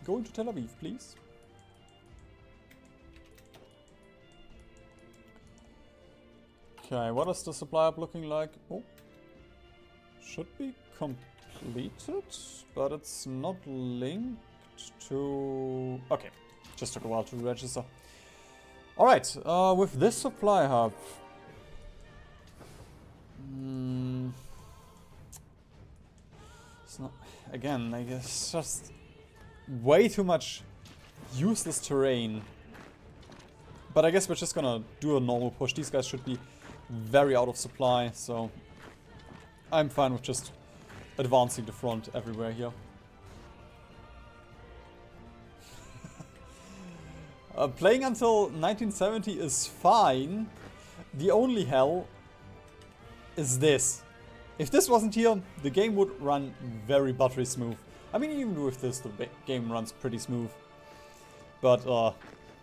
Go into Tel Aviv, please. Okay, what is the supply up looking like? Oh. Should be completed, but it's not linked to... Okay, just took a while to register. Alright, with this supply hub... it's not... Again, I guess it's just way too much useless terrain. But I guess we're just gonna do a normal push. These guys should be very out of supply, so... I'm fine with just advancing the front everywhere here. Playing until 1970 is fine. The only hell is this. If this wasn't here, the game would run very buttery smooth. I mean, even with this, the game runs pretty smooth. But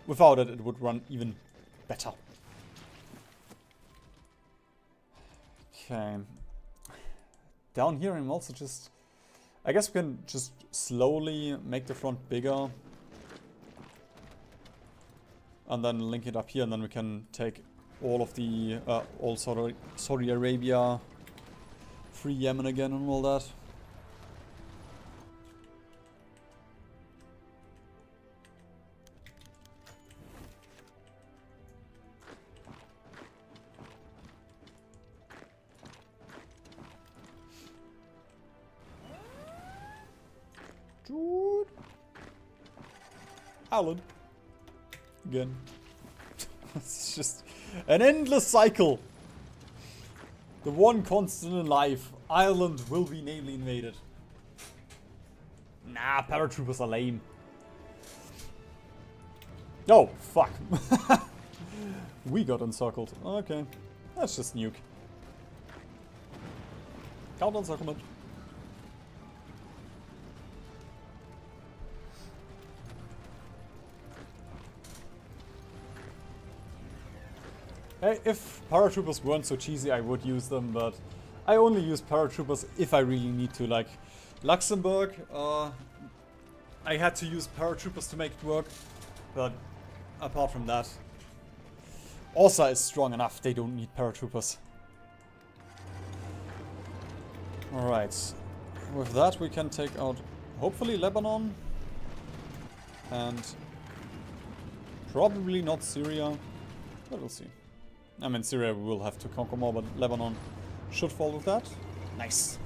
without it, it would run even better. Okay. Down here, I'm also just... I guess we can just slowly make the front bigger. And then link it up here, and then we can take all of the... all Saudi Arabia, free Yemen again and all that. Dude. Alan. Again. It's just an endless cycle. The one constant in life. Ireland will be namely invaded. Nah, paratroopers are lame. Oh, fuck. We got encircled. Okay. Let's just nuke. Counter encirclement. Hey, if paratroopers weren't so cheesy, I would use them, but I only use paratroopers if I really need to. Like Luxembourg, I had to use paratroopers to make it work, but apart from that, Aussa is strong enough, they don't need paratroopers. Alright, with that we can take out, hopefully, Lebanon, and probably not Syria, but we'll see. I mean, Syria we will have to conquer more, but Lebanon should fall with that. Nice.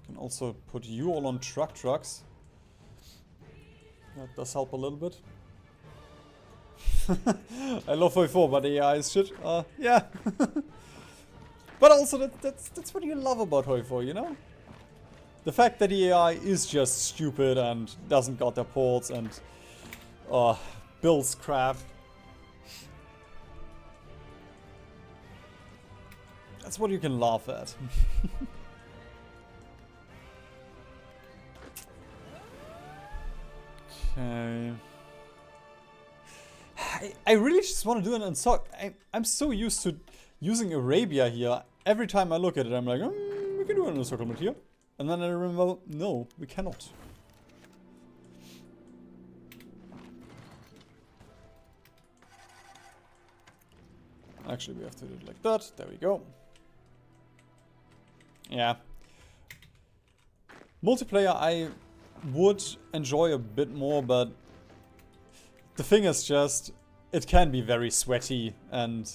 Can also put you all on trucks. That does help a little bit. I love Hoi4, but the AI is shit. Yeah. But also, that's what you love about Hoi4, you know? The fact that the AI is just stupid and doesn't got their ports and builds crap. That's what you can laugh at. Okay. I really just want to do an unsort. I'm so used to using Arabia here. Every time I look at it, I'm like, we can do an encirclement here. And then I remember, no, we cannot. Actually, we have to do it like that. There we go. Yeah. Multiplayer I would enjoy a bit more, but the thing is just, it can be very sweaty, and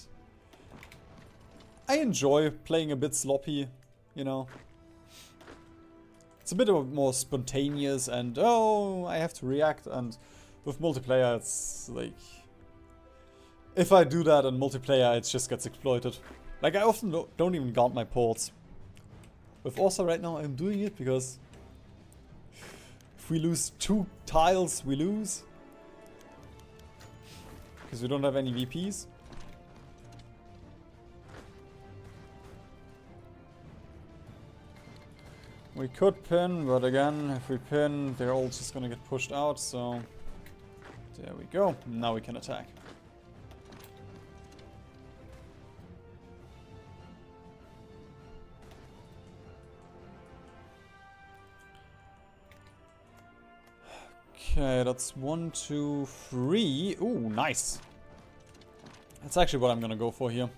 I enjoy playing a bit sloppy, you know. It's a bit more spontaneous and, oh, I have to react, and with multiplayer it's like, if I do that in multiplayer it just gets exploited. Like, I often don't even guard my ports. With Aussa right now, I'm doing it because if we lose 2 tiles, we lose. Because we don't have any VPs. We could pin, but again, if we pin, they're all just gonna get pushed out, so... There we go. Now we can attack. Okay, that's 1, 2, 3. Ooh, nice. That's actually what I'm gonna go for here.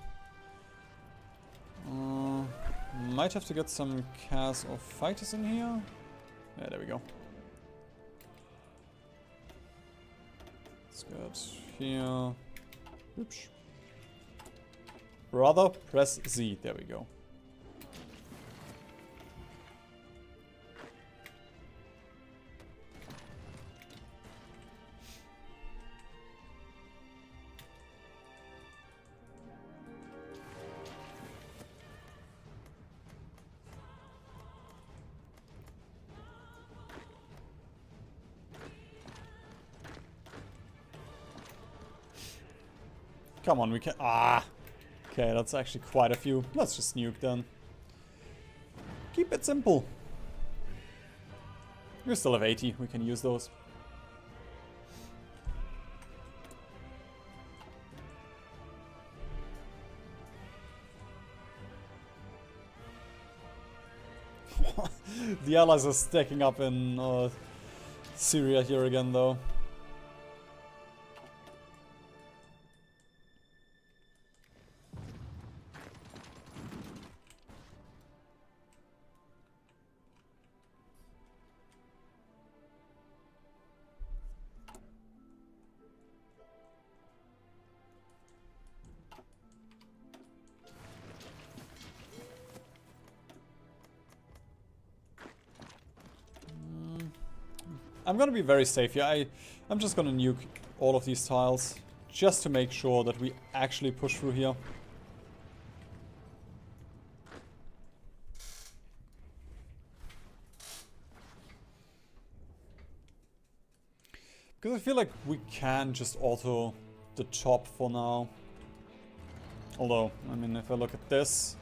Might have to get some Cas or fighters in here. Yeah, there we go. Let's get here. Oops. Brother, press Z. There we go. Come on, we can... Ah! Okay, that's actually quite a few. Let's just nuke then. Keep it simple. We still have 80. We can use those. The allies are stacking up in Syria here again, though. I'm gonna be very safe here. I'm just gonna nuke all of these tiles just to make sure that we actually push through here. Because I feel like we can just auto the top for now. Although, I mean, if I look at this,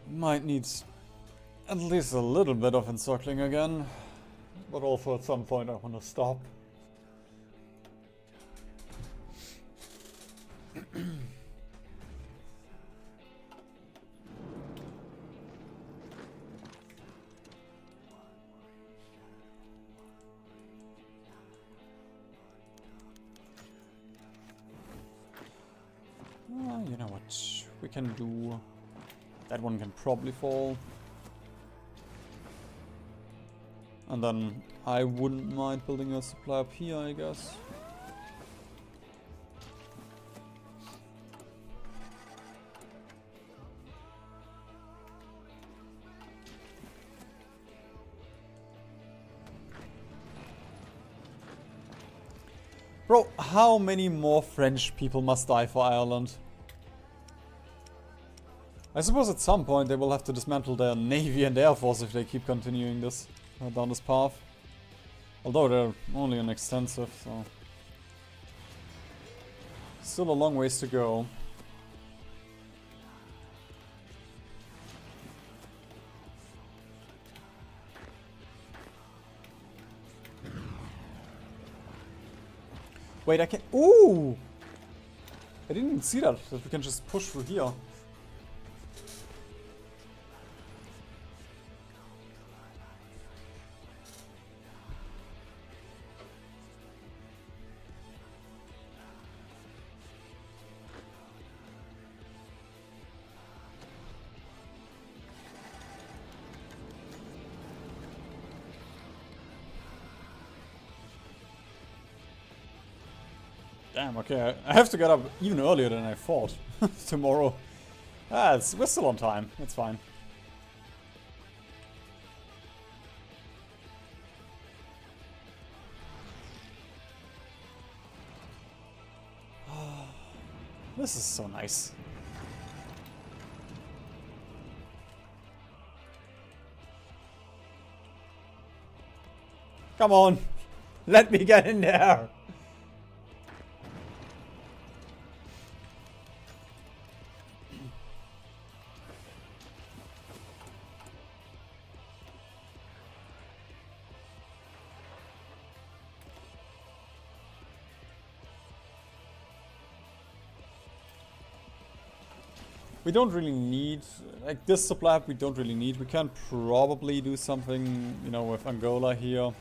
might need at least a little bit of encircling again. But also at some point I want to stop. You know what? We can do... That one can probably fall. And then I wouldn't mind building a supply up here, I guess. Bro, how many more French people must die for Ireland? I suppose at some point they will have to dismantle their navy and air force if they keep continuing this down this path. Although they're only an extensive, so... Still a long ways to go. Wait, I can... Ooh! I didn't even see that we can just push through here. Damn, okay, I have to get up even earlier than I thought. Tomorrow. Ah, we're still on time, it's fine. This is so nice. Come on. Let me get in there. We don't really need, like this supply hub we don't really need. We can probably do something, you know, with Angola here.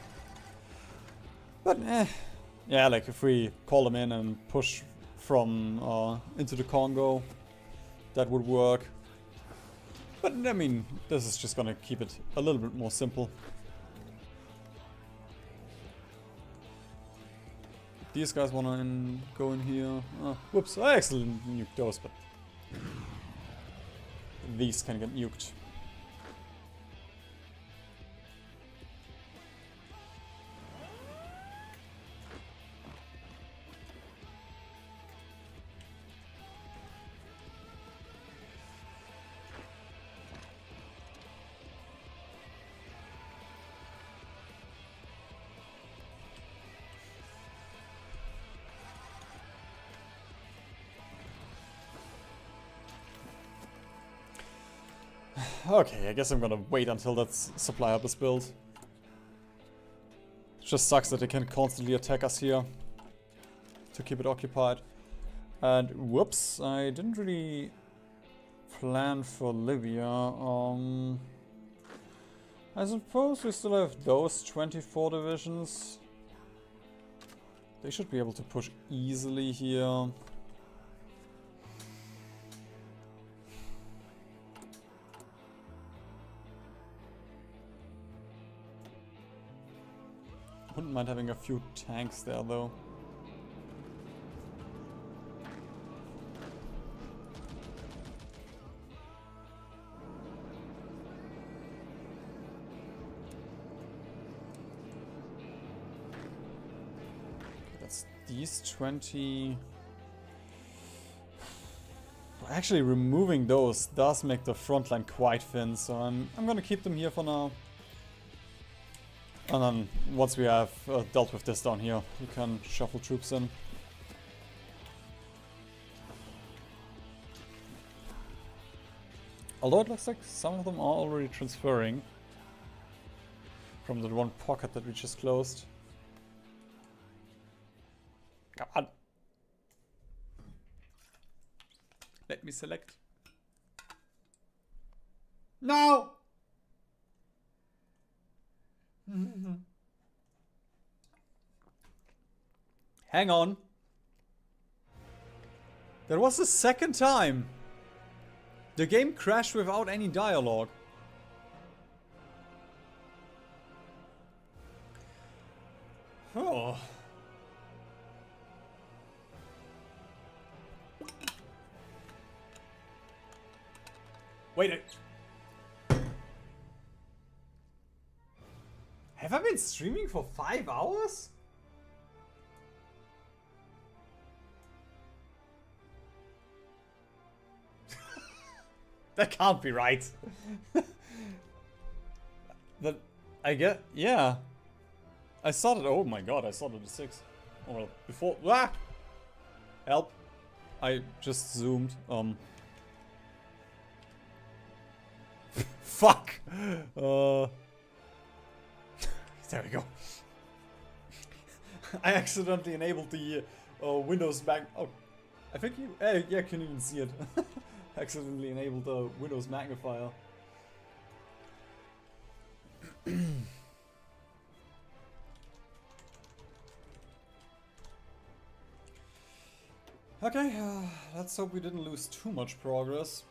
But yeah, like if we call them in and push from into the Congo, that would work. But I mean, this is just gonna keep it a little bit more simple. These guys wanna go in here. Oh, whoops, I accidentally nuked those, but these can get nuked. Okay, I guess I'm gonna wait until that supply hub is built. It just sucks that they can constantly attack us here to keep it occupied. And whoops, I didn't really plan for Libya. I suppose we still have those 24 divisions. They should be able to push easily here. Wouldn't mind having a few tanks there though. That's these 20. Actually, removing those does make the front line quite thin, so I'm gonna keep them here for now. And then, once we have dealt with this down here, we can shuffle troops in. Although it looks like some of them are already transferring from the one pocket that we just closed. Come on. Let me select. No! Hang on. That was the second time. The game crashed without any dialogue. Oh. Wait. Have I been streaming for 5 hours? That can't be right. That I get, yeah. I started, oh my god, I started at 6. Oh, well, before, help. I just zoomed, fuck. There we go. I accidentally enabled the Windows mag. Oh, I think you. Yeah, can even see it. Accidentally enabled the Windows magnifier. Okay, let's hope we didn't lose too much progress.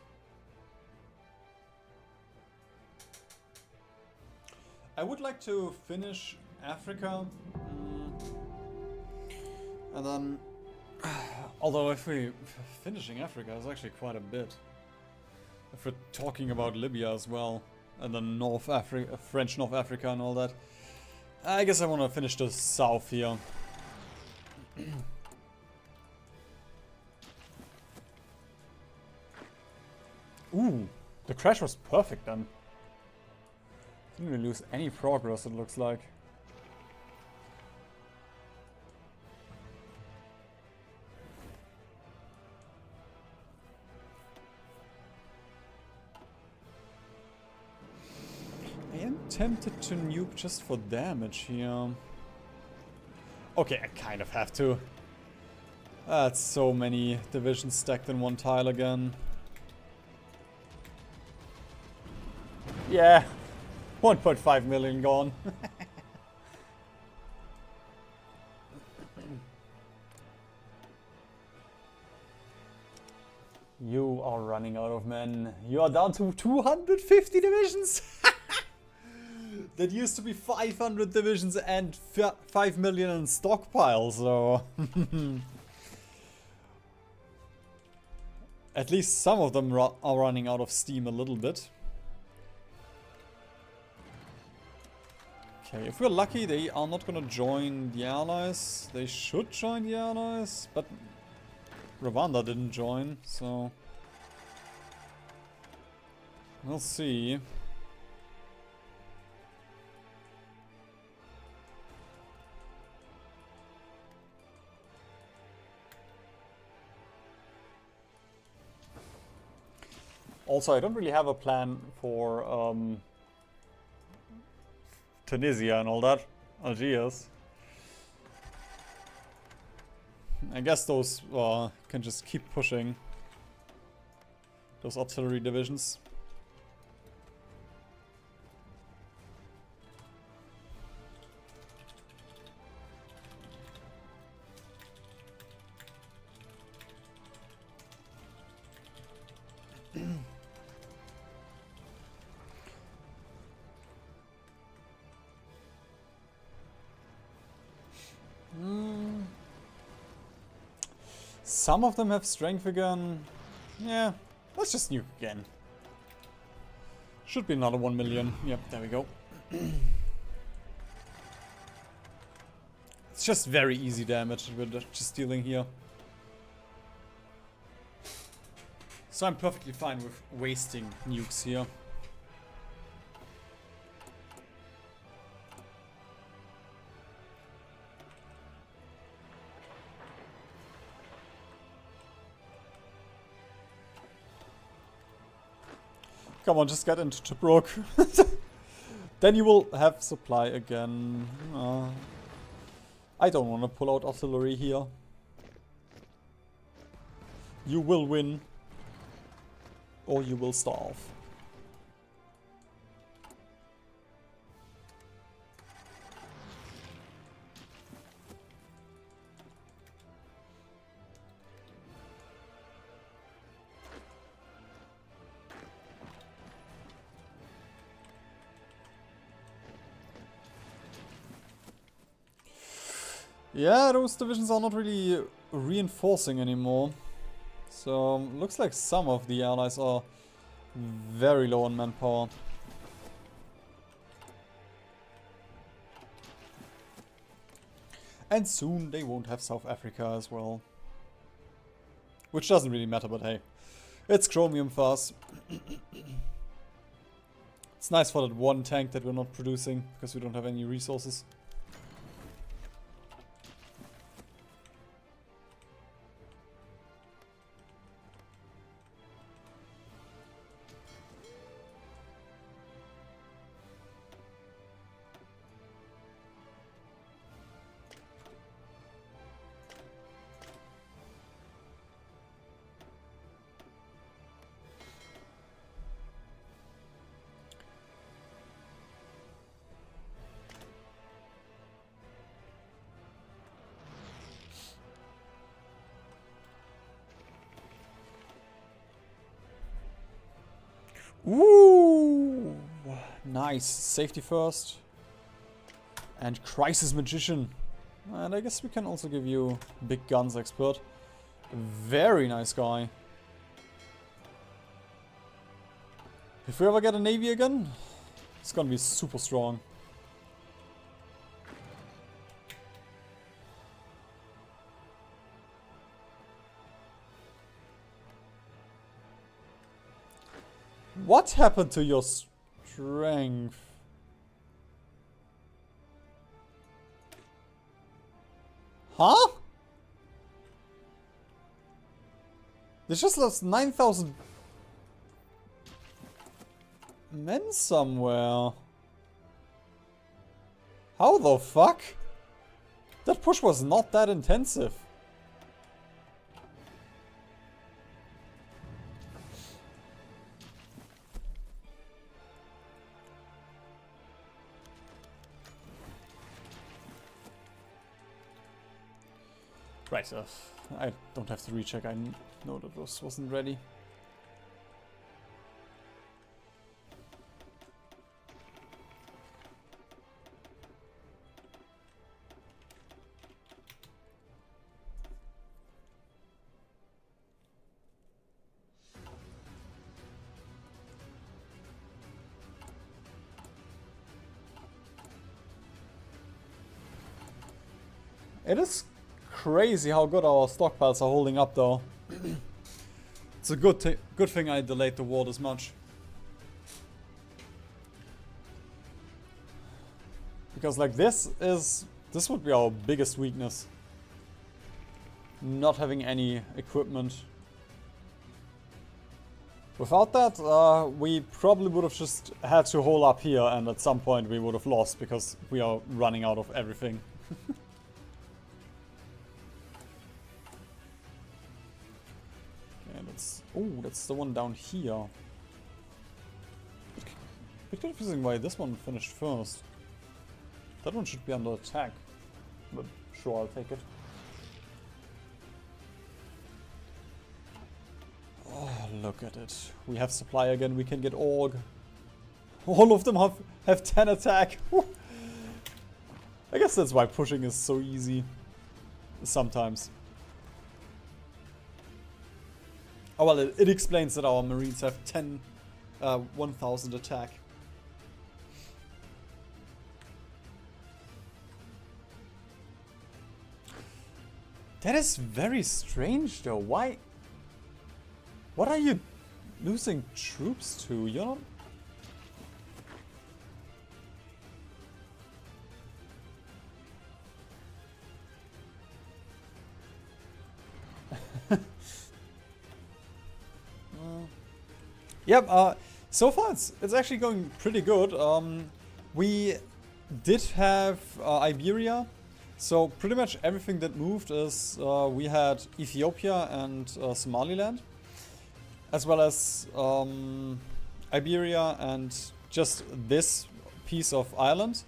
I would like to finish Africa, and then, although if we finishing Africa is actually quite a bit. If we're talking about Libya as well, and then North Africa, French North Africa and all that, I guess I want to finish the south here. Ooh, the crash was perfect then. Didn't really lose any progress, it looks like. tempted to nuke just for damage here. Okay, I kind of have to. That's so many divisions stacked in one tile again. Yeah, 1.5 million gone. You are running out of men. You are down to 250 divisions. That used to be 500 divisions and 5 million in stockpile, so... At least some of them are running out of steam a little bit. Okay, if we're lucky, they are not gonna join the allies. They should join the allies, but Rwanda didn't join, so... We'll see. Also, I don't really have a plan for Tunisia and all that. Algiers. I guess those can just keep pushing. Those artillery divisions. Some of them have strength again. Yeah, let's just nuke again. Should be another 1 million. Yep, there we go. It's just very easy damage that we're just dealing here. So I'm perfectly fine with wasting nukes here. Come on, just get into Tobruk. Then you will have supply again. I don't want to pull out artillery here. You will win. Or you will starve. Yeah, those divisions are not really reinforcing anymore. So, looks like some of the allies are very low on manpower. And soon they won't have South Africa as well. Which doesn't really matter, but hey. It's chromium for us. It's nice for that one tank that we're not producing, because we don't have any resources. Ooh, nice. Safety first. And Crisis Magician. And I guess we can also give you Big Guns Expert. Very nice guy. If we ever get a navy again, it's gonna be super strong. What happened to your strength? Huh? They just lost 9,000 men somewhere. How the fuck? That push was not that intensive. Right, I don't have to recheck. I know that this wasn't ready. It is crazy how good our stockpiles are holding up, though. It's a good thing I delayed the war this much. Because like this would be our biggest weakness. Not having any equipment. Without that, we probably would have just had to hold up here, and at some point we would have lost because we are running out of everything. Oh, that's the one down here. Bit confusing why this one finished first. That one should be under attack. But sure, I'll take it. Oh, look at it. We have supply again, we can get Org. All of them have 10 attack. I guess that's why pushing is so easy. Sometimes. Oh well, it explains that our Marines have 1000 attack. That is very strange though. Why? What are you losing troops to? You know? Yep, so far it's actually going pretty good. We did have Iberia, so pretty much everything that moved is we had Ethiopia and Somaliland, as well as Iberia and just this piece of Ireland.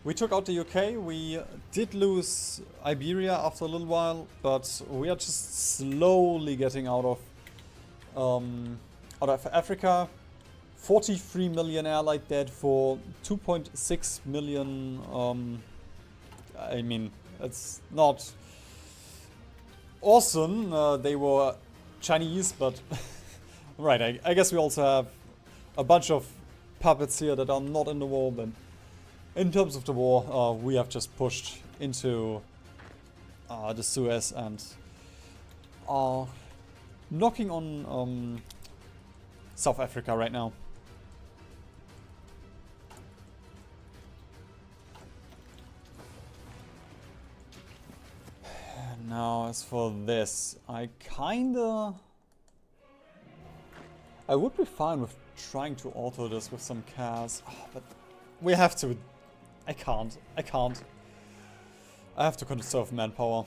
We took out the UK, we did lose Iberia after a little while, but we are just slowly getting out of Africa. 43 million allied dead for 2.6 million. I mean, it's not awesome. They were Chinese, but right. I guess we also have a bunch of puppets here that are not in the war. But in terms of the war, we have just pushed into the Suez and are knocking on South Africa right now. Now, as for this, I would be fine with trying to alter this with some cars, but we have to. I can't. I have to conserve manpower.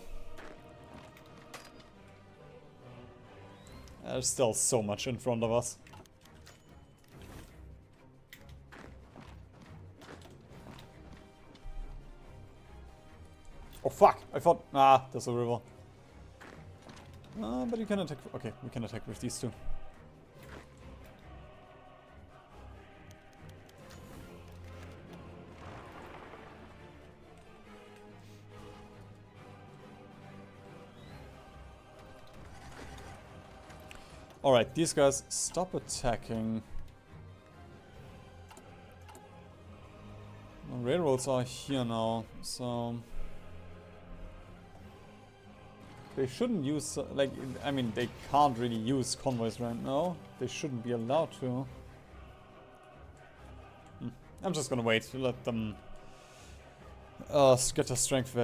There's still so much in front of us. Oh fuck! I thought... Ah, there's a river. But you can attack... Okay, we can attack with these two. Alright, these guys stop attacking. The railroads are here now, so... They shouldn't use, like, I mean, they can't really use convoys right now. They shouldn't be allowed to. I'm just gonna wait to let them get their strength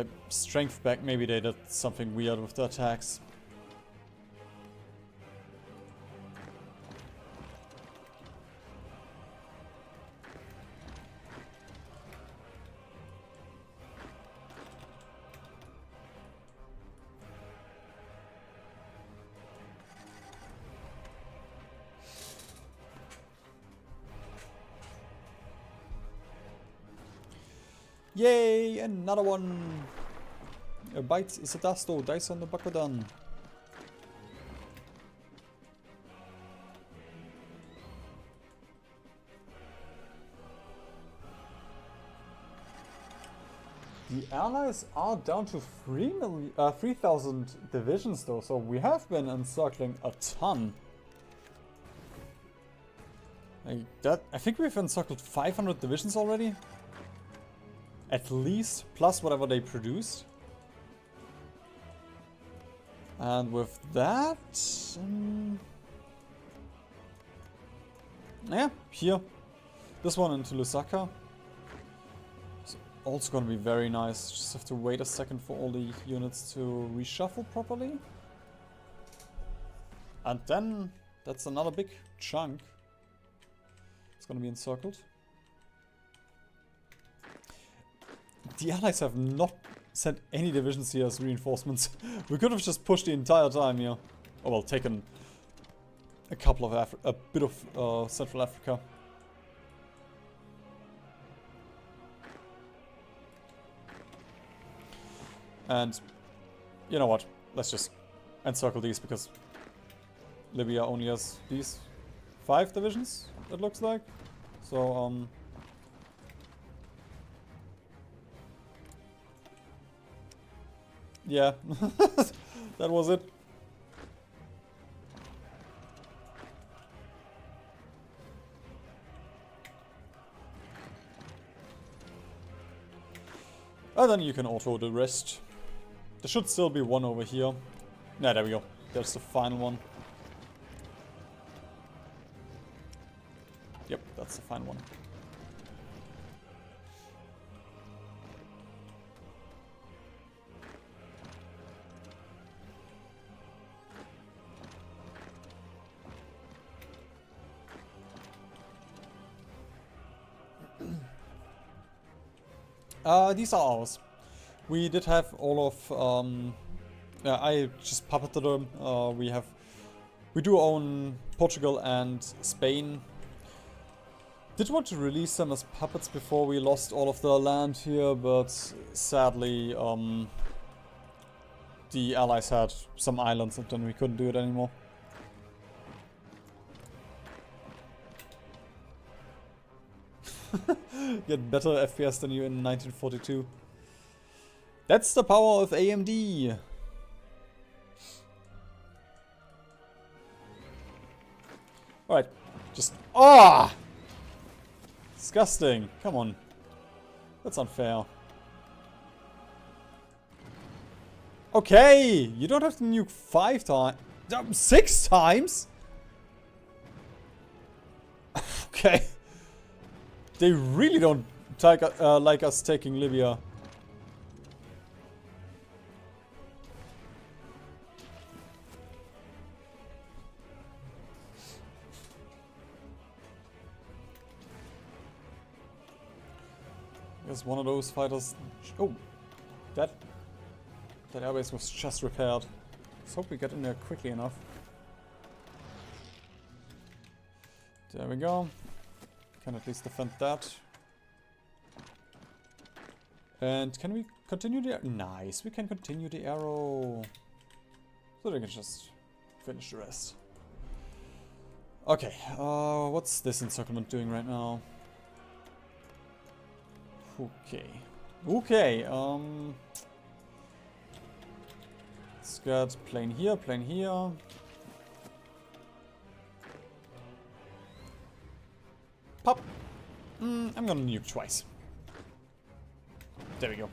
back. Maybe they did something weird with the attacks. Yay, another one! A bite is a dasto, dice on the Bakudan. The allies are down to 3,000 divisions though, so we have been encircling a ton. I think we've encircled 500 divisions already. At least, plus whatever they produced. And with that... yeah, here. This one into Lusaka. It's also gonna be very nice. Just have to wait a second for all the units to reshuffle properly. And then, that's another big chunk. It's gonna be encircled. The allies have not sent any divisions here as reinforcements. We could have just pushed the entire time here. Oh well, taken a couple of a bit of Central Africa. And you know what? Let's just encircle these because Libya only has these 5 divisions, it looks like. So yeah, that was it. And then you can auto the rest. There should still be one over here. Yeah, there we go. There's the final one. Yep, that's the final one. These are ours. We did have all of, yeah, I just puppeted them. We do own Portugal and Spain. Did want to release them as puppets before we lost all of the land here, but sadly, the allies had some islands and then we couldn't do it anymore. Get better FPS than you in 1942. That's the power of AMD. Alright, just... ah! Disgusting. Come on. That's unfair. Okay! You don't have to nuke 5 times. 6 times?! Okay. They really don't like us taking Libya. There's one of those fighters. Oh, that airbase was just repaired. Let's hope we get in there quickly enough. There we go. Can at least defend that. And can we continue the... nice, we can continue the arrow. So they can just finish the rest. Okay, what's this encirclement doing right now? Okay. Okay, let's get plane here, plane here. Pop! I'm gonna nuke twice. There we go.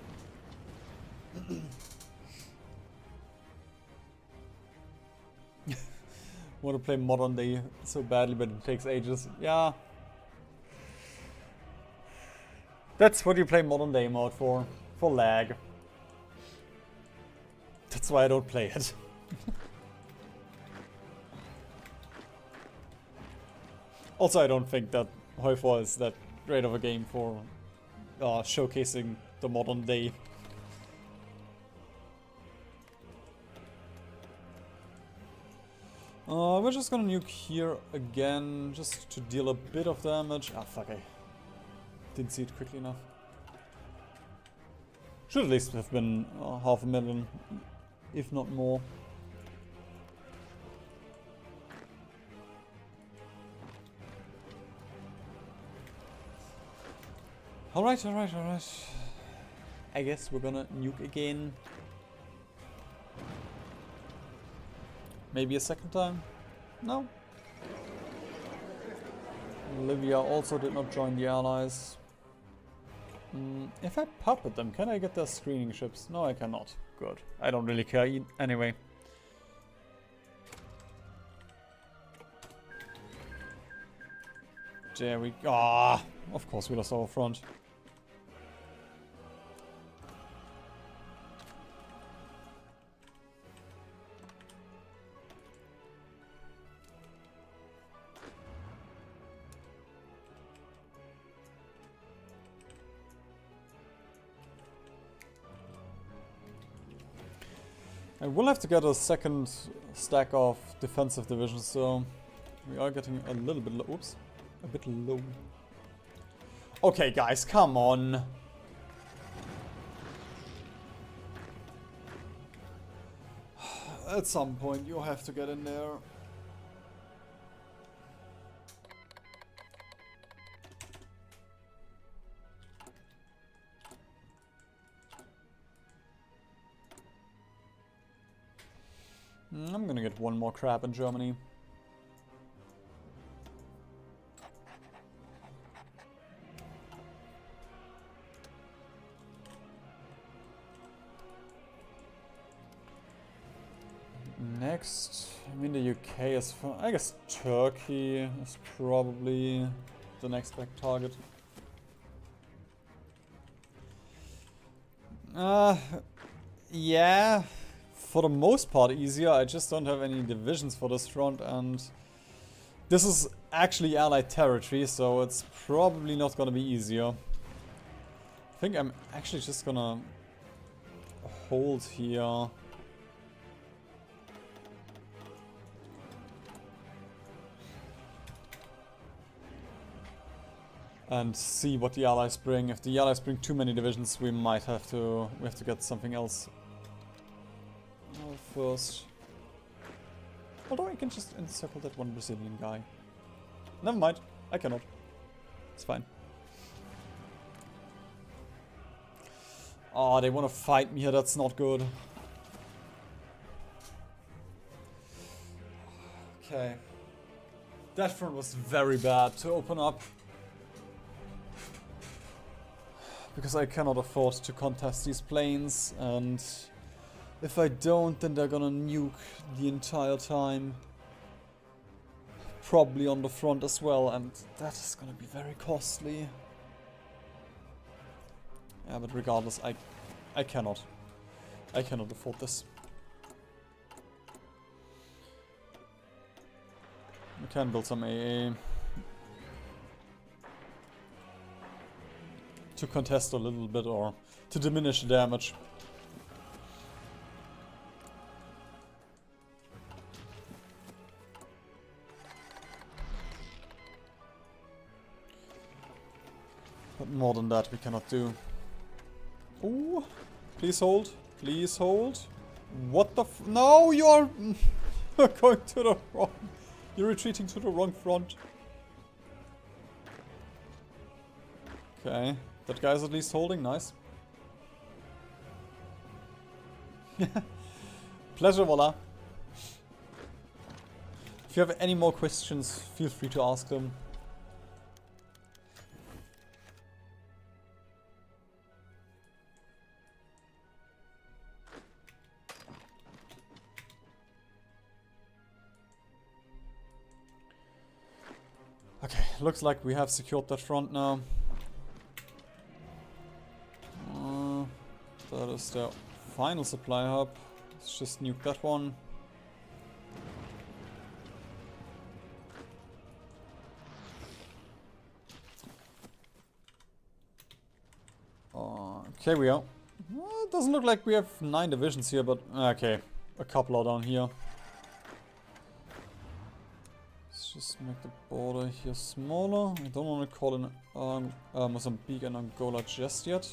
Want to play modern day so badly, but it takes ages. Yeah. That's what you play modern day mode for lag. That's why I don't play it. Also, I don't think that Heufor is that great of a game for showcasing the modern day. We're just gonna nuke here again, just to deal a bit of damage. Ah, fuck, I didn't see it quickly enough. Should at least have been 500,000, if not more. Alright, alright, alright. I guess we're gonna nuke again. Maybe a second time? No. Libya also did not join the Allies. If I puppet them, can I get their screening ships? No, I cannot. Good. I don't really care anyway. There we go. Ah, of course we lost our front. I will have to get a second stack of defensive divisions, so we are getting a little bit low. Oops, a bit low. Okay, guys, come on. At some point, you have to get in there. I'm gonna get one more crap in Germany. Next, I mean the UK is fun. I guess Turkey is probably the next big target. Yeah. For the most part easier, I just don't have any divisions for this front, and this is actually Allied territory, so it's probably not gonna be easier. I think I'm actually just gonna hold here. And see what the Allies bring. If the Allies bring too many divisions, we have to get something else. First. Although I can just encircle that one Brazilian guy. Never mind, I cannot. It's fine. Oh, they want to fight me here, that's not good. Okay. That front was very bad to open up. Because I cannot afford to contest these planes, and if I don't, then they're gonna nuke the entire time. Probably on the front as well, and that is gonna be very costly. Yeah, but regardless, I cannot. I cannot afford this. We can build some AA. To contest a little bit, or to diminish the damage. But more than that we cannot do. Ooh, please hold, please hold. What the f— no, you're going to the wrong— you're retreating to the wrong front. Okay, that guy's at least holding, nice. Pleasure, voila. If you have any more questions, feel free to ask them. Okay, looks like we have secured that front now. That is the final supply hub. Let's just nuke that one. Okay, we are. It doesn't look like we have 9 divisions here, but okay, a couple are down here. Let's just make the border here smaller. I don't want to call in Mozambique and Angola just yet.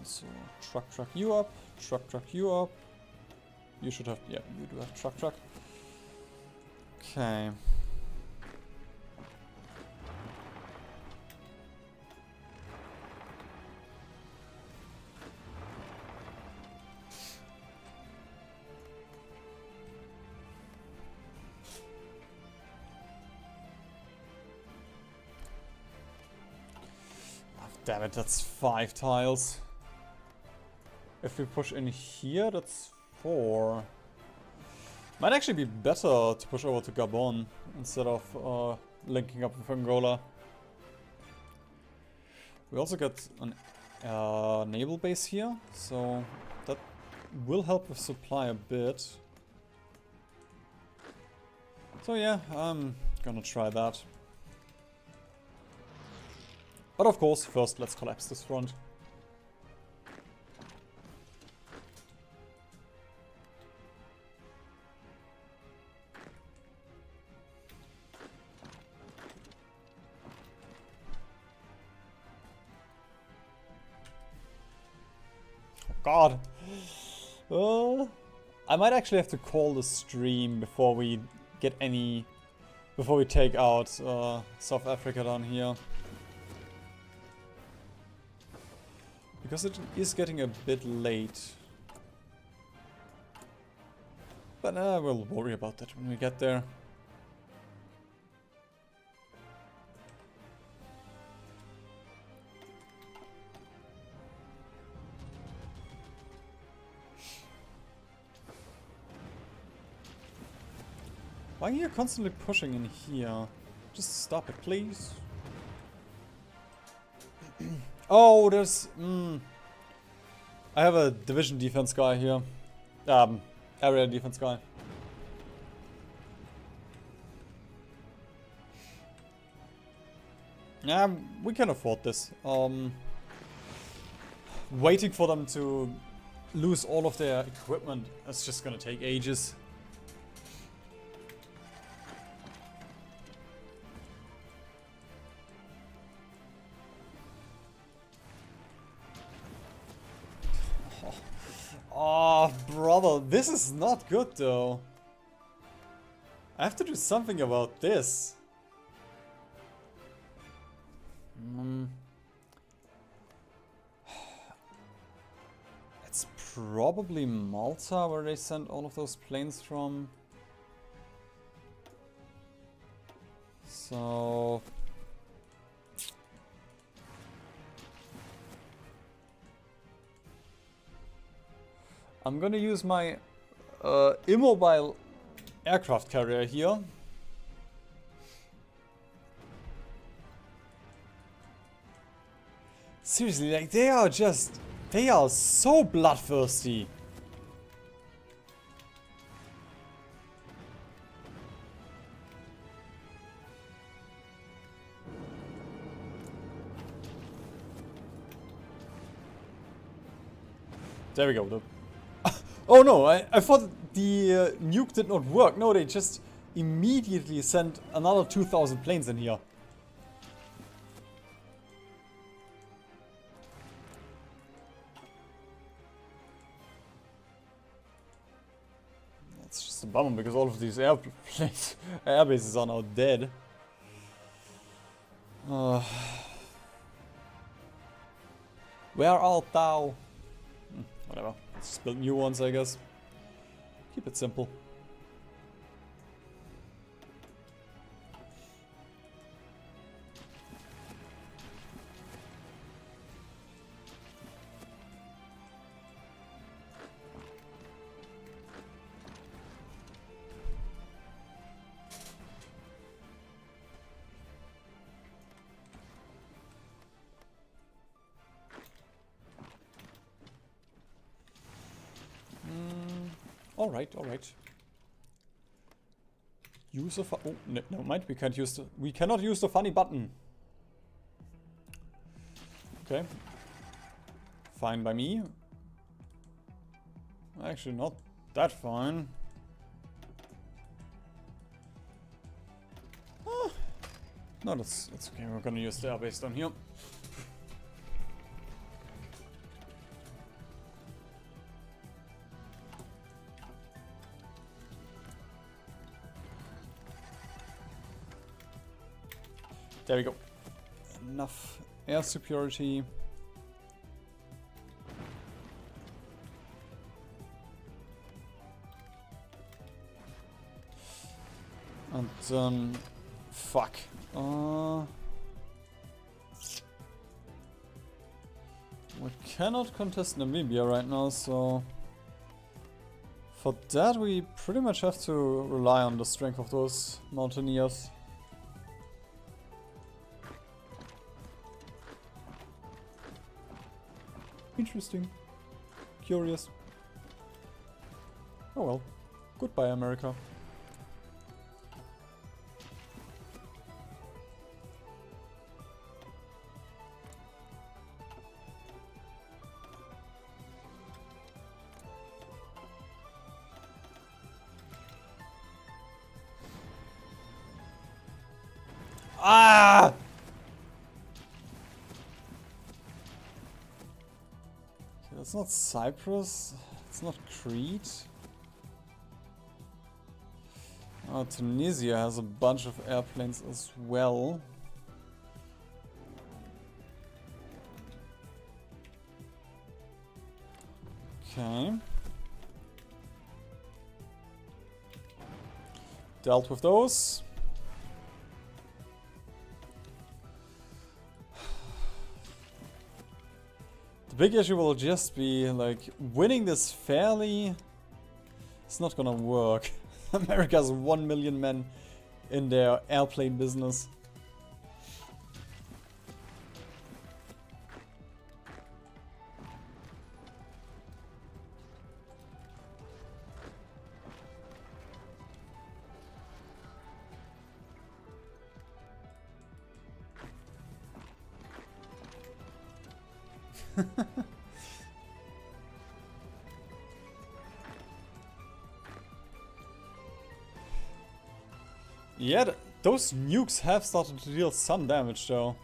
So truck you up, truck you up. You should have, yeah, you do have truck. Okay. Damn it, that's 5 tiles. If we push in here, that's 4. Might actually be better to push over to Gabon instead of linking up with Angola. We also get an naval base here, so that will help with supply a bit. So yeah, I'm gonna try that. But of course, first let's collapse this front. Oh god. I might actually have to call the stream before we get any... before we take out South Africa down here. Because it is getting a bit late. But we'll worry about that when we get there. Why are you constantly pushing in here? Just stop it, please. Oh, there's... I have a division defense guy here. Area defense guy. Yeah, we can afford this. Waiting for them to lose all of their equipment, that's just gonna take ages. Oh, brother, this is not good though. I have to do something about this. It's probably Malta where they sent all of those planes from. So... I'm gonna use my immobile aircraft carrier here. Seriously, like they are so bloodthirsty. There we go, though. Oh no, I thought the nuke did not work. No, they just immediately sent another 2,000 planes in here. That's just a bummer because all of these airbases are now dead. Where art thou? Whatever. Let's just build new ones, I guess. Keep it simple. Alright, alright. Use a oh, never mind, we can't use we cannot use the funny button. Okay. Fine by me. Actually not that fine. No, that's okay, we're gonna use the airbase down here. There we go. Enough air superiority. And then... fuck. We cannot contest Namibia right now, so... for that we pretty much have to rely on the strength of those mountaineers. Interesting. Curious. Oh well. Goodbye, America. Ah! Okay, that's not Cyprus. It's not Crete. Oh, Tunisia has a bunch of airplanes as well. Okay. Dealt with those. The big issue will just be, like, winning this fairly. It's not gonna work. America's 1 million men in their airplane business. Yeah, those nukes have started to deal some damage though.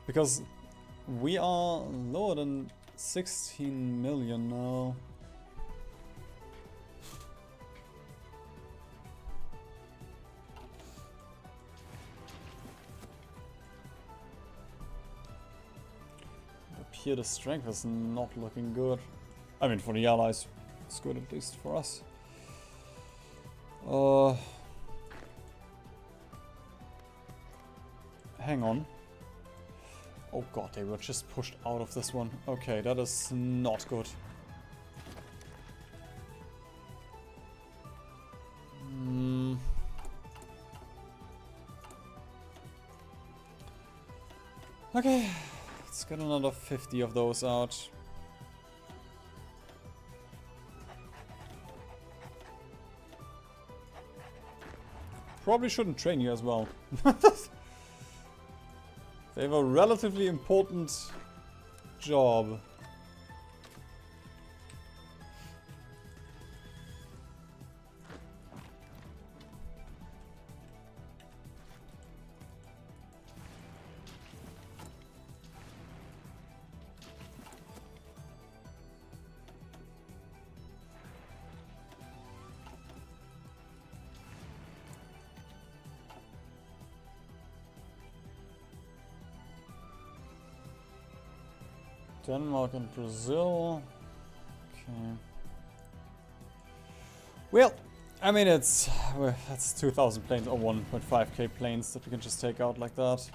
Because we are lower than 16 million now. Up here the strength is not looking good. I mean, for the allies, it's good at least for us. Hang on. Oh god, they were just pushed out of this one. Okay, that is not good. Okay, let's get another 50 of those out. Probably shouldn't train you as well. They have a relatively important job. Denmark and Brazil. Okay. Well, I mean that's 2,000 planes or 1.5k planes that we can just take out like that.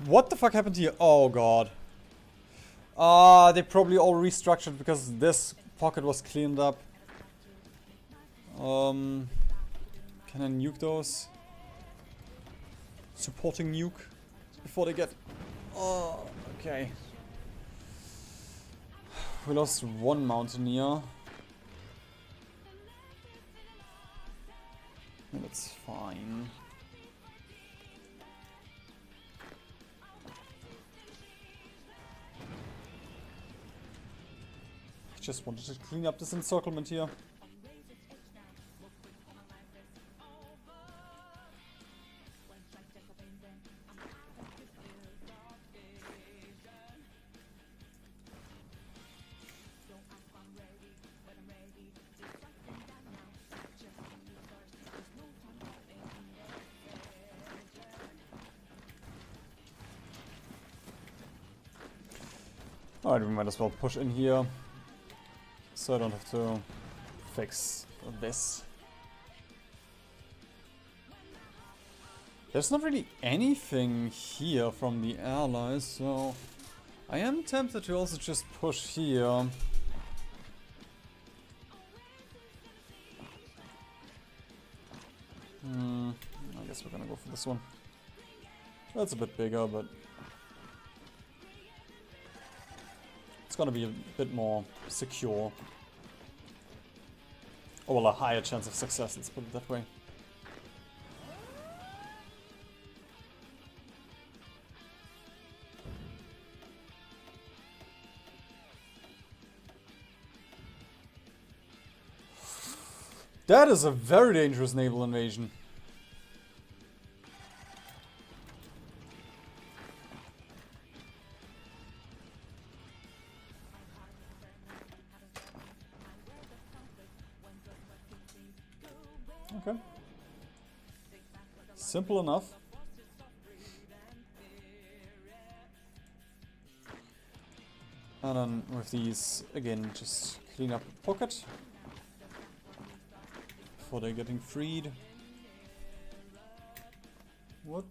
What the fuck happened here? Oh god. They probably all restructured because this pocket was cleaned up. Can I nuke those? Supporting nuke before they get... Oh, Okay. We lost one Mountaineer. That's fine. I just wanted to clean up this encirclement here. Alright, we might as well push in here, so I don't have to fix this. There's not really anything here from the allies, so I am tempted to also just push here. I guess we're gonna go for this one. That's a bit bigger, but it's gonna be a bit more secure. Or well, a higher chance of success, let's put it that way. That is a very dangerous naval invasion. Okay. Simple enough. And then with these, again, just clean up the pocket before they're getting freed. What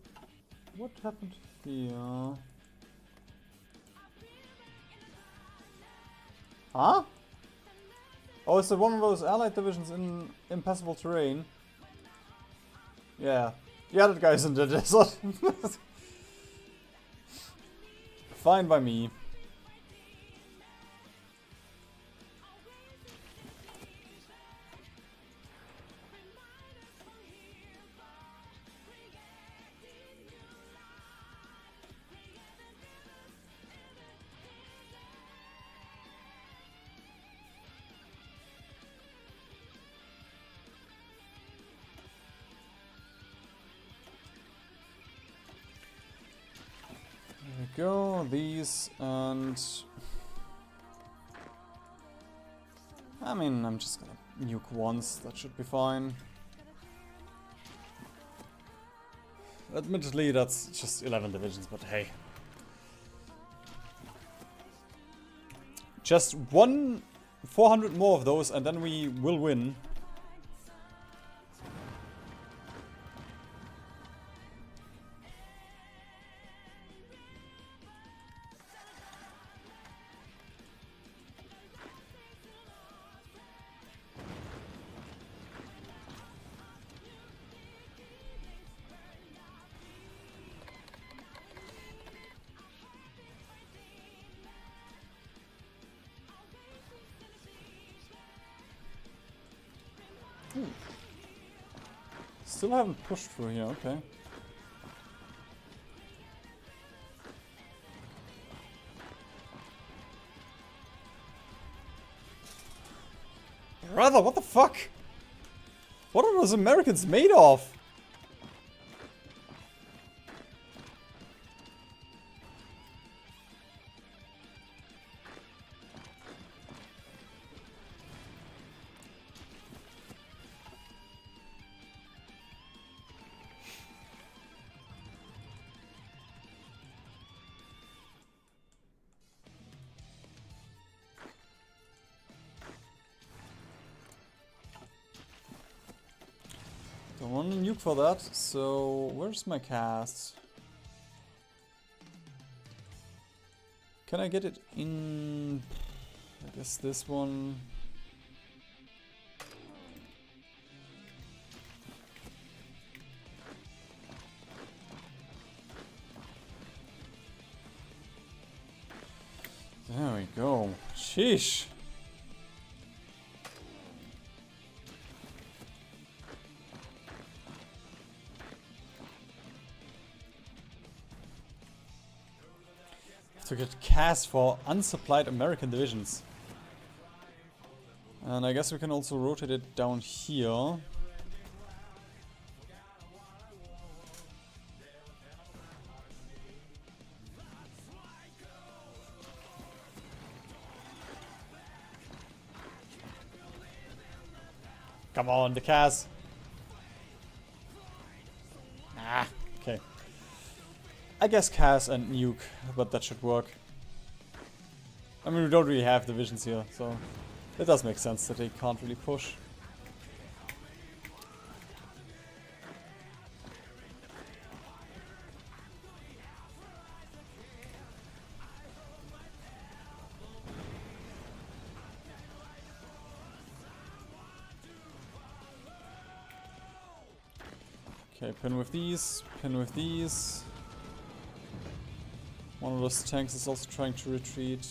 happened here? Huh? Oh, it's one of those allied divisions in impassable terrain. Yeah. Yeah, that guy's in the desert. Fine by me. Go, these, and I mean, I'm just gonna nuke once, that should be fine. Admittedly, that's just 11 divisions, but hey. Just 400 more of those, and then we will win. Still haven't pushed through here, okay. Brother, what the fuck? What are those Americans made of? Don't want a nuke for that, so where's my cast? Can I get it in? I guess this one. Sheesh. To get cast for unsupplied American divisions. And I guess we can also rotate it down here. Come on, the cast. Ah, okay. I guess Cass and Nuke, but that should work. I mean, we don't really have divisions here, so it does make sense that they can't really push. Okay, pin with these, pin with these. One of those tanks is also trying to retreat.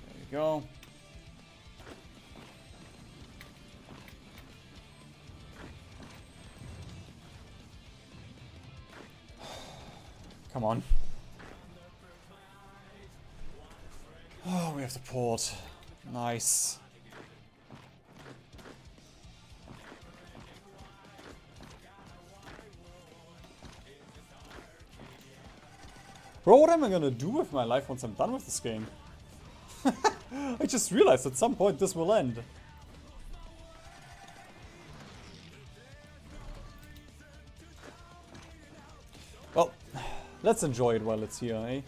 There we go. Come on. Oh, we have the port. Nice. Bro, what am I gonna do with my life once I'm done with this game? I just realized at some point this will end. Well, let's enjoy it while it's here, eh?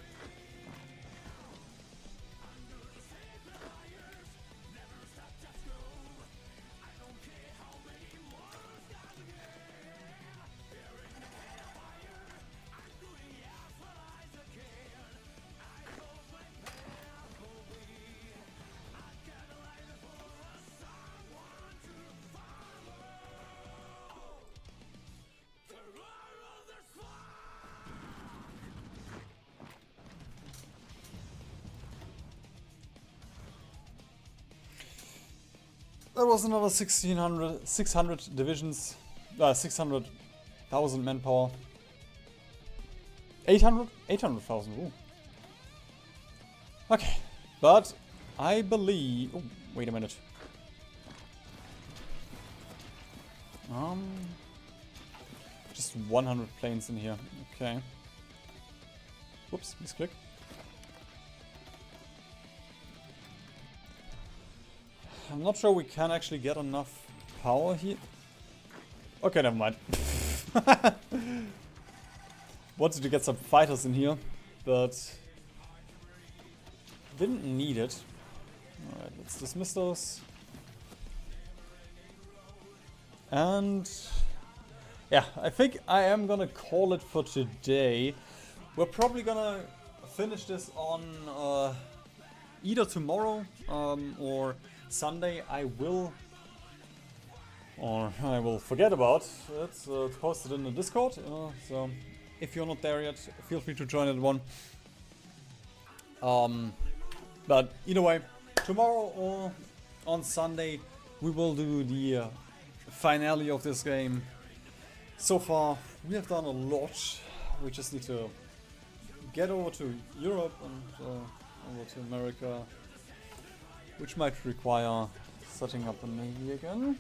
That was another 600 divisions, 600,000 manpower. 800? 800,000, ooh. Okay, but I believe... Oh, wait a minute. Just 100 planes in here, okay. Whoops, misclick. I'm not sure we can actually get enough power here. Okay, never mind. Wanted to get some fighters in here, but didn't need it. Alright, let's dismiss those. And yeah, I think I am gonna call it for today. We're probably gonna finish this on either tomorrow or Sunday. I will forget about it. It's posted in the Discord, so if you're not there yet, feel free to join at one. But either way, tomorrow or on Sunday we will do the finale of this game. So far we have done a lot. We just need to get over to Europe and over to America, which might require setting up a navy again,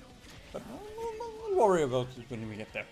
but don't worry about it when we get there.